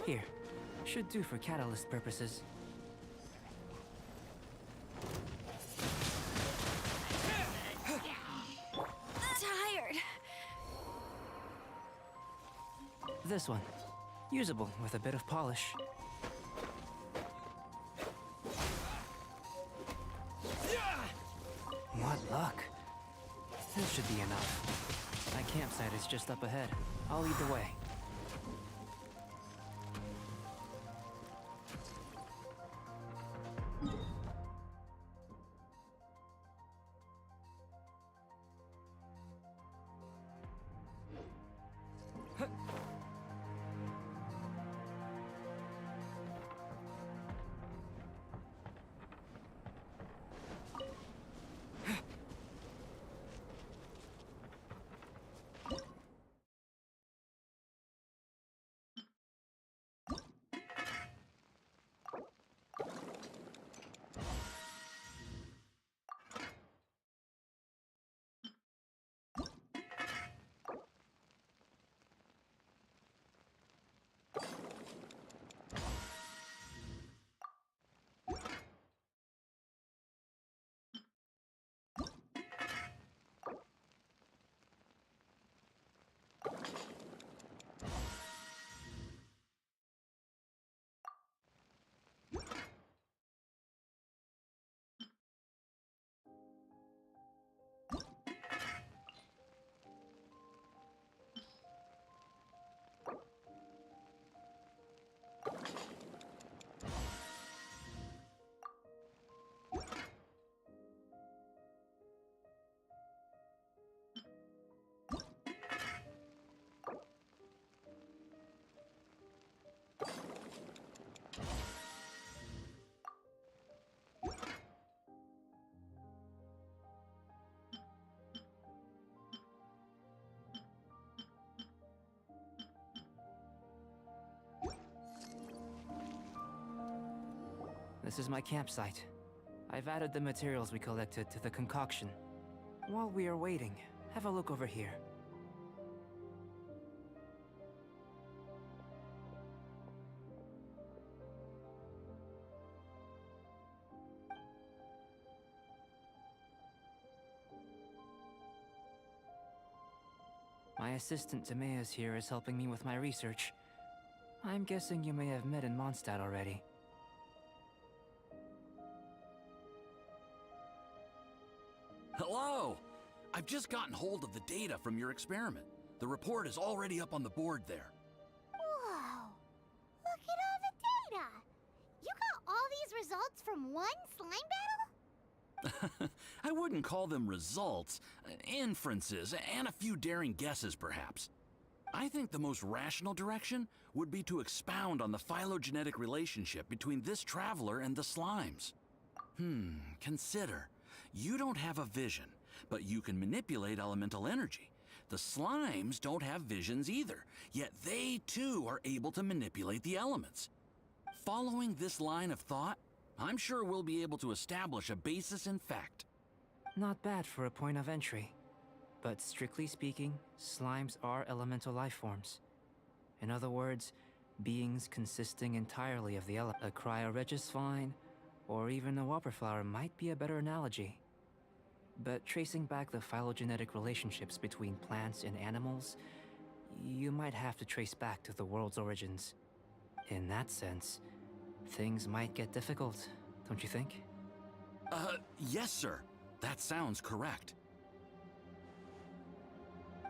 Here. Should do for catalyst purposes. Tired. This one. Usable with a bit of polish. What luck. This should be enough. My campsite is just up ahead. I'll lead the way. This is my campsite. I've added the materials we collected to the concoction. While we are waiting, have a look over here. My assistant Timaeus here is helping me with my research. I'm guessing you may have met in Mondstadt already. Hello! I've just gotten hold of the data from your experiment. The report is already up on the board there. Whoa! Look at all the data! You got all these results from one slime battle? I wouldn't call them results, inferences, and a few daring guesses perhaps. I think the most rational direction would be to expound on the phylogenetic relationship between this traveler and the slimes. Consider. You don't have a vision, but you can manipulate elemental energy. The slimes don't have visions either, yet they too are able to manipulate the elements. Following this line of thought, I'm sure we'll be able to establish a basis in fact. Not bad for a point of entry. But strictly speaking, slimes are elemental life forms. In other words, beings consisting entirely of the element. A cryoregis vine, or even a whopper flower might be a better analogy. But tracing back the phylogenetic relationships between plants and animals, you might have to trace back to the world's origins. In that sense, things might get difficult, don't you think? Yes, sir. That sounds correct.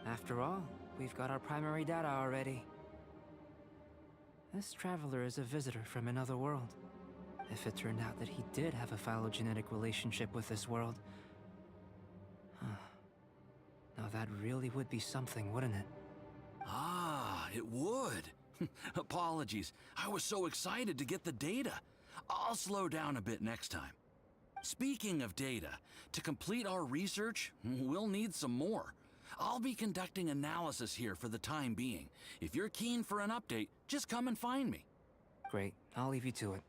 After all, we've got our primary data already. This traveler is a visitor from another world. If it turned out that he did have a phylogenetic relationship with this world... Now that really would be something, wouldn't it? Ah, it would. Apologies. I was so excited to get the data. I'll slow down a bit next time. Speaking of data, to complete our research, we'll need some more. I'll be conducting analysis here for the time being. If you're keen for an update, just come and find me. Great. I'll leave you to it.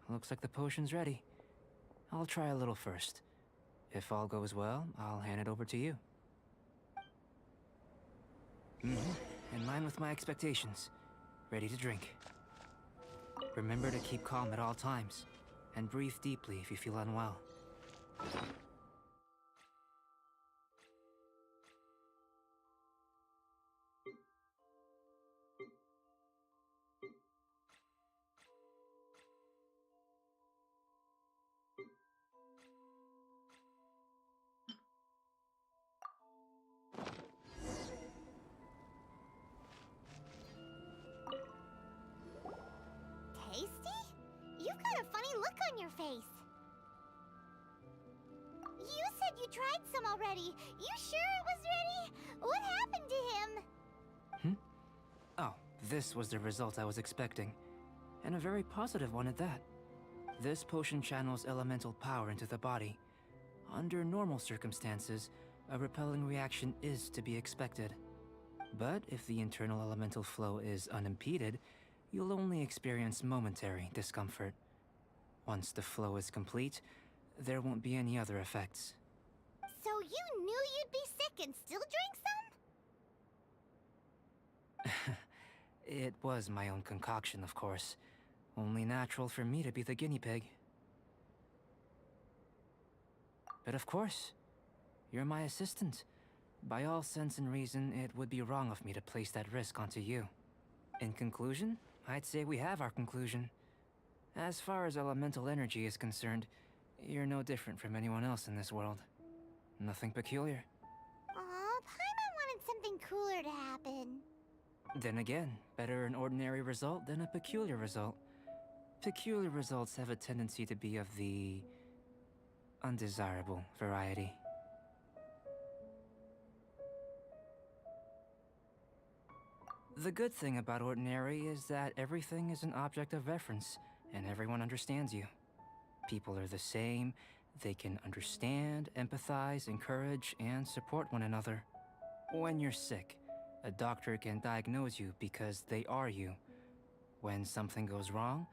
Looks like the potion's ready. I'll try a little first. If all goes well, I'll hand it over to you. In line with my expectations. Ready to drink. Remember to keep calm at all times, and breathe deeply if you feel unwell. Tasty? You've got a funny look on your face. You said you tried some already. You sure it was ready? What happened to him? Oh, this was the result I was expecting. And a very positive one at that. This potion channels elemental power into the body. Under normal circumstances, a repelling reaction is to be expected. But if the internal elemental flow is unimpeded, you'll only experience momentary discomfort. Once the flow is complete, there won't be any other effects. So you knew you'd be sick and still drank some? It was my own concoction, of course. Only natural for me to be the guinea pig. But of course, you're my assistant. By all sense and reason, it would be wrong of me to place that risk onto you. In conclusion, I'd say we have our conclusion. As far as elemental energy is concerned, you're no different from anyone else in this world. Nothing peculiar. Aw, Paimon wanted something cooler to happen. Then again, better an ordinary result than a peculiar result. Peculiar results have a tendency to be of the undesirable variety. The good thing about ordinary is that everything is an object of reference, and everyone understands you. People are the same, they can understand, empathize, encourage, and support one another. When you're sick, a doctor can diagnose you because they are you. When something goes wrong,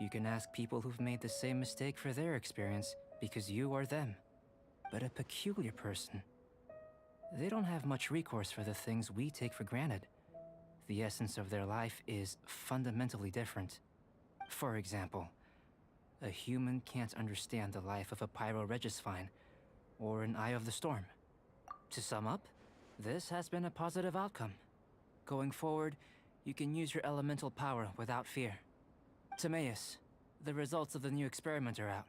you can ask people who've made the same mistake for their experience because you are them. But a peculiar person, they don't have much recourse for the things we take for granted. The essence of their life is fundamentally different. For example, A human can't understand the life of a Pyro-Regisvine, or an Eye of the Storm. To sum up, this has been a positive outcome. Going forward, you can use your elemental power without fear. Timaeus, the results of the new experiment are out.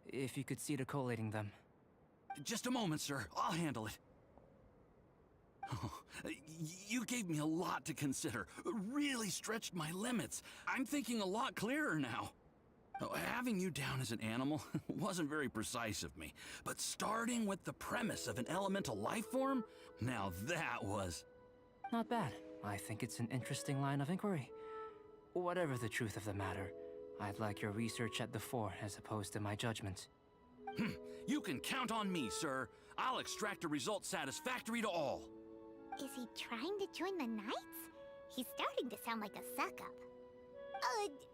If you could see to collating them. Just a moment, sir. I'll handle it. Oh, you gave me a lot to consider. Really stretched my limits. I'm thinking a lot clearer now. Oh, having you down as an animal wasn't very precise of me, but starting with the premise of an elemental life form? Now that was... Not bad. I think it's an interesting line of inquiry. Whatever the truth of the matter, I'd like your research at the fore as opposed to my judgment. You can count on me, sir. I'll extract a result satisfactory to all. Is he trying to join the Knights? He's starting to sound like a suck-up.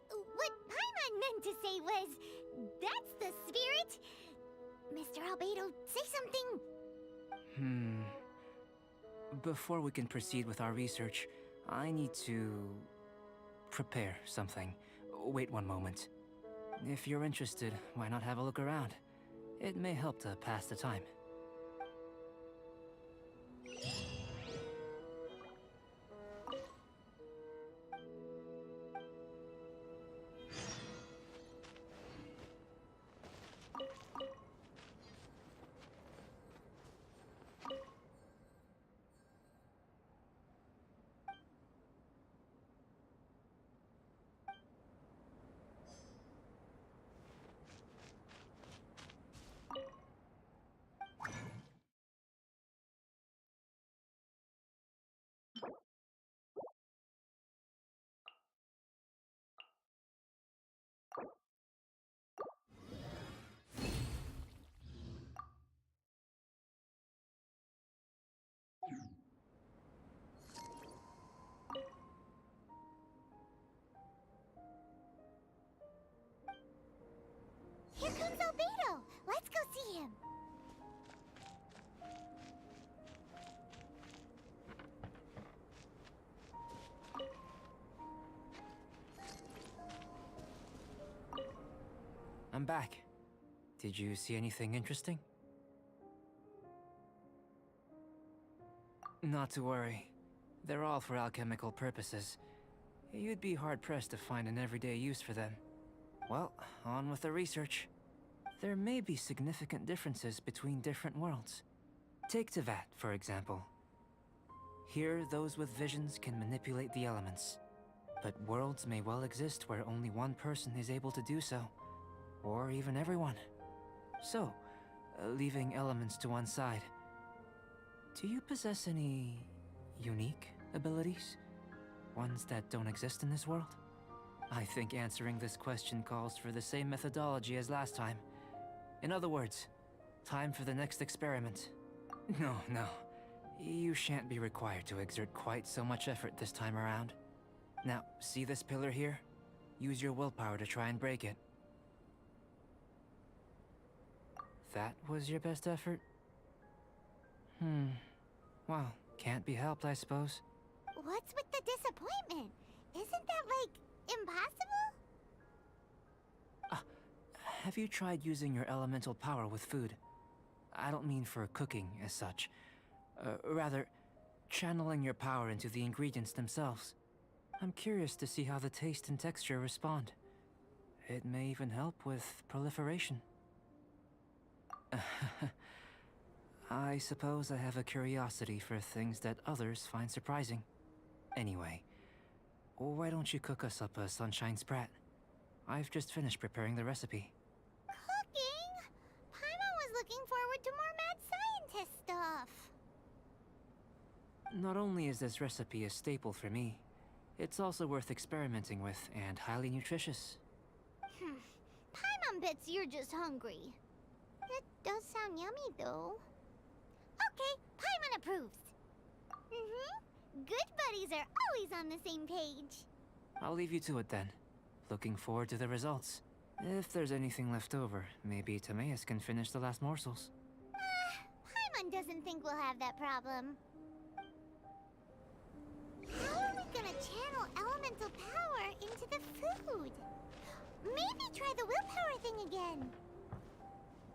What Paimon meant to say was, that's the spirit. Mr. Albedo, say something. Before we can proceed with our research, I need to... prepare something. Wait one moment. If you're interested, why not have a look around? It may help to pass the time. Here comes Albedo! Let's go see him! I'm back. Did you see anything interesting? Not to worry. They're all for alchemical purposes. You'd be hard-pressed to find an everyday use for them. Well, on with the research. There may be significant differences between different worlds. Take Tevat, for example. Here, those with visions can manipulate the elements. But worlds may well exist where only one person is able to do so. Or even everyone. So, leaving elements to one side, do you possess any unique abilities? Ones that don't exist in this world? I think answering this question calls for the same methodology as last time. In other words, time for the next experiment. No. You shan't be required to exert quite so much effort this time around. Now, see this pillar here? Use your willpower to try and break it. That was your best effort? Well, can't be helped, I suppose. What's with the disappointment? Isn't that, like, impossible? Have you tried using your elemental power with food? I don't mean for cooking as such. Rather, channeling your power into the ingredients themselves. I'm curious to see how the taste and texture respond. It may even help with proliferation. I suppose I have a curiosity for things that others find surprising. Anyway, why don't you cook us up a sunshine sprat? I've just finished preparing the recipe. Cooking? Paimon was looking forward to more mad scientist stuff. Not only is this recipe a staple for me, it's also worth experimenting with and highly nutritious. Paimon bets you're just hungry. It does sound yummy, though. Okay, Paimon approves. Good buddies are always on the same page. I'll leave you to it then. Looking forward to the results. If there's anything left over, maybe Timaeus can finish the last morsels. Paimon doesn't think we'll have that problem. How are we gonna channel elemental power into the food? Maybe try the willpower thing again.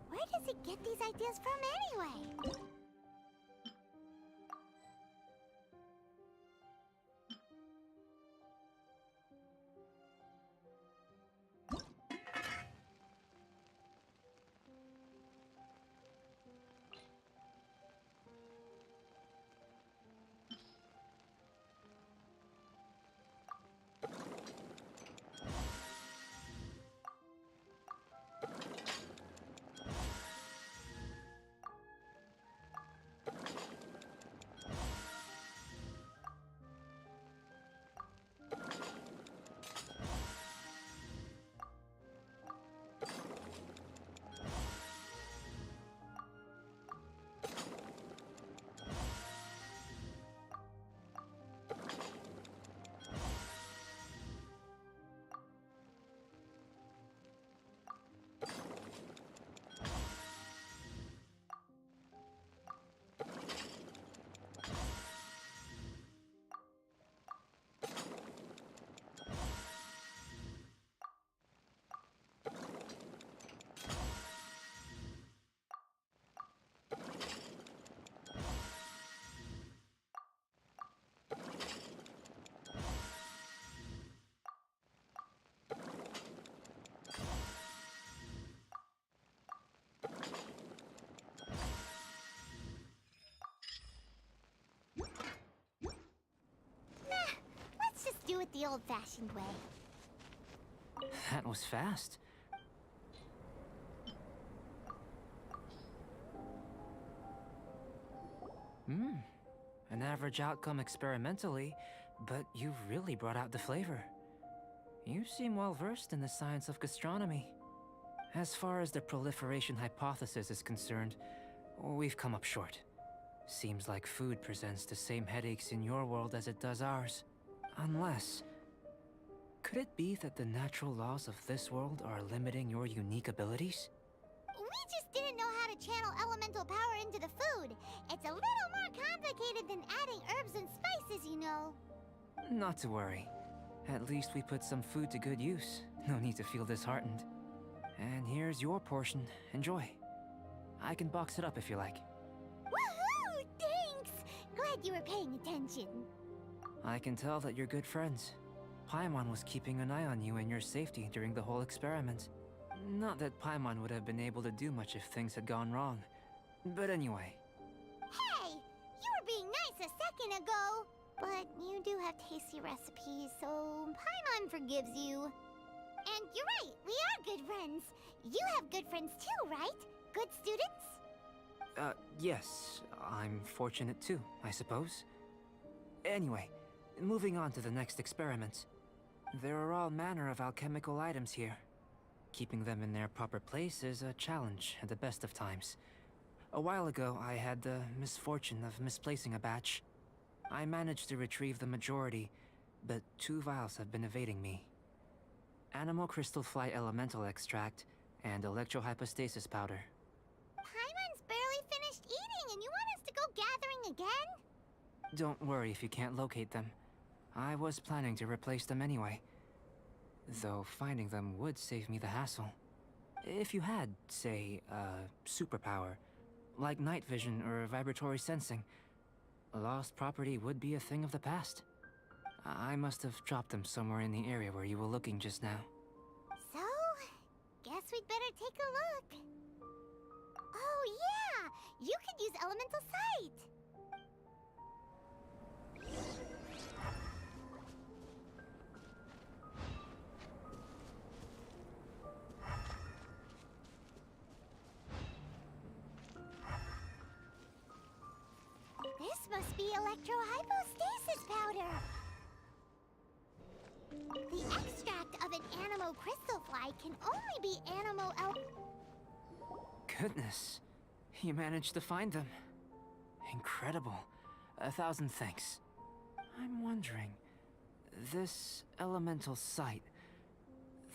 Where does it get these ideas from anyway? Let's just do it the old-fashioned way. That was fast. An average outcome experimentally, but you've really brought out the flavor. You seem well versed in the science of gastronomy. As far as the proliferation hypothesis is concerned, we've come up short. Seems like food presents the same headaches in your world as it does ours. Unless... could it be that the natural laws of this world are limiting your unique abilities? We just didn't know how to channel elemental power into the food. It's a little more complicated than adding herbs and spices, you know. Not to worry. At least we put some food to good use. No need to feel disheartened. And here's your portion. Enjoy. I can box it up if you like. Woohoo! Thanks! Glad you were paying attention. I can tell that you're good friends. Paimon was keeping an eye on you and your safety during the whole experiment. Not that Paimon would have been able to do much if things had gone wrong. But anyway. Hey! You were being nice a second ago! But you do have tasty recipes, so Paimon forgives you. And you're right, we are good friends. You have good friends too, right? Good students? Yes. I'm fortunate too, I suppose. Anyway, moving on to the next experiment. There are all manner of alchemical items here. Keeping them in their proper place is a challenge at the best of times. A while ago, I had the misfortune of misplacing a batch. I managed to retrieve the majority, but 2 vials have been evading me. Animal crystal fly elemental extract and electrohypostasis powder. Paimon's barely finished eating and you want us to go gathering again? Don't worry if you can't locate them. I was planning to replace them anyway. Though finding them would save me the hassle. If you had, say, a superpower, like night vision or vibratory sensing, lost property would be a thing of the past. I must have dropped them somewhere in the area where you were looking just now. So, guess we'd better take a look. Oh yeah! You could use elemental sight! This must be electrohypostasis powder! The extract of an animo crystal fly can only be animo Goodness, you managed to find them. Incredible. 1,000 thanks. I'm wondering, this elemental sight,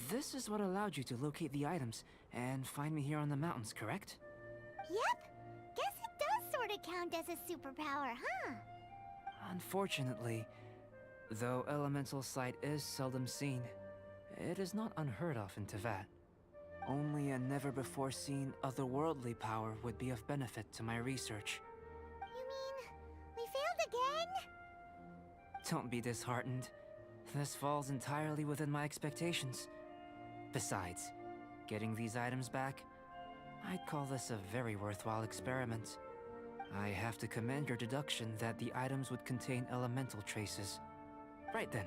this is what allowed you to locate the items and find me here on the mountains, correct? Yep. Guess it does sort of count as a superpower, huh? Unfortunately, though elemental sight is seldom seen, It is not unheard of in Teyvat. Only a never-before-seen otherworldly power would be of benefit to my research. You mean we failed again? Don't be disheartened. This falls entirely within my expectations. Besides, getting these items back, I'd call this a very worthwhile experiment. I have to commend your deduction that the items would contain elemental traces. Right then.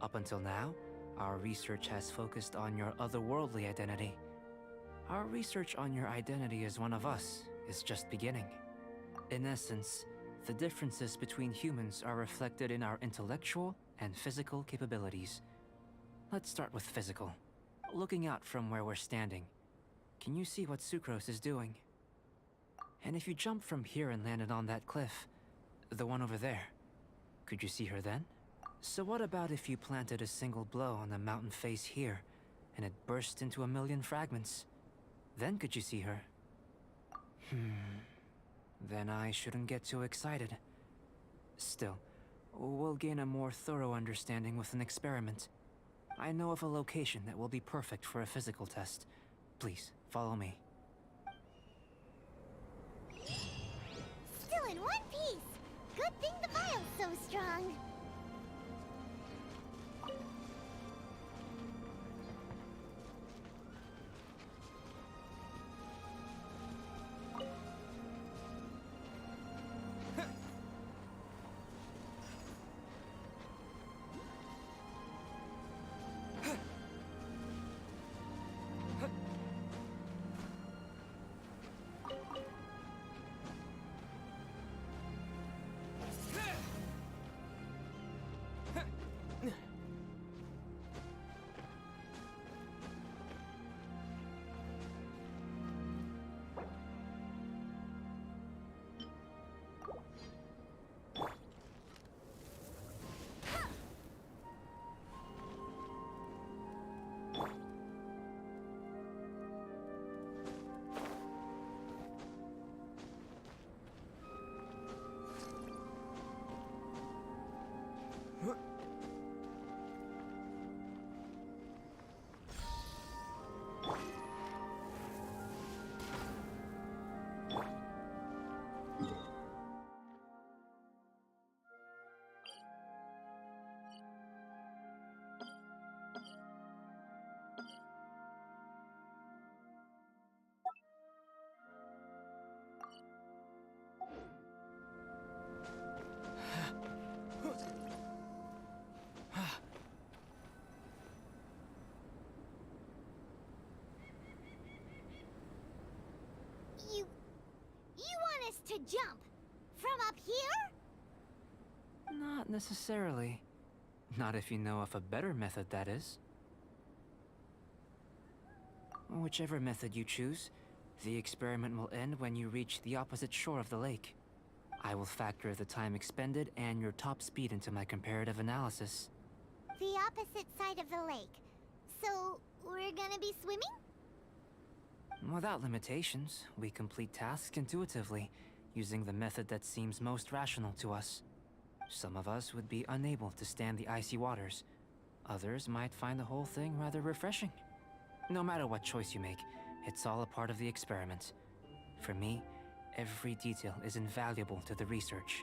Up until now, our research has focused on your otherworldly identity. Our research on your identity as one of us is just beginning. In essence, the differences between humans are reflected in our intellectual and physical capabilities. Let's start with physical. Looking out from where we're standing, can you see what Sucrose is doing? And if you jump from here and landed on that cliff, the one over there, could you see her then? So what about if you planted a single blow on the mountain face here, and it burst into a million fragments? Then could you see her? Then I shouldn't get too excited. Still, we'll gain a more thorough understanding with an experiment. I know of a location that will be perfect for a physical test. Please, follow me. Still in one piece! Good thing the vial's so strong. You want us to jump? From up here? Not necessarily. Not if you know of a better method, that is. Whichever method you choose, the experiment will end when you reach the opposite shore of the lake. I will factor the time expended and your top speed into my comparative analysis. The opposite side of the lake. So, we're gonna be swimming? Without limitations, we complete tasks intuitively, using the method that seems most rational to us. Some of us would be unable to stand the icy waters. Others might find the whole thing rather refreshing. No matter what choice you make, it's all a part of the experiment. For me, every detail is invaluable to the research.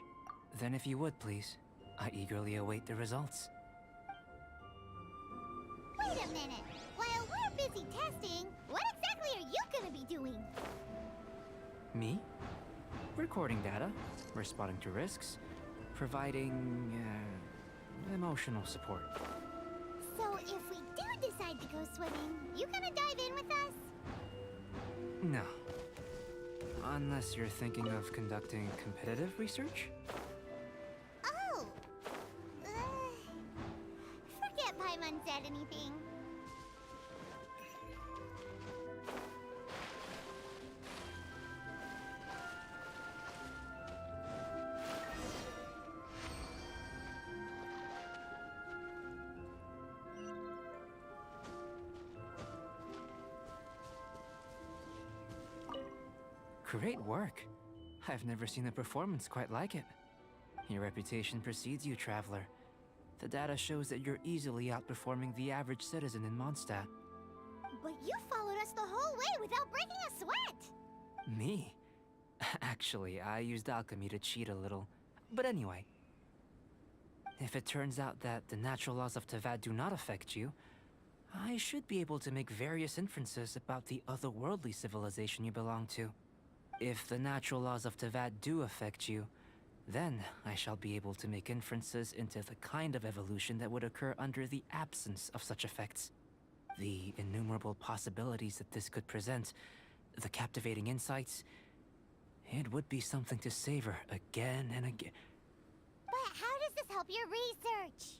Then if you would, please, I eagerly await the results. Wait a minute! While we're busy testing, what exactly are you gonna be doing? Me? Recording data, responding to risks, providing, emotional support. So if we do decide to go swimming, you gonna dive in with us? No. Unless you're thinking of conducting competitive research? Oh! Forget Paimon said anything. Great work. I've never seen a performance quite like it. Your reputation precedes you, traveler. The data shows that you're easily outperforming the average citizen in Mondstadt. But you followed us the whole way without breaking a sweat! Me? Actually, I used alchemy to cheat a little. But anyway, if it turns out that the natural laws of Teyvat do not affect you, I should be able to make various inferences about the otherworldly civilization you belong to. If the natural laws of Teyvat do affect you, then I shall be able to make inferences into the kind of evolution that would occur under the absence of such effects. The innumerable possibilities that this could present, the captivating insights, it would be something to savor again and again. But how does this help your research?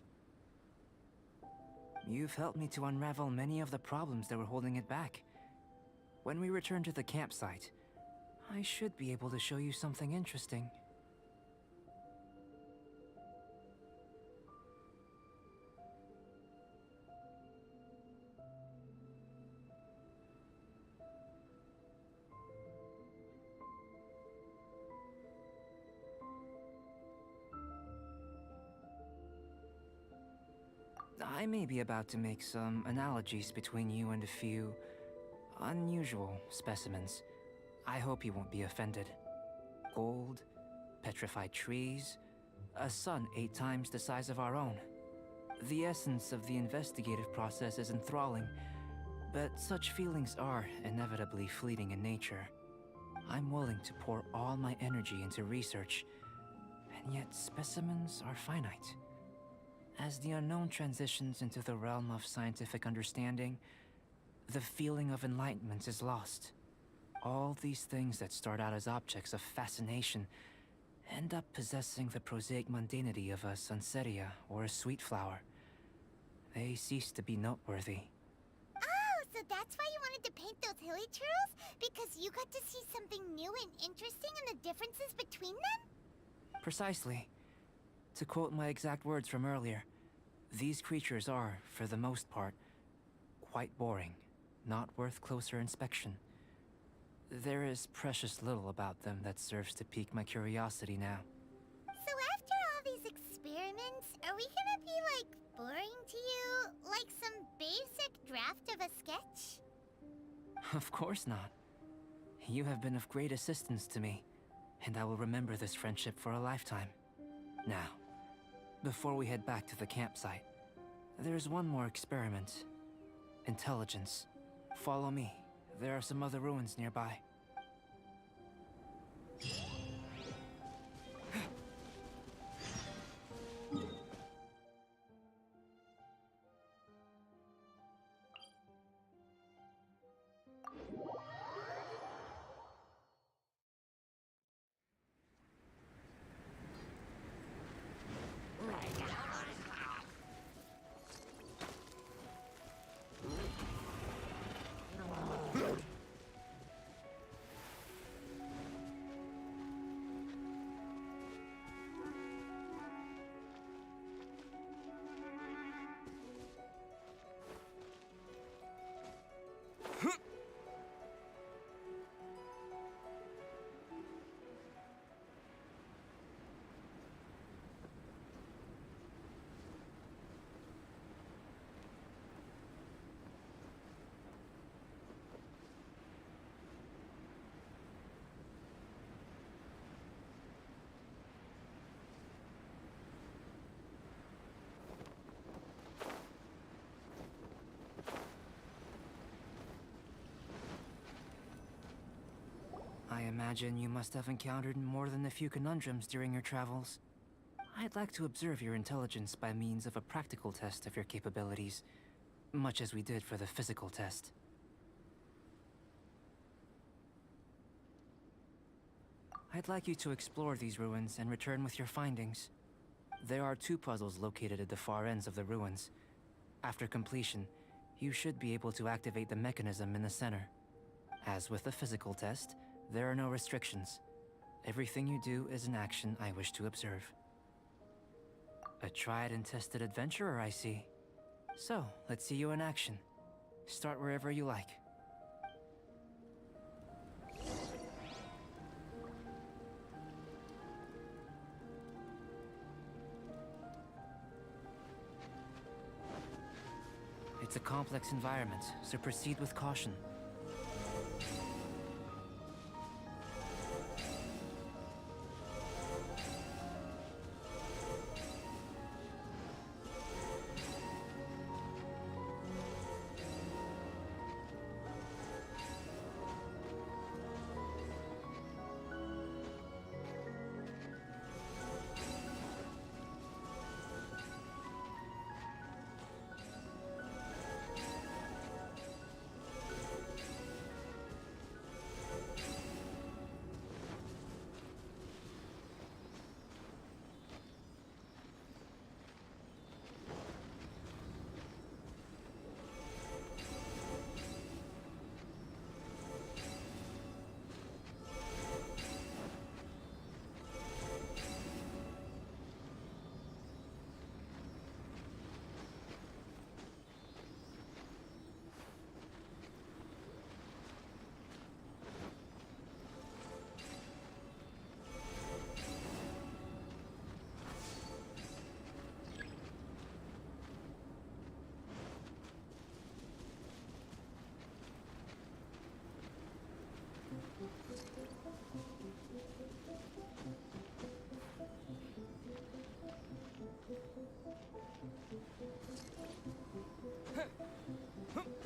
You've helped me to unravel many of the problems that were holding it back. When we return to the campsite, I should be able to show you something interesting. I may be about to make some analogies between you and a few unusual specimens. I hope you won't be offended. Gold, petrified trees, a sun 8 times the size of our own. The essence of the investigative process is enthralling, but such feelings are inevitably fleeting in nature. I'm willing to pour all my energy into research, and yet specimens are finite. As the unknown transitions into the realm of scientific understanding, the feeling of enlightenment is lost. All these things that start out as objects of fascination end up possessing the prosaic mundanity of a sunsetia or a sweet flower. They cease to be noteworthy. Oh, so that's why you wanted to paint those hilly turtles? Because you got to see something new and interesting in the differences between them? Precisely. To quote my exact words from earlier, these creatures are, for the most part, quite boring, not worth closer inspection. There is precious little about them that serves to pique my curiosity now. So after all these experiments, are we gonna be, like, boring to you? Like some basic draft of a sketch? Of course not. You have been of great assistance to me, and I will remember this friendship for a lifetime. Now, before we head back to the campsite, there's one more experiment. Intelligence. Follow me. There are some other ruins nearby. I imagine you must have encountered more than a few conundrums during your travels. I'd like to observe your intelligence by means of a practical test of your capabilities, much as we did for the physical test. I'd like you to explore these ruins and return with your findings. There are 2 puzzles located at the far ends of the ruins. After completion, you should be able to activate the mechanism in the center. As with the physical test, there are no restrictions. Everything you do is an action I wish to observe. A tried and tested adventurer, I see. So, let's see you in action. Start wherever you like. It's a complex environment, so proceed with caution.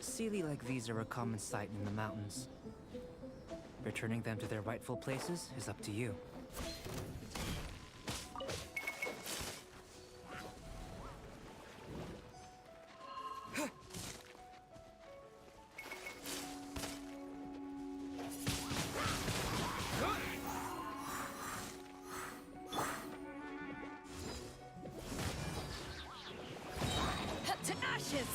Sealy like these are a common sight in the mountains. Returning them to their rightful places is up to you. To ashes!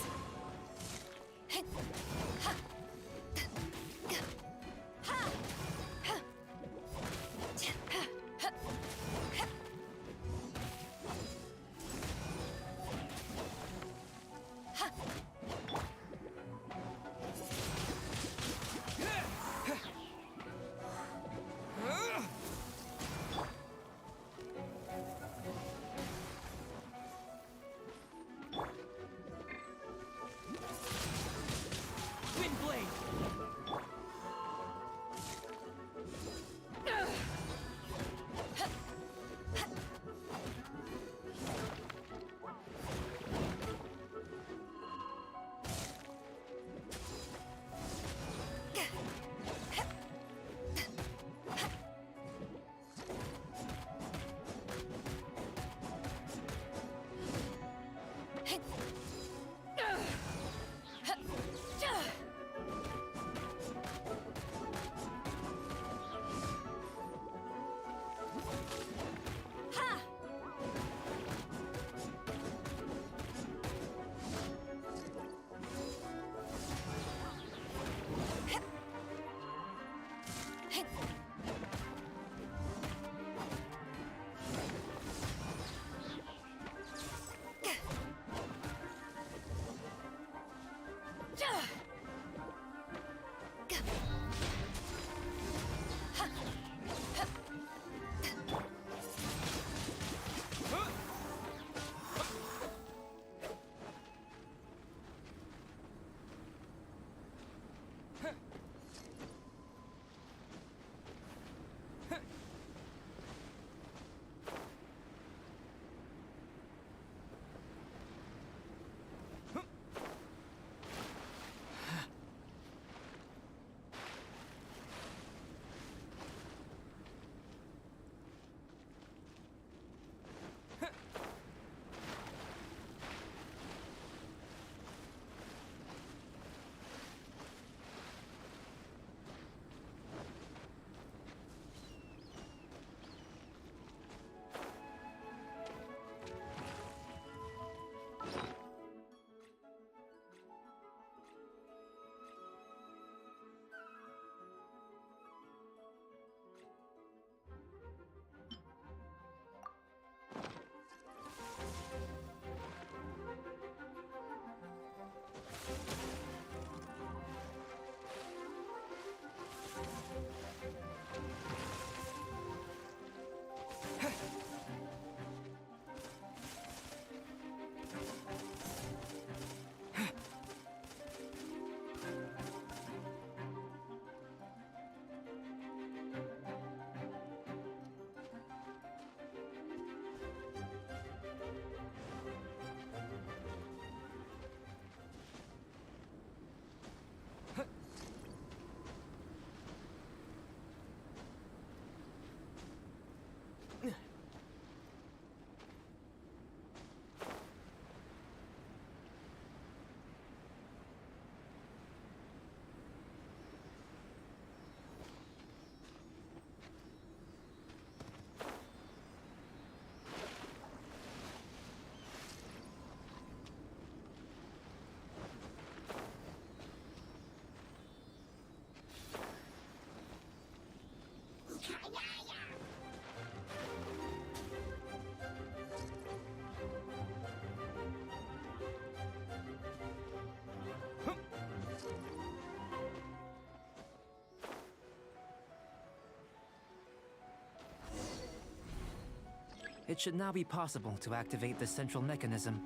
it should now be possible to activate the central mechanism.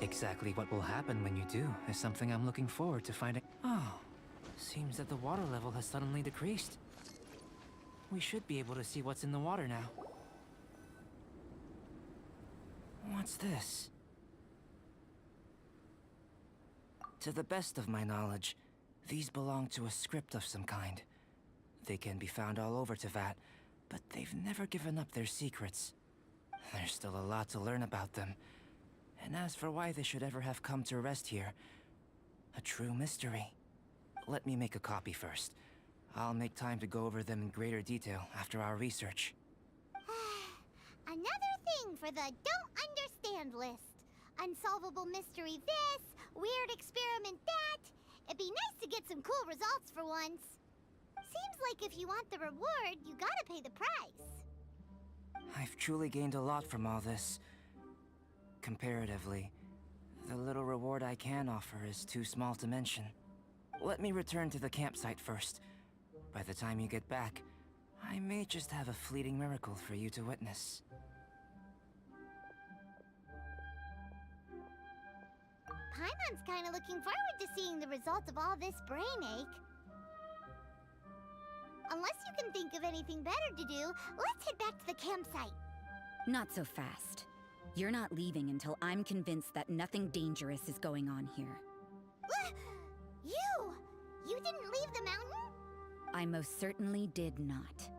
Exactly what will happen when you do is something I'm looking forward to finding. Oh, seems that the water level has suddenly decreased. We should be able to see what's in the water now. What's this? To the best of my knowledge, these belong to a script of some kind. They can be found all over Teyvat, but they've never given up their secrets. There's still a lot to learn about them. And as for why they should ever have come to rest here, a true mystery. Let me make a copy first. I'll make time to go over them in greater detail after our research. Another thing for the don't understand list. Unsolvable mystery this, weird experiment that. It'd be nice to get some cool results for once. Seems like if you want the reward, you gotta pay the price. I've truly gained a lot from all this. Comparatively, the little reward I can offer is too small to mention. Let me return to the campsite first. By the time you get back, I may just have a fleeting miracle for you to witness. Paimon's kinda looking forward to seeing the result of all this brain ache. Unless you can think of anything better to do, let's head back to the campsite. Not so fast. You're not leaving until I'm convinced that nothing dangerous is going on here. You didn't leave the mountain? I most certainly did not.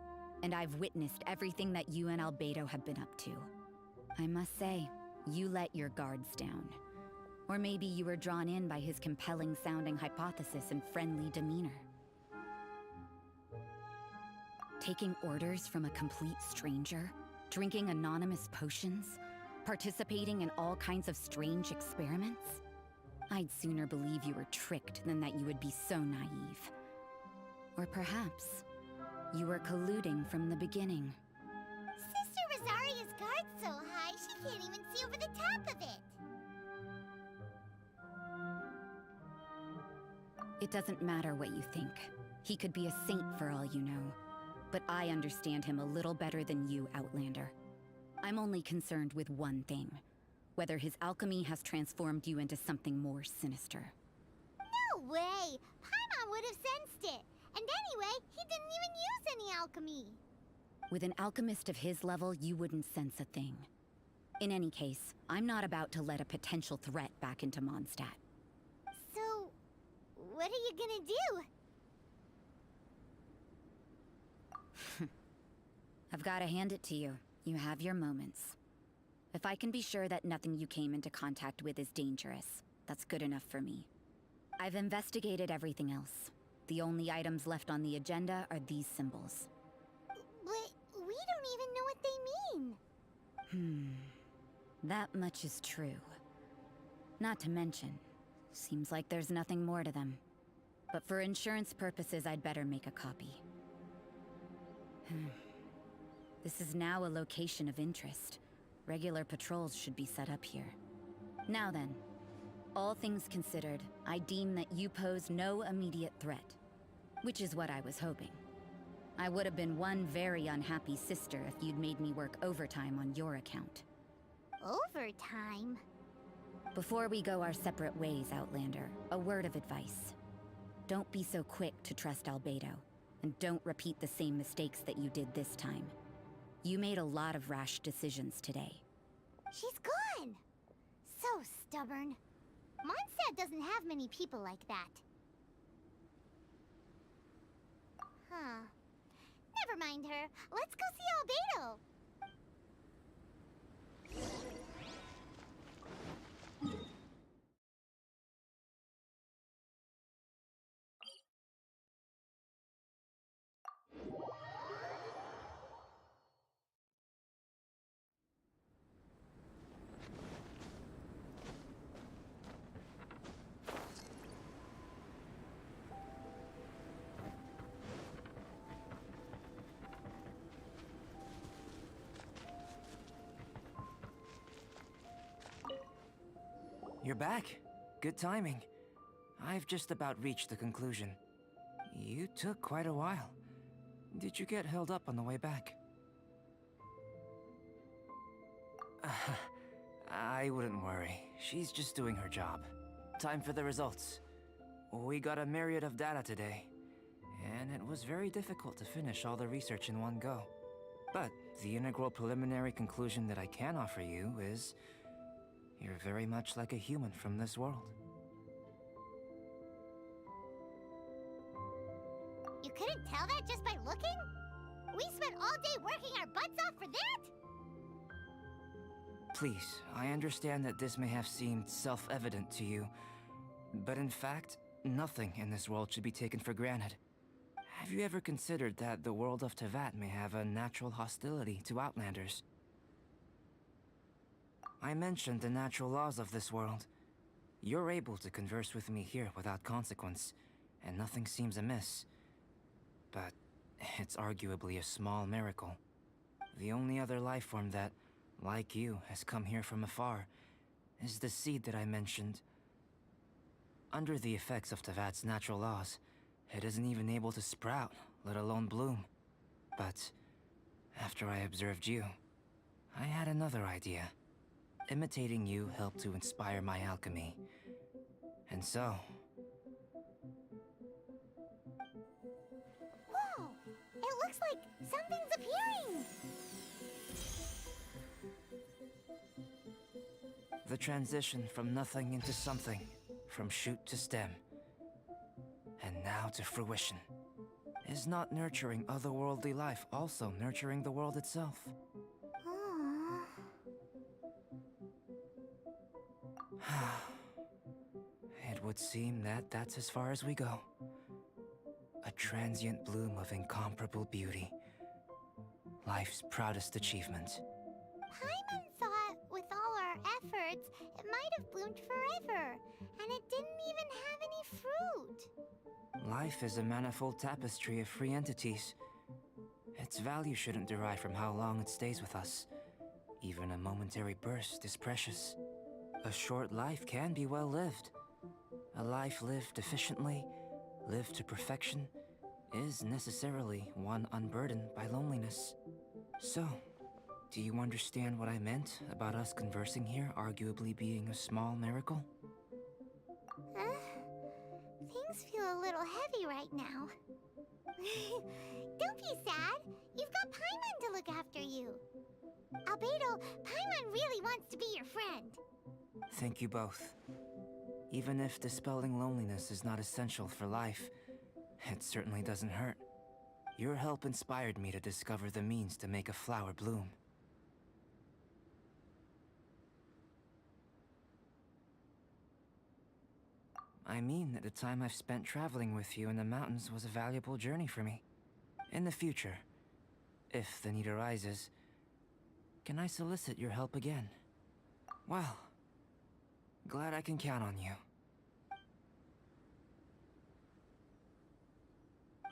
And I've witnessed everything that you and Albedo have been up to. I must say, you let your guards down. Or maybe you were drawn in by his compelling-sounding hypothesis and friendly demeanor. Taking orders from a complete stranger, drinking anonymous potions, participating in all kinds of strange experiments? I'd sooner believe you were tricked than that you would be so naive. Or perhaps, you were colluding from the beginning. Sister Rosaria's guard's so high, she can't even see over the top of it. It doesn't matter what you think. He could be a saint for all you know. But I understand him a little better than you, Outlander. I'm only concerned with one thing. Whether his alchemy has transformed you into something more sinister. No way! Paimon would have sensed it! And anyway, he didn't even use any alchemy! With an alchemist of his level, you wouldn't sense a thing. In any case, I'm not about to let a potential threat back into Mondstadt. So, what are you gonna do? I've gotta hand it to you. You have your moments. If I can be sure that nothing you came into contact with is dangerous, that's good enough for me. I've investigated everything else. The only items left on the agenda are these symbols. But we don't even know what they mean. That much is true. Not to mention, seems like there's nothing more to them. But for insurance purposes, I'd better make a copy. This is now a location of interest. Regular patrols should be set up here. Now then, all things considered, I deem that you pose no immediate threat. Which is what I was hoping. I would have been one very unhappy sister if you'd made me work overtime on your account. Overtime? Before we go our separate ways, Outlander, a word of advice. Don't be so quick to trust Albedo, and don't repeat the same mistakes that you did this time. You made a lot of rash decisions today. She's gone! So stubborn. Mondstadt doesn't have many people like that. Huh. Never mind her. Let's go see Albedo! You're back. Good timing. I've just about reached the conclusion. You took quite a while. Did you get held up on the way back? I wouldn't worry. She's just doing her job. Time for the results. We got a myriad of data today, and it was very difficult to finish all the research in one go. But the integral preliminary conclusion that I can offer you is you're very much like a human from this world. You couldn't tell that just by looking? We spent all day working our butts off for that? Please, I understand that this may have seemed self-evident to you, but in fact, nothing in this world should be taken for granted. Have you ever considered that the world of Tevat may have a natural hostility to Outlanders? I mentioned the natural laws of this world. You're able to converse with me here without consequence, and nothing seems amiss. But it's arguably a small miracle. The only other life form that, like you, has come here from afar is the seed that I mentioned. Under the effects of Tevat's natural laws, it isn't even able to sprout, let alone bloom. But after I observed you, I had another idea. Imitating you helped to inspire my alchemy. And so... Whoa! It looks like something's appearing! The transition from nothing into something, from shoot to stem, and now to fruition. Is not nurturing otherworldly life also nurturing the world itself? It would seem that that's as far as we go. A transient bloom of incomparable beauty. Life's proudest achievement. Paimon thought, with all our efforts, it might have bloomed forever, and it didn't even have any fruit. Life is a manifold tapestry of free entities. Its value shouldn't derive from how long it stays with us. Even a momentary burst is precious. A short life can be well lived. A life lived efficiently, lived to perfection, is necessarily one unburdened by loneliness. So, do you understand what I meant about us conversing here arguably being a small miracle? Things feel a little heavy right now. Don't be sad. You've got Paimon to look after you. Albedo, Paimon really wants to be your friend. Thank you both. Even if dispelling loneliness is not essential for life, it certainly doesn't hurt. Your help inspired me to discover the means to make a flower bloom. I mean that the time I've spent traveling with you in the mountains was a valuable journey for me. In the future, if the need arises, can I solicit your help again? Well, glad I can count on you.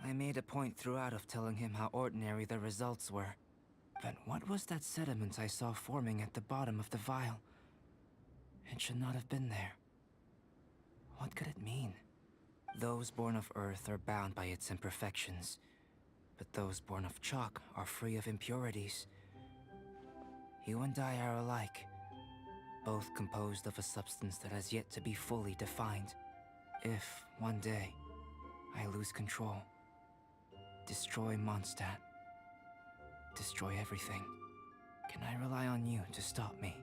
I made a point throughout of telling him how ordinary the results were. But what was that sediment I saw forming at the bottom of the vial? It should not have been there. What could it mean? Those born of Earth are bound by its imperfections, but those born of chalk are free of impurities. You and I are alike, both composed of a substance that has yet to be fully defined. If, one day, I lose control, destroy Mondstadt, destroy everything, can I rely on you to stop me?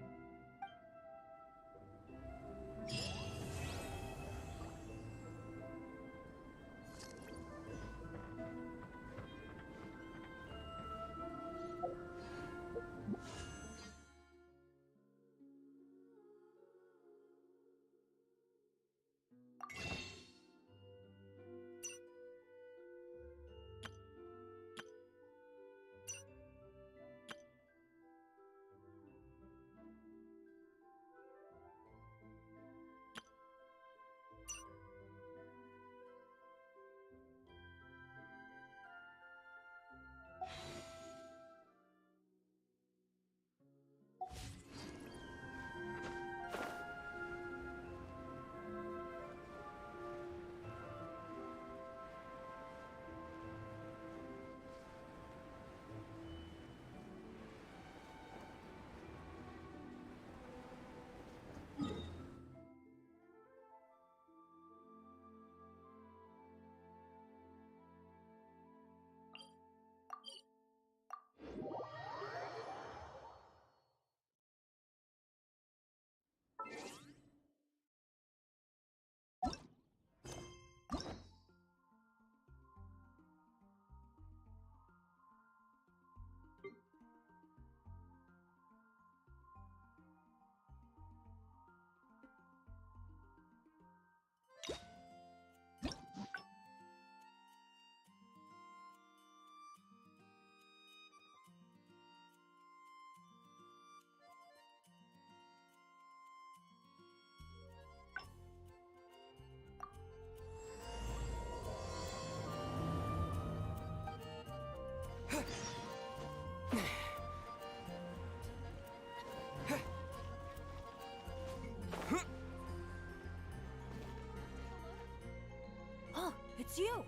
you!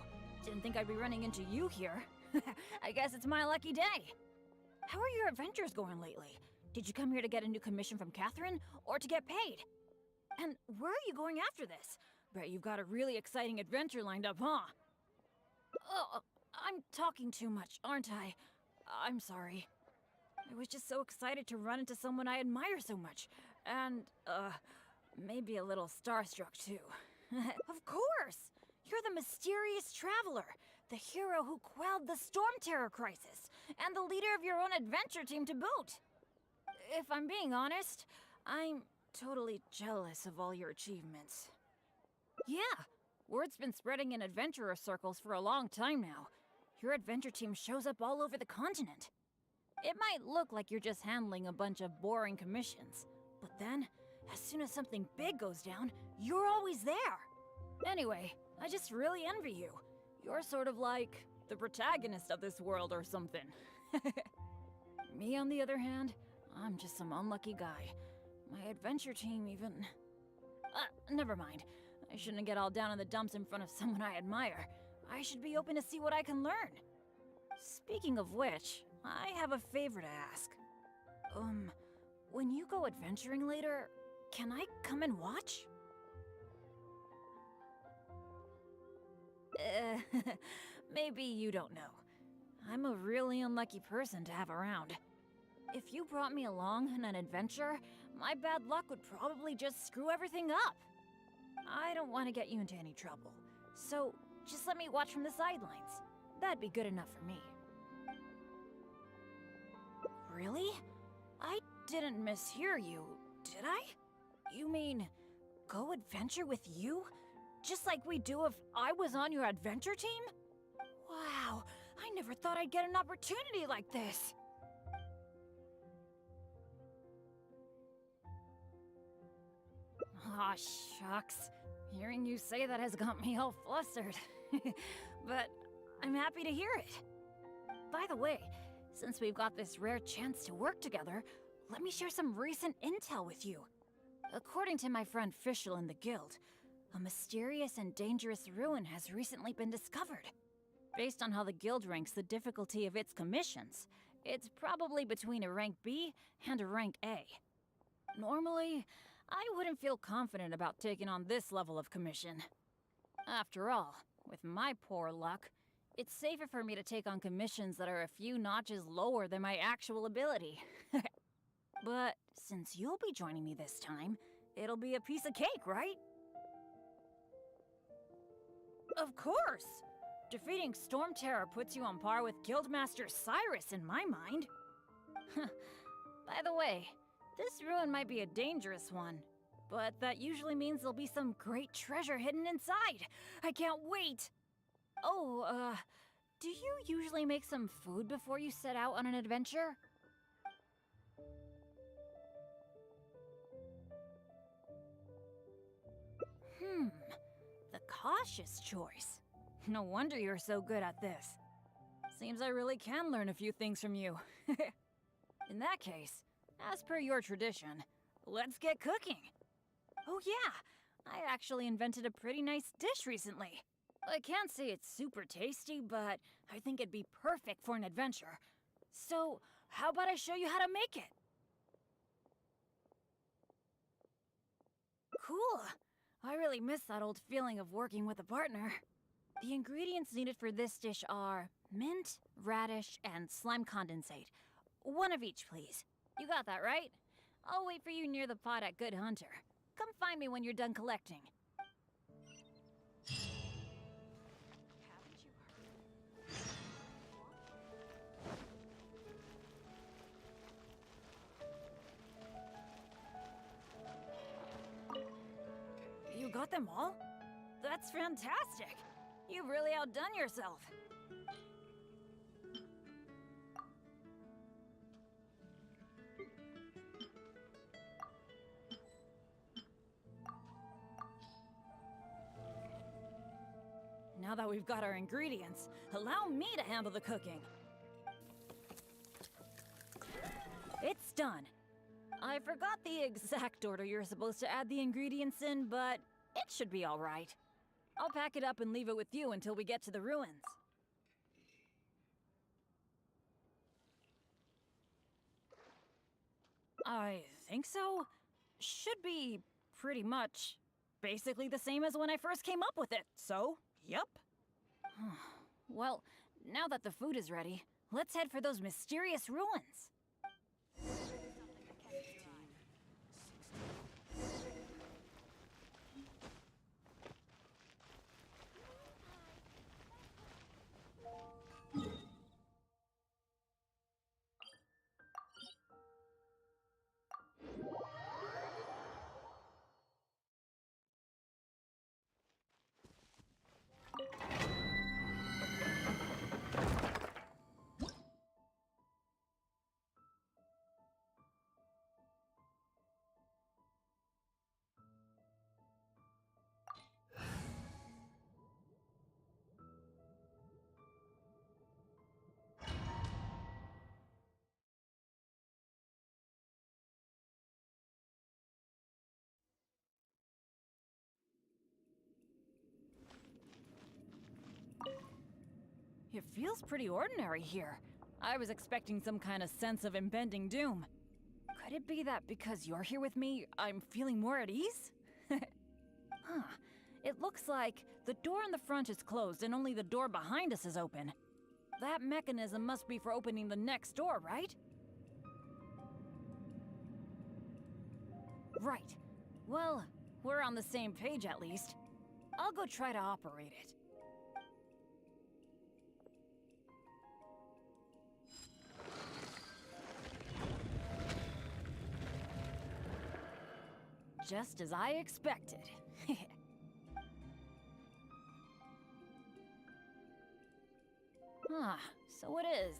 Didn't think I'd be running into you here. I guess it's my lucky day. How are your adventures going lately? Did you come here to get a new commission from Catherine, or to get paid? And where are you going after this? Bet you've got a really exciting adventure lined up, huh? Oh, I'm talking too much, aren't I? I'm sorry. I was just so excited to run into someone I admire so much. And, maybe a little starstruck too. Of course! You're the mysterious traveler, the hero who quelled the Storm Terror crisis, and the leader of your own adventure team to boot. If I'm being honest, I'm totally jealous of all your achievements. Yeah, word's been spreading in adventurer circles for a long time now. Your adventure team shows up all over the continent. It might look like you're just handling a bunch of boring commissions, but then, as soon as something big goes down, you're always there. Anyway, I just really envy you. You're sort of like the protagonist of this world or something. Me, on the other hand, I'm just some unlucky guy. My adventure team even... never mind. I shouldn't get all down in the dumps in front of someone I admire. I should be open to see what I can learn. Speaking of which, I have a favor to ask. When you go adventuring later, can I come and watch? Maybe you don't know. I'm a really unlucky person to have around. If you brought me along on an adventure, my bad luck would probably just screw everything up. I don't want to get you into any trouble, so just let me watch from the sidelines. That'd be good enough for me. Really? I didn't mishear you, did I? You mean, go adventure with you? Just like we do if I was on your adventure team? Wow, I never thought I'd get an opportunity like this. Aw, shucks. Hearing you say that has got me all flustered. But I'm happy to hear it. By the way, since we've got this rare chance to work together, let me share some recent intel with you. According to my friend Fischl in the guild, a mysterious and dangerous ruin has recently been discovered. Based on how the guild ranks the difficulty of its commissions, it's probably between a rank B and a rank A. Normally, I wouldn't feel confident about taking on this level of commission. After all, with my poor luck, it's safer for me to take on commissions that are a few notches lower than my actual ability. But since you'll be joining me this time, it'll be a piece of cake, right? Of course! Defeating Storm Terror puts you on par with Guildmaster Cyrus in my mind. By the way, this ruin might be a dangerous one, but that usually means there'll be some great treasure hidden inside. I can't wait! Oh, do you usually make some food before you set out on an adventure? The cautious choice. No wonder you're so good at this. Seems I really can learn a few things from you. In that case, as per your tradition, let's get cooking. Oh yeah, I actually invented a pretty nice dish recently. I can't say it's super tasty, but I think it'd be perfect for an adventure. So, how about I show you how to make it? Cool. I really miss that old feeling of working with a partner. The ingredients needed for this dish are mint, radish, and slime condensate. One of each, please. You got that, right? I'll wait for you near the pot at Good Hunter. Come find me when you're done collecting. You got them all? That's fantastic! You've really outdone yourself. Now that we've got our ingredients, allow me to handle the cooking. It's done. I forgot the exact order you're supposed to add the ingredients in, but it should be all right. I'll pack it up and leave it with you until we get to the ruins. I think so. Should be pretty much basically the same as when I first came up with it, so, yep. Well, now that the food is ready, let's head for those mysterious ruins. It feels pretty ordinary here. I was expecting some kind of sense of impending doom. Could it be that because you're here with me, I'm feeling more at ease? Huh. It looks like the door in the front is closed and only the door behind us is open. That mechanism must be for opening the next door, right? Right. Well, we're on the same page at least. I'll go try to operate it. Just as I expected. So it is.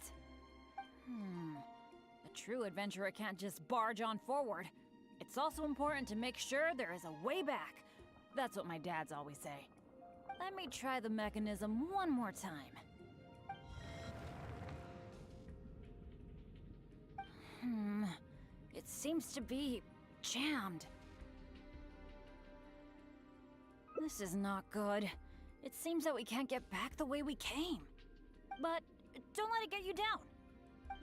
A true adventurer can't just barge on forward. It's also important to make sure there is a way back. That's what my dads always say. Let me try the mechanism one more time. It seems to be jammed. This is not good. It seems that we can't get back the way we came. But don't let it get you down.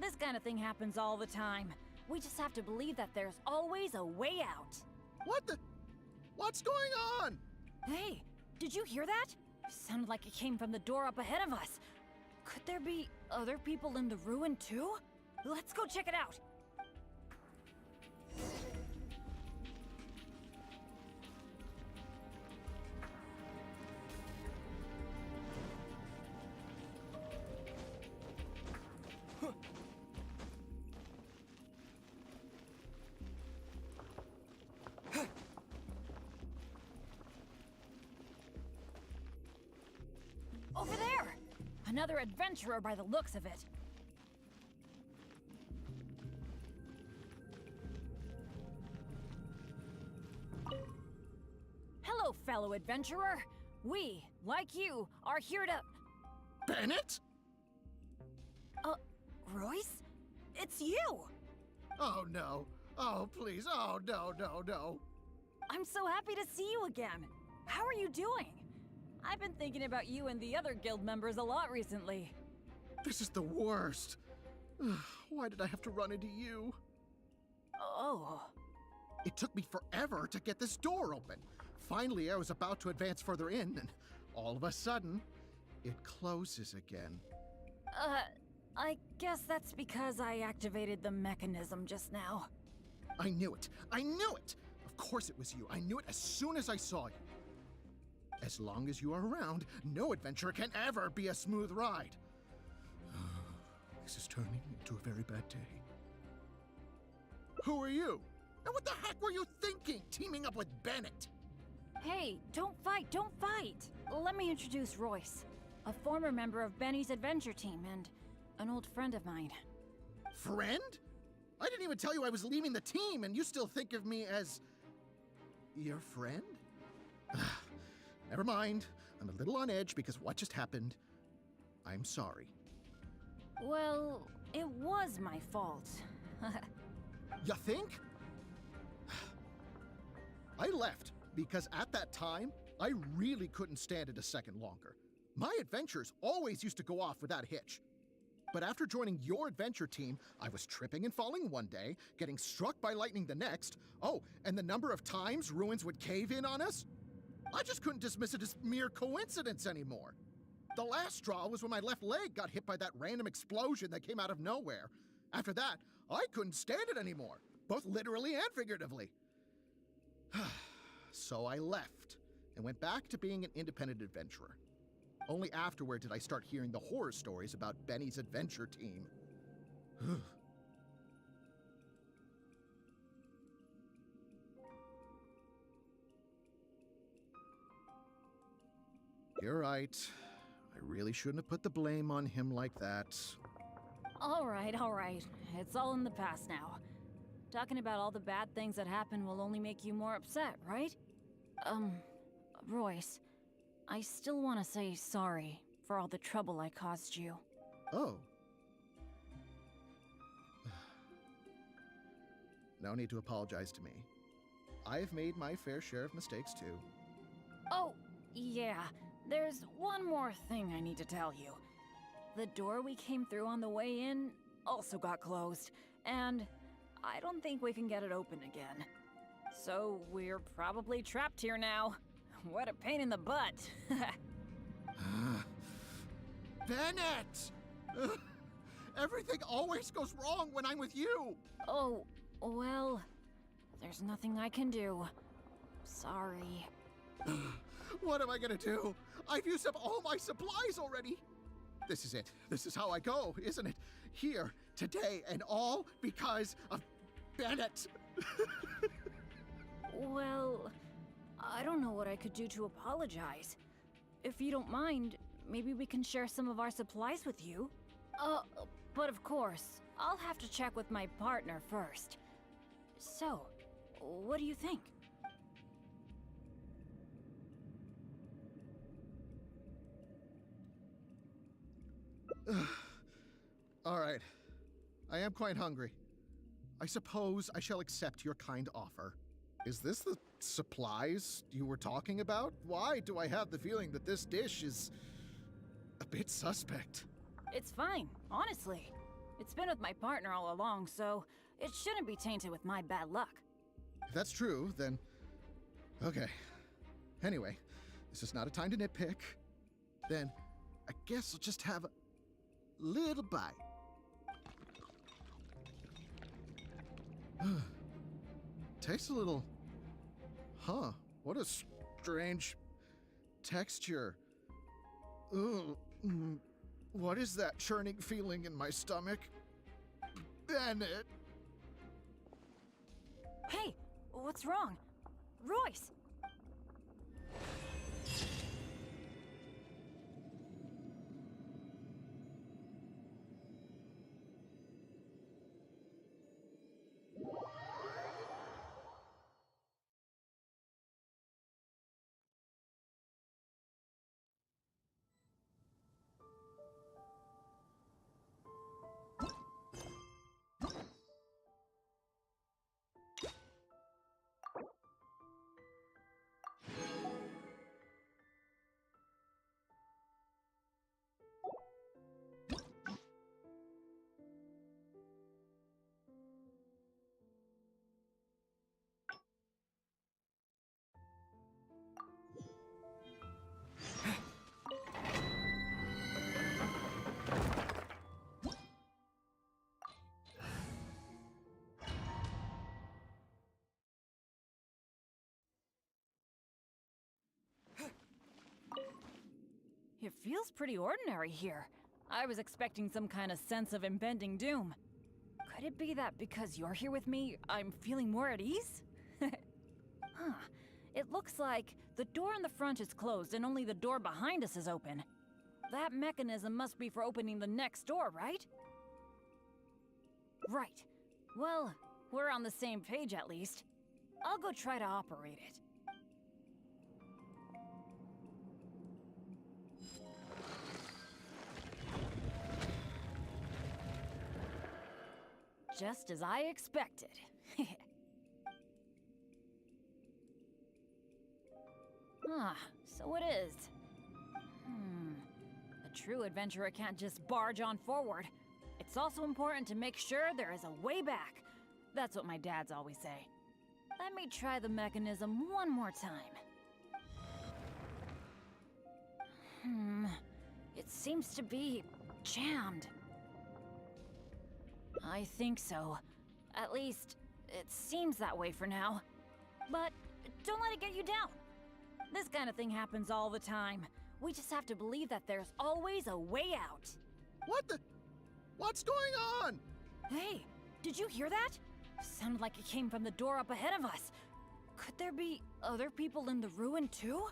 This kind of thing happens all the time. We just have to believe that there's always a way out. What's going on? Hey, did you hear that? It sounded like it came from the door up ahead of us. Could there be other people in the ruin too? Let's go check it out. Over there! Another adventurer by the looks of it. Hello, fellow adventurer. We, like you, are here to... Bennett? Royce? It's you! Oh no. Oh please. Oh no, no, no. I'm so happy to see you again. How are you doing? I've been thinking about you and the other guild members a lot recently. This is the worst. Why did I have to run into you? Oh. It took me forever to get this door open. Finally, I was about to advance further in, and all of a sudden, it closes again. I guess that's because I activated the mechanism just now. I knew it. I knew it! Of course it was you. I knew it as soon as I saw you. As long as you are around, no adventure can ever be a smooth ride. This is turning into a very bad day. Who are you? And what the heck were you thinking, teaming up with Bennett? Hey, don't fight, don't fight! Let me introduce Royce, a former member of Benny's adventure team and an old friend of mine. Friend? I didn't even tell you I was leaving the team, and you still think of me as... your friend? Never mind. I'm a little on edge because what just happened. I'm sorry. Well, it was my fault. You think? I left because at that time, I really couldn't stand it a second longer. My adventures always used to go off without a hitch. But after joining your adventure team, I was tripping and falling one day, getting struck by lightning the next. Oh, and the number of times ruins would cave in on us? I just couldn't dismiss it as mere coincidence anymore. The last straw was when my left leg got hit by that random explosion that came out of nowhere. After that, I couldn't stand it anymore, both literally and figuratively. So I left and went back to being an independent adventurer. Only afterward did I start hearing the horror stories about Benny's adventure team. You're right. I really shouldn't have put the blame on him like that. All right. It's all in the past now. Talking about all the bad things that happened will only make you more upset, right? Royce, I still want to say sorry for all the trouble I caused you. Oh. No need to apologize to me. I've made my fair share of mistakes too. Oh, yeah. There's one more thing I need to tell you. The door we came through on the way in also got closed, and I don't think we can get it open again. So we're probably trapped here now. What a pain in the butt. Bennett! Everything always goes wrong when I'm with you! Oh, well, there's nothing I can do. Sorry. What am I gonna do? I've used up all my supplies already! This is it. This is how I go, isn't it? Here, today, and all because of Bennett! Well, I don't know what I could do to apologize. If you don't mind, maybe we can share some of our supplies with you? But of course, I'll have to check with my partner first. So, what do you think? All right. I am quite hungry. I suppose I shall accept your kind offer. Is this the supplies you were talking about? Why do I have the feeling that this dish is a bit suspect? It's fine, honestly. It's been with my partner all along, so it shouldn't be tainted with my bad luck. If that's true, then... okay. Anyway, this is not a time to nitpick. Then, I guess I'll just have a little bite. Tastes a little... huh, what a strange texture. Ugh. What is that churning feeling in my stomach? Bennett! Hey, what's wrong? Royce! It feels pretty ordinary here. I was expecting some kind of sense of impending doom. Could it be that because you're here with me, I'm feeling more at ease? Huh. It looks like the door in the front is closed and only the door behind us is open. That mechanism must be for opening the next door, right? Right. Well, we're on the same page at least. I'll go try to operate it. Just as I expected. Ah, so it is. A true adventurer can't just barge on forward. It's also important to make sure there is a way back. That's what my dads always say. Let me try the mechanism one more time. It seems to be jammed. I think so. At least, it seems that way for now. But don't let it get you down. This kind of thing happens all the time. We just have to believe that there's always a way out. What's going on? Hey, did you hear that? Sounded like it came from the door up ahead of us. Could there be other people in the ruin too?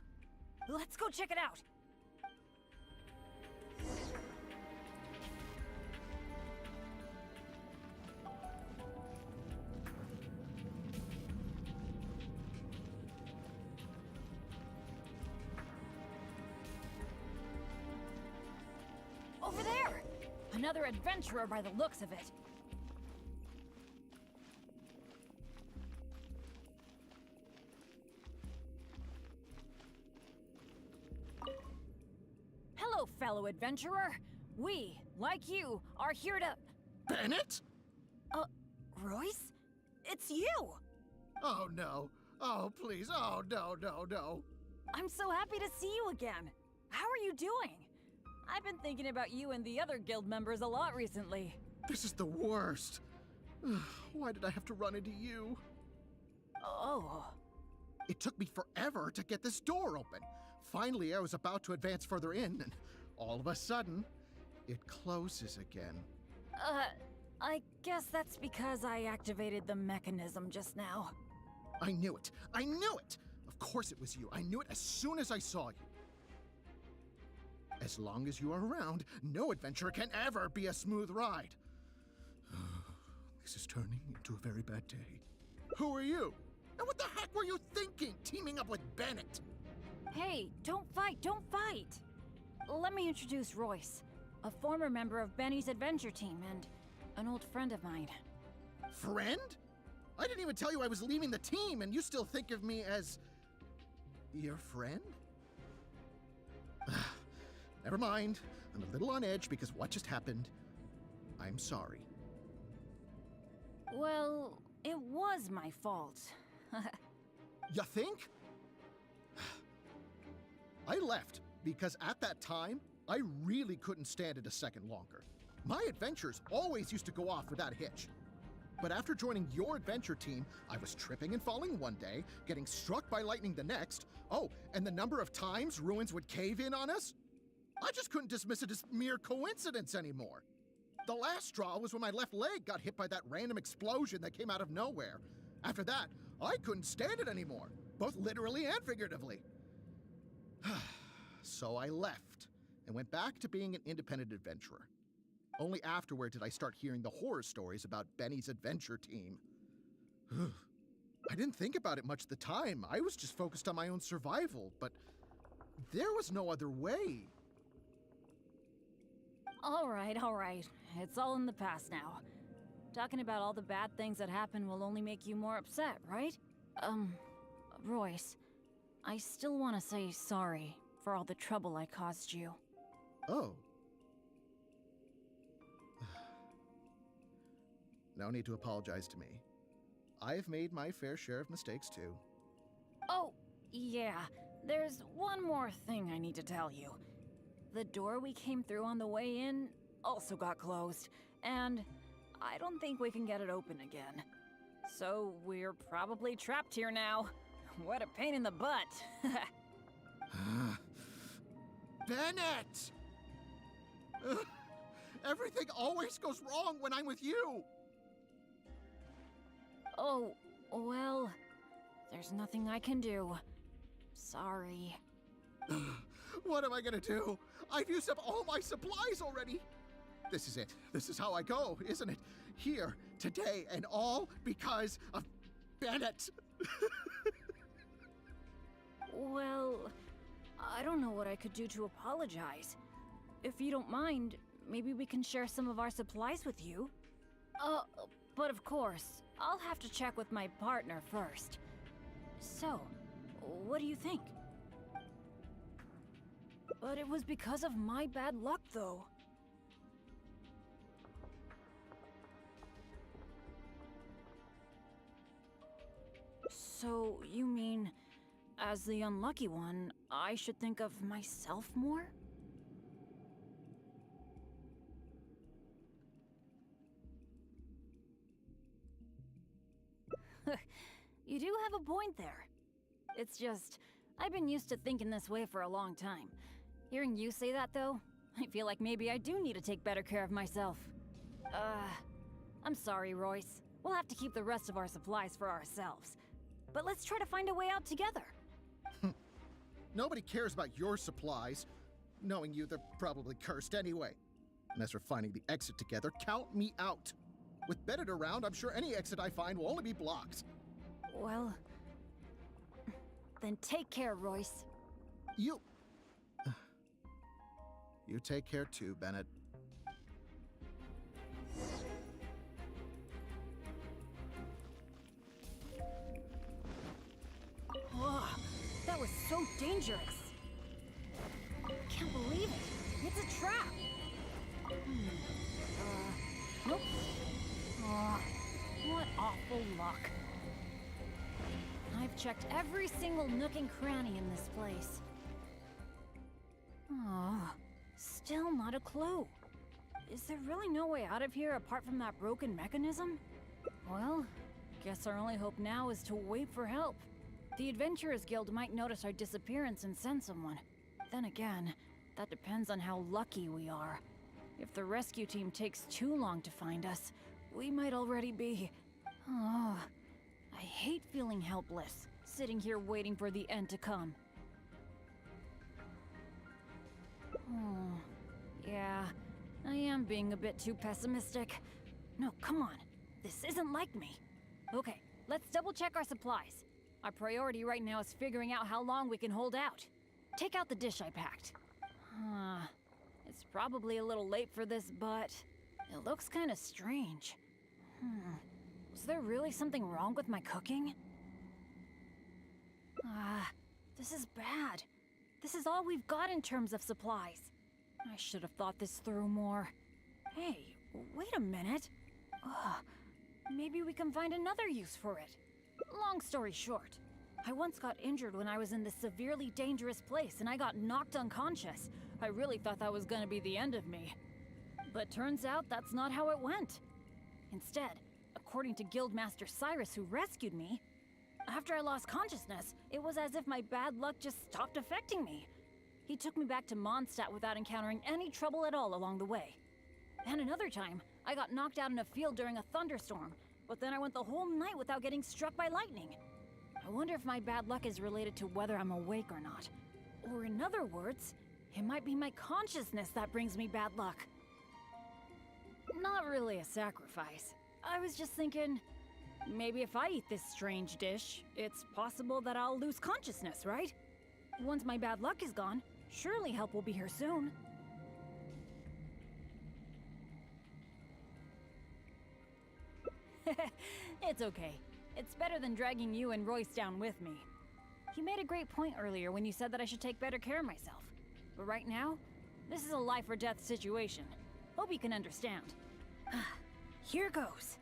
Let's go check it out. Over there! Another adventurer by the looks of it. Hello, fellow adventurer. We, like you, are here to... Bennett? Royce? It's you! Oh, no. Oh, please. Oh, no. I'm so happy to see you again. How are you doing? I've been thinking about you and the other guild members a lot recently. This is the worst. Why did I have to run into you? Oh. It took me forever to get this door open. Finally, I was about to advance further in, and all of a sudden, it closes again. I guess that's because I activated the mechanism just now. I knew it. Of course it was you. I knew it as soon as I saw you. As long as you are around, no adventure can ever be a smooth ride. This is turning into a very bad day. Who are you? And what the heck were you thinking, teaming up with Bennett? Hey, don't fight! Let me introduce Royce, a former member of Benny's adventure team and an old friend of mine. Friend? I didn't even tell you I was leaving the team, and you still think of me as... your friend? Never mind. I'm a little on edge because what just happened. I'm sorry. Well, it was my fault. You think? I left because at that time, I really couldn't stand it a second longer. My adventures always used to go off without a hitch. But after joining your adventure team, I was tripping and falling one day, getting struck by lightning the next. Oh, and the number of times ruins would cave in on us? I just couldn't dismiss it as mere coincidence anymore. The last straw was when my left leg got hit by that random explosion that came out of nowhere. After that, I couldn't stand it anymore, both literally and figuratively. So I left and went back to being an independent adventurer. Only afterward did I start hearing the horror stories about Benny's adventure team. I didn't think about it much at the time. I was just focused on my own survival, but there was no other way. All right. It's all in the past now. Talking about all the bad things that happened will only make you more upset, right? Royce, I still want to say sorry for all the trouble I caused you. Oh. No need to apologize to me. I've made my fair share of mistakes too. Oh, yeah. There's one more thing I need to tell you. The door we came through on the way in also got closed, and I don't think we can get it open again. So we're probably trapped here now. What a pain in the butt. Bennett! Everything always goes wrong when I'm with you! Oh, well, there's nothing I can do. Sorry. What am I gonna do? I've used up all my supplies already! This is it. This is how I go, isn't it? Here, today, and all because of Bennett! Well, I don't know what I could do to apologize. If you don't mind, maybe we can share some of our supplies with you. But of course, I'll have to check with my partner first. So, what do you think? But it was because of my bad luck, though. So, you mean, as the unlucky one, I should think of myself more? You do have a point there. It's just, I've been used to thinking this way for a long time. Hearing you say that, though, I feel like maybe I do need to take better care of myself. I'm sorry, Royce. We'll have to keep the rest of our supplies for ourselves. But let's try to find a way out together. Nobody cares about your supplies. Knowing you, they're probably cursed anyway. And as for finding the exit together, count me out. With Bennett around, I'm sure any exit I find will only be blocked. Well, then take care, Royce. You take care too, Bennett. Oh, that was so dangerous. Can't believe it. It's a trap. Nope. Oh, what awful luck. I've checked every single nook and cranny in this place. Oh, still not a clue. Is there really no way out of here apart from that broken mechanism? Well, guess our only hope now is to wait for help. The Adventurers Guild might notice our disappearance and send someone. Then again, that depends on how lucky we are. If the rescue team takes too long to find us, we might already be... Oh, I hate feeling helpless, sitting here waiting for the end to come. Oh, yeah, I am being a bit too pessimistic. No, come on, this isn't like me. Okay, let's double check our supplies. Our priority right now is figuring out how long we can hold out. Take out the dish I packed. It's probably a little late for this, but it looks kind of strange. Was there really something wrong with my cooking? This is bad. This is all we've got in terms of supplies. I should have thought this through more. Hey, wait a minute. Maybe we can find another use for it. Long story short, I once got injured when I was in this severely dangerous place and I got knocked unconscious. I really thought that was gonna be the end of me. But turns out that's not how it went. Instead, according to Guildmaster Cyrus, who rescued me, after I lost consciousness, it was as if my bad luck just stopped affecting me. He took me back to Mondstadt without encountering any trouble at all along the way. And another time, I got knocked out in a field during a thunderstorm, but then I went the whole night without getting struck by lightning. I wonder if my bad luck is related to whether I'm awake or not. Or in other words, it might be my consciousness that brings me bad luck. Not really a sacrifice. I was just thinking, maybe if I eat this strange dish, it's possible that I'll lose consciousness, right? Once my bad luck is gone, surely help will be here soon. It's okay. It's better than dragging you and Royce down with me. You made a great point earlier when you said that I should take better care of myself. But right now, this is a life or death situation. Hope you can understand. Here goes.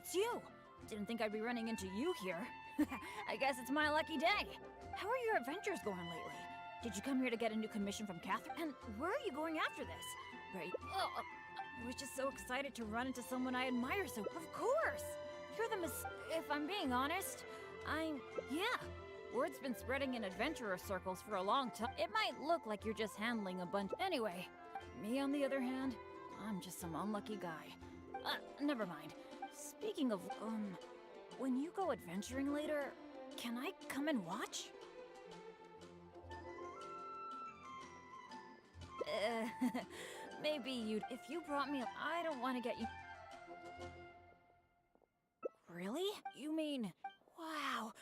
it's you! Didn't think I'd be running into you here. I guess it's my lucky day. How are your adventures going lately? Did you come here to get a new commission from Catherine? And where are you going after this? Right. Oh, I was just so excited to run into someone I admire so. Of course! You're the if I'm being honest, yeah. Word's been spreading in adventurer circles for a long time. It might look like you're just handling a bunch. Anyway, me on the other hand, I'm just some unlucky guy. Never mind. Speaking of, when you go adventuring later, can I come and watch? Maybe if you brought me, I don't want to get you. Really? You mean, wow.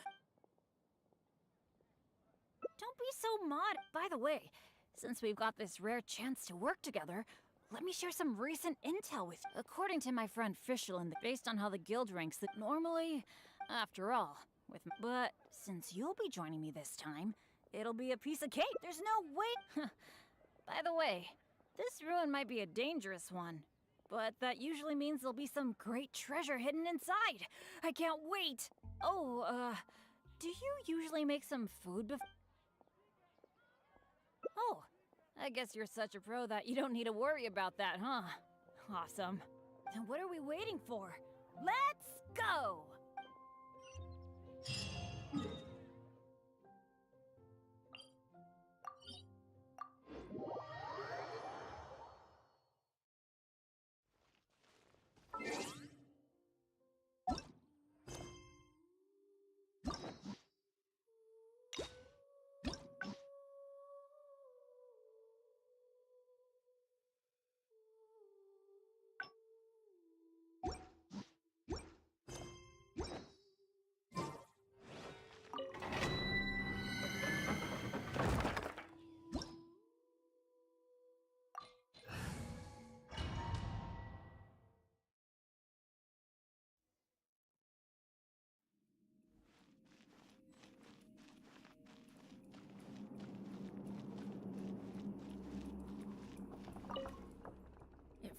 Don't be so mod. By the way, since we've got this rare chance to work together, let me share some recent intel with you. According to my friend Fischl, based on how the guild ranks that normally, after all, but since you'll be joining me this time, it'll be a piece of cake. There's no way. By the way, this ruin might be a dangerous one, but that usually means there'll be some great treasure hidden inside. I can't wait. Oh, do you usually make some food before? Oh, I guess you're such a pro that you don't need to worry about that, huh? Awesome. Then what are we waiting for? Let's go!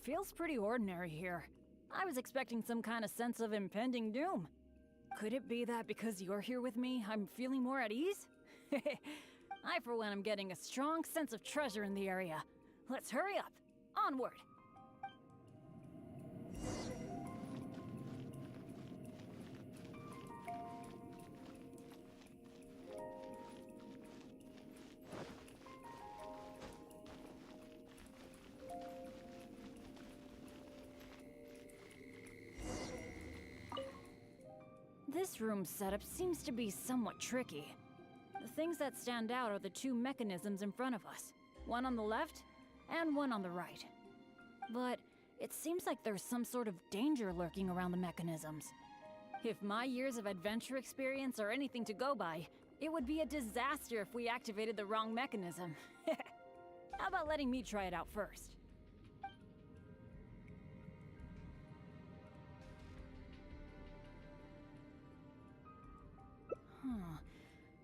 Feels pretty ordinary here. I was expecting some kind of sense of impending doom. Could it be that because you're here with me, I'm feeling more at ease? I, for one, am getting a strong sense of treasure in the area. Let's hurry up. Onward. This room's setup seems to be somewhat tricky. The things that stand out are the two mechanisms in front of us, one on the left and one on the right. But it seems like there's some sort of danger lurking around the mechanisms. If my years of adventure experience are anything to go by, it would be a disaster if we activated the wrong mechanism. How about letting me try it out first?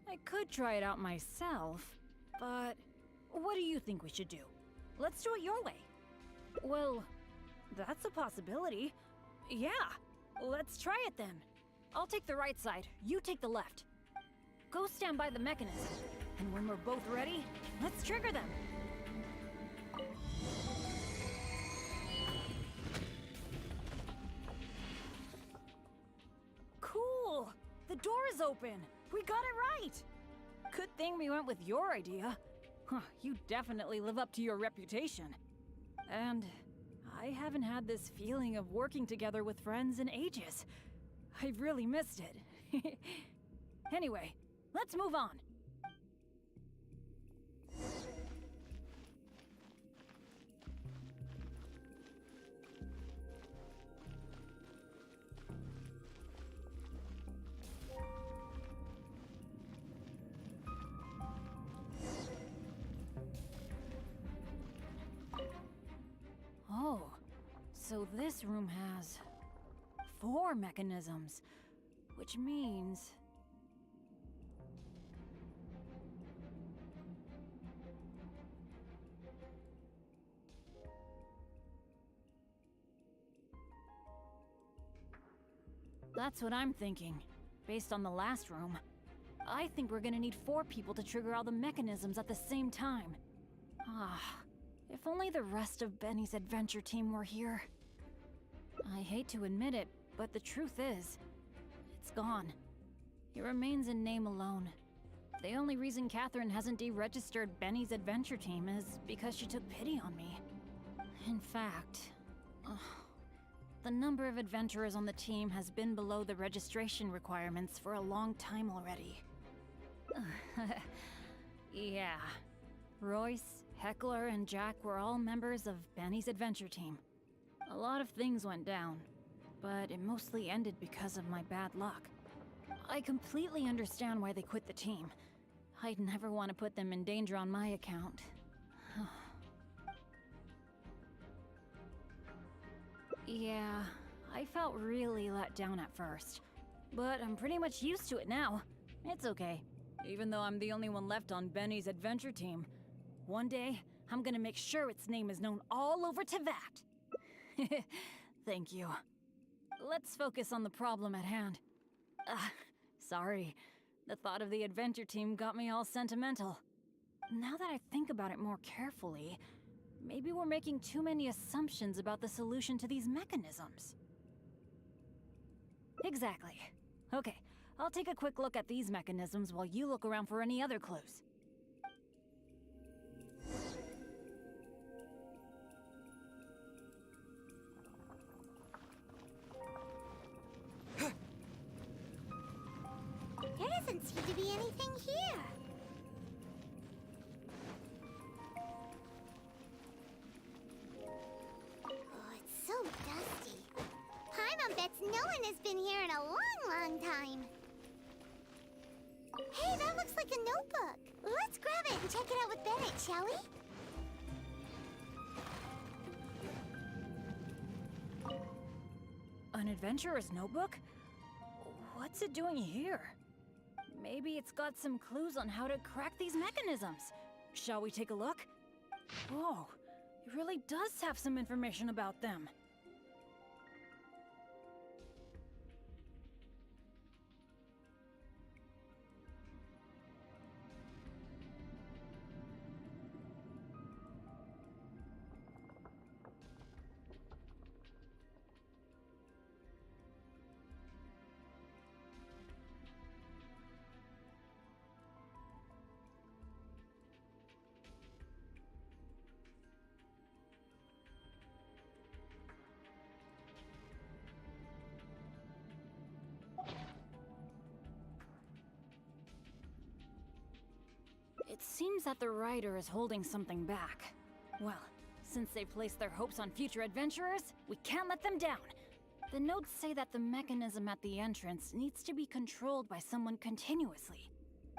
I could try it out myself, but what do you think we should do? Let's do it your way. Well, that's a possibility. Yeah, let's try it then. I'll take the right side, you take the left. Go stand by the mechanism, and when we're both ready, let's trigger them. Cool! The door is open! We got it right! Good thing we went with your idea. Huh, you definitely live up to your reputation. And I haven't had this feeling of working together with friends in ages. I've really missed it. Anyway, let's move on. Oh, so this room has 4 mechanisms, which means... that's what I'm thinking. Based on the last room, I think we're gonna need 4 people to trigger all the mechanisms at the same time. Ah, if only the rest of Benny's adventure team were here. I hate to admit it, but the truth is, it's gone. It remains in name alone. The only reason Catherine hasn't deregistered Benny's adventure team is because she took pity on me. In fact, the number of adventurers on the team has been below the registration requirements for a long time already. Yeah. Royce, Heckler, and Jack were all members of Benny's adventure team. A lot of things went down, but it mostly ended because of my bad luck. I completely understand why they quit the team. I'd never want to put them in danger on my account. Yeah, I felt really let down at first, but I'm pretty much used to it now. It's okay. Even though I'm the only one left on Benny's adventure team, one day I'm gonna make sure its name is known all over Teyvat. Thank you. Let's focus on the problem at hand. Sorry. The thought of the adventure team got me all sentimental. Now that I think about it more carefully, maybe we're making too many assumptions about the solution to these mechanisms. Exactly. Okay, I'll take a quick look at these mechanisms while you look around for any other clues. There doesn't seem to be anything here. Oh, it's so dusty. Paimon bets no one has been here in a long time. Hey, that looks like a notebook. Let's grab it and check it out with Bennett, shall we? An adventurer's notebook? What's it doing here? Maybe it's got some clues on how to crack these mechanisms. Shall we take a look? Whoa, it really does have some information about them. It seems that the writer is holding something back. Well, since they placed their hopes on future adventurers, we can't let them down. The notes say that the mechanism at the entrance needs to be controlled by someone continuously.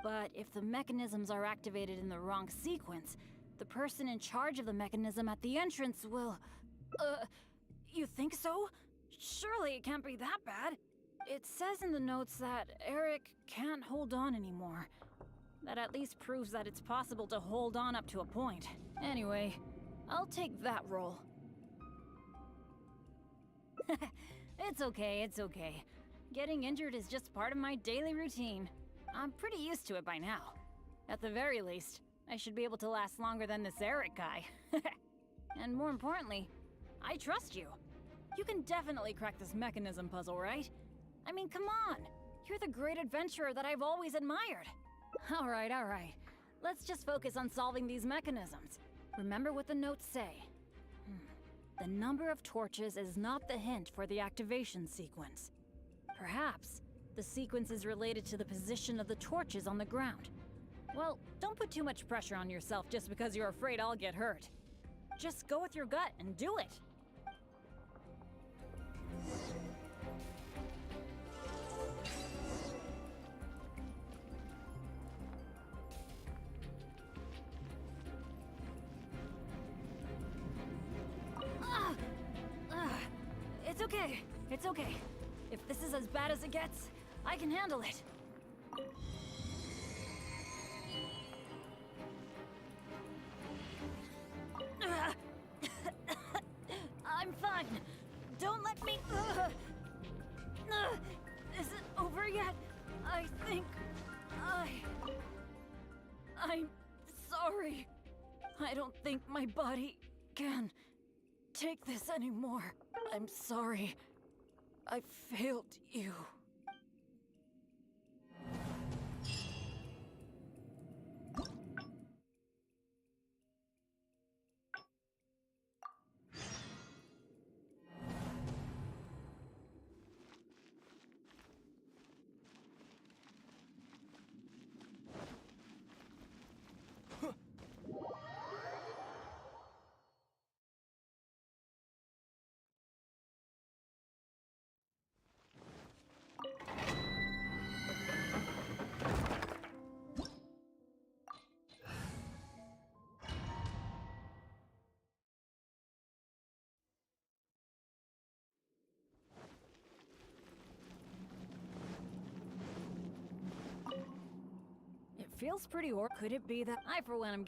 But if the mechanisms are activated in the wrong sequence, the person in charge of the mechanism at the entrance will... You think so? Surely it can't be that bad. It says in the notes that Eric can't hold on anymore. That at least proves that it's possible to hold on up to a point. Anyway, I'll take that role. It's okay, it's okay. Getting injured is just part of my daily routine. I'm pretty used to it by now. At the very least, I should be able to last longer than this Eric guy. And more importantly, I trust you. You can definitely crack this mechanism puzzle, right? I mean, come on! You're the great adventurer that I've always admired. Alright, alright. Let's just focus on solving these mechanisms. Remember what the notes say. The number of torches is not the hint for the activation sequence. Perhaps the sequence is related to the position of the torches on the ground. Well, don't put too much pressure on yourself just because you're afraid I'll get hurt. Just go with your gut and do it. It's okay. It's okay. If this is as bad as it gets, I can handle it. I'm fine. Don't let me... I think I'm sorry. I don't think my body can take this anymore. I'm sorry. I failed you. It feels pretty, or could it be that I, for one, am...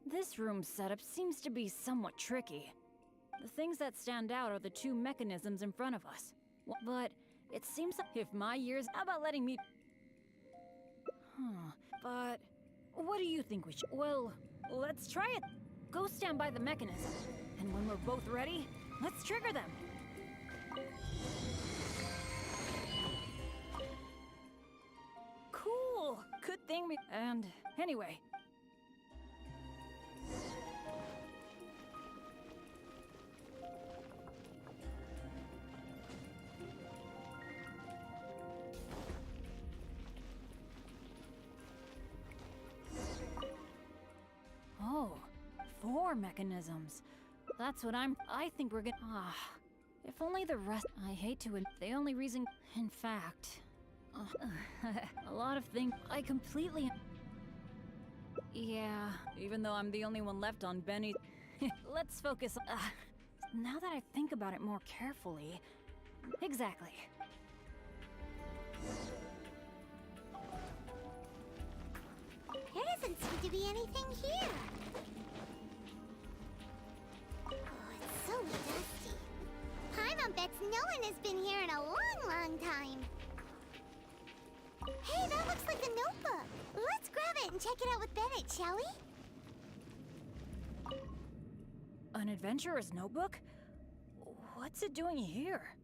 This room setup seems to be somewhat tricky. The things that stand out are the two mechanisms in front of us. But it seems that if my years... How about letting me... But... What do you think we should... Well, let's try it. Go stand by the mechanism. And when we're both ready, let's trigger them. Cool! Good thing we... And... Anyway... Oh, 4 mechanisms. That's what I think we're gonna... if only the rest... I hate to... The only reason... In fact... a lot of things... I completely... Yeah, even though I'm the only one left on Benny... Let's focus on... now that I think about it more carefully... Exactly. There doesn't seem to be anything here. Oh, it's so dusty. Paimon bets no one has been here in a long, long time. Hey, that looks like a notebook. Let's grab it and check it out with Bennett, shall we? An adventurer's notebook? What's it doing here?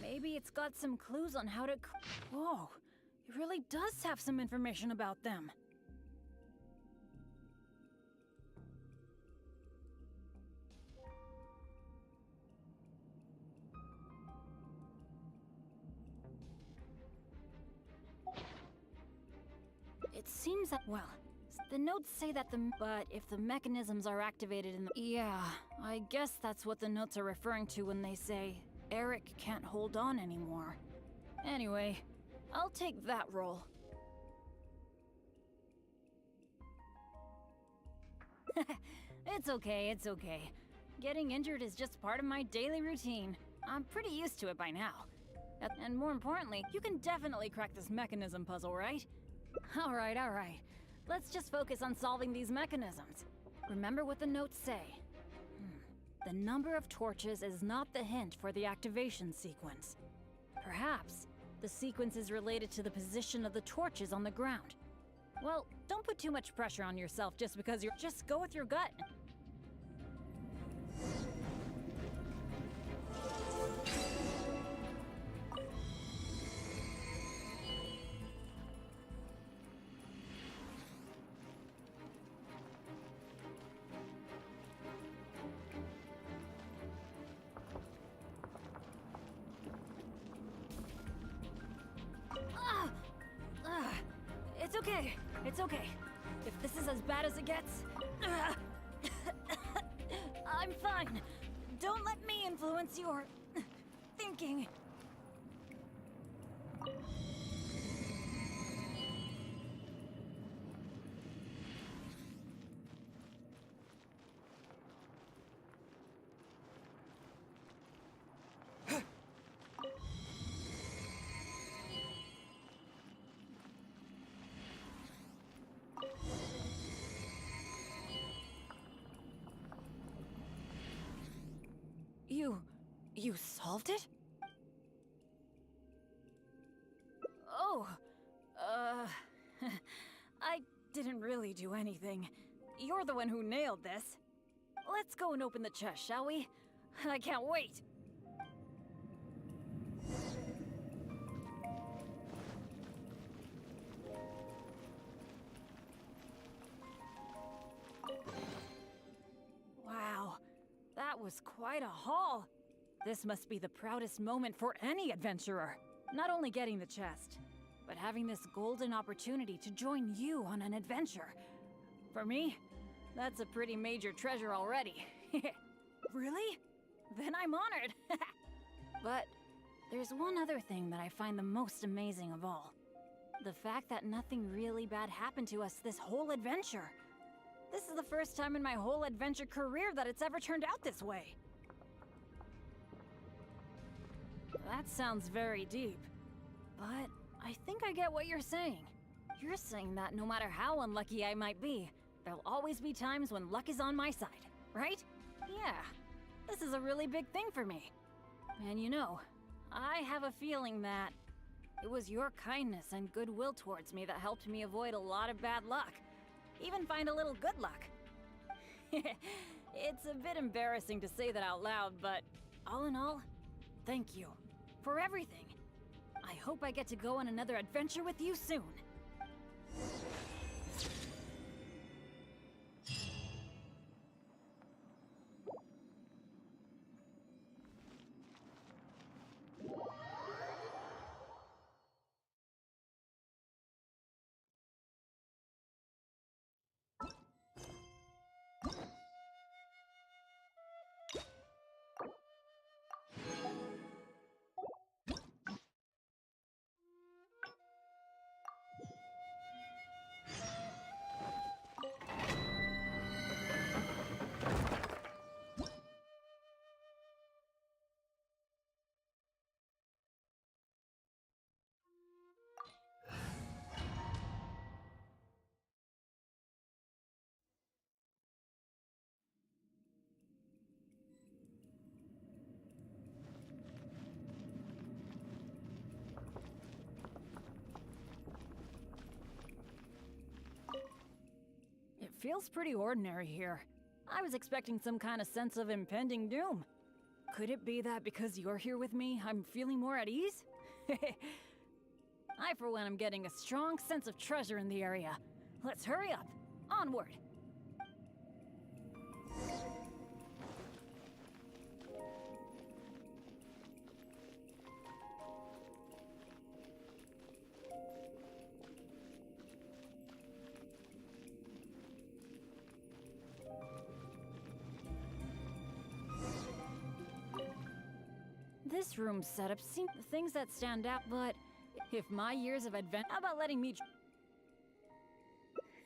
Maybe it's got some clues on how to... Whoa, it really does have some information about them. It seems that, well, the notes say that but if the mechanisms are activated in the... Yeah, I guess that's what the notes are referring to when they say, Eric can't hold on anymore. Anyway, I'll take that role. It's okay, it's okay. Getting injured is just part of my daily routine. I'm pretty used to it by now. And more importantly, you can definitely crack this mechanism puzzle, right? Alright, alright. Let's just focus on solving these mechanisms. Remember what the notes say. The number of torches is not the hint for the activation sequence. Perhaps the sequence is related to the position of the torches on the ground. Well, don't put too much pressure on yourself just because you're... Just go with your gut. It's okay. It's okay. If this is as bad as it gets... I'm fine. Don't let me influence your... thinking. You solved it? Oh, I didn't really do anything. You're the one who nailed this. Let's go and open the chest, shall we? I can't wait! Wow, that was quite a haul. This must be the proudest moment for any adventurer. Not only getting the chest, but having this golden opportunity to join you on an adventure. For me, that's a pretty major treasure already. Really? Then I'm honored. But there's one other thing that I find the most amazing of all. The fact that nothing really bad happened to us this whole adventure. This is the first time in my whole adventure career that it's ever turned out this way. That sounds very deep, but I think I get what you're saying. You're saying that no matter how unlucky I might be, there'll always be times when luck is on my side, right? Yeah, this is a really big thing for me. And you know, I have a feeling that it was your kindness and goodwill towards me that helped me avoid a lot of bad luck. Even find a little good luck. It's a bit embarrassing to say that out loud, but all in all, thank you for everything. I hope I get to go on another adventure with you soon. It feels pretty ordinary here. I was expecting some kind of sense of impending doom. Could it be that because you're here with me, I'm feeling more at ease? I, for one, am getting a strong sense of treasure in the area. Let's hurry up. Onward. This room's setup seems things that stand out, but if my years of adventure, how about letting me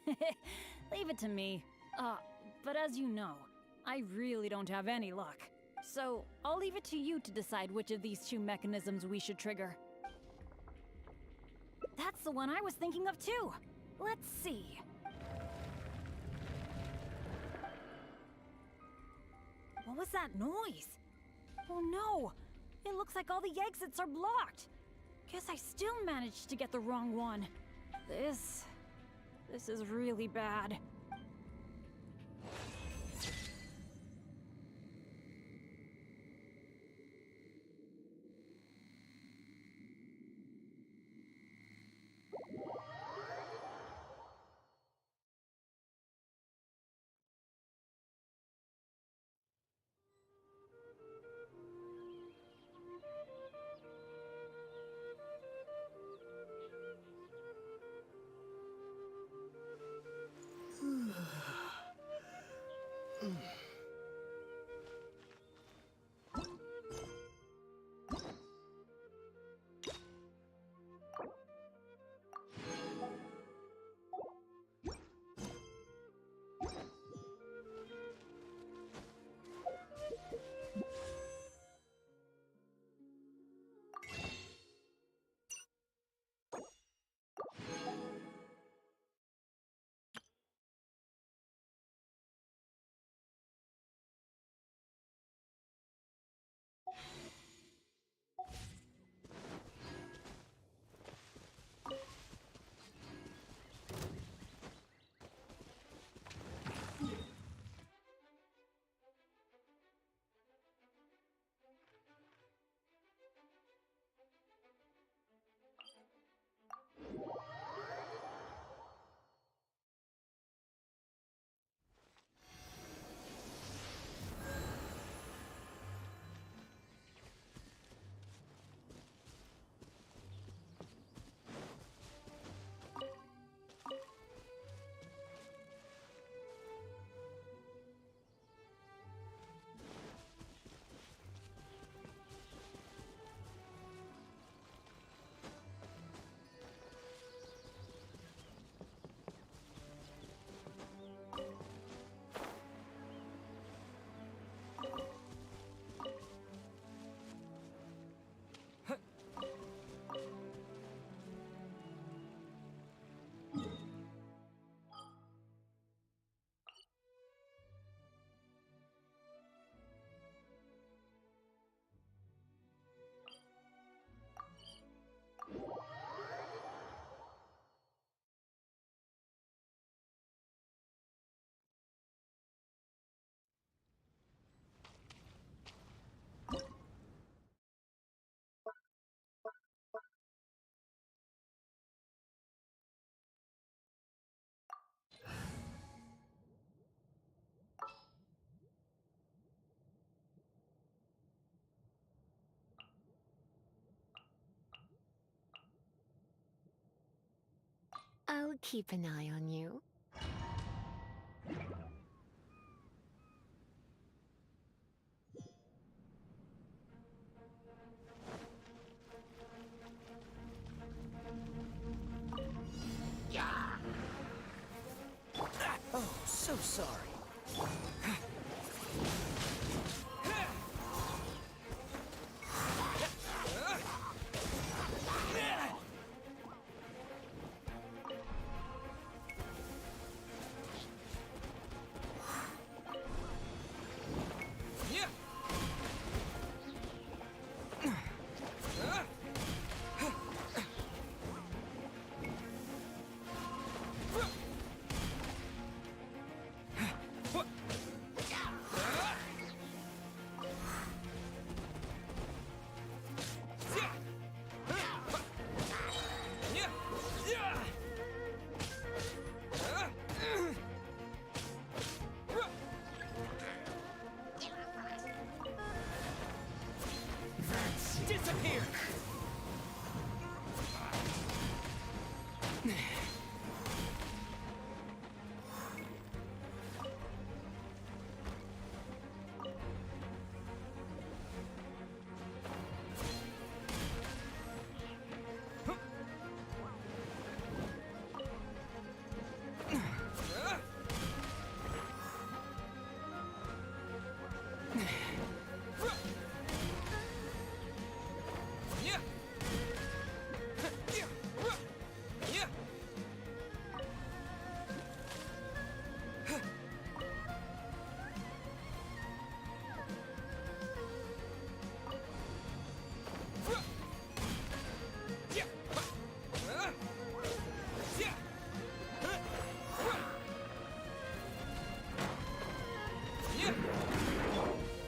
leave it to me. But as you know, I really don't have any luck. So I'll leave it to you to decide which of these two mechanisms we should trigger. That's the one I was thinking of too. Let's see. What was that noise? Oh no! It looks like all the exits are blocked. Guess I still managed to get the wrong one. This is really bad. I'll keep an eye on you. Oh, so sorry. Disappear!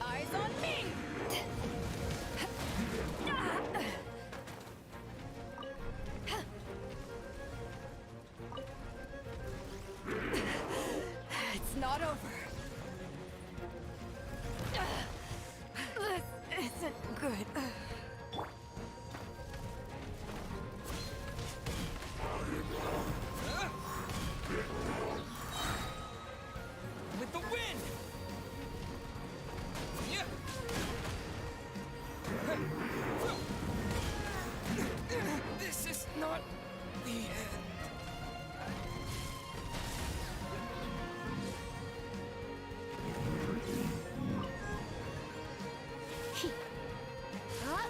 Eyes on me! It's not over. This isn't good. With the wind! This is not the end. Huh?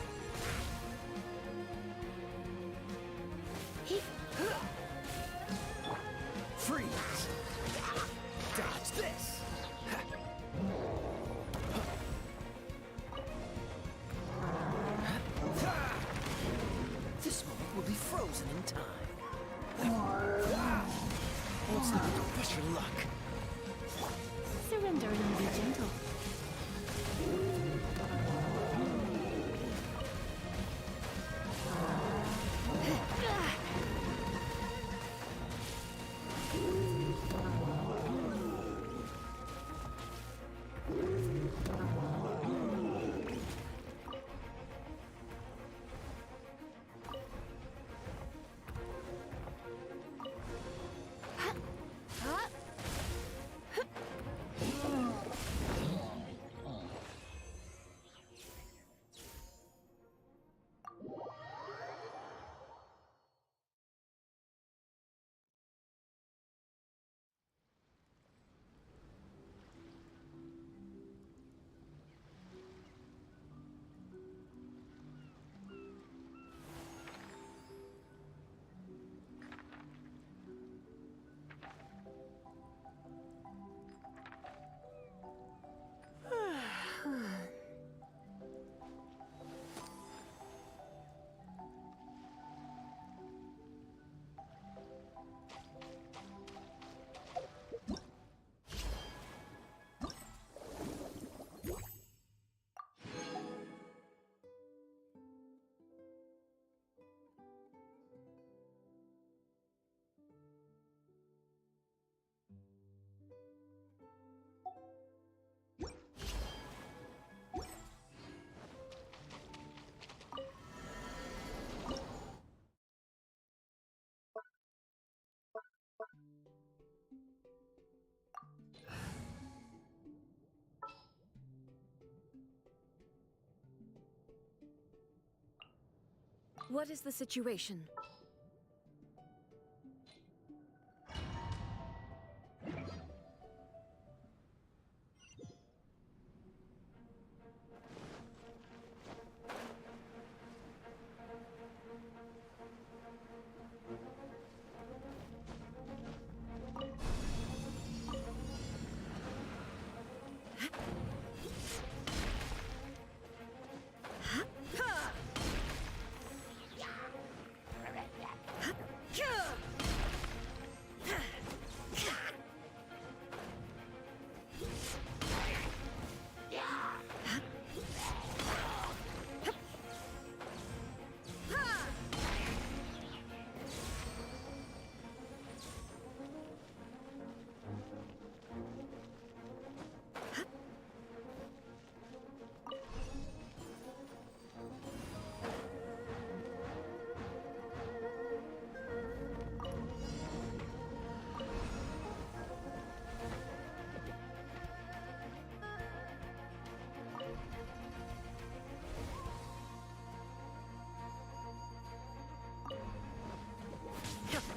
What is the situation?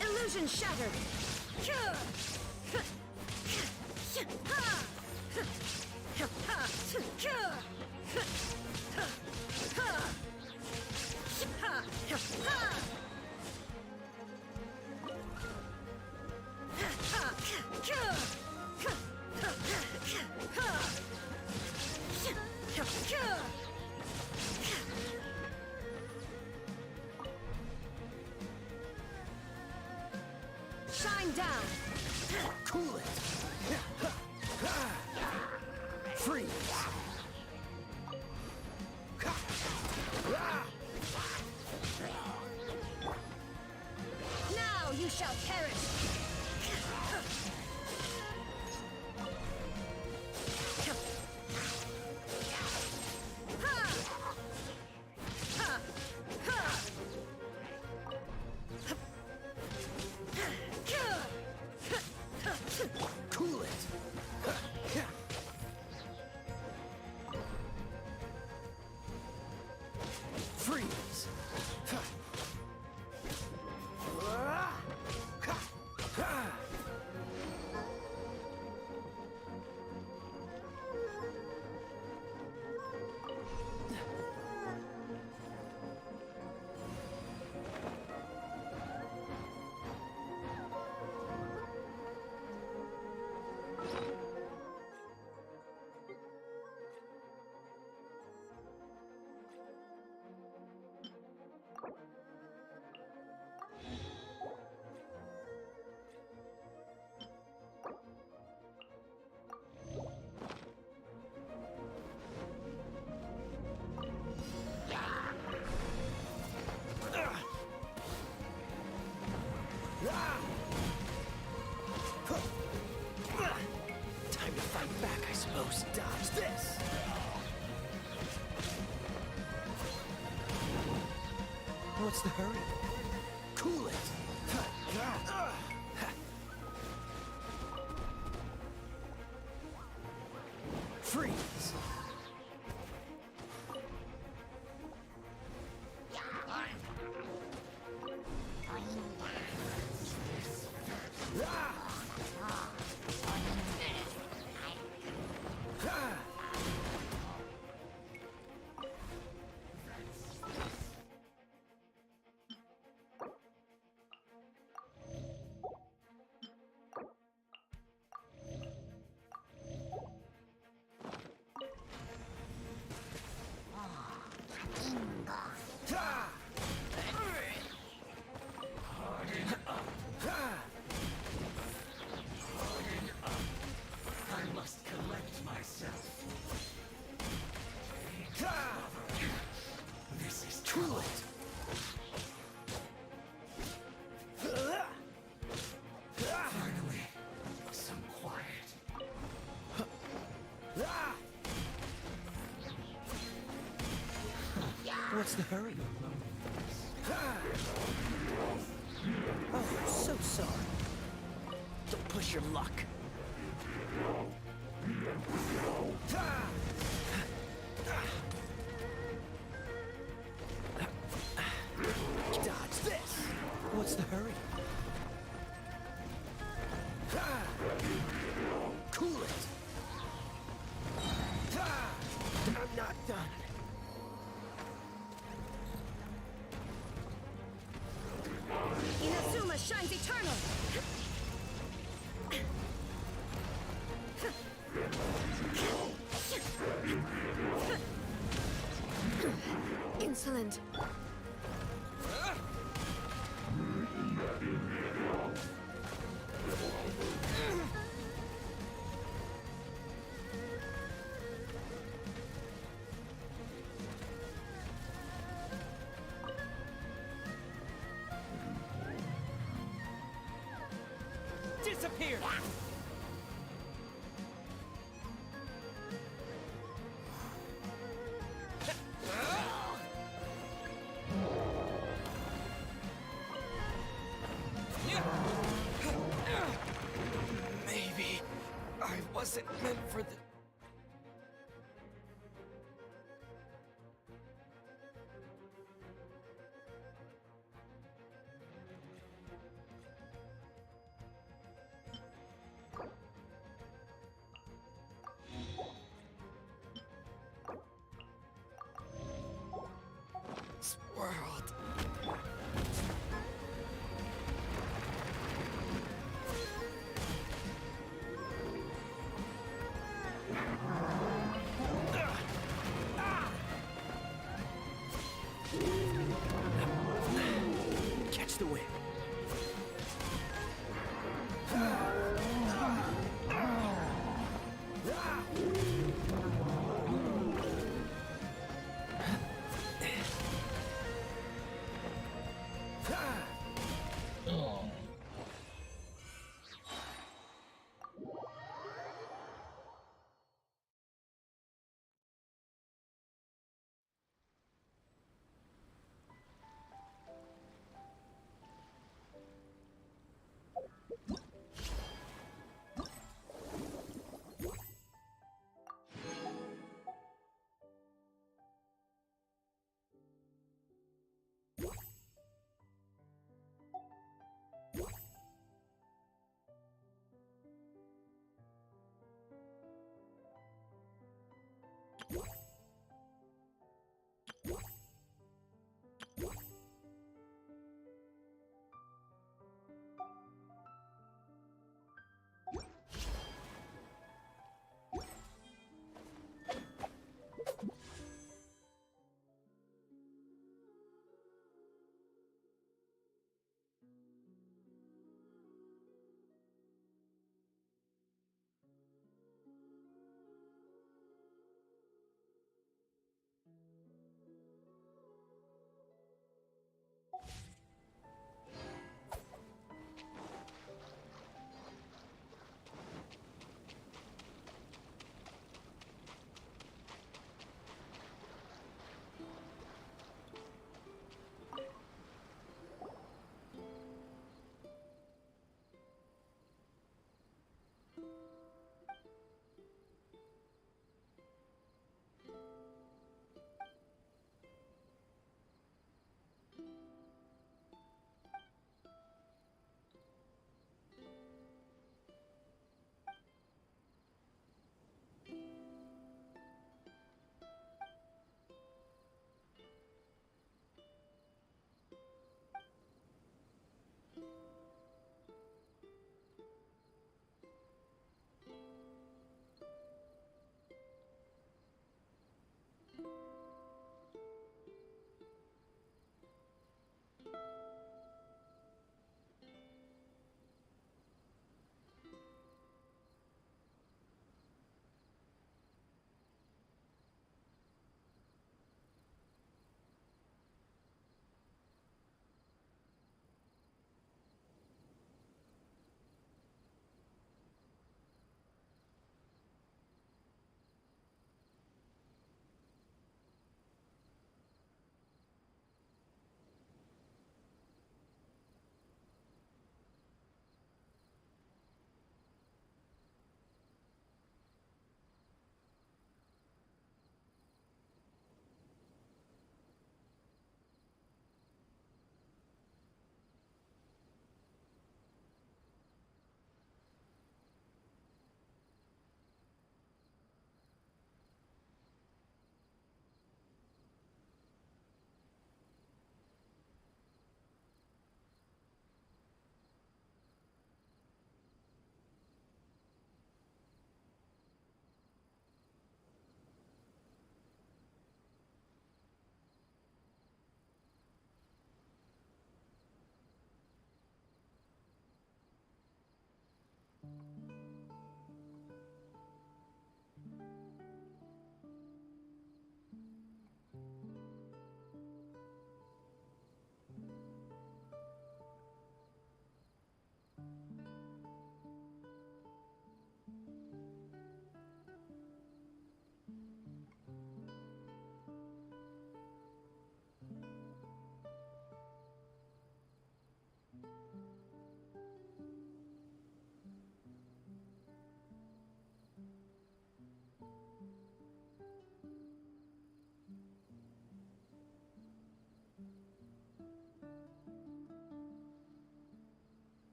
Illusion shattered! Shine down! Cool it! Freeze! Now you shall perish! Cool it! Freeze! Time to fight back, I suppose. Dodge this! What's the hurry? Cool it! Freeze! I must collect myself. This is Cool it! finally some quiet. What's the hurry? Oh, so sorry. Don't push your luck. Excellent. Disappear! Maybe I wasn't meant for the... world. Catch the wind.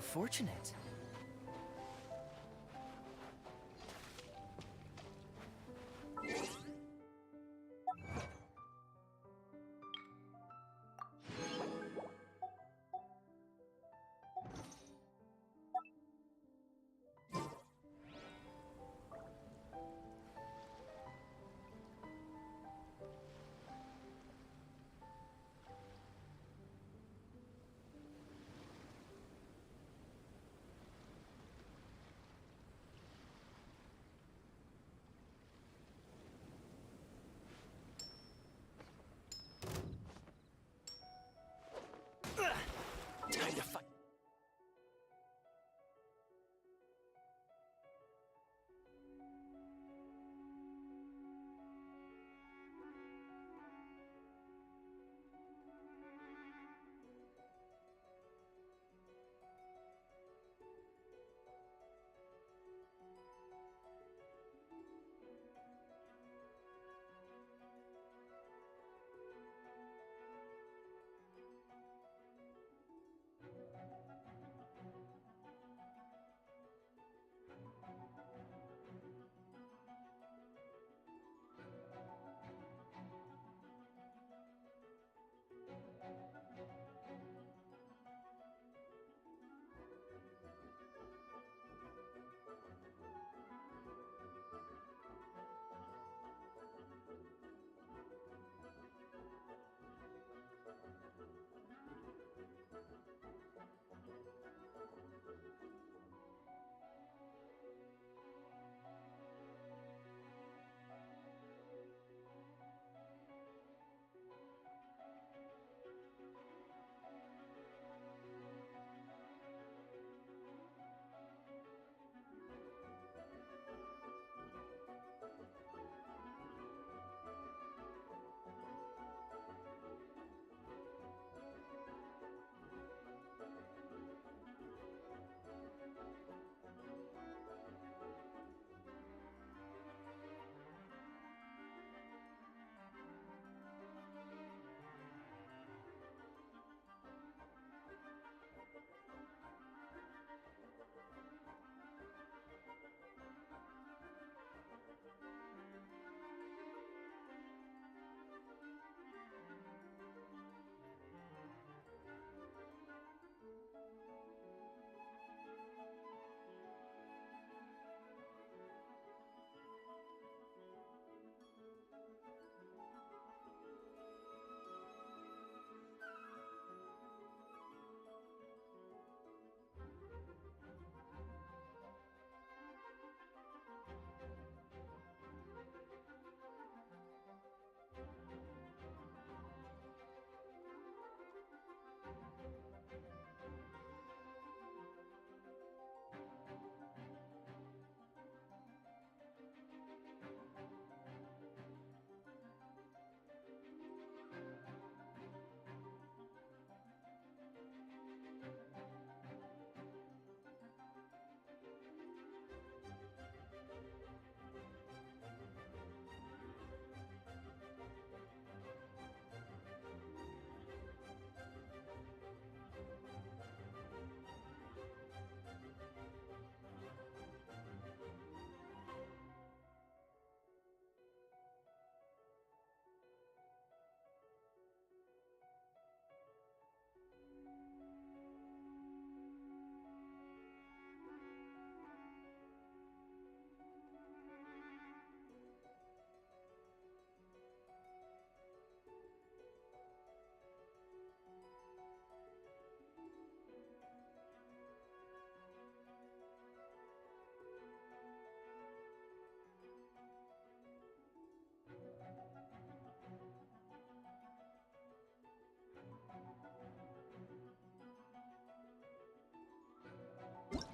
fortunate. Time to fight.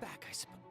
Back, I suppose.